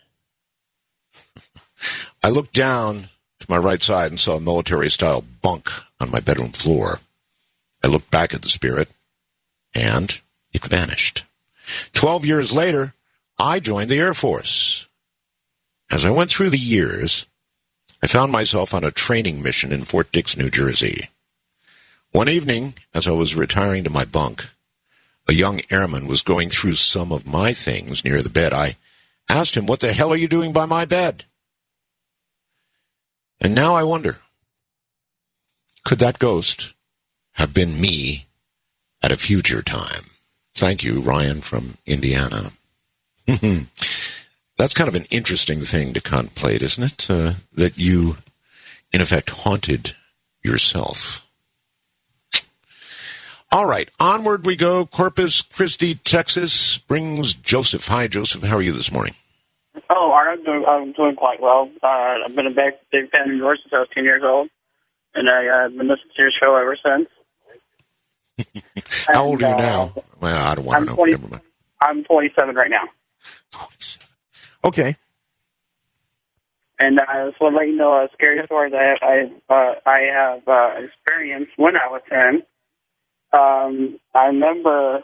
I looked down to my right side and saw a military-style bunk on my bedroom floor. I looked back at the spirit, and it vanished. 12 years later, I joined the Air Force. As I went through the years, I found myself on a training mission in Fort Dix, New Jersey. One evening, as I was retiring to my bunk, a young airman was going through some of my things near the bed. I asked him, "What the hell are you doing by my bed?" And now I wonder, could that ghost have been me at a future time? Thank you, Ryan from Indiana. That's kind of an interesting thing to contemplate, isn't it? That you, in effect, haunted yourself. All right, onward we go. Corpus Christi, Texas, brings Joseph. Hi, Joseph. How are you this morning? Oh, I'm doing quite well. I've been a big fan of yours since I was 10 years old, and I've been listening to your show ever since. How old are you now? Well, I don't want to know. Never mind. I'm 27 right now. 27. Okay. And I just want to let you know a scary story that I have experienced when I was 10. I remember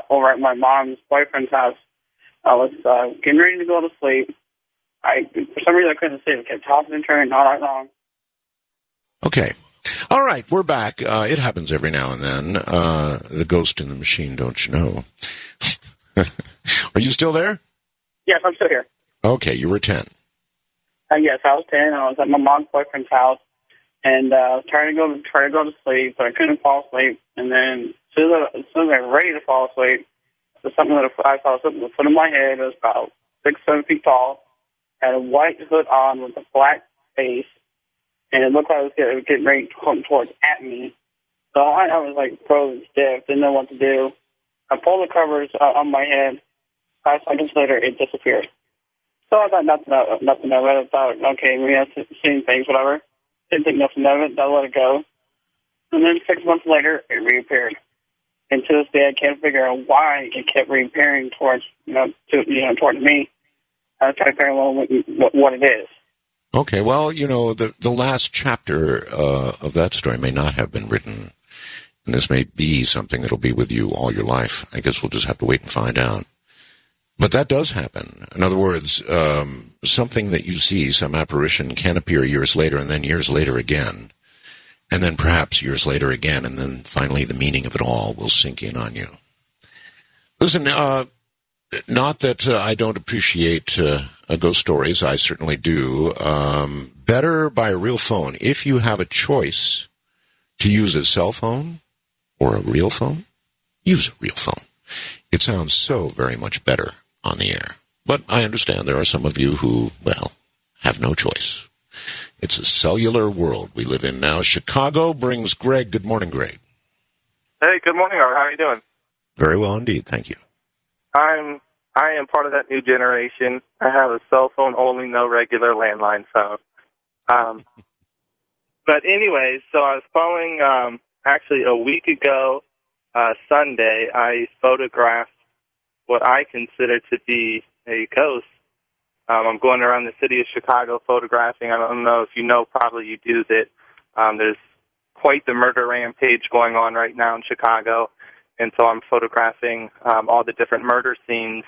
over at my mom's boyfriend's house, I was getting ready to go to sleep. For some reason, I couldn't sleep. I kept tossing and turning all night long. Okay. All right, we're back. It happens every now and then. The ghost in the machine, don't you know? Are you still there? Yes, I'm still here. Okay, you were 10. Yes, I was 10. I was at my mom's boyfriend's house, and I was trying to go to sleep, but I couldn't fall asleep. And then as soon as I was ready to fall asleep, I saw something at the foot of my head. It was about 6-7 feet tall, had a white hood on with a black face, and it looked like it was getting ready to come towards at me. So I was like frozen stiff, didn't know what to do. I pulled the covers on my head. 5 seconds later, it disappeared. So I thought nothing of it. I thought, okay, maybe I've seen things, whatever. Didn't think nothing of it. I let it go. And then 6 months later, it reappeared. And to this day, I can't figure out why it kept reappearing towards me. I was trying to figure out what it is. Okay, well, the last chapter of that story may not have been written, and this may be something that'll be with you all your life. I guess we'll just have to wait and find out. But that does happen. In other words, something that you see, some apparition, can appear years later, and then years later again. And then perhaps years later again, and then finally the meaning of it all will sink in on you. Listen, not that I don't appreciate ghost stories. I certainly do. Better buy a real phone. If you have a choice to use a cell phone or a real phone, use a real phone. It sounds so very much better on the air. But I understand there are some of you who, well, have no choice. It's a cellular world we live in now. Chicago brings Greg. Good morning, Greg. Hey, good morning, Art. How are you doing? Very well indeed. Thank you. I am part of that new generation. I have a cell phone only, no regular landline phone. But anyways, so I was calling actually a week ago, Sunday, I photographed what I consider to be a ghost. I'm going around the city of Chicago photographing. I don't know if you know, probably you do, that there's quite the murder rampage going on right now in Chicago. And so I'm photographing all the different murder scenes.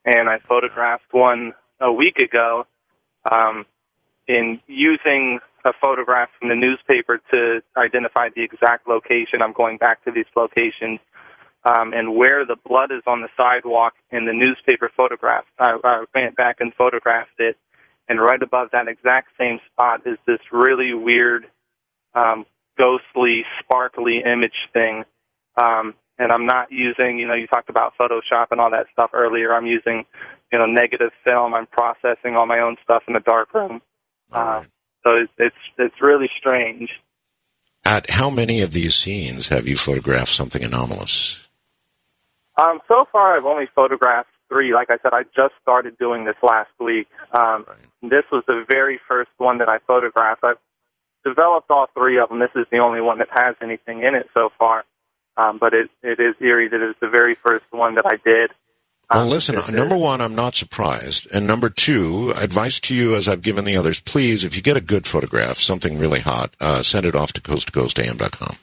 And I photographed one a week ago in using a photograph from the newspaper to identify the exact location. I'm going back to these locations. And where the blood is on the sidewalk in the newspaper photograph, I went back and photographed it, and right above that exact same spot is this really weird, ghostly, sparkly image thing. And I'm not using, you talked about Photoshop and all that stuff earlier. I'm using, negative film. I'm processing all my own stuff in the darkroom. So it's really strange. At how many of these scenes have you photographed something anomalous? So far, I've only photographed 3. Like I said, I just started doing this last week. This was the very first one that I photographed. I've developed all 3 of them. This is the only one that has anything in it so far. But it is eerie that it's the very first one that I did. Well, listen, number one, I'm not surprised. And number 2, advice to you, as I've given the others, please, if you get a good photograph, something really hot, send it off to coasttocoastam.com.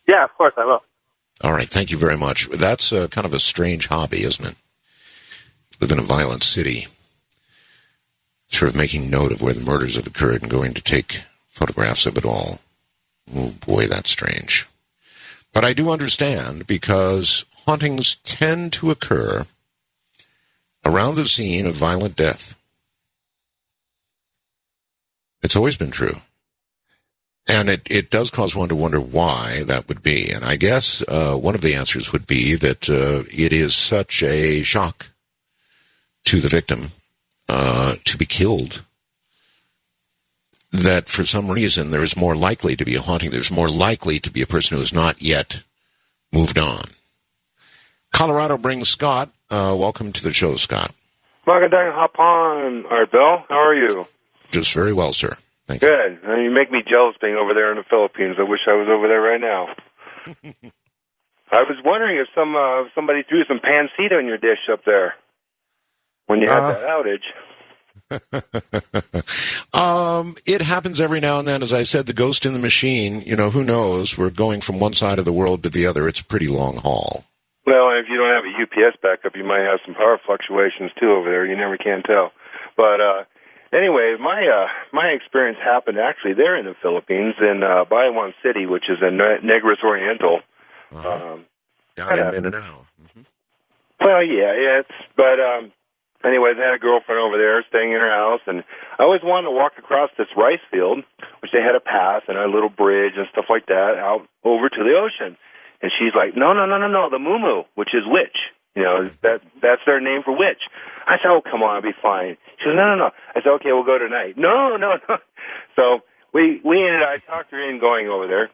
Yeah, of course I will. All right, thank you very much. That's kind of a strange hobby, isn't it? Live in a violent city, sort of making note of where the murders have occurred and going to take photographs of it all. Oh, boy, that's strange. But I do understand, because hauntings tend to occur around the scene of violent death. It's always been true. And it does cause one to wonder why that would be. And I guess one of the answers would be that it is such a shock to the victim to be killed that for some reason there is more likely to be a haunting. There's more likely to be a person who has not yet moved on. Colorado brings Scott. Welcome to the show, Scott. Welcome, hop on, Art Bell. How are you? Just very well, sir. Thank you. Good. You make me jealous being over there in the Philippines. I wish I was over there right now. I was wondering if somebody threw some pancita in your dish up there when you had that outage. It happens every now and then. As I said, the ghost in the machine, who knows? We're going from one side of the world to the other. It's a pretty long haul. Well, if you don't have a UPS backup, you might have some power fluctuations, too, over there. You never can tell. But anyway, my experience happened actually there in the Philippines in Bayawan City, which is in Negros Oriental. Down in Mindanao. Mm-hmm. Well, yeah, anyways, I had a girlfriend over there staying in her house, and I always wanted to walk across this rice field, which they had a path and a little bridge and stuff like that, out over to the ocean. And she's like, no, the moo-moo, which is witch. That's their name for witch. I said, oh, come on, I'll be fine. She said, no. I said, okay, we'll go tonight. No. So I talked her in going over there,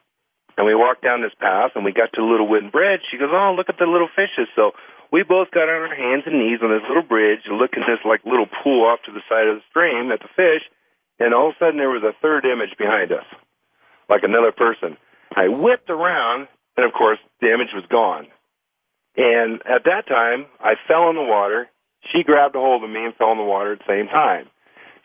and we walked down this path, and we got to the little wooden bridge. She goes, oh, look at the little fishes. So we both got on our hands and knees on this little bridge and looked at this little pool off to the side of the stream at the fish, and all of a sudden there was a third image behind us, like another person. I whipped around, and of course the image was gone. And at that time, I fell in the water. She grabbed a hold of me and fell in the water at the same time.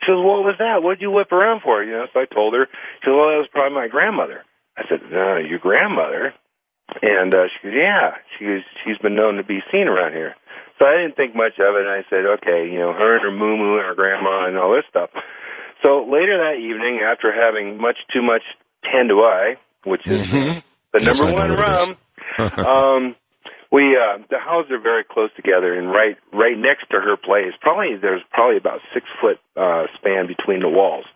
She goes, what was that? What did you whip around for? So I told her. She goes, well, that was probably my grandmother. I said, no, your grandmother? And she goes, yeah. She's been known to be seen around here. So I didn't think much of it, and I said, okay, her and her moo-moo and her grandma and all this stuff. So later that evening, after having much too much Tanduay, which is the number one rum. The houses are very close together, and right next to her place, there's probably about 6 foot span between the walls,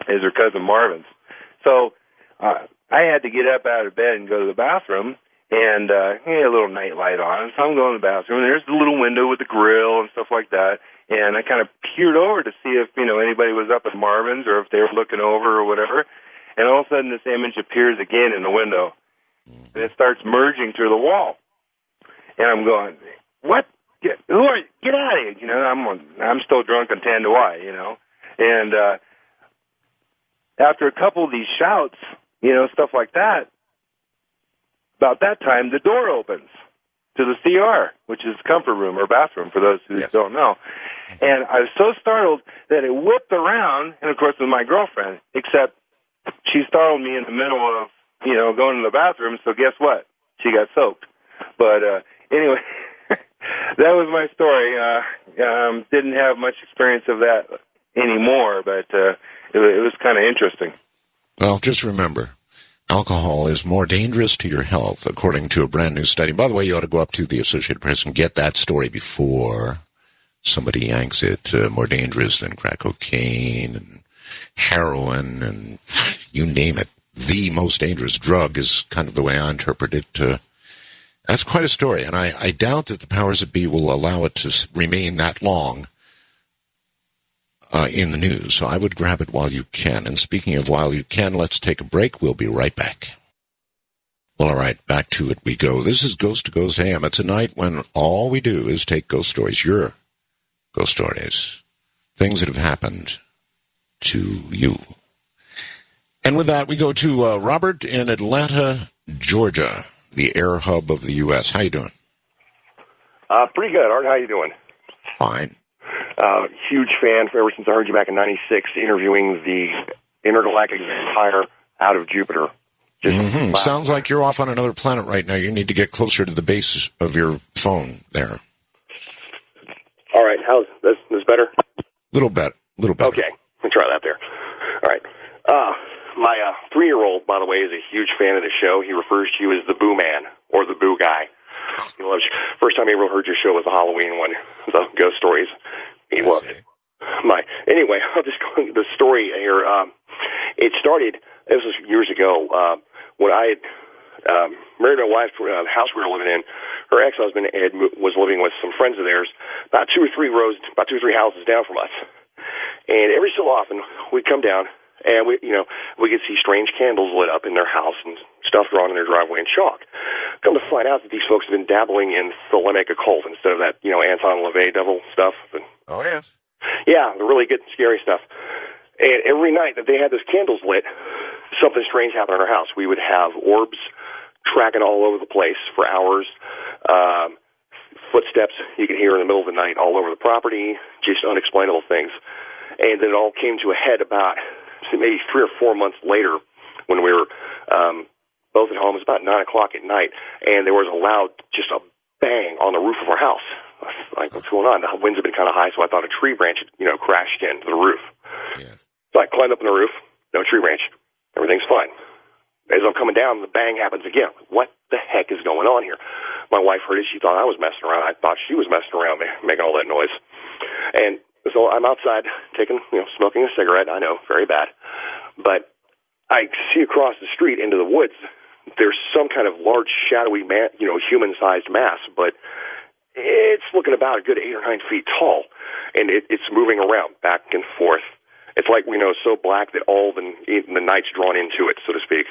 is her cousin Marvin's. So I had to get up out of bed and go to the bathroom, and a little night light on. So I'm going to the bathroom, and there's the little window with the grill and stuff like that. And I kind of peered over to see if anybody was up at Marvin's or if they were looking over or whatever. And all of a sudden, this image appears again in the window, and it starts merging through the wall. And I'm going, what? Who are you? Get out of here! I'm still drunk on Tanduay, And after a couple of these shouts, stuff like that, about that time, the door opens to the CR, which is comfort room or bathroom for those who don't know. And I was so startled that it whipped around, and of course it was my girlfriend, except she startled me in the middle of, going to the bathroom, so guess what? She got soaked. But anyway, that was my story. Didn't have much experience of that anymore, but it was kind of interesting. Well, just remember, alcohol is more dangerous to your health, according to a brand new study. By the way, you ought to go up to the Associated Press and get that story before somebody yanks it. More dangerous than crack cocaine and heroin and you name it. The most dangerous drug is kind of the way I interpret it. That's quite a story, and I doubt that the powers that be will allow it to remain that long in the news. So I would grab it while you can. And speaking of while you can, let's take a break. We'll be right back. Well, all right, back to it we go. This is Ghost to Ghost AM. It's a night when all we do is take ghost stories, your ghost stories, things that have happened to you. And with that, we go to Robert in Atlanta, Georgia, the air hub of the U.S. How you doing? Pretty good, Art. How you doing? Fine. Huge fan ever since I heard you back in '96 interviewing the intergalactic empire out of Jupiter. Sounds like you're off on another planet right now. You need to get closer to the base of your phone there. All right. How's this better? Little better. Okay. Let me try that there. All right. My 3-year-old, by the way, is a huge fan of the show. He refers to you as the Boo Man or the Boo Guy. He loves you. First time he ever heard your show was the Halloween one, the ghost stories. He loved it. Anyway, I'll just go into the story here. It started, this was years ago, when I had married my wife to the house we were living in. Her ex-husband was living with some friends of theirs, about two or three houses down from us. And every so often, we'd come down, and we could see strange candles lit up in their house and stuff drawn in their driveway in chalk. Come to find out that these folks have been dabbling in Thelemic occult instead of that, Anton LaVey devil stuff. Oh, yes. Yeah, the really good, scary stuff. And every night that they had those candles lit, something strange happened in our house. We would have orbs tracking all over the place for hours, footsteps you could hear in the middle of the night all over the property, just unexplainable things. And then it all came to a head about maybe 3 or 4 months later when we were both at home. It was about 9 o'clock at night, and there was a loud, just a bang on the roof of our house. Like, what's going on? The winds had been kind of high, so I thought a tree branch had, crashed into the roof. Yeah. So I climbed up on the roof, no tree branch. Everything's fine. As I'm coming down, the bang happens again. What the heck is going on here? My wife heard it. She thought I was messing around. I thought she was messing around, making all that noise. And so I'm outside smoking a cigarette. I know, very bad. But I see across the street into the woods, there's some kind of large, shadowy, human-sized mass, but it's looking about a good 8 or 9 feet tall, and it's moving around back and forth. It's like, so black that all the night's drawn into it, so to speak.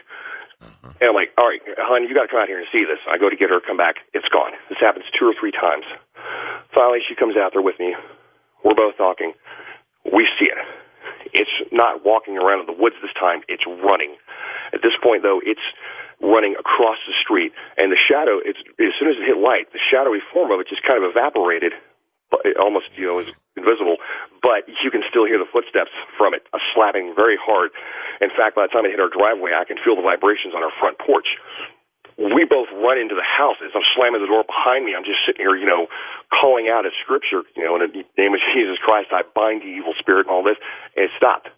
And I'm like, all right, hon, you got to come out here and see this. I go to get her, come back, it's gone. This happens 2 or 3 times. Finally, she comes out there with me. We're both talking. We see it. It's not walking around in the woods this time. It's running. At this point, though, it's running across the street. And the shadow, as soon as it hit light, the shadowy form of it just kind of evaporated. It almost, is invisible. But you can still hear the footsteps from it, slapping very hard. In fact, by the time it hit our driveway, I can feel the vibrations on our front porch. We both run into the house. As I'm slamming the door behind me, I'm just sitting here, calling out a scripture, in the name of Jesus Christ, I bind the evil spirit and all this. And it stopped.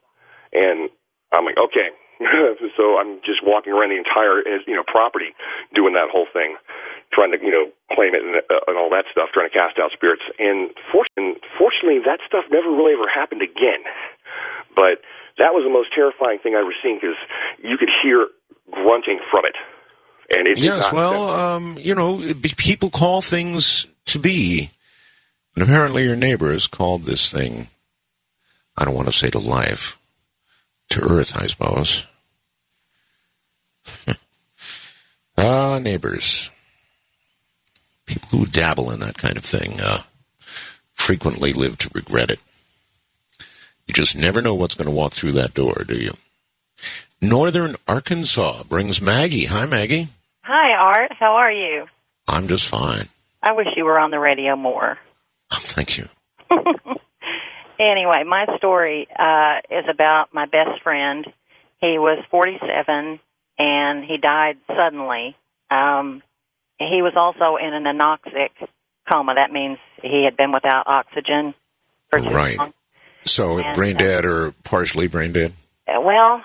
And I'm like, okay, So I'm just walking around the entire, property, doing that whole thing, trying to, claim it and all that stuff, trying to cast out spirits. And fortunately, that stuff never really ever happened again. But that was the most terrifying thing I've ever seen, because you could hear grunting from it. And it Yes, well, people call things to be. And apparently your neighbors called this thing, I don't want to say to life, to earth, I suppose. Neighbors. People who dabble in that kind of thing frequently live to regret it. You just never know what's going to walk through that door, do you? Northern Arkansas brings Maggie. Hi, Maggie. Hi, Art. How are you? I'm just fine. I wish you were on the radio more. Oh, thank you. Anyway, my story is about my best friend. He was 47, and he died suddenly. He was also in an anoxic coma. That means he had been without oxygen for too long. So brain dead or partially brain dead? Well,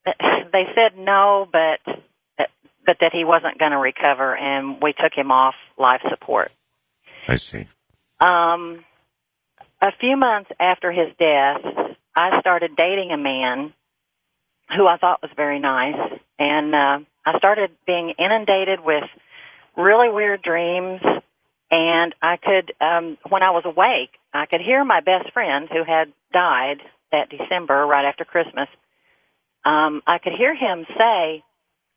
they said no, but that he wasn't going to recover, and we took him off life support. I see. A few months after his death, I started dating a man who I thought was very nice, and I started being inundated with really weird dreams, and I could, when I was awake, I could hear my best friend who had died that December right after Christmas. I could hear him say,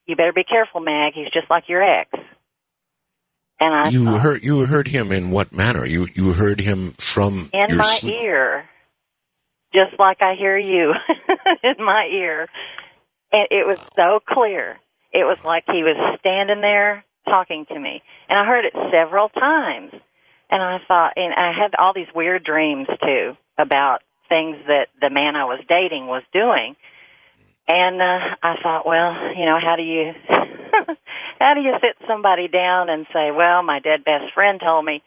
"You better be careful, Mag. He's just like your ex." And you heard him in what manner? You heard him from in your my sleep? ear, just like I hear you in my ear. And it was so clear. It was like he was standing there talking to me. And I heard it several times. And I thought, and I had all these weird dreams, too, about things that the man I was dating was doing. And I thought, well, how do you how do you sit somebody down and say, well, my dead best friend told me?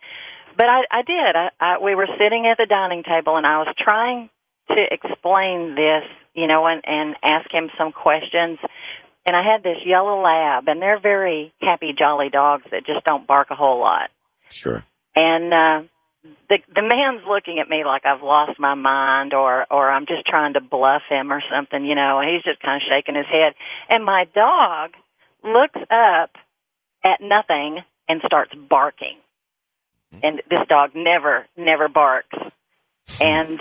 But I did. We were sitting at the dining table, and I was trying to explain this, and ask him some questions. And I had this yellow lab, and they're very happy, jolly dogs that just don't bark a whole lot. Sure. And the man's looking at me like I've lost my mind, or I'm just trying to bluff him or something, and he's just kind of shaking his head. And my dog looks up at nothing and starts barking. And this dog never barks. And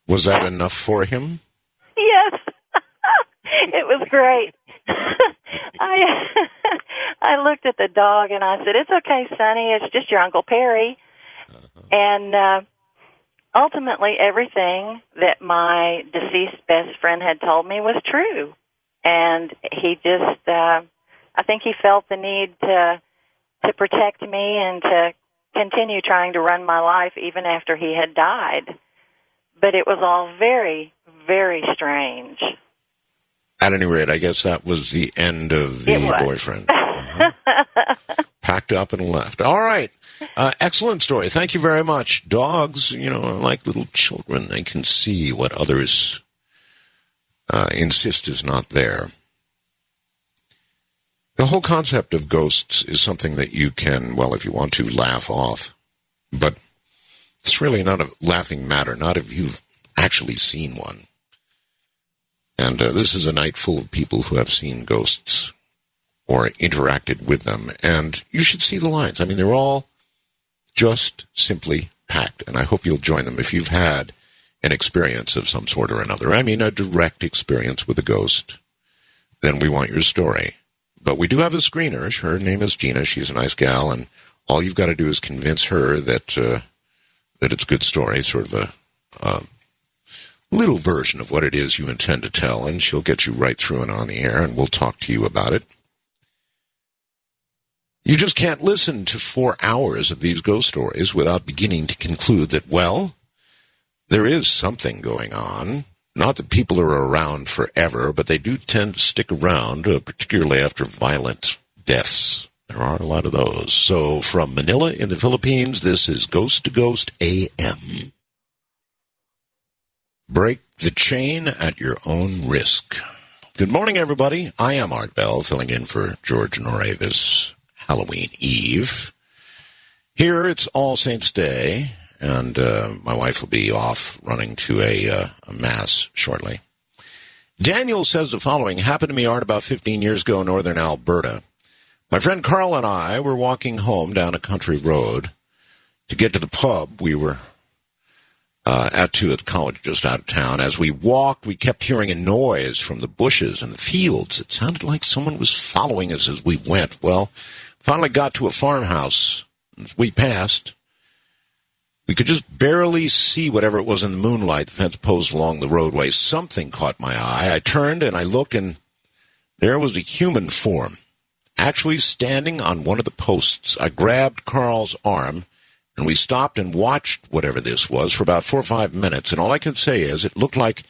was that enough for him? Yes. It was great. I looked at the dog and I said, "It's okay, Sonny. It's just your Uncle Perry." And ultimately, everything that my deceased best friend had told me was true. And he just, I think he felt the need to protect me and to continue trying to run my life even after he had died. But it was all very, very strange. At any rate, I guess that was the end of the boyfriend. Packed up and left. All right. Excellent story. Thank you very much. Dogs, are like little children. They can see what others insist is not there. The whole concept of ghosts is something that you can, well, if you want to, laugh off. But it's really not a laughing matter, not if you've actually seen one. And this is a night full of people who have seen ghosts or interacted with them. And you should see the lines. I mean, they're all just simply packed. And I hope you'll join them if you've had an experience of some sort or another. I mean, a direct experience with a ghost. Then we want your story. But we do have a screener. Her name is Gina. She's a nice gal. And all you've got to do is convince her that that it's a good story, sort of a little version of what it is you intend to tell, and she'll get you right through and on the air, and we'll talk to you about it. You just can't listen to 4 hours of these ghost stories without beginning to conclude that, well, there is something going on. Not that people are around forever, but they do tend to stick around, particularly after violent deaths. There are a lot of those. So from Manila in the Philippines, this is Ghost to Ghost AM. Break the chain at your own risk. Good morning, everybody. I am Art Bell, filling in for George Norrie this Halloween Eve. Here, it's All Saints' Day, and my wife will be off running to a mass shortly. Daniel says the following. Happened to me, Art, about 15 years ago in northern Alberta. My friend Carl and I were walking home down a country road. To get to the pub, we were at the college just out of town. As we walked, we kept hearing a noise from the bushes and the fields. It sounded like someone was following us as we went. Well, finally got to a farmhouse. As we passed, we could just barely see whatever it was in the moonlight, the fence post along the roadway. Something caught my eye. I turned and I looked, and there was a human form, actually standing on one of the posts. I grabbed Carl's arm, and we stopped and watched whatever this was for about 4 or 5 minutes, and all I can say is it looked like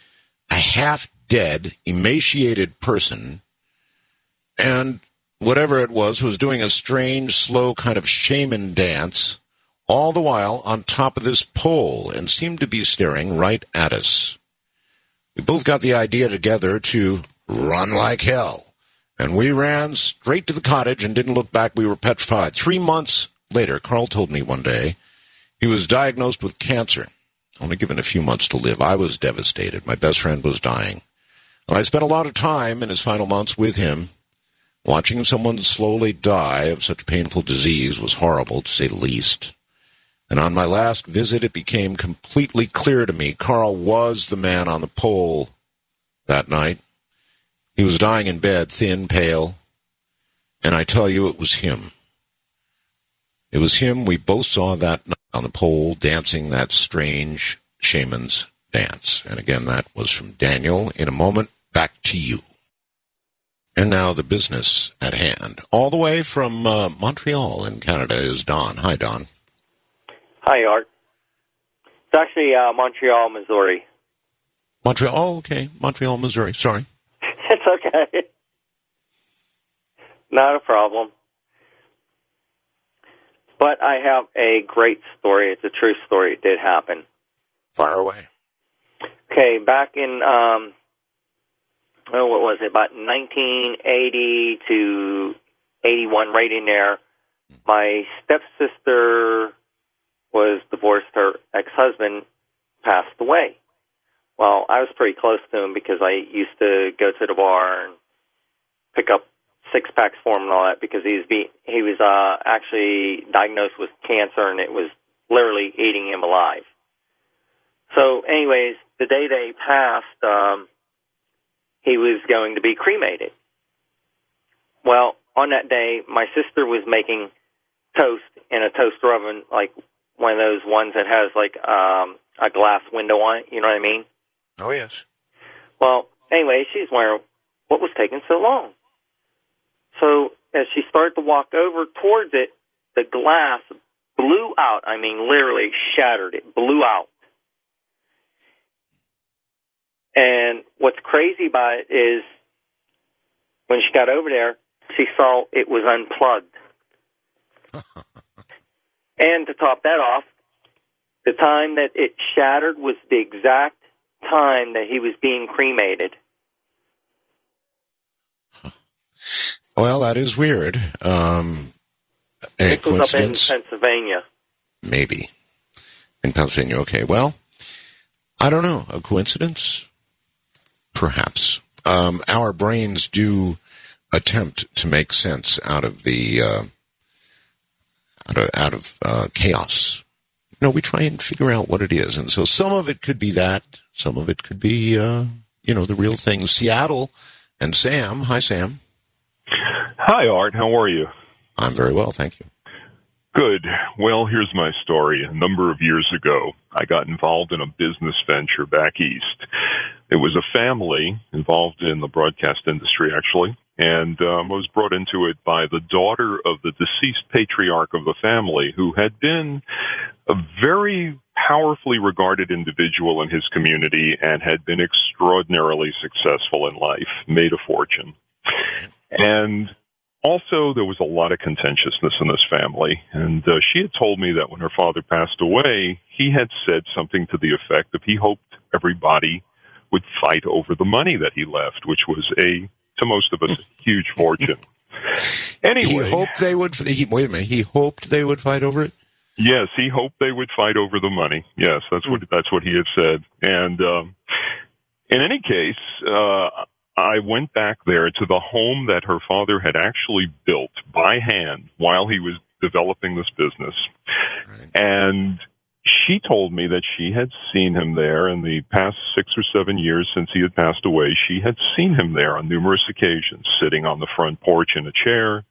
a half-dead, emaciated person, and whatever it was doing a strange, slow kind of shaman dance, all the while on top of this pole, and seemed to be staring right at us. We both got the idea together to run like hell, and we ran straight to the cottage and didn't look back. We were petrified. 3 months later, Carl told me one day he was diagnosed with cancer, only given a few months to live. I was devastated. My best friend was dying. And I spent a lot of time in his final months with him. Watching someone slowly die of such painful disease was horrible, to say the least. And on my last visit, it became completely clear to me Carl was the man on the pole that night. He was dying in bed, thin, pale, and I tell you, it was him. It was him we both saw that night on the pole dancing that strange shaman's dance. And again, that was from Daniel. In a moment, back to you. And now the business at hand. All the way from Montreal in Canada is Don. Hi, Don. Hi, Art. It's actually Montreal, Missouri. Montreal? Oh, okay. Montreal, Missouri. Sorry. It's okay. Not a problem. But I have a great story. It's a true story. It did happen. Fire away. Okay, back in, what was it, about 1980 to 81, right in there, my stepsister was divorced. Her ex-husband passed away. Well, I was pretty close to him because I used to go to the bar and pick up six-packs for him and all that because he was actually diagnosed with cancer, and it was literally eating him alive. So anyways, the day they passed, he was going to be cremated. Well, on that day, my sister was making toast in a toaster oven, like one of those ones that has like a glass window on it, you know what I mean? Oh, yes. Well, anyway, she's wondering what was taking so long. So as she started to walk over towards it, the glass blew out. I mean, literally shattered. It blew out. And what's crazy about it is when she got over there, she saw it was unplugged. And to top that off, the time that it shattered was the exact time that he was being cremated. Well, that is weird. A This was up in coincidence? Pennsylvania. Maybe. In Pennsylvania, okay. Well, I don't know. A coincidence? Perhaps. Our brains do attempt to make sense out of the out of chaos. You know, we try and figure out what it is, and so some of it could be that, some of it could be the real thing. Seattle and Sam. Hi, Sam. Hi, Art. How are you? I'm very well, thank you. Good. Well, here's my story. A number of years ago, I got involved in a business venture back east. It was a family involved in the broadcast industry, actually, and was brought into it by the daughter of the deceased patriarch of the family, who had been a very powerfully regarded individual in his community and had been extraordinarily successful in life, made a fortune. And also, there was a lot of contentiousness in this family, and she had told me that when her father passed away, he had said something to the effect of he hoped everybody would fight over the money that he left, which was to most of us, a huge fortune. Anyway, he hoped they would. Wait a minute. He hoped they would fight over it. Yes, he hoped they would fight over the money. Yes, that's what he had said. And in any case, I went back there to the home that her father had actually built by hand while he was developing this business. Right. And she told me that she had seen him there in the past 6 or 7 years since he had passed away. She had seen him there on numerous occasions, sitting on the front porch in a chair,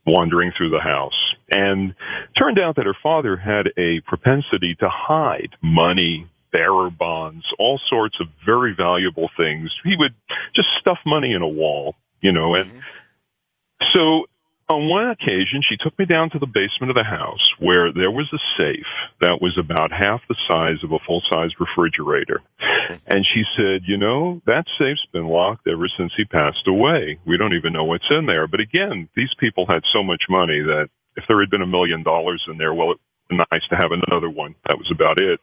wandering through the house. And it turned out that her father had a propensity to hide money, bearer bonds, all sorts of very valuable things. He would just stuff money in a wall, and so on one occasion, she took me down to the basement of the house where there was a safe that was about half the size of a full-size refrigerator. And she said, that safe's been locked ever since he passed away. We don't even know what's in there. But again, these people had so much money that if there had been $1 million in there, well, it would be nice to have another one. That was about it.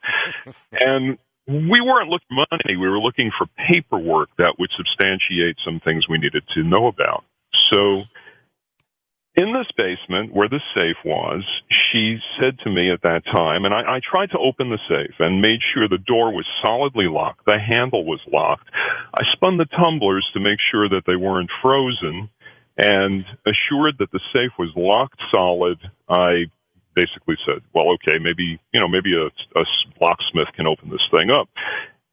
And we weren't looking for money. We were looking for paperwork that would substantiate some things we needed to know about. So in this basement where the safe was, she said to me at that time, and I tried to open the safe and made sure the door was solidly locked, the handle was locked. I spun the tumblers to make sure that they weren't frozen, and assured that the safe was locked solid. I basically said, well, okay, maybe a locksmith can open this thing up.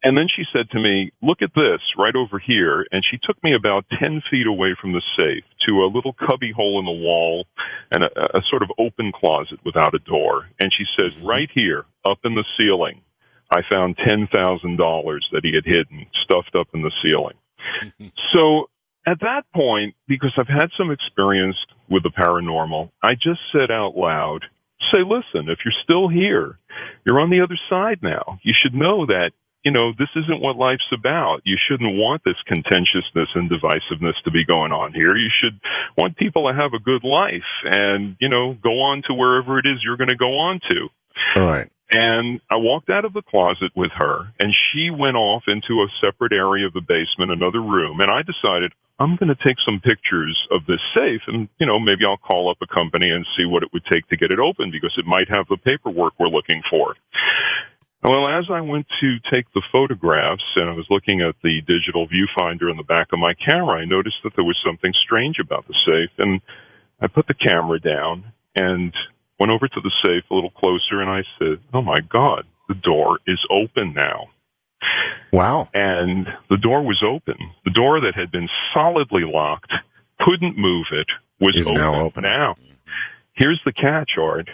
And then she said to me, look at this right over here. And she took me about 10 feet away from the safe to a little cubby hole in the wall and a sort of open closet without a door. And she said, right here, up in the ceiling, I found $10,000 that he had hidden, stuffed up in the ceiling. So at that point, because I've had some experience with the paranormal, I just said out loud, say, listen, if you're still here, you're on the other side now. You should know that this isn't what life's about. You shouldn't want this contentiousness and divisiveness to be going on here. You should want people to have a good life and, go on to wherever it is you're going to go on to. All right. And I walked out of the closet with her, and she went off into a separate area of the basement, another room, and I decided I'm going to take some pictures of this safe, and, maybe I'll call up a company and see what it would take to get it open, because it might have the paperwork we're looking for. Well, as I went to take the photographs and I was looking at the digital viewfinder in the back of my camera, I noticed that there was something strange about the safe. And I put the camera down and went over to the safe a little closer, and I said, oh, my God, the door is open now. Wow. And the door was open. The door that had been solidly locked, couldn't move it, was open. Now, here's the catch, Art.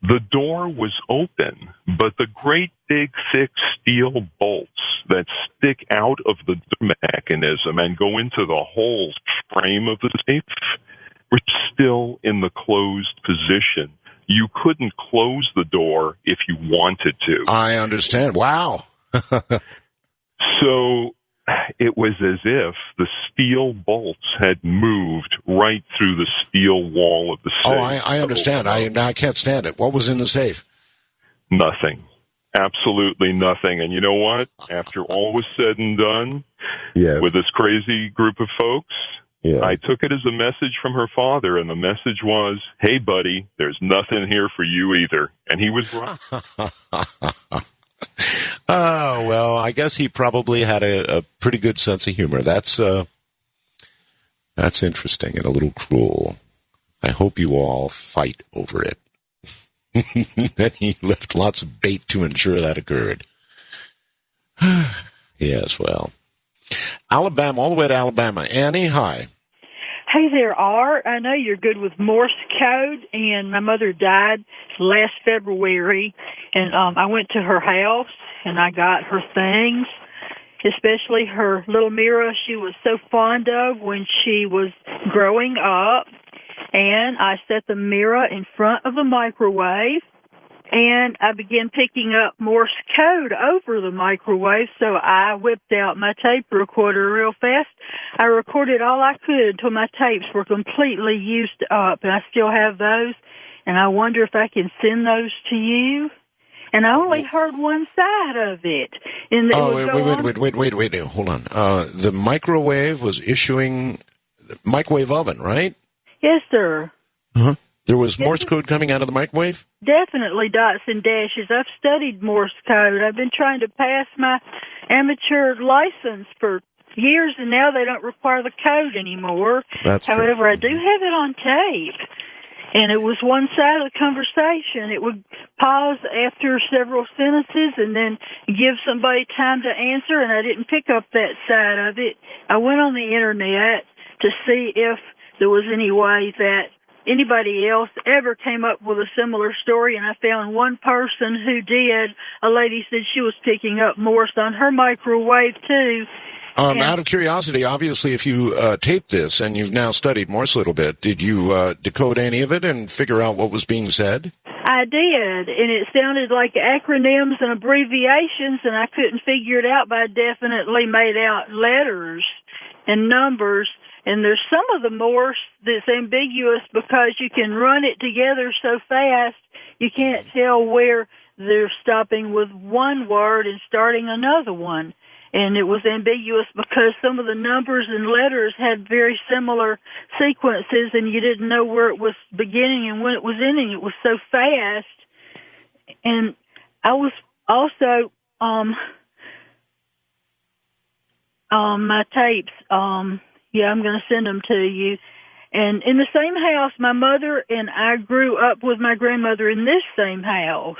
The door was open, but the great big thick steel bolts that stick out of the mechanism and go into the whole frame of the safe were still in the closed position. You couldn't close the door if you wanted to. I understand. Wow. So it was as if the steel bolts had moved right through the steel wall of the safe. Oh, I understand. I can't stand it. What was in the safe? Nothing. Absolutely nothing. And you know what? After all was said and done, with this crazy group of folks, I took it as a message from her father, and the message was, hey, buddy, there's nothing here for you either. And he was right. Oh, well, I guess he probably had a pretty good sense of humor. That's interesting and a little cruel. I hope you all fight over it. Then he left lots of bait to ensure that occurred. Yes, well. Alabama, all the way to Alabama. Annie, hi. Hey there, Art. I know you're good with Morse code, and my mother died last February, and I went to her house, and I got her things, especially her little mirror she was so fond of when she was growing up, and I set the mirror in front of the microwave, and I began picking up Morse code over the microwave, so I whipped out my tape recorder real fast. I recorded all I could until my tapes were completely used up, and I still have those, and I wonder if I can send those to you. and I only heard one side of it. And Wait, hold on. The microwave was issuing microwave oven, right? Yes, sir. Uh-huh. There was Morse code coming out of the microwave? Definitely dots and dashes. I've studied Morse code. I've been trying to pass my amateur license for years, and now they don't require the code anymore. However, I do have it on tape. And it was one side of the conversation. It would pause after several sentences and then give somebody time to answer, and I didn't pick up that side of it. I went on the Internet to see if there was any way that anybody else ever came up with a similar story, and I found one person who did. A lady said she was picking up Morse on her microwave, too. Out of curiosity, obviously, if you taped this and you've now studied Morse a little bit, did you decode any of it and figure out what was being said? I did, and it sounded like acronyms and abbreviations, and I couldn't figure it out, but I definitely made out letters and numbers. And there's some of the Morse that's ambiguous because you can run it together so fast you can't tell where they're stopping with one word and starting another one. And it was ambiguous because some of the numbers and letters had very similar sequences, and you didn't know where it was beginning and when it was ending. It was so fast. And I was also my tapes. Yeah, I'm going to send them to you. And in the same house, my mother and I grew up with my grandmother in this same house.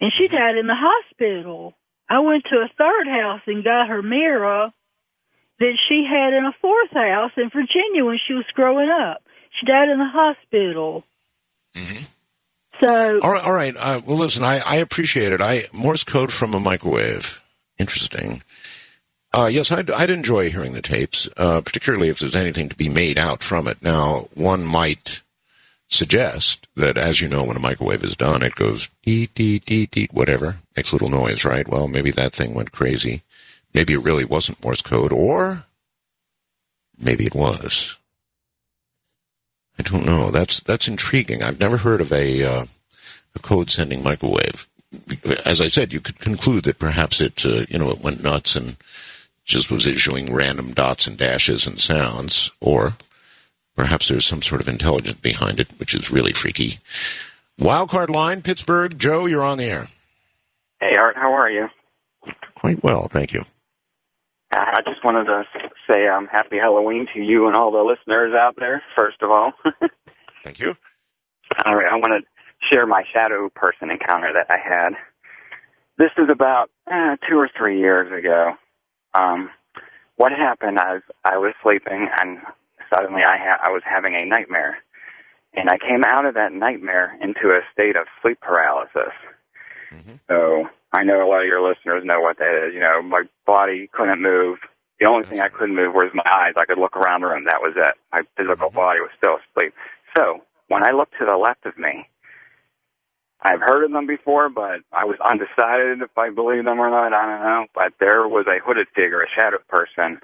And she died in the hospital. I went to a third house and got her mirror that she had in a fourth house in Virginia when she was growing up. She died in the hospital. Mm-hmm. So, all right. Well, listen, I appreciate it. Morse code from a microwave. Interesting. Yes, I'd enjoy hearing the tapes, particularly if there's anything to be made out from it. Now, one might suggest that, as you know, when a microwave is done, it goes deet, deet, deet, deet, whatever, makes a little noise, right? Well, maybe that thing went crazy. Maybe it really wasn't Morse code, or maybe it was. I don't know. That's intriguing. I've never heard of a code-sending microwave. As I said, you could conclude that perhaps it went nuts and just was issuing random dots and dashes and sounds, or perhaps there's some sort of intelligence behind it, which is really freaky. Wildcard line, Pittsburgh. Joe, you're on the air. Hey, Art, how are you? Quite well, thank you. I just wanted to say happy Halloween to you and all the listeners out there, first of all. Thank you. All right, I want to share my shadow person encounter that I had. This is about 2 or 3 years ago. What happened, I was sleeping, and suddenly I was having a nightmare. And I came out of that nightmare into a state of sleep paralysis. Mm-hmm. So I know a lot of your listeners know what that is. You know, my body couldn't move. The only thing I couldn't move was my eyes. I could look around the room. That was it. My physical body was still asleep. So when I looked to the left of me, I've heard of them before, but I was undecided if I believe them or not. I don't know. But there was a hooded figure, a shadow person,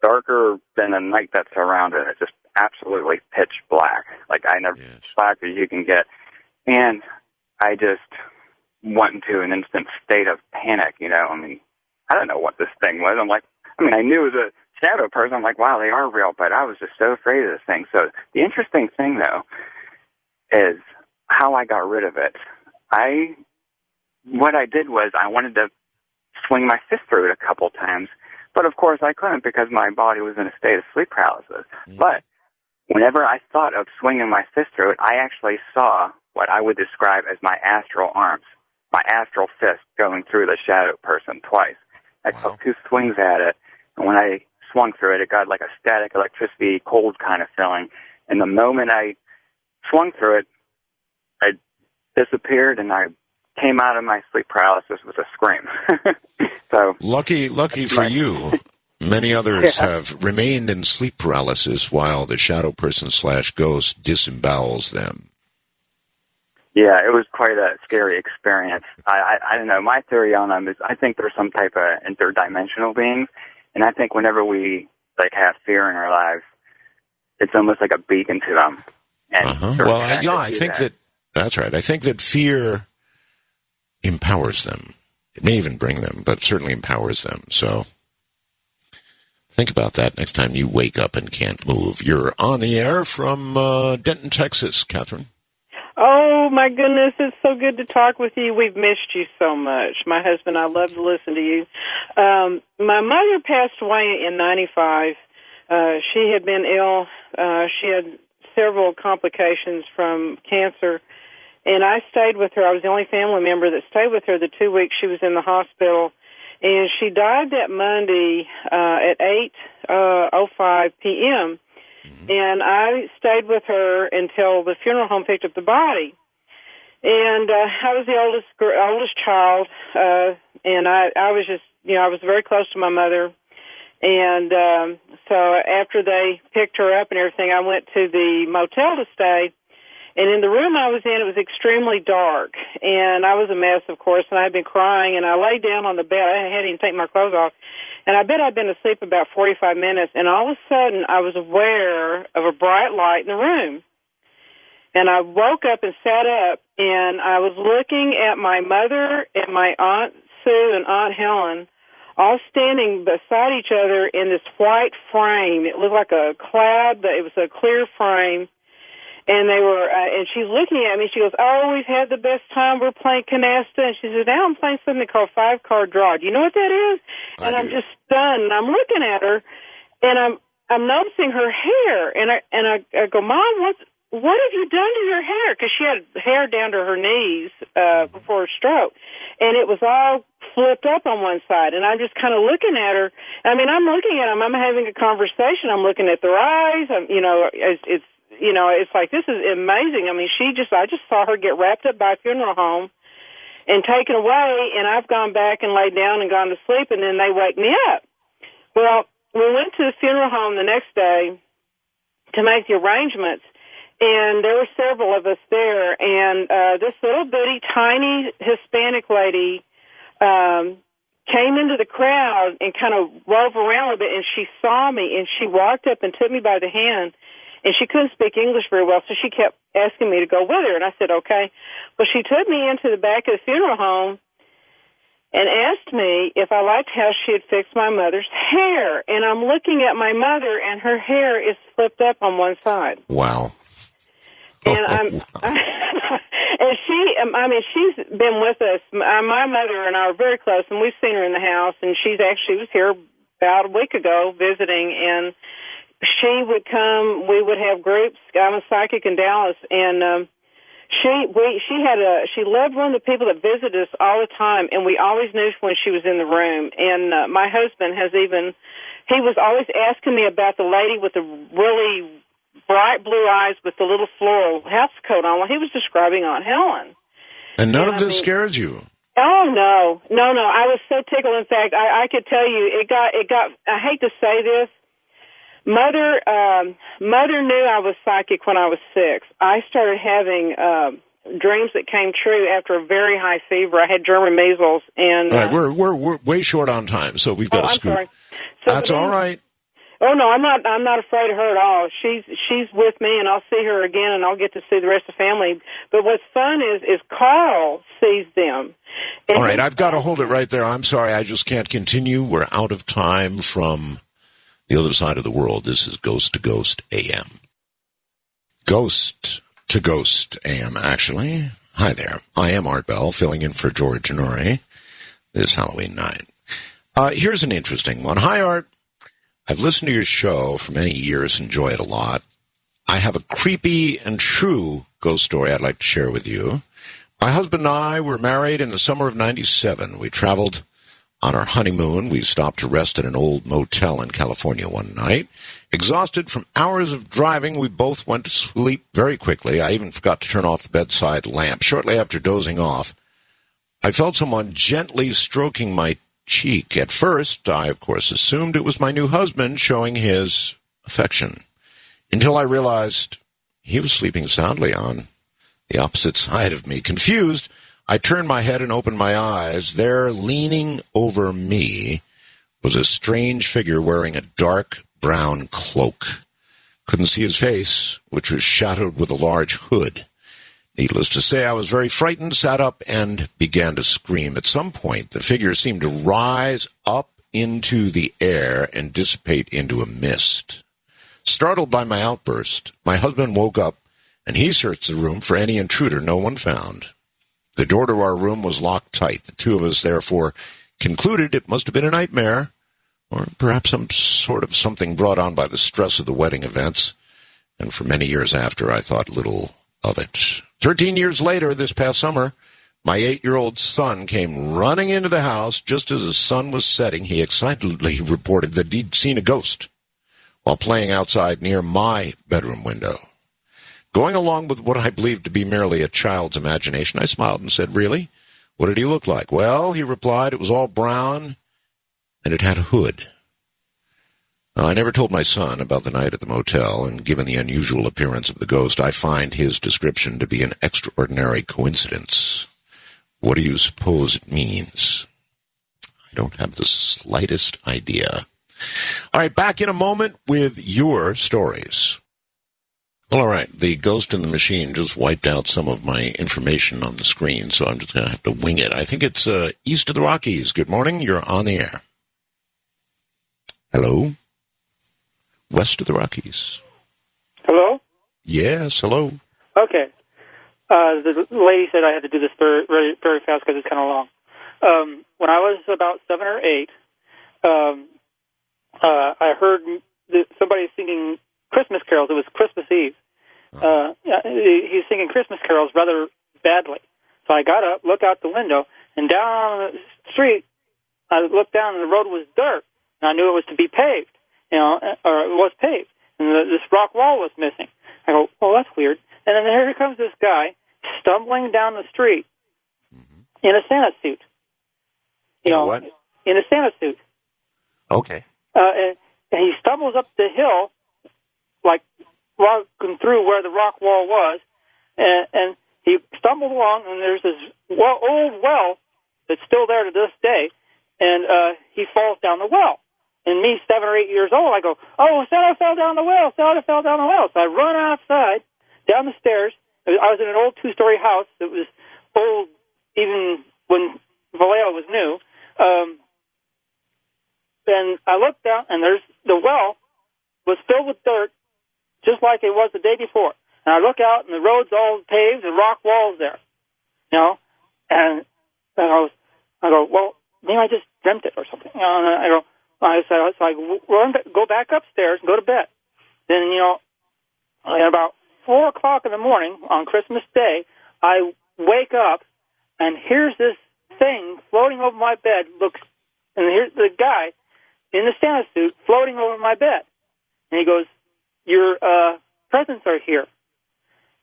darker than the night that surrounded it, just absolutely pitch black. Like I never black as you can get. And I just went into an instant state of panic, you know. I mean, I don't know what this thing was. I knew it was a shadow person. I'm like, wow, they are real, but I was just so afraid of this thing. So the interesting thing, though, is how I got rid of it. What I did was I wanted to swing my fist through it a couple times, but of course I couldn't because my body was in a state of sleep paralysis. Mm-hmm. But whenever I thought of swinging my fist through it, I actually saw what I would describe as my astral arms, my astral fist going through the shadow person twice. I took 2 swings at it, and when I swung through it, it got like a static electricity, cold kind of feeling. And the moment I swung through it, I disappeared, and I came out of my sleep paralysis with a scream. So lucky for you. Many others have remained in sleep paralysis while the shadow person / ghost disembowels them. Yeah, it was quite a scary experience. I don't know. My theory on them is I think they're some type of interdimensional beings, and I think whenever we have fear in our lives, it's almost like a beacon to them. And I think that's right. I think that fear empowers them. It may even bring them, but certainly empowers them. So think about that next time you wake up and can't move. You're on the air from Denton, Texas, Catherine. Oh, my goodness, it's so good to talk with you. We've missed you so much. My husband, I love to listen to you. My mother passed away in 95. She had been ill. She had several complications from cancer, and I stayed with her. I was the only family member that stayed with her the 2 weeks she was in the hospital, and she died that Monday at 8:05 p.m., and I stayed with her until the funeral home picked up the body. And I was the oldest child, and I was just, I was very close to my mother. And so after they picked her up and everything, I went to the motel to stay. And in the room I was in, it was extremely dark. And I was a mess, of course, and I had been crying. And I lay down on the bed. I hadn't even taken my clothes off. And I bet I'd been asleep about 45 minutes. And all of a sudden, I was aware of a bright light in the room. And I woke up and sat up, and I was looking at my mother and my Aunt Sue and Aunt Helen all standing beside each other in this white frame. It looked like a cloud, but it was a clear frame. And they were, and she's looking at me. She goes, "Oh, we've had the best time. We're playing canasta." And she said, "Now I'm playing something called 5-card draw. Do you know what that is?" And I'm just stunned. And I'm looking at her, and I'm noticing her hair. And I go, "Mom, what have you done to your hair?" Because she had hair down to her knees before her stroke, and it was all flipped up on one side. And I'm just kind of looking at her. I mean, I'm looking at them. I'm having a conversation. I'm looking at their eyes. It's like, this is amazing. I mean, I just saw her get wrapped up by a funeral home and taken away, and I've gone back and laid down and gone to sleep, and then they wake me up. Well, we went to the funeral home the next day to make the arrangements, and there were several of us there, and this little bitty, tiny Hispanic lady came into the crowd and kind of wove around a little bit, and she saw me, and she walked up and took me by the hand, and she couldn't speak English very well, so she kept asking me to go with her, and I said, okay. Well, she took me into the back of the funeral home and asked me if I liked how she had fixed my mother's hair, and I'm looking at my mother, and her hair is flipped up on one side. Wow. And and she's been with us. My mother and I are very close, and we've seen her in the house, and she was here about a week ago visiting, and she would come. We would have groups. I'm a psychic in Dallas, and she loved one of the people that visited us all the time, and we always knew when she was in the room. And my husband he was always asking me about the lady with the really bright blue eyes with the little floral house coat on. Well, he was describing Aunt Helen. And none of this scares you? Oh, no. I was so tickled. In fact, I could tell you, it got, I hate to say this, Mother knew I was psychic when I was 6. I started having dreams that came true after a very high fever. I had German measles, and all right, we're way short on time, so we've got to scoot. Sorry. That's all right. Oh no, I'm not afraid of her at all. She's with me, and I'll see her again, and I'll get to see the rest of the family. But what's fun is Carl sees them. And all right, I've got to hold it right there. I'm sorry, I just can't continue. We're out of time from the other side of the world. This is Ghost to Ghost AM. Ghost to Ghost AM, actually. Hi there. I am Art Bell, filling in for George Norrie this Halloween night. Here's an interesting one. Hi, Art. I've listened to your show for many years, enjoy it a lot. I have a creepy and true ghost story I'd like to share with you. My husband and I were married in the summer of 97. We traveled on our honeymoon. We stopped to rest at an old motel in California one night. Exhausted from hours of driving, we both went to sleep very quickly. I even forgot to turn off the bedside lamp. Shortly after dozing off, I felt someone gently stroking my cheek. At first, I, of course, assumed it was my new husband showing his affection, until I realized he was sleeping soundly on the opposite side of me. Confused, I turned my head and opened my eyes. There, leaning over me, was a strange figure wearing a dark brown cloak. Couldn't see his face, which was shadowed with a large hood. Needless to say, I was very frightened, sat up, and began to scream. At some point, the figure seemed to rise up into the air and dissipate into a mist. Startled by my outburst, my husband woke up, and he searched the room for any intruder. No one found. The door to our room was locked tight. The two of us, therefore, concluded it must have been a nightmare, or perhaps some sort of something brought on by the stress of the wedding events. And for many years after, I thought little of it. 13 years later, this past summer, my 8-year-old son came running into the house just as the sun was setting. He excitedly reported that he'd seen a ghost while playing outside near my bedroom window. Going along with what I believed to be merely a child's imagination, I smiled and said, "Really? What did he look like?" "Well," he replied, "it was all brown, and it had a hood." Now, I never told my son about the night at the motel, and given the unusual appearance of the ghost, I find his description to be an extraordinary coincidence. What do you suppose it means? I don't have the slightest idea. All right, back in a moment with your stories. All right, the ghost in the machine just wiped out some of my information on the screen, so I'm just going to have to wing it. I think it's east of the Rockies. Good morning. You're on the air. Hello? West of the Rockies. Hello? Yes, hello. Okay. The lady said I had to do this very, very, very fast because it's kind of long. When I was about 7 or 8, I heard somebody singing Christmas carols. It was Christmas Eve. He's singing Christmas carols rather badly. So I got up, looked out the window, and down the street, I looked down and the road was dirt. And I knew it was to be paved, or it was paved. And this rock wall was missing. I go, "Oh, that's weird." And then here comes this guy stumbling down the street in a Santa suit. What? In a Santa suit. Okay. And he stumbles up the hill, like walking through where the rock wall was, and he stumbled along, and there's this old well that's still there to this day, and he falls down the well. And me, 7 or 8 years old, I go, "Oh, Santa fell down the well, Santa fell down the well." So I run outside, down the stairs. I was in an old 2-story house that was old even when Vallejo was new. And I looked down, and there's the well was filled with dirt, just like it was the day before. And I look out, and the road's all paved, and rock walls there, And I go, "Well, maybe I just dreamt it or something." And I go back upstairs and go to bed. Then, at about 4 o'clock in the morning on Christmas Day, I wake up, and here's this thing floating over my bed. And here's the guy in the Santa suit floating over my bed. And he goes, "Your presents are here."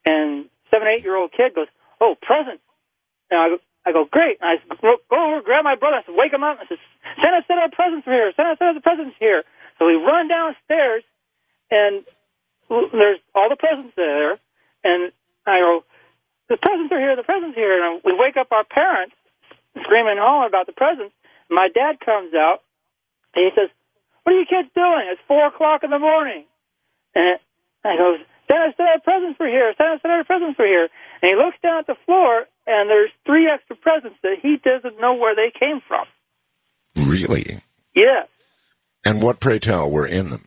And 7 or 8-year-old kid goes, "Oh, presents." And I go, "Great." And I go over, grab my brother, I wake him up, and I said, "Santa said our presents are here. Santa said the presents are here." So we run downstairs, and there's all the presents there. And I go, "The presents are here, the presents are here." And we wake up our parents, screaming and hollering about the presents. And my dad comes out, and he says, "What are you kids doing? It's 4 o'clock in the morning." And I go, "Santa said our presents were here. Santa said our presents were here." And he looks down at the floor, and there's 3 extra presents that he doesn't know where they came from. Really? Yeah. And what, pray tell, were in them?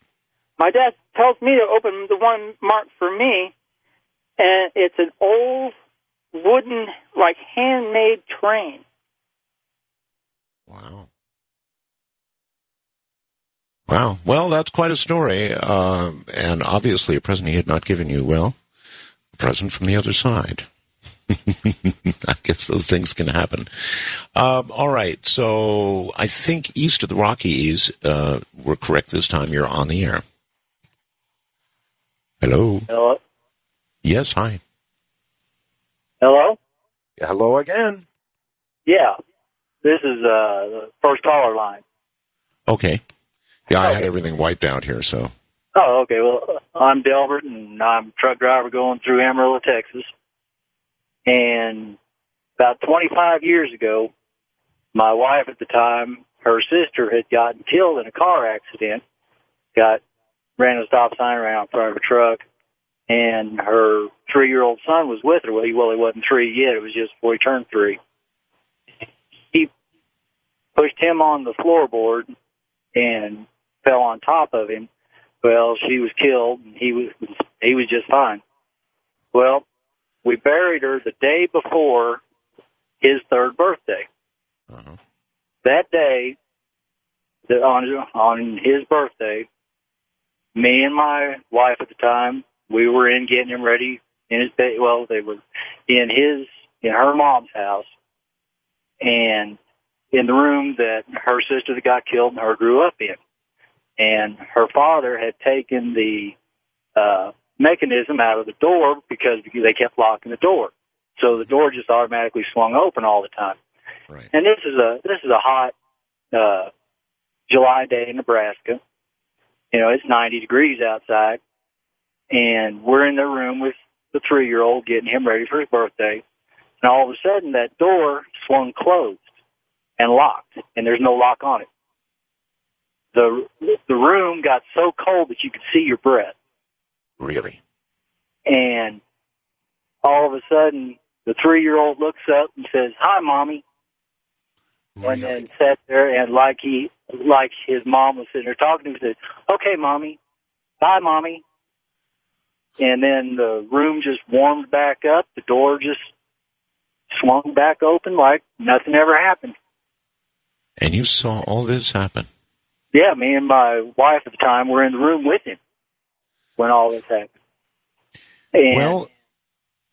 My dad tells me to open the one marked for me, and it's an old wooden, like, handmade train. Wow. Well, that's quite a story. And obviously a present he had not given you. Well, a present from the other side. I guess those things can happen. All right. So I think east of the Rockies, we're correct this time. You're on the air. Hello. Hello. Yes. Hi. Hello. Hello again. Yeah, this is the first caller line. Okay. Yeah, I had everything wiped out here, so. Oh, okay. Well, I'm Delbert, and I'm a truck driver going through Amarillo, Texas. And about 25 years ago, my wife at the time, her sister had gotten killed in a car accident, ran a stop sign, ran out in front of a truck, and her 3-year-old son was with her. Well, he wasn't 3 yet. It was just before he turned 3. He pushed him on the floorboard and fell on top of him. Well, she was killed, and he was just fine. Well, we buried her the day before his 3rd birthday. That day, on his birthday, me and my wife at the time, we were in getting him ready in his bed. Well, they were in her mom's house, and in the room that her sister that got killed and her grew up in. And her father had taken the mechanism out of the door because they kept locking the door. So the door just automatically swung open all the time. Right. And this is a hot July day in Nebraska. You know, it's 90 degrees outside, and we're in the room with the 3-year-old getting him ready for his birthday. And all of a sudden, that door swung closed and locked, and there's no lock on it. The room got so cold that you could see your breath. Really? And all of a sudden, the 3-year-old looks up and says, "Hi, Mommy." Really? And then sat there, and like his mom was sitting there talking to him, said, "Okay, Mommy. Bye, Mommy." And then the room just warmed back up. The door just swung back open like nothing ever happened. And you saw all this happen? Yeah, me and my wife at the time were in the room with him when all this happened. And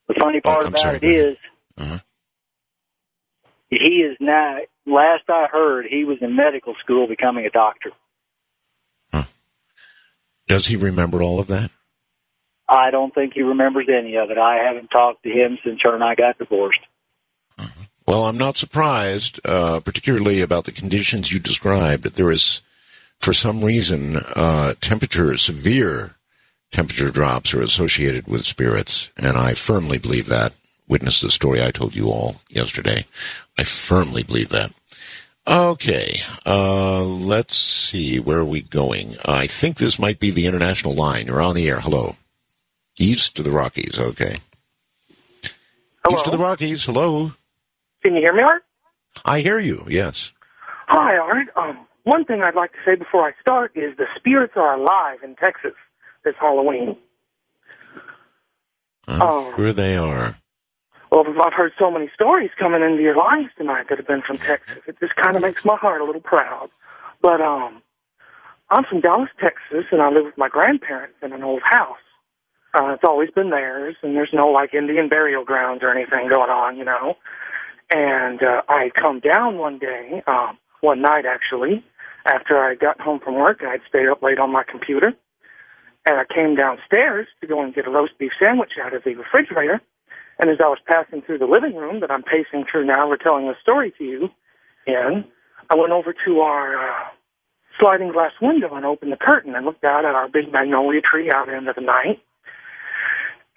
the funny part about it is, he is now, last I heard, he was in medical school becoming a doctor. Does he remember all of that? I don't think he remembers any of it. I haven't talked to him since her and I got divorced. Well, I'm not surprised, particularly about the conditions you described. There is, for some reason, severe temperature drops are associated with spirits, and I firmly believe that. Witness the story I told you all yesterday. I firmly believe that. Okay, let's see. Where are we going? I think this might be the international line. You're on the air. Hello. East of the Rockies. Okay. Hello? East of the Rockies. Hello. Can you hear me, Art? I hear you, yes. Hi, Art. One thing I'd like to say before I start is the spirits are alive in Texas this Halloween. I'm sure they are. Well, I've heard so many stories coming into your lines tonight that have been from Texas. It just kind of makes my heart a little proud. But I'm from Dallas, Texas, and I live with my grandparents in an old house. It's always been theirs, and there's no, like, Indian burial grounds or anything going on, you know. And I had come down one day, one night actually, after I got home from work, and I'd stayed up late on my computer. And I came downstairs to go and get a roast beef sandwich out of the refrigerator. And as I was passing through the living room that I'm pacing through now, retelling the story to you in, I went over to our sliding glass window and opened the curtain and looked out at our big magnolia tree out into the night.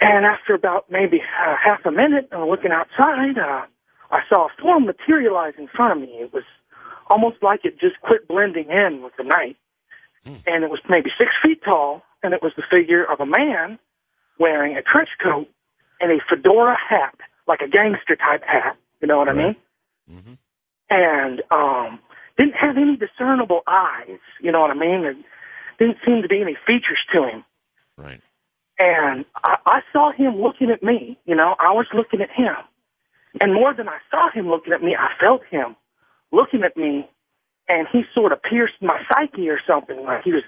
And after about maybe half a minute looking outside, I saw a form materialize in front of me. It was almost like it just quit blending in with the night. And it was maybe 6 feet tall, and it was the figure of a man wearing a trench coat and a fedora hat, like a gangster-type hat, you know what I mean? Mm-hmm. And didn't have any discernible eyes, you know what I mean? There didn't seem to be any features to him. Right. And I saw him looking at me, you know, I was looking at him. And more than I saw him looking at me, I felt him looking at me, and he sort of pierced my psyche or something, like he was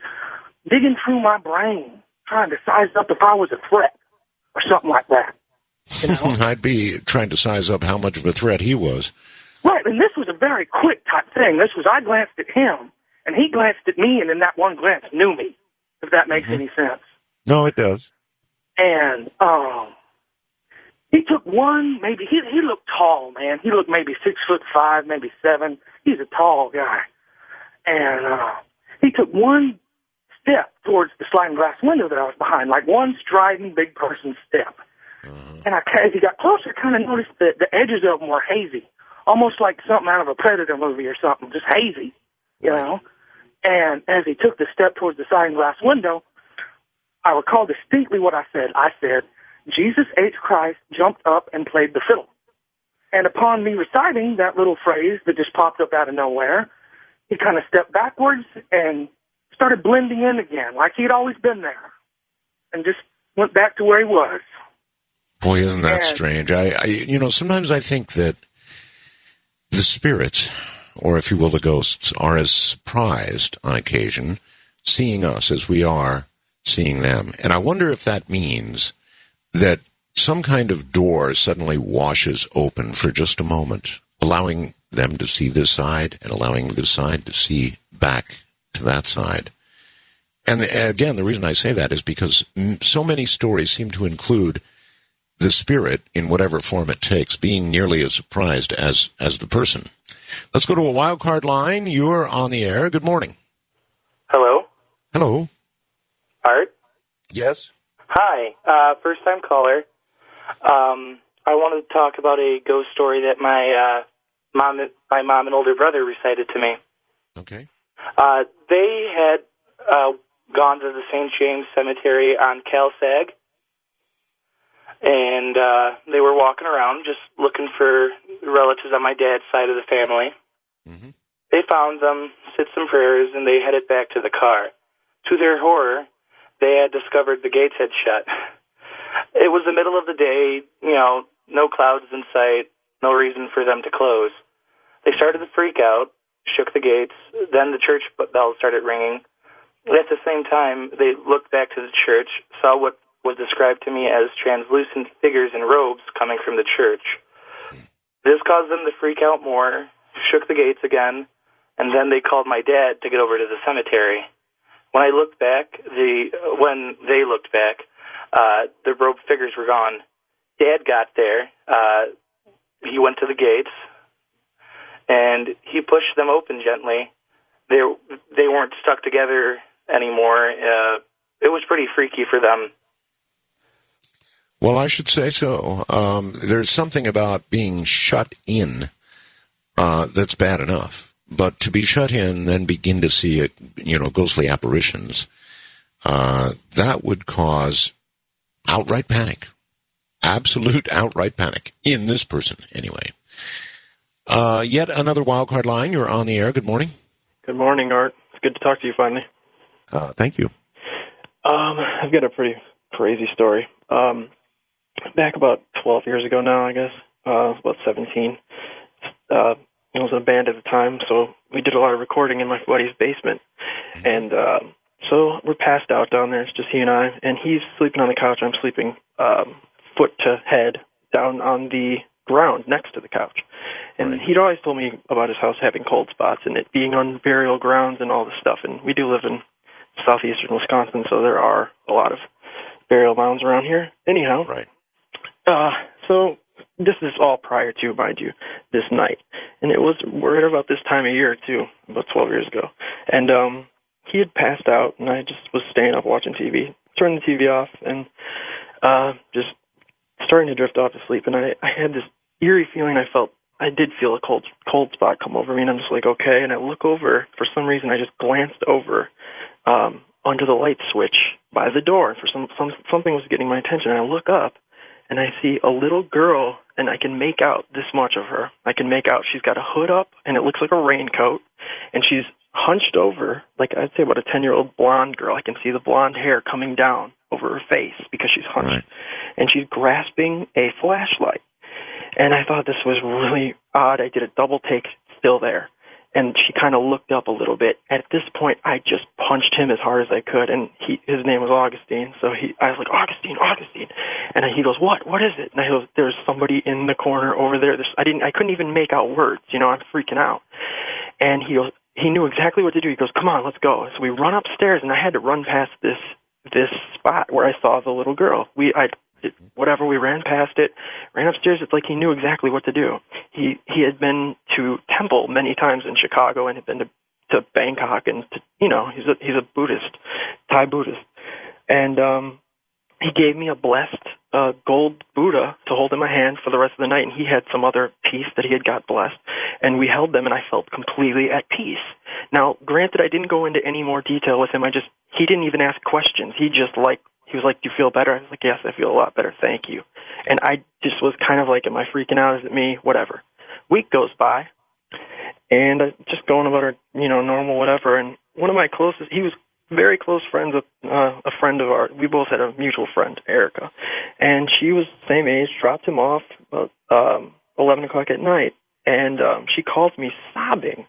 digging through my brain, trying to size up if I was a threat or something like that. You know? I'd be trying to size up how much of a threat he was. Right, and this was a very quick type thing. I glanced at him, and he glanced at me, and in that one glance knew me, if that makes any sense. No, it does. And he took one, maybe, he looked tall, man. He looked maybe 6'5", maybe 7. He's a tall guy. And he took one step towards the sliding glass window that I was behind, like one striding big person step. And as he got closer, I kind of noticed that the edges of them were hazy, almost like something out of a Predator movie or something, just hazy, you know. And as he took the step towards the sliding glass window, I recall distinctly what I said. I said, Jesus H. Christ jumped up and played the fiddle. And upon me reciting that little phrase that just popped up out of nowhere, he kind of stepped backwards and started blending in again, like he'd always been there, and just went back to where he was. Boy, isn't that strange? Sometimes I think that the spirits, or if you will, the ghosts, are as surprised on occasion seeing us as we are seeing them. And I wonder if that means that some kind of door suddenly washes open for just a moment, allowing them to see this side and allowing this side to see back to that side. And again, the reason I say that is because so many stories seem to include the spirit, in whatever form it takes, being nearly as surprised as the person. Let's go to a wild card line. You're on the air. Good morning. Hello. Hello. Art? Yes? Hi. First-time caller. I wanted to talk about a ghost story that my mom and older brother recited to me. Okay. They had gone to the St. James Cemetery on Calsag, and they were walking around just looking for relatives on my dad's side of the family. Mm-hmm. They found them, said some prayers, and they headed back to the car. To their horror, they had discovered the gates had shut. It was the middle of the day, no clouds in sight, no reason for them to close. They started to freak out, shook the gates, then the church bells started ringing. At the same time, they looked back to the church, saw what was described to me as translucent figures in robes coming from the church. This caused them to freak out more, shook the gates again, and then they called my dad to get over to the cemetery. When they looked back, the robed figures were gone. Dad got there. He went to the gates, and he pushed them open gently. They weren't stuck together anymore. It was pretty freaky for them. Well, I should say so. There's something about being shut in that's bad enough. But to be shut in, then begin to see, ghostly apparitions, that would cause outright panic. Absolute outright panic. In this person, anyway. Yet another wildcard line. You're on the air. Good morning. Good morning, Art. It's good to talk to you finally. Thank you. I've got a pretty crazy story. Back about 12 years ago now, I guess. I was about 17. I was in a band at the time, so we did a lot of recording in my buddy's basement. And so we're passed out down there. It's just he and I. And he's sleeping on the couch. I'm sleeping foot to head down on the ground next to the couch. And he'd always told me about his house having cold spots and it being on burial grounds and all this stuff. And we do live in southeastern Wisconsin, so there are a lot of burial mounds around here. Anyhow, so this is all prior to, mind you, this night. And it was right about this time of year, too, about 12 years ago. And he had passed out, and I just was staying up watching TV. Turned the TV off, and just starting to drift off to sleep. And I had this eerie feeling I did feel a cold spot come over me, and I'm just like, okay. And I look over. For some reason, I just glanced over under the light switch by the door. And for something was getting my attention. And I look up, and I see a little girl, and I can make out this much of her. I can make out she's got a hood up, and it looks like a raincoat, and she's hunched over, like I'd say about a 10-year-old blonde girl. I can see the blonde hair coming down over her face because she's hunched. Right. And she's grasping a flashlight. And I thought this was really odd. I did a double take, still there. And she kind of looked up a little bit. At this point, I just punched him as hard as I could. And his name was Augustine. So I was like, Augustine. And he goes, what? What is it? And I go, there's somebody in the corner over there. I couldn't even make out words. I'm freaking out. And he goes, he knew exactly what to do. He goes, come on, let's go. So we run upstairs, and I had to run past this spot where I saw the little girl. We ran past it, ran upstairs. It's like he knew exactly what to do. He had been to temple many times in Chicago and had been to Bangkok, and he's a Buddhist, Thai Buddhist, and he gave me a blessed gold Buddha to hold in my hand for the rest of the night, and he had some other piece that he had got blessed, and we held them, and I felt completely at peace. Now, granted, I didn't go into any more detail with him. He didn't even ask questions. He just He was like, "Do you feel better?" I was like, "Yes, I feel a lot better, thank you." And I just was kind of like, "Am I freaking out? Is it me? Whatever." Week goes by, and just going about our, normal whatever. And one of my closest, he was very close friends with a friend of ours. We both had a mutual friend, Erica, and she was the same age. Dropped him off about 11 o'clock at night, and she calls me sobbing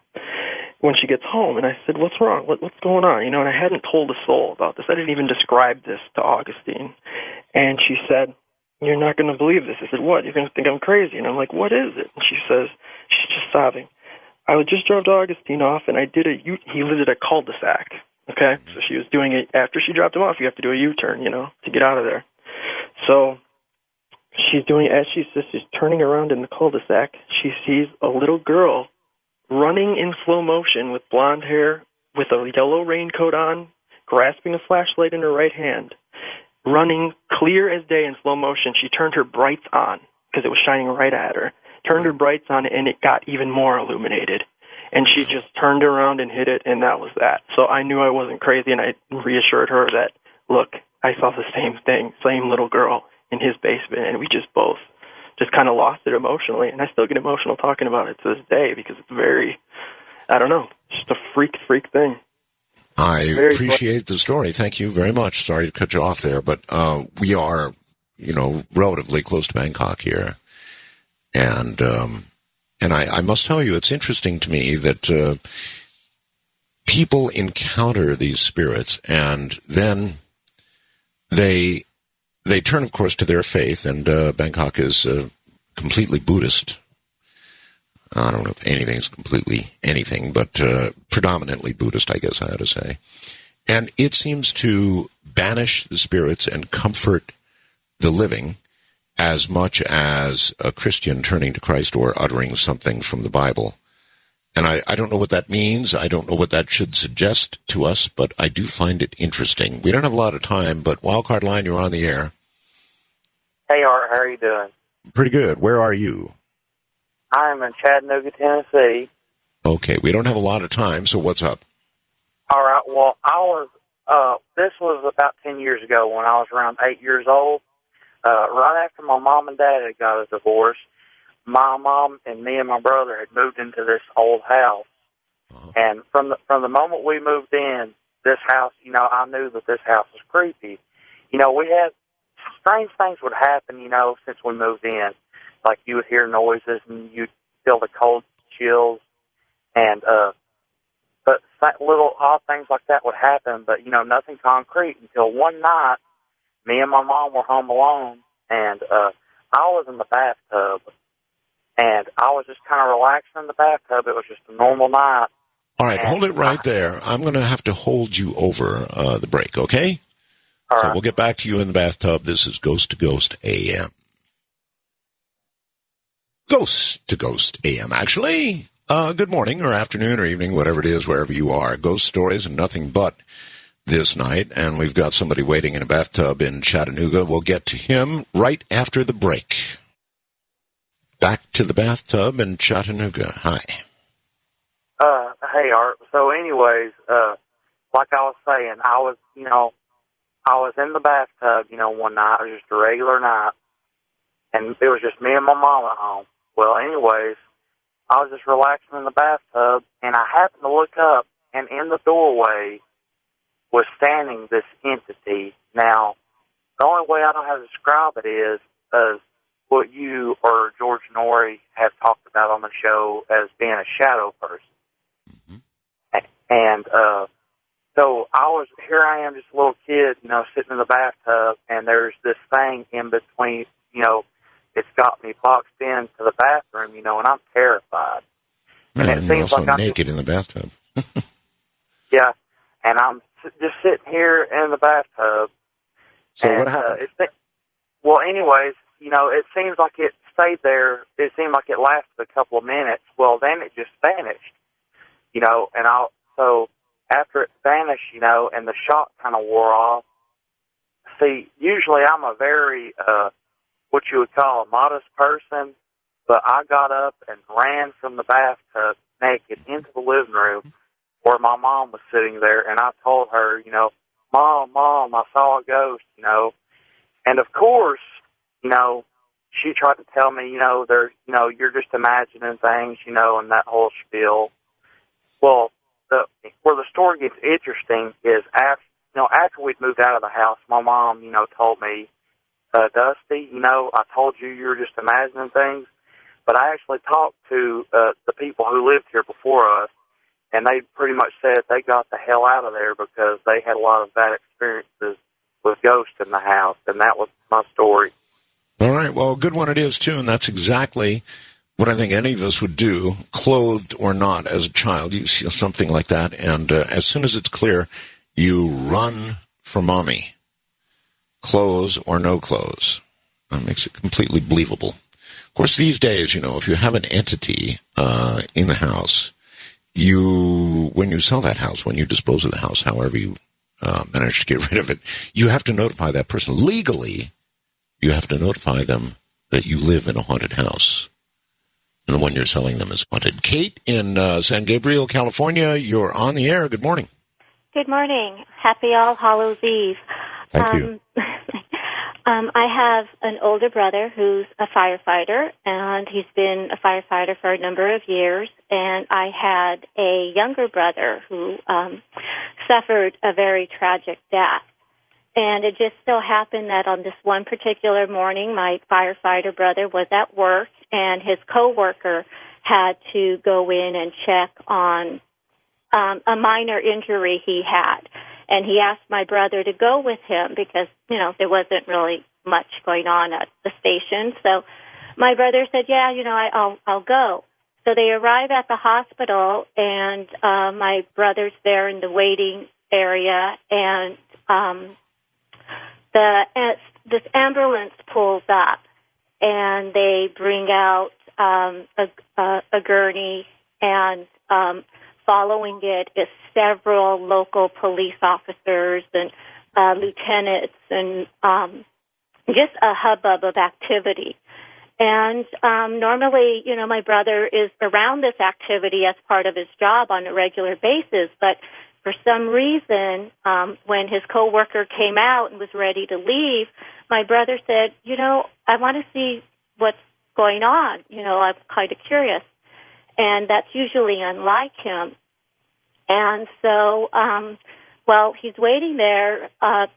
when she gets home. And I said, "What's wrong? What's going on?" And I hadn't told a soul about this. I didn't even describe this to Augustine. And she said, "You're not going to believe this." I said, "What? You're going to think I'm crazy." And I'm like, "What is it?" And she says, she's just sobbing, "I just dropped Augustine off, and I did he lived at a cul-de-sac." Okay, so she was doing it after she dropped him off. You have to do a U-turn, to get out of there. So she's doing it as she's turning around in the cul-de-sac. She sees a little girl running in slow motion with blonde hair, with a yellow raincoat on, grasping a flashlight in her right hand, running clear as day in slow motion. She turned her brights on because it was shining right at her. Turned her brights on, and it got even more illuminated. And she just turned around and hit it, and that was that. So I knew I wasn't crazy, and I reassured her that, look, I saw the same thing, same little girl in his basement, and we just both just kind of lost it emotionally. And I still get emotional talking about it to this day because it's very, I don't know, just a freak thing. I appreciate the story. Thank you very much. Sorry to cut you off there, but we are, relatively close to Bangkok here. And I must tell you, it's interesting to me that people encounter these spirits, and then they turn, of course, to their faith. And Bangkok is completely Buddhist. I don't know if anything's completely anything, but predominantly Buddhist, I guess I ought to say. And it seems to banish the spirits and comfort the living as much as a Christian turning to Christ or uttering something from the Bible. And I don't know what that means. I don't know what that should suggest to us, but I do find it interesting. We don't have a lot of time, but Wildcard Line, you're on the air. Hey, Art, how are you doing? Pretty good. Where are you? I'm in Chattanooga, Tennessee. Okay, we don't have a lot of time, so what's up? All right, well, this was about 10 years ago when I was around 8 years old. Right after my mom and dad had got a divorce, my mom and me and my brother had moved into this old house. And from the moment we moved in, this house, I knew that this house was creepy. We had strange things would happen, since we moved in. Like you would hear noises and you'd feel the cold chills. And, but little odd things like that would happen, but, nothing concrete until one night, me and my mom were home alone, and I was in the bathtub, and I was just kind of relaxing in the bathtub. It was just a normal night. All right, hold it right there. I'm going to have to hold you over the break, okay? All so right. We'll get back to you in the bathtub. This is Ghost to Ghost AM. Ghost to Ghost AM, actually. Good morning or afternoon or evening, whatever it is, wherever you are. Ghost stories and nothing but this night, and we've got somebody waiting in a bathtub in Chattanooga. We'll get to him right after the break. Back to the bathtub in Chattanooga. Hi. Hey, Art. So anyways, like I was saying, I was in the bathtub, one night. It was just a regular night, and it was just me and my mom at home. Well, anyways, I was just relaxing in the bathtub, and I happened to look up, and in the doorway was standing this entity. Now, the only way I know how to describe it is what you or George Norrie have talked about on the show as being a shadow person. And so here I am, just a little kid, sitting in the bathtub, and there's this thing in between, it's got me boxed into the bathroom, and I'm terrified. And it you're seems also like naked in the bathtub. Yeah, and I'm just sitting here in the bathtub. So and, what happened? Well, anyways, it seems like it stayed there. It seemed like it lasted a couple of minutes. Well, then it just vanished, so after it vanished, and the shock kind of wore off. See, usually I'm a very, what you would call a modest person, but I got up and ran from the bathtub naked into the living room where my mom was sitting there, and I told her, Mom, I saw a ghost, And of course, she tried to tell me, you're just imagining things, and that whole spiel. Well, where the story gets interesting is after we'd moved out of the house, my mom, told me, Dusty, I told you were just imagining things. But I actually talked to the people who lived here before us, and they pretty much said they got the hell out of there because they had a lot of bad experiences with ghosts in the house, and that was my story. All right, well, a good one it is, too, and that's exactly what I think any of us would do, clothed or not, as a child. You see something like that, and as soon as it's clear, you run for mommy, clothes or no clothes. That makes it completely believable. Of course, these days, if you have an entity in the house, when you sell that house, when you dispose of the house, however you manage to get rid of it, you have to notify that person. Legally, you have to notify them that you live in a haunted house, and the one you're selling them is haunted. Kate in San Gabriel, California, you're on the air. Good morning. Good morning. Happy All Hallows Eve. Thank you. I have an older brother who's a firefighter, and he's been a firefighter for a number of years. And I had a younger brother who suffered a very tragic death. And it just so happened that on this one particular morning, my firefighter brother was at work, and his coworker had to go in and check on a minor injury he had. And he asked my brother to go with him because, there wasn't really much going on at the station. So my brother said, yeah, I'll go. So they arrive at the hospital, and my brother's there in the waiting area, and this ambulance pulls up, and they bring out a gurney, and following it is several local police officers and lieutenants, and just a hubbub of activity. And normally, my brother is around this activity as part of his job on a regular basis, but for some reason, when his coworker came out and was ready to leave, my brother said, I want to see what's going on. I'm kind of curious. And that's usually unlike him. And so, he's waiting there. A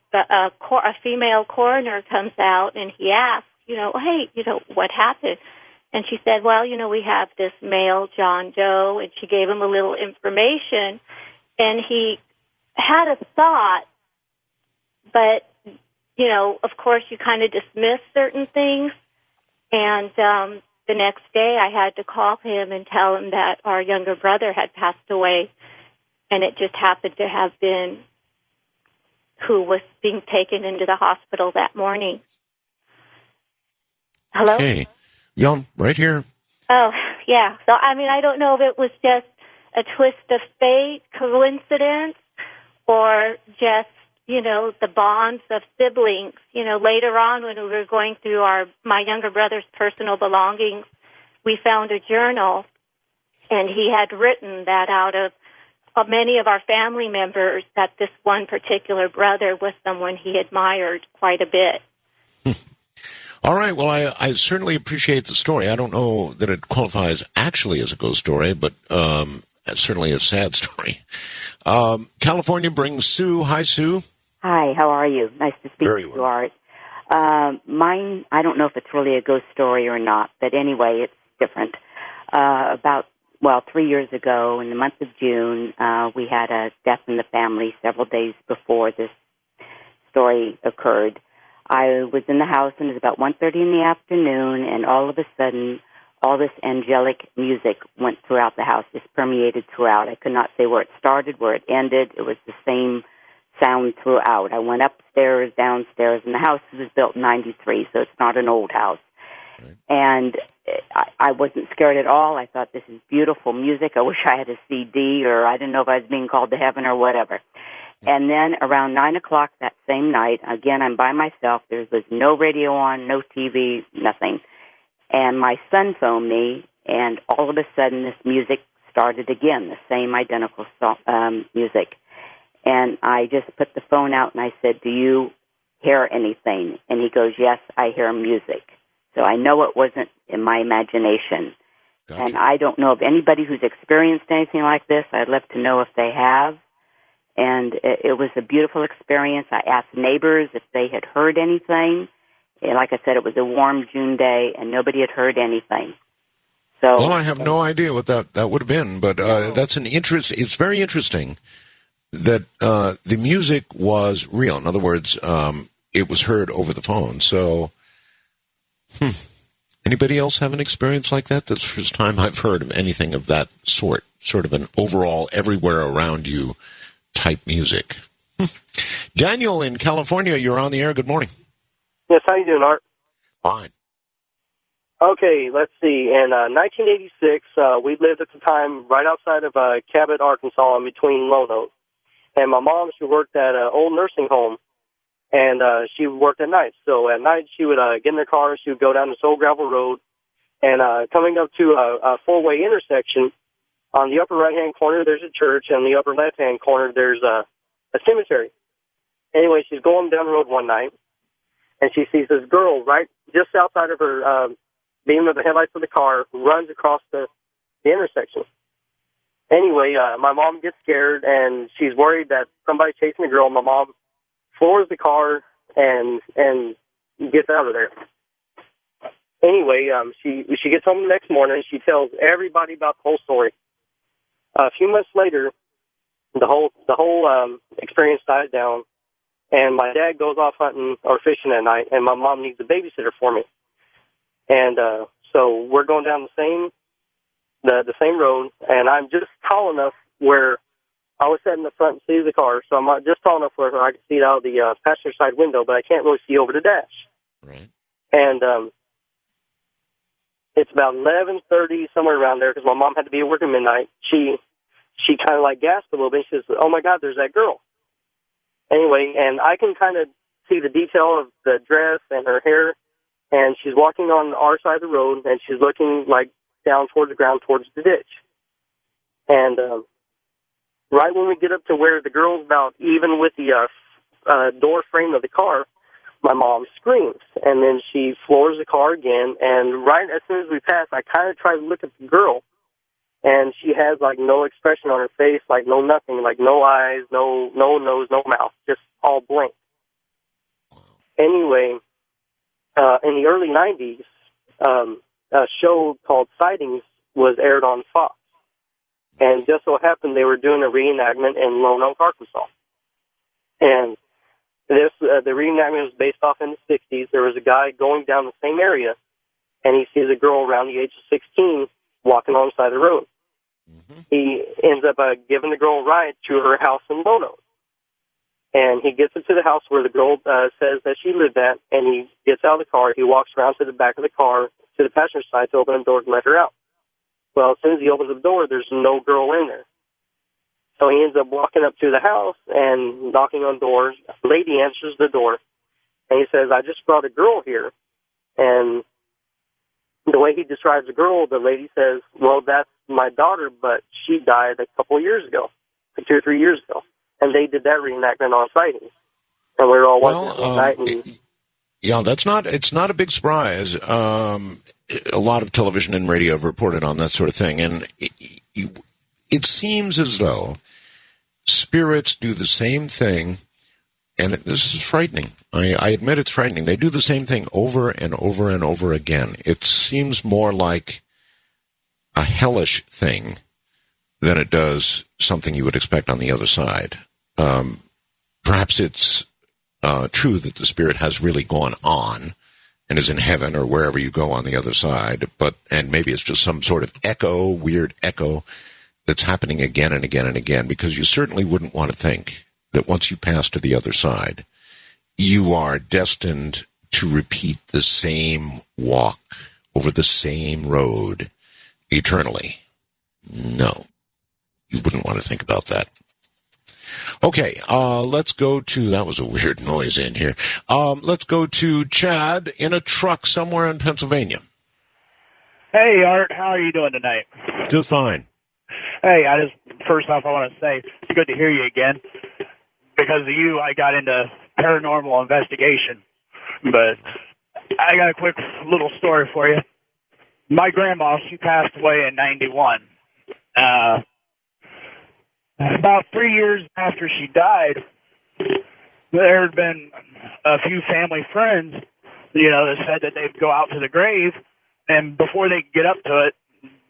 female coroner comes out, and he asks, hey, what happened? And she said, well, we have this male, John Doe, and she gave him a little information. And he had a thought, but, of course, you kind of dismiss certain things. And the next day I had to call him and tell him that our younger brother had passed away, and it just happened to have been who was being taken into the hospital that morning. Hello? Okay. Yeah, right here. Oh, yeah. So, I don't know if it was just a twist of fate, coincidence, or just, the bonds of siblings. Later on when we were going through my younger brother's personal belongings, we found a journal, and he had written that out of many of our family members, that this one particular brother was someone he admired quite a bit. All right. Well, I certainly appreciate the story. I don't know that it qualifies actually as a ghost story, but it's certainly a sad story. California brings Sue. Hi, Sue. Hi, how are you? Nice to speak to you, Art. Mine, I don't know if it's really a ghost story or not, but anyway, it's different. About 3 years ago, in the month of June, we had a death in the family several days before this story occurred. I was in the house, and it was about 1:30 in the afternoon, and all of a sudden, all this angelic music went throughout the house, just permeated throughout. I could not say where it started, where it ended. It was the same sound throughout. I went upstairs, downstairs, and the house was built in 93, so it's not an old house. Right. And I wasn't scared at all. I thought, this is beautiful music. I wish I had a CD, or I didn't know if I was being called to heaven or whatever. And then around 9 o'clock that same night, again, I'm by myself. There was no radio on, no TV, nothing. And my son phoned me, and all of a sudden this music started again, the same identical music. And I just put the phone out and I said, do you hear anything? And he goes, yes, I hear music. So I know it wasn't in my imagination. Gotcha. And I don't know of anybody who's experienced anything like this. I'd love to know if they have. And it was a beautiful experience. I asked neighbors if they had heard anything. And like I said, it was a warm June day, and nobody had heard anything. So, well, I have no idea what that would have been, but that's an interest. It's very interesting that the music was real. In other words, it was heard over the phone. So, anybody else have an experience like that? That's the first time I've heard of anything of that sort of an overall everywhere around you type music. Daniel in California, you're on the air. Good morning. Yes, how you doing, Art? Fine. Okay, let's see. In 1986, we lived at the time right outside of Cabot, Arkansas, in between Lone Oak. And my mom, she worked at an old nursing home, and she worked at night. So at night, she would get in the car, she would go down this old gravel road, and coming up to a four-way intersection, on the upper right-hand corner, there's a church, and on the upper left-hand corner, there's a cemetery. Anyway, she's going down the road one night, and she sees this girl right just outside of her beam of the headlights of the car, runs across the intersection. Anyway, my mom gets scared, and she's worried that somebody's chasing the girl. My mom floors the car and gets out of there. Anyway, she gets home the next morning, and she tells everybody about the whole story. A few months later, the whole experience dies down, and my dad goes off hunting or fishing at night, and my mom needs a babysitter for me. And so we're going down the same road, and I'm just tall enough where I was sitting in the front seat of the car, so I'm just tall enough where I can see it out of the passenger side window, but I can't really see over the dash. Right. And it's about 11:30, somewhere around there, because my mom had to be at work at midnight. She kind of like gasped a little bit. She says, "Oh my God, there's that girl." Anyway, and I can kind of see the detail of the dress and her hair, and she's walking on our side of the road, and she's looking like down towards the ground, towards the ditch. And right when we get up to where the girl's about even with the door frame of the car, my mom screams, and then she floors the car again, and right as soon as we pass, I kind of try to look at the girl, and she has like no expression on her face, like no nothing, like no eyes, no nose, no mouth, just all blank. Anyway, in the early 90s, a show called Sightings was aired on Fox, and just so happened they were doing a reenactment in Lone Oak, Arkansas. And the reenactment was based off in the 60s. There was a guy going down the same area, and he sees a girl around the age of 16 walking on the side of the road. Mm-hmm. He ends up giving the girl a ride to her house in Lone Oak. And he gets into the house where the girl says that she lived at, and he gets out of the car. He walks around to the back of the car, to the passenger side, to open the door and let her out. Well, as soon as he opens the door, there's no girl in there. So he ends up walking up to the house and knocking on doors. The lady answers the door, and he says, "I just brought a girl here." And the way he describes the girl, the lady says, "Well, that's my daughter, but she died a couple of years ago, like 2 or 3 years ago." And they did that reenactment on Sightings. And we were all watching it one night. And yeah, it's not a big surprise. A lot of television and radio have reported on that sort of thing. And it seems as though spirits do the same thing. And this is frightening. I admit it's frightening. They do the same thing over and over and over again. It seems more like a hellish thing than it does something you would expect on the other side. Perhaps it's true that the spirit has really gone on and is in heaven or wherever you go on the other side, and maybe it's just some sort of weird echo that's happening again and again and again, because you certainly wouldn't want to think that once you pass to the other side, you are destined to repeat the same walk over the same road eternally. No, you wouldn't want to think about that. Okay, let's go to, that was a weird noise in here. Let's go to Chad in a truck somewhere in Pennsylvania. Hey, Art, how are you doing tonight? Just fine. Hey, first off, I want to say it's good to hear you again. Because of you, I got into paranormal investigation. But I got a quick little story for you. My grandma, she passed away in 91. About 3 years after she died, there had been a few family friends, that said that they'd go out to the grave, and before they could get up to it,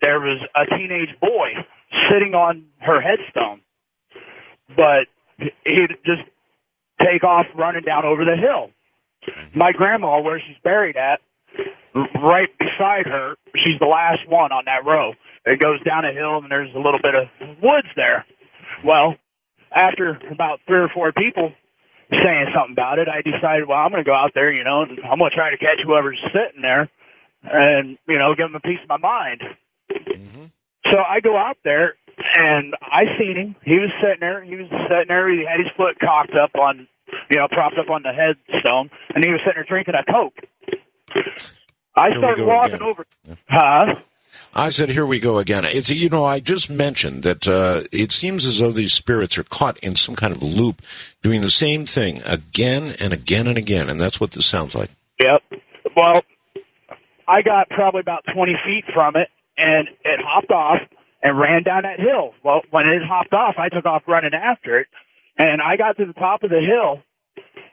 there was a teenage boy sitting on her headstone. But he'd just take off running down over the hill. My grandma, where she's buried at, right beside her, she's the last one on that row. It goes down a hill, and there's a little bit of woods there. Well, after about 3 or 4 people saying something about it, I decided, well, I'm going to go out there, and I'm going to try to catch whoever's sitting there and, give them a piece of my mind. Mm-hmm. So I go out there, and I seen him. He was sitting there. He had his foot cocked up on, propped up on the headstone, and he was sitting there drinking a Coke. I started walking over. Huh? I said, here we go again. It's, I just mentioned that it seems as though these spirits are caught in some kind of loop, doing the same thing again and again and again, and that's what this sounds like. Yep. Well, I got probably about 20 feet from it, and it hopped off and ran down that hill. Well, when it hopped off, I took off running after it, and I got to the top of the hill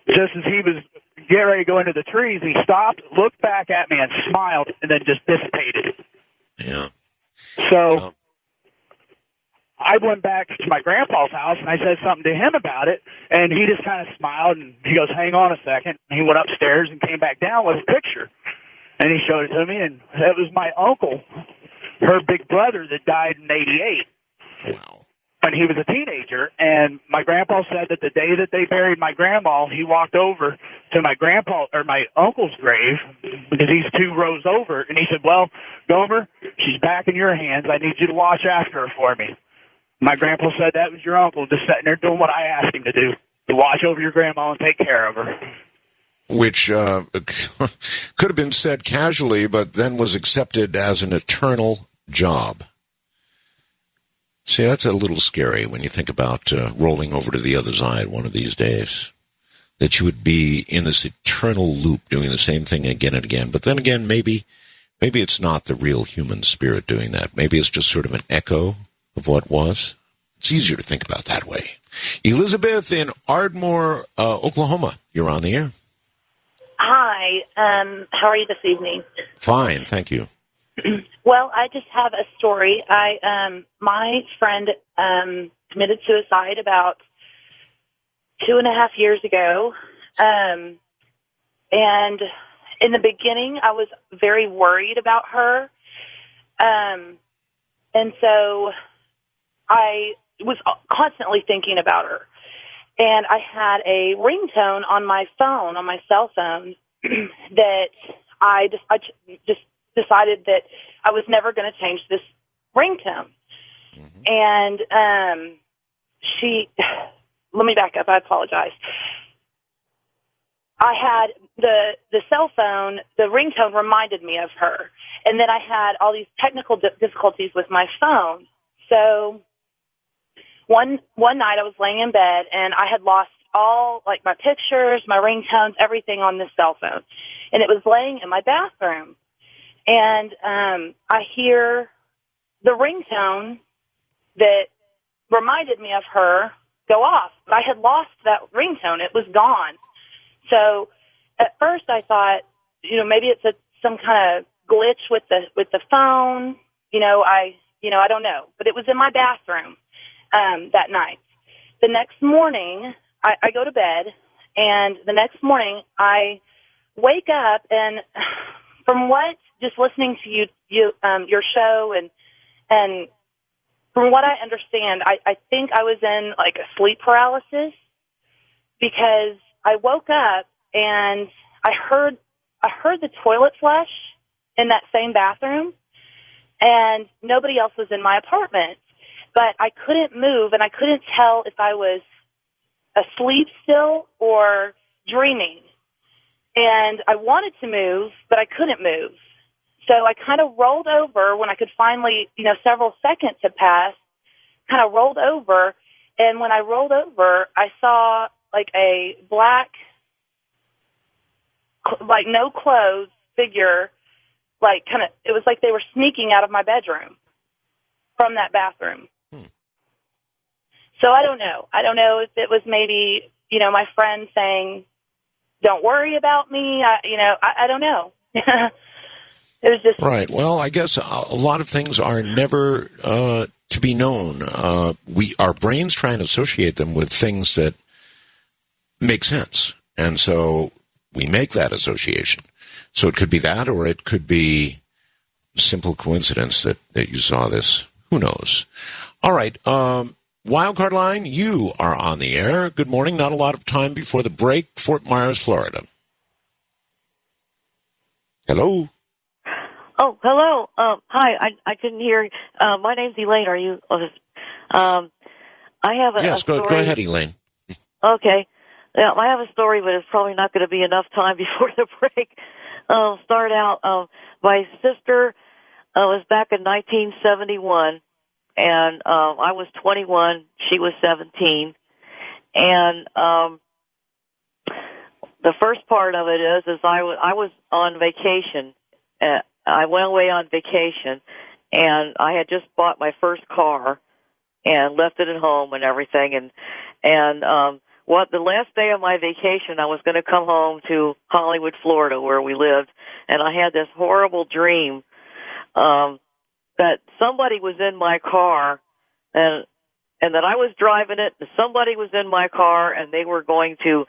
just as he was getting ready to go into the trees. He stopped, looked back at me, and smiled, and then just dissipated. Yeah. So I went back to my grandpa's house, and I said something to him about it, and he just kind of smiled, and he goes, hang on a second. And he went upstairs and came back down with a picture, and he showed it to me, and it was my uncle, her big brother that died in 88. Wow. When he was a teenager, and my grandpa said that the day that they buried my grandma, he walked over to my uncle's grave, because he's 2 rows over, and he said, well, Gomer, she's back in your hands. I need you to watch after her for me. My grandpa said that was your uncle just sitting there doing what I asked him to do, to watch over your grandma and take care of her. Which could have been said casually, but then was accepted as an eternal job. See, that's a little scary when you think about rolling over to the other side one of these days. That you would be in this eternal loop doing the same thing again and again. But then again, maybe it's not the real human spirit doing that. Maybe it's just sort of an echo of what was. It's easier to think about that way. Elizabeth in Ardmore, Oklahoma, you're on the air. Hi, how are you this evening? Fine, thank you. Well, I just have a story. My friend committed suicide about 2.5 years ago, and in the beginning, I was very worried about her, and so I was constantly thinking about her. And I had a ringtone on my phone, on my cell phone, that I just decided that I was never going to change this ringtone. Mm-hmm. And let me back up. I apologize. I had the cell phone, the ringtone reminded me of her. And then I had all these technical difficulties with my phone. So one night I was laying in bed and I had lost all, like, my pictures, my ringtones, everything on this cell phone. And it was laying in my bathroom. And I hear the ringtone that reminded me of her go off. But I had lost that ringtone. It was gone. So at first I thought, maybe it's some kind of glitch with the phone. I don't know. But it was in my bathroom that night. The next morning, I go to bed, and the next morning I wake up, and from just listening to your show, and from what I understand, I think I was in like a sleep paralysis, because I woke up and I heard the toilet flush in that same bathroom, and nobody else was in my apartment, but I couldn't move, and I couldn't tell if I was asleep still or dreaming. And I wanted to move, but I couldn't move. So I kind of rolled over when I could finally, several seconds had passed, kind of rolled over, and when I rolled over, I saw like a black, like no clothes figure, like kind of, it was like they were sneaking out of my bedroom from that bathroom. So I don't know. I don't know if it was maybe, you know, my friend saying, don't worry about me. I don't know. It was just... Right. Well, I guess a lot of things are never to be known. Our brains try and associate them with things that make sense. And so we make that association. So it could be that, or it could be simple coincidence that you saw this. Who knows? All right. Wildcard line, you are on the air. Good morning. Not a lot of time before the break. Fort Myers, Florida. Hello. Oh, hello. Hi. I didn't hear. My name's Elaine. Are you? I have a Yes. story. Go ahead, Elaine. Okay. Yeah, I have a story, but it's probably not going to be enough time before the break. I'll start out. My sister was back in 1971, and I was 21. She was 17, and the first part of it is I was on vacation. I went away on vacation, and I had just bought my first car and left it at home and everything. And the last day of my vacation, I was going to come home to Hollywood, Florida, where we lived, and I had this horrible dream that somebody was in my car, and that I was driving it, and somebody was in my car, and they were going to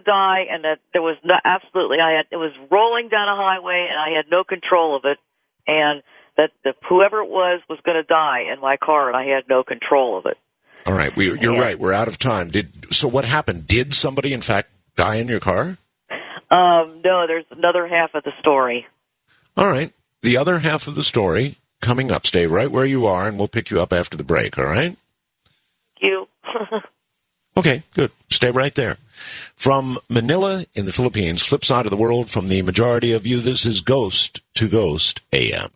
die, and that there was it was rolling down a highway, and I had no control of it, and that whoever it was going to die in my car, and I had no control of it. All right. You're right. We're out of time. So what happened? Did somebody, in fact, die in your car? No, there's another half of the story. All right. The other half of the story coming up. Stay right where you are, and we'll pick you up after the break, all right? Thank you. Okay, good. Stay right there. From Manila in the Philippines, flip side of the world from the majority of you, this is Ghost to Ghost AM.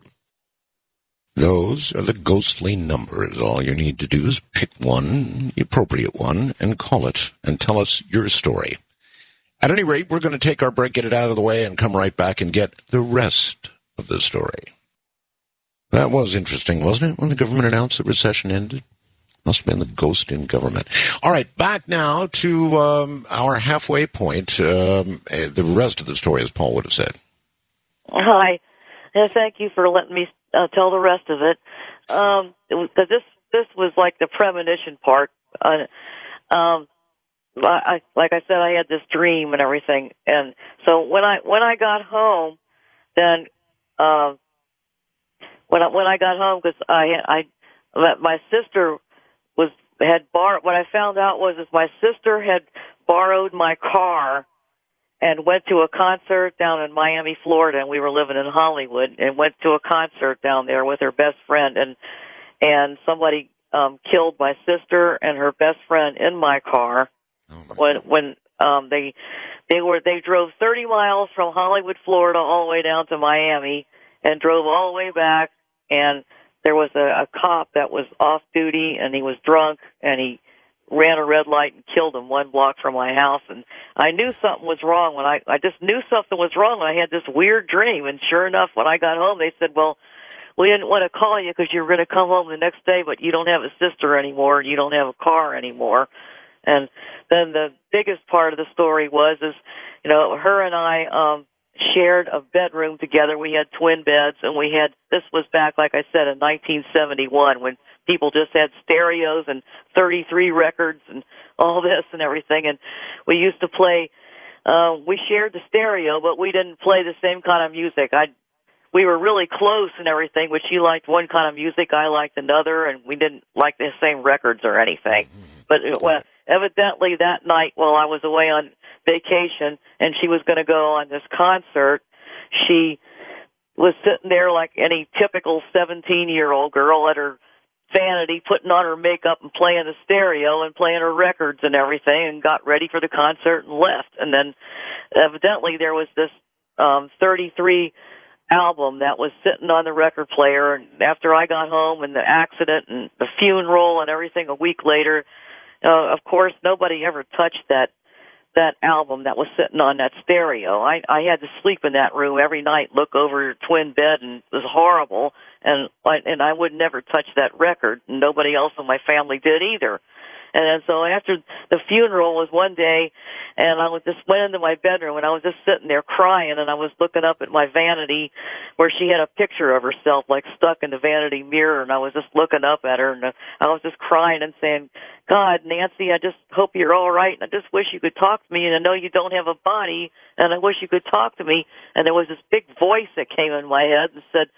Those are the ghostly numbers. All you need to do is pick one, the appropriate one, and call it, and tell us your story. At any rate, we're going to take our break, get it out of the way, and come right back and get the rest of the story. That was interesting, wasn't it, when the government announced the recession ended? Must have been the ghost in government. All right, back now to our halfway point. The rest of the story, as Paul would have said. Hi. Thank you for letting me tell the rest of it. This was like the premonition part. Like I said, I had this dream and everything, and so when I got home, then when I got home, because my sister had borrowed. What I found out was my sister had borrowed my car and went to a concert down in Miami, Florida, and we were living in Hollywood, and went to a concert down there with her best friend, and somebody killed my sister and her best friend in my car. When they drove 30 miles from Hollywood, Florida, all the way down to Miami, and drove all the way back, and there was a cop that was off duty, and he was drunk, and he ran a red light and killed him 1 block from my house. And I knew something was wrong when I just knew something was wrong when I had this weird dream. And sure enough, when I got home, they said, well, we didn't want to call you because you were going to come home the next day, but you don't have a sister anymore, and you don't have a car anymore. And then the biggest part of the story was her and I shared a bedroom together. We had twin beds, and this was back, like I said, in 1971, when people just had stereos and 33 records and all this and everything. And we used to play, we shared the stereo, but we didn't play the same kind of music. We were really close and everything, but she liked one kind of music, I liked another, and we didn't like the same records or anything. But evidently that night while I was away on vacation and she was going to go on this concert, she was sitting there like any typical 17-year-old girl at her vanity, putting on her makeup and playing the stereo and playing her records and everything, and got ready for the concert and left. And then evidently there was this 33 album that was sitting on the record player. And after I got home and the accident and the funeral and everything a week later, of course, nobody ever touched that album that was sitting on that stereo. I had to sleep in that room every night, look over your twin bed, and it was horrible. And I would never touch that record, and nobody else in my family did either. And then so after the funeral was one day, and I just went into my bedroom, and I was just sitting there crying, and I was looking up at my vanity where she had a picture of herself, like stuck in the vanity mirror, and I was just looking up at her, and I was just crying and saying, God, Nancy, I just hope you're all right, and I just wish you could talk to me, and I know you don't have a body, and I wish you could talk to me. And there was this big voice that came in my head and said,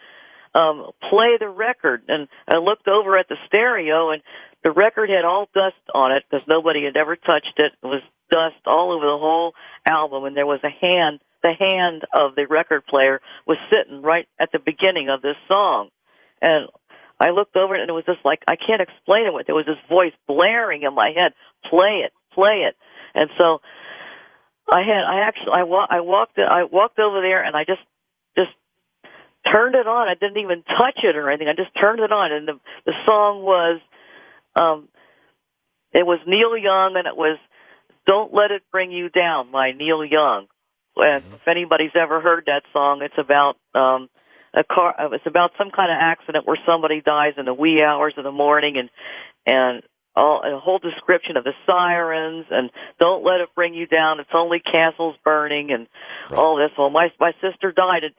play the record. And I looked over at the stereo, and the record had all dust on it because nobody had ever touched it. It was dust all over the whole album, and there was the hand of the record player was sitting right at the beginning of this song. And I looked over it, and it was just like, I can't explain it. There was this voice blaring in my head, play it, play it. And so I walked over there, and I just turned it on. I didn't even touch it or anything. I just turned it on, and the song was, it was Neil Young, and it was Don't Let It Bring You Down by Neil Young. And if anybody's ever heard that song, it's about it's about some kind of accident where somebody dies in the wee hours of the morning, and a whole description of the sirens, and don't let it bring you down. It's only castles burning, and all this. Well, my sister died at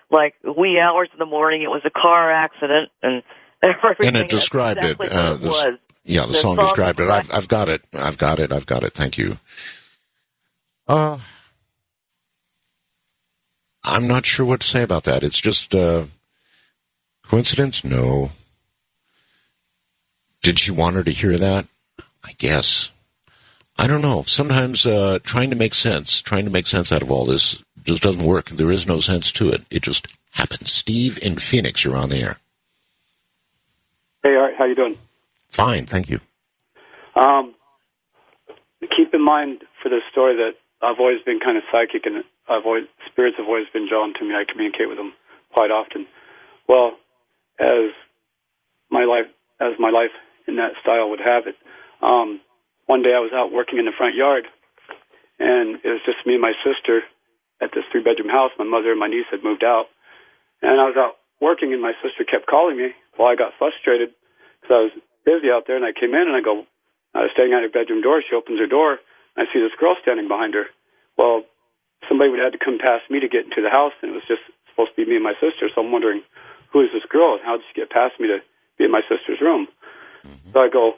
like wee hours in the morning. It was a car accident, and everything. And it described exactly it. what it was. Yeah, the song described it. I've got it. I've got it. Thank you. I'm not sure what to say about that. It's just coincidence? No. Did she want her to hear that? I guess. I don't know. Sometimes trying to make sense out of all this just doesn't work. There is no sense to it. It just happens. Steve in Phoenix, you're on the air. Hey, Art, how you doing? Fine, thank you. Keep in mind for this story that I've always been kind of psychic, and spirits have always been drawn to me. I communicate with them quite often. Well, as my life in that style would have it, one day I was out working in the front yard, and it was just me and my sister at this 3-bedroom house. My mother and my niece had moved out, and I was out working, and my sister kept calling me. Well, I got frustrated because I was busy out there, and I came in, and I was standing at her bedroom door. She opens her door, and I see this girl standing behind her. Well, somebody would have to come past me to get into the house, and it was just supposed to be me and my sister, so I'm wondering, who is this girl, and how did she get past me to be in my sister's room? So I go,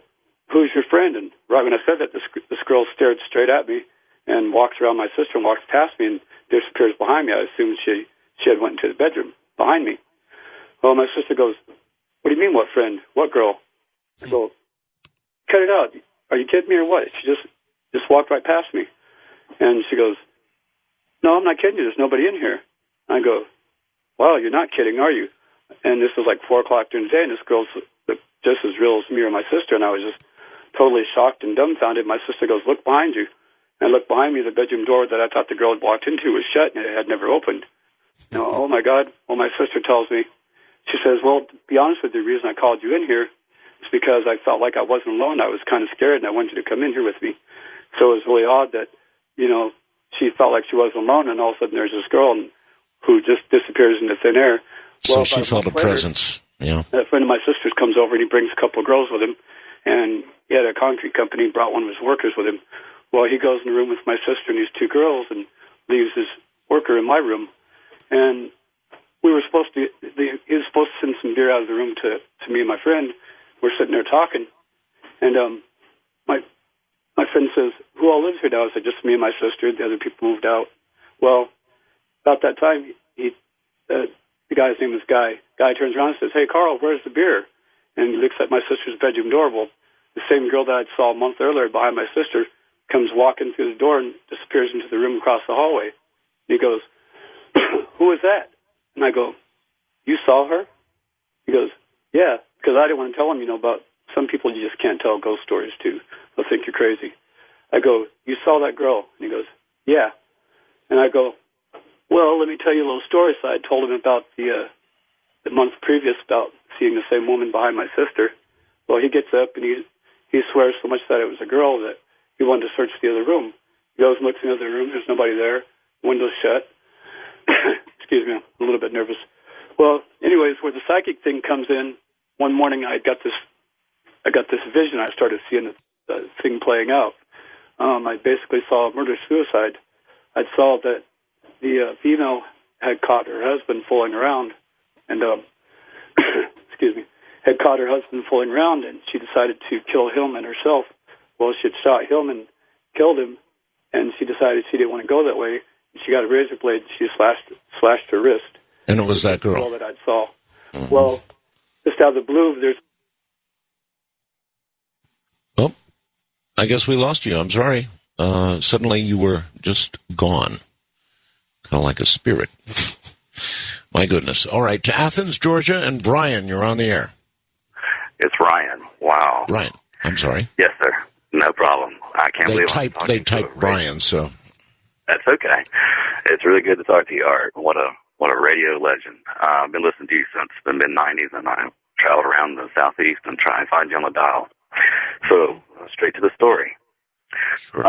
who's your friend? And right when I said that, this girl stared straight at me and walks around my sister and walks past me and disappears behind me. I assumed she had went into the bedroom behind me. Well, my sister goes, what do you mean, what friend? What girl? I go, cut it out. Are you kidding me or what? She just walked right past me. And she goes, no, I'm not kidding you. There's nobody in here. I go, wow, you're not kidding, are you? And this was like 4 o'clock during the day, and this girl's just as real as me or my sister, and I was just totally shocked and dumbfounded. My sister goes, look behind you. And I looked behind me. The bedroom door that I thought the girl had walked into was shut, and it had never opened. Oh, my God. Well, my sister tells me, she says, well, to be honest with you, the reason I called you in here is because I felt like I wasn't alone. I was kind of scared, and I wanted you to come in here with me. So it was really odd that, she felt like she wasn't alone, and all of a sudden there's this girl who just disappears into thin air. So she felt a presence. Yeah. A friend of my sister's comes over, and he brings a couple of girls with him, and he had a concrete company, brought one of his workers with him. Well, he goes in the room with my sister and these 2 girls and leaves his worker in my room. And he was supposed to send some beer out of the room to me and my friend. We're sitting there talking, and my friend says, who all lives here now? I said, just me and my sister. The other people moved out. Well, about that time, the guy's name was Guy. Guy turns around and says, hey, Carl, where's the beer? And he looks at my sister's bedroom door. Well, the same girl that I saw a month earlier behind my sister comes walking through the door and disappears into the room across the hallway. And he goes, who is that? And I go, you saw her? He goes, yeah, because I didn't want to tell him, about some people you just can't tell ghost stories to. They'll think you're crazy. I go, you saw that girl? And he goes, yeah. And I go, Well, let me tell you a little story. So I told him about the month previous about seeing the same woman behind my sister. Well, he gets up and he swears so much that it was a girl that he wanted to search the other room. He goes and looks in the other room. There's nobody there. Windows shut. Excuse me, I'm a little bit nervous. Well, anyways, where the psychic thing comes in, one morning I got this vision. I started seeing the thing playing out. I basically saw a murder-suicide. I saw that the female had caught her husband fooling around, and excuse me, had caught her husband fooling around, and she decided to kill him and herself. Well, she had shot him and killed him, and she decided she didn't want to go that way. She got a razor blade. She slashed her wrist. And it was that girl. All that I saw. Mm-hmm. Well, just out of the blue, there's. Oh, I guess we lost you. I'm sorry. Suddenly you were just gone. Kind of like a spirit. My goodness. All right, to Athens, Georgia, and Brian, you're on the air. It's Ryan. Wow. Ryan, I'm sorry. Yes, sir. No problem. I can't believe they typed Brian, so. That's okay. It's really good to talk to you, Art. What a radio legend. I've been listening to you since the mid-'90s, and I've traveled around the Southeast and try and find you on the dial. So, straight to the story. Sure.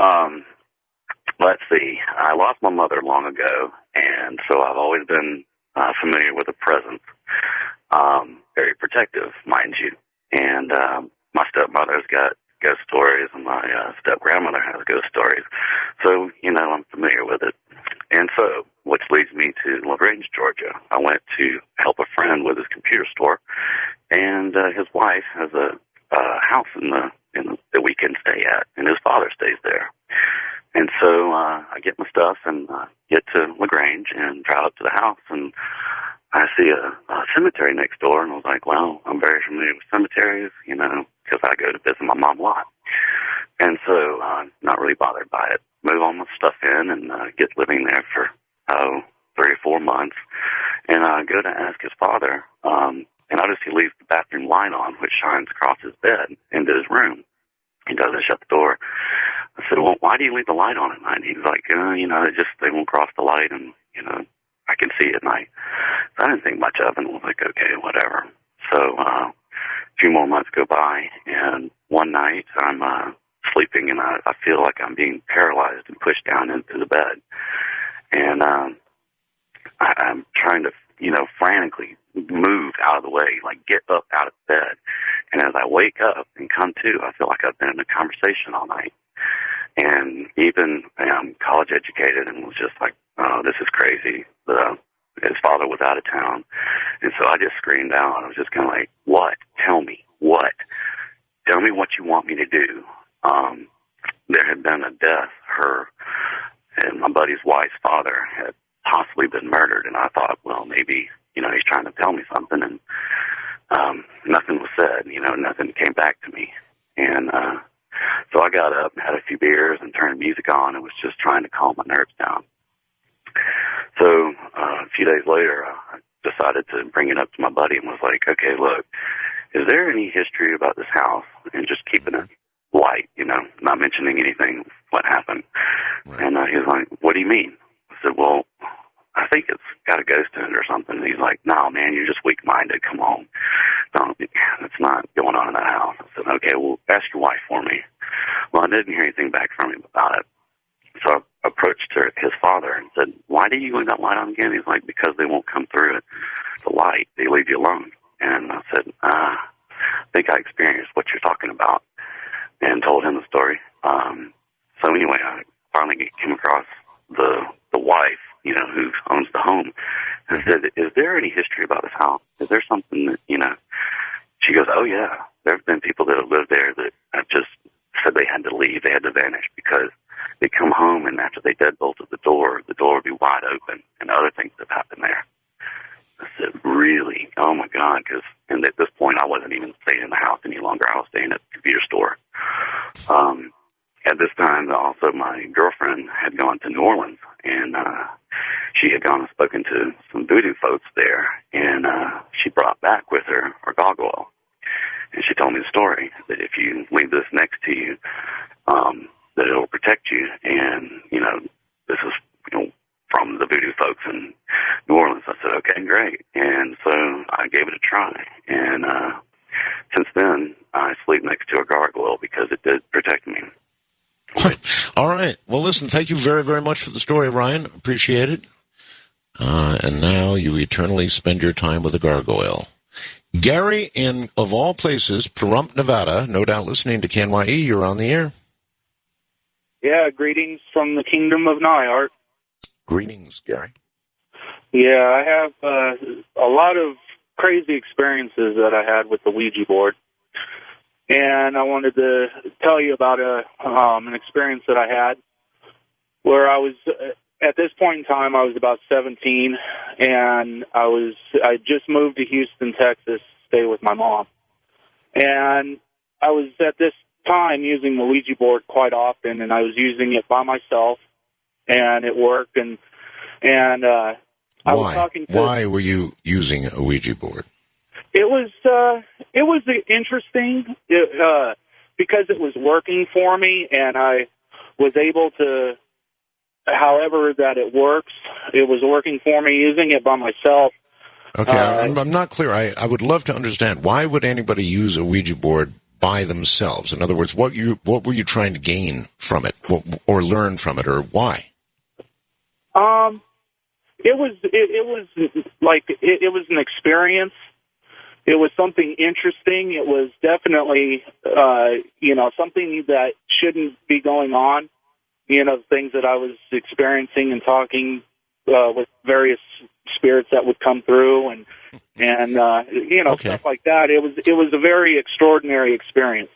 Let's see. I lost my mother long ago, and so I've always been familiar with her presence. Very protective, mind you. And my stepmother's got ghost stories, and my step-grandmother has ghost stories. So, I'm familiar with it. And so, which leads me to LaGrange, Georgia. I went to help a friend with his computer store, and his wife has a house in the we can stay at, and his father stays there. And so I get my stuff and get to LaGrange and drive up to the house, and I see a cemetery next door, and I was like, well, I'm very familiar with cemeteries, because I go to visit my mom a lot. And so not really bothered by it. Move all my stuff in and get living there for, 3 or 4 months. And I go to ask his father, and I notice he leaves the bathroom light on, which shines across his bed into his room. He doesn't shut the door. I said, well, why do you leave the light on at night? And he's like, they won't cross the light, and, I can see at night. So I didn't think much of it, and was like, okay, whatever. So a few more months go by, and one night I'm sleeping, and I feel like I'm being paralyzed and pushed down into the bed. And I'm trying to, frantically move out of the way, like get up out of bed. And as I wake up and come to, I feel like I've been in a conversation all night. And even I'm college educated and was just like, oh, this is crazy. His father was out of town. And so I just screamed out. I was just kind of like, what? Tell me. What? Tell me what you want me to do. There had been a death. Her and my buddy's wife's father had possibly been murdered. And I thought, well, maybe, he's trying to tell me something. And nothing was said. Nothing came back to me. And so I got up and had a few beers and turned music on and was just trying to calm my nerves down. So a few days later, I decided to bring it up to my buddy and was like, okay, look, is there any history about this house? And just keeping it light, not mentioning anything, what happened. Right. And he was like, what do you mean? I said, well, I think it's got a ghost in it or something. And he's like, no, man, you're just weak-minded. Come on. It's not going on in that house. I said, okay, well, ask your wife for me. Well, I didn't hear anything back from him about it. So I approached his father and said, why do you leave that light on again? He's like, because they won't come through it. The light, they leave you alone. And I said, I think I experienced what you're talking about, and told him the story. So anyway, I finally came across the wife, who owns the home, and said, is there any history about this house? Is there something that, she goes, oh yeah, there have been people that have lived there that have just said they had to leave, they had to vanish, because they come home and after they deadbolted the door would be wide open, and other things have happened there. I said, really? Oh my God, and at this point I wasn't even staying in the house any longer, I was staying at the computer store. At this time, also, my girlfriend had gone to New Orleans, and she had gone and spoken to some voodoo folks there, and she brought back with her gargoyle. And she told me the story, that if you leave this next to you, that it'll protect you. And, this is, from the voodoo folks in New Orleans. I said, okay, great. And so I gave it a try. And since then, I sleep next to a gargoyle because it did protect me. All right. Well, listen, thank you very, very much for the story, Ryan. Appreciate it. And now you eternally spend your time with a gargoyle. Gary, in, of all places, Pahrump, Nevada, no doubt listening to KNYE, you're on the air. Yeah, greetings from the Kingdom of Nye, Art. Greetings, Gary. Yeah, I have a lot of crazy experiences that I had with the Ouija board. And I wanted to tell you about an experience that I had where I was, at this point in time, I was about 17, and I just moved to Houston, Texas, to stay with my mom. And I was at this time using the Ouija board quite often, and I was using it by myself, and it worked. And I was talking to... Why were you using a Ouija board? It was interesting because it was working for me, and I was able to, however that it works, it was working for me using it by myself. Okay, I'm not clear. I would love to understand, why would anybody use a Ouija board by themselves? In other words, what were you trying to gain from it, or learn from it, or why? It was an experience. It was something interesting. It was definitely, something that shouldn't be going on. Things that I was experiencing and talking with various spirits that would come through, and stuff like that. It was a very extraordinary experience.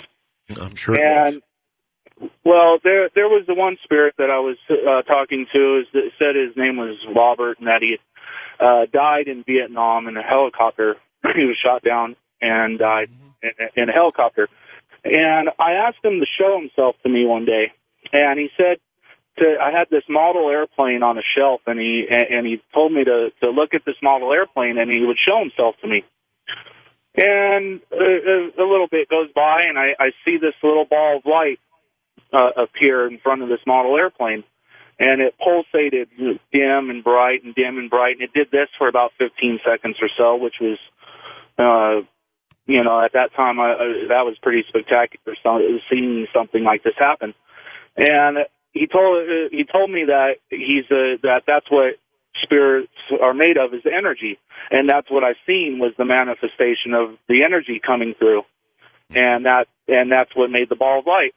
I'm sure. And well, there was the one spirit that I was talking to. Said his name was Robert, and that he died in Vietnam in a helicopter. He was shot down and died in a helicopter. And I asked him to show himself to me one day, and he said, I had this model airplane on a shelf, and he told me to look at this model airplane, and he would show himself to me. And a little bit goes by, and I see this little ball of light appear in front of this model airplane, and it pulsated dim and bright and dim and bright, and it did this for about 15 seconds or so, which was, at that time, that was pretty spectacular, seeing something like this happen. And he told me that that's what spirits are made of, is energy, and that's what I seen was the manifestation of the energy coming through, and that's what made the ball of light.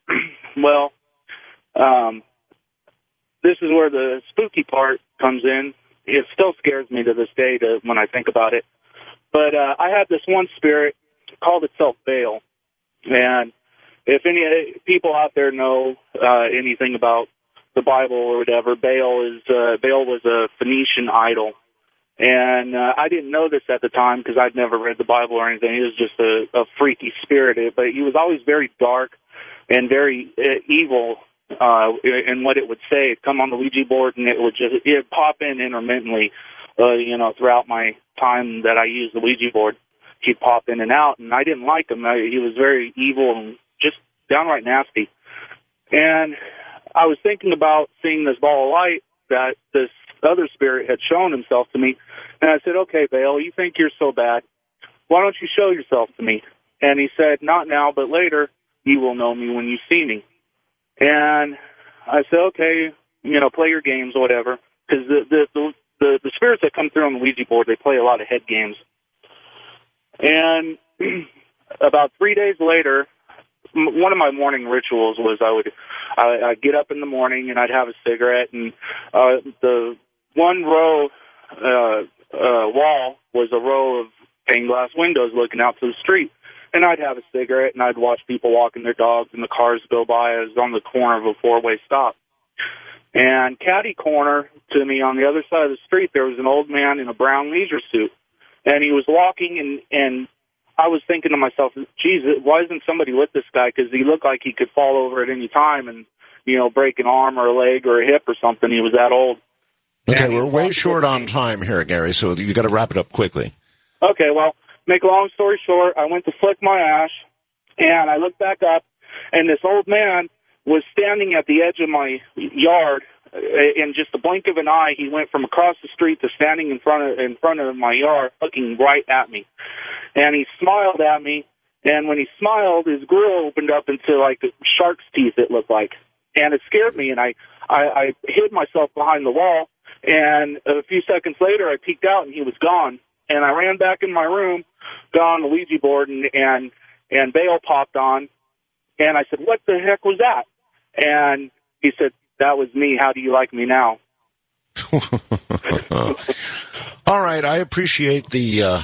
Well, this is where the spooky part comes in. It still scares me to this day when I think about it. But I had this one spirit, called itself Baal, and if any people out there know anything about the Bible or whatever, Baal was a Phoenician idol, and I didn't know this at the time because I'd never read the Bible or anything. He was just a freaky spirit, but he was always very dark and very evil in what it would say. It'd come on the Ouija board, and it'd pop in intermittently, throughout my time that I used the Ouija board. He'd pop in and out, and I didn't like him. He was very evil and just downright nasty. And I was thinking about seeing this ball of light that this other spirit had shown himself to me, and I said, okay, Baal, you think you're so bad. Why don't you show yourself to me? And he said, not now, but later, you will know me when you see me. And I said, okay, play your games or whatever, because the spirits that come through on the Ouija board, they play a lot of head games. And about 3 days later, one of my morning rituals was I'd get up in the morning and I'd have a cigarette, and the one row wall was a row of stained glass windows looking out to the street. And I'd have a cigarette, and I'd watch people walking their dogs, and the cars go by. I was on the corner of a four-way stop. And catty corner to me on the other side of the street, there was an old man in a brown leisure suit. And he was walking, and I was thinking to myself, geez, why isn't somebody with this guy? Because he looked like he could fall over at any time and, break an arm or a leg or a hip or something. He was that old. Okay, we're way short on time here, Gary, so you got to wrap it up quickly. Okay, well, make a long story short, I went to flick my ash, and I looked back up, and this old man was standing at the edge of my yard, in just the blink of an eye, he went from across the street to standing in front of my yard, looking right at me. And he smiled at me. And when he smiled, his grill opened up into like shark's teeth, it looked like. And it scared me, and I hid myself behind the wall. And a few seconds later, I peeked out, and he was gone. And I ran back in my room, got on the Ouija board, and Baal popped on. And I said, "What the heck was that?" And he said, "That was me. How do you like me now?" All right, I appreciate the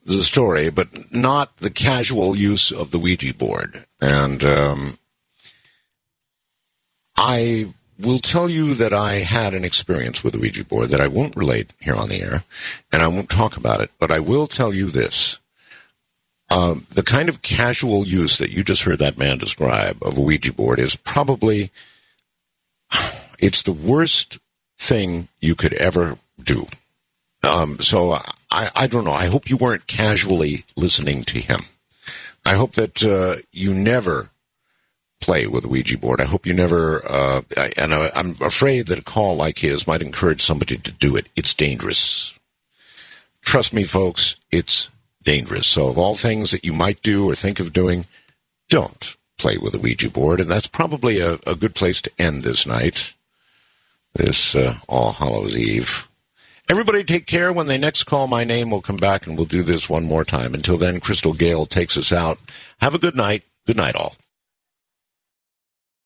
story, but not the casual use of the Ouija board. And I will tell you that I had an experience with the Ouija board that I won't relate here on the air, and I won't talk about it, but I will tell you this. The kind of casual use that you just heard that man describe of a Ouija board is probably, it's the worst thing you could ever do. So I don't know. I hope you weren't casually listening to him. I hope that you never play with a Ouija board. I hope you never, and I'm afraid that a call like his might encourage somebody to do it. It's dangerous. Trust me, folks, it's dangerous. So of all things that you might do or think of doing, don't play with a Ouija board. And that's probably a good place to end this night, this All Hallows Eve. Everybody take care. When they next call my name, we'll come back and we'll do this one more time. Until then, Crystal Gale takes us out. Have a good night. Good night, all.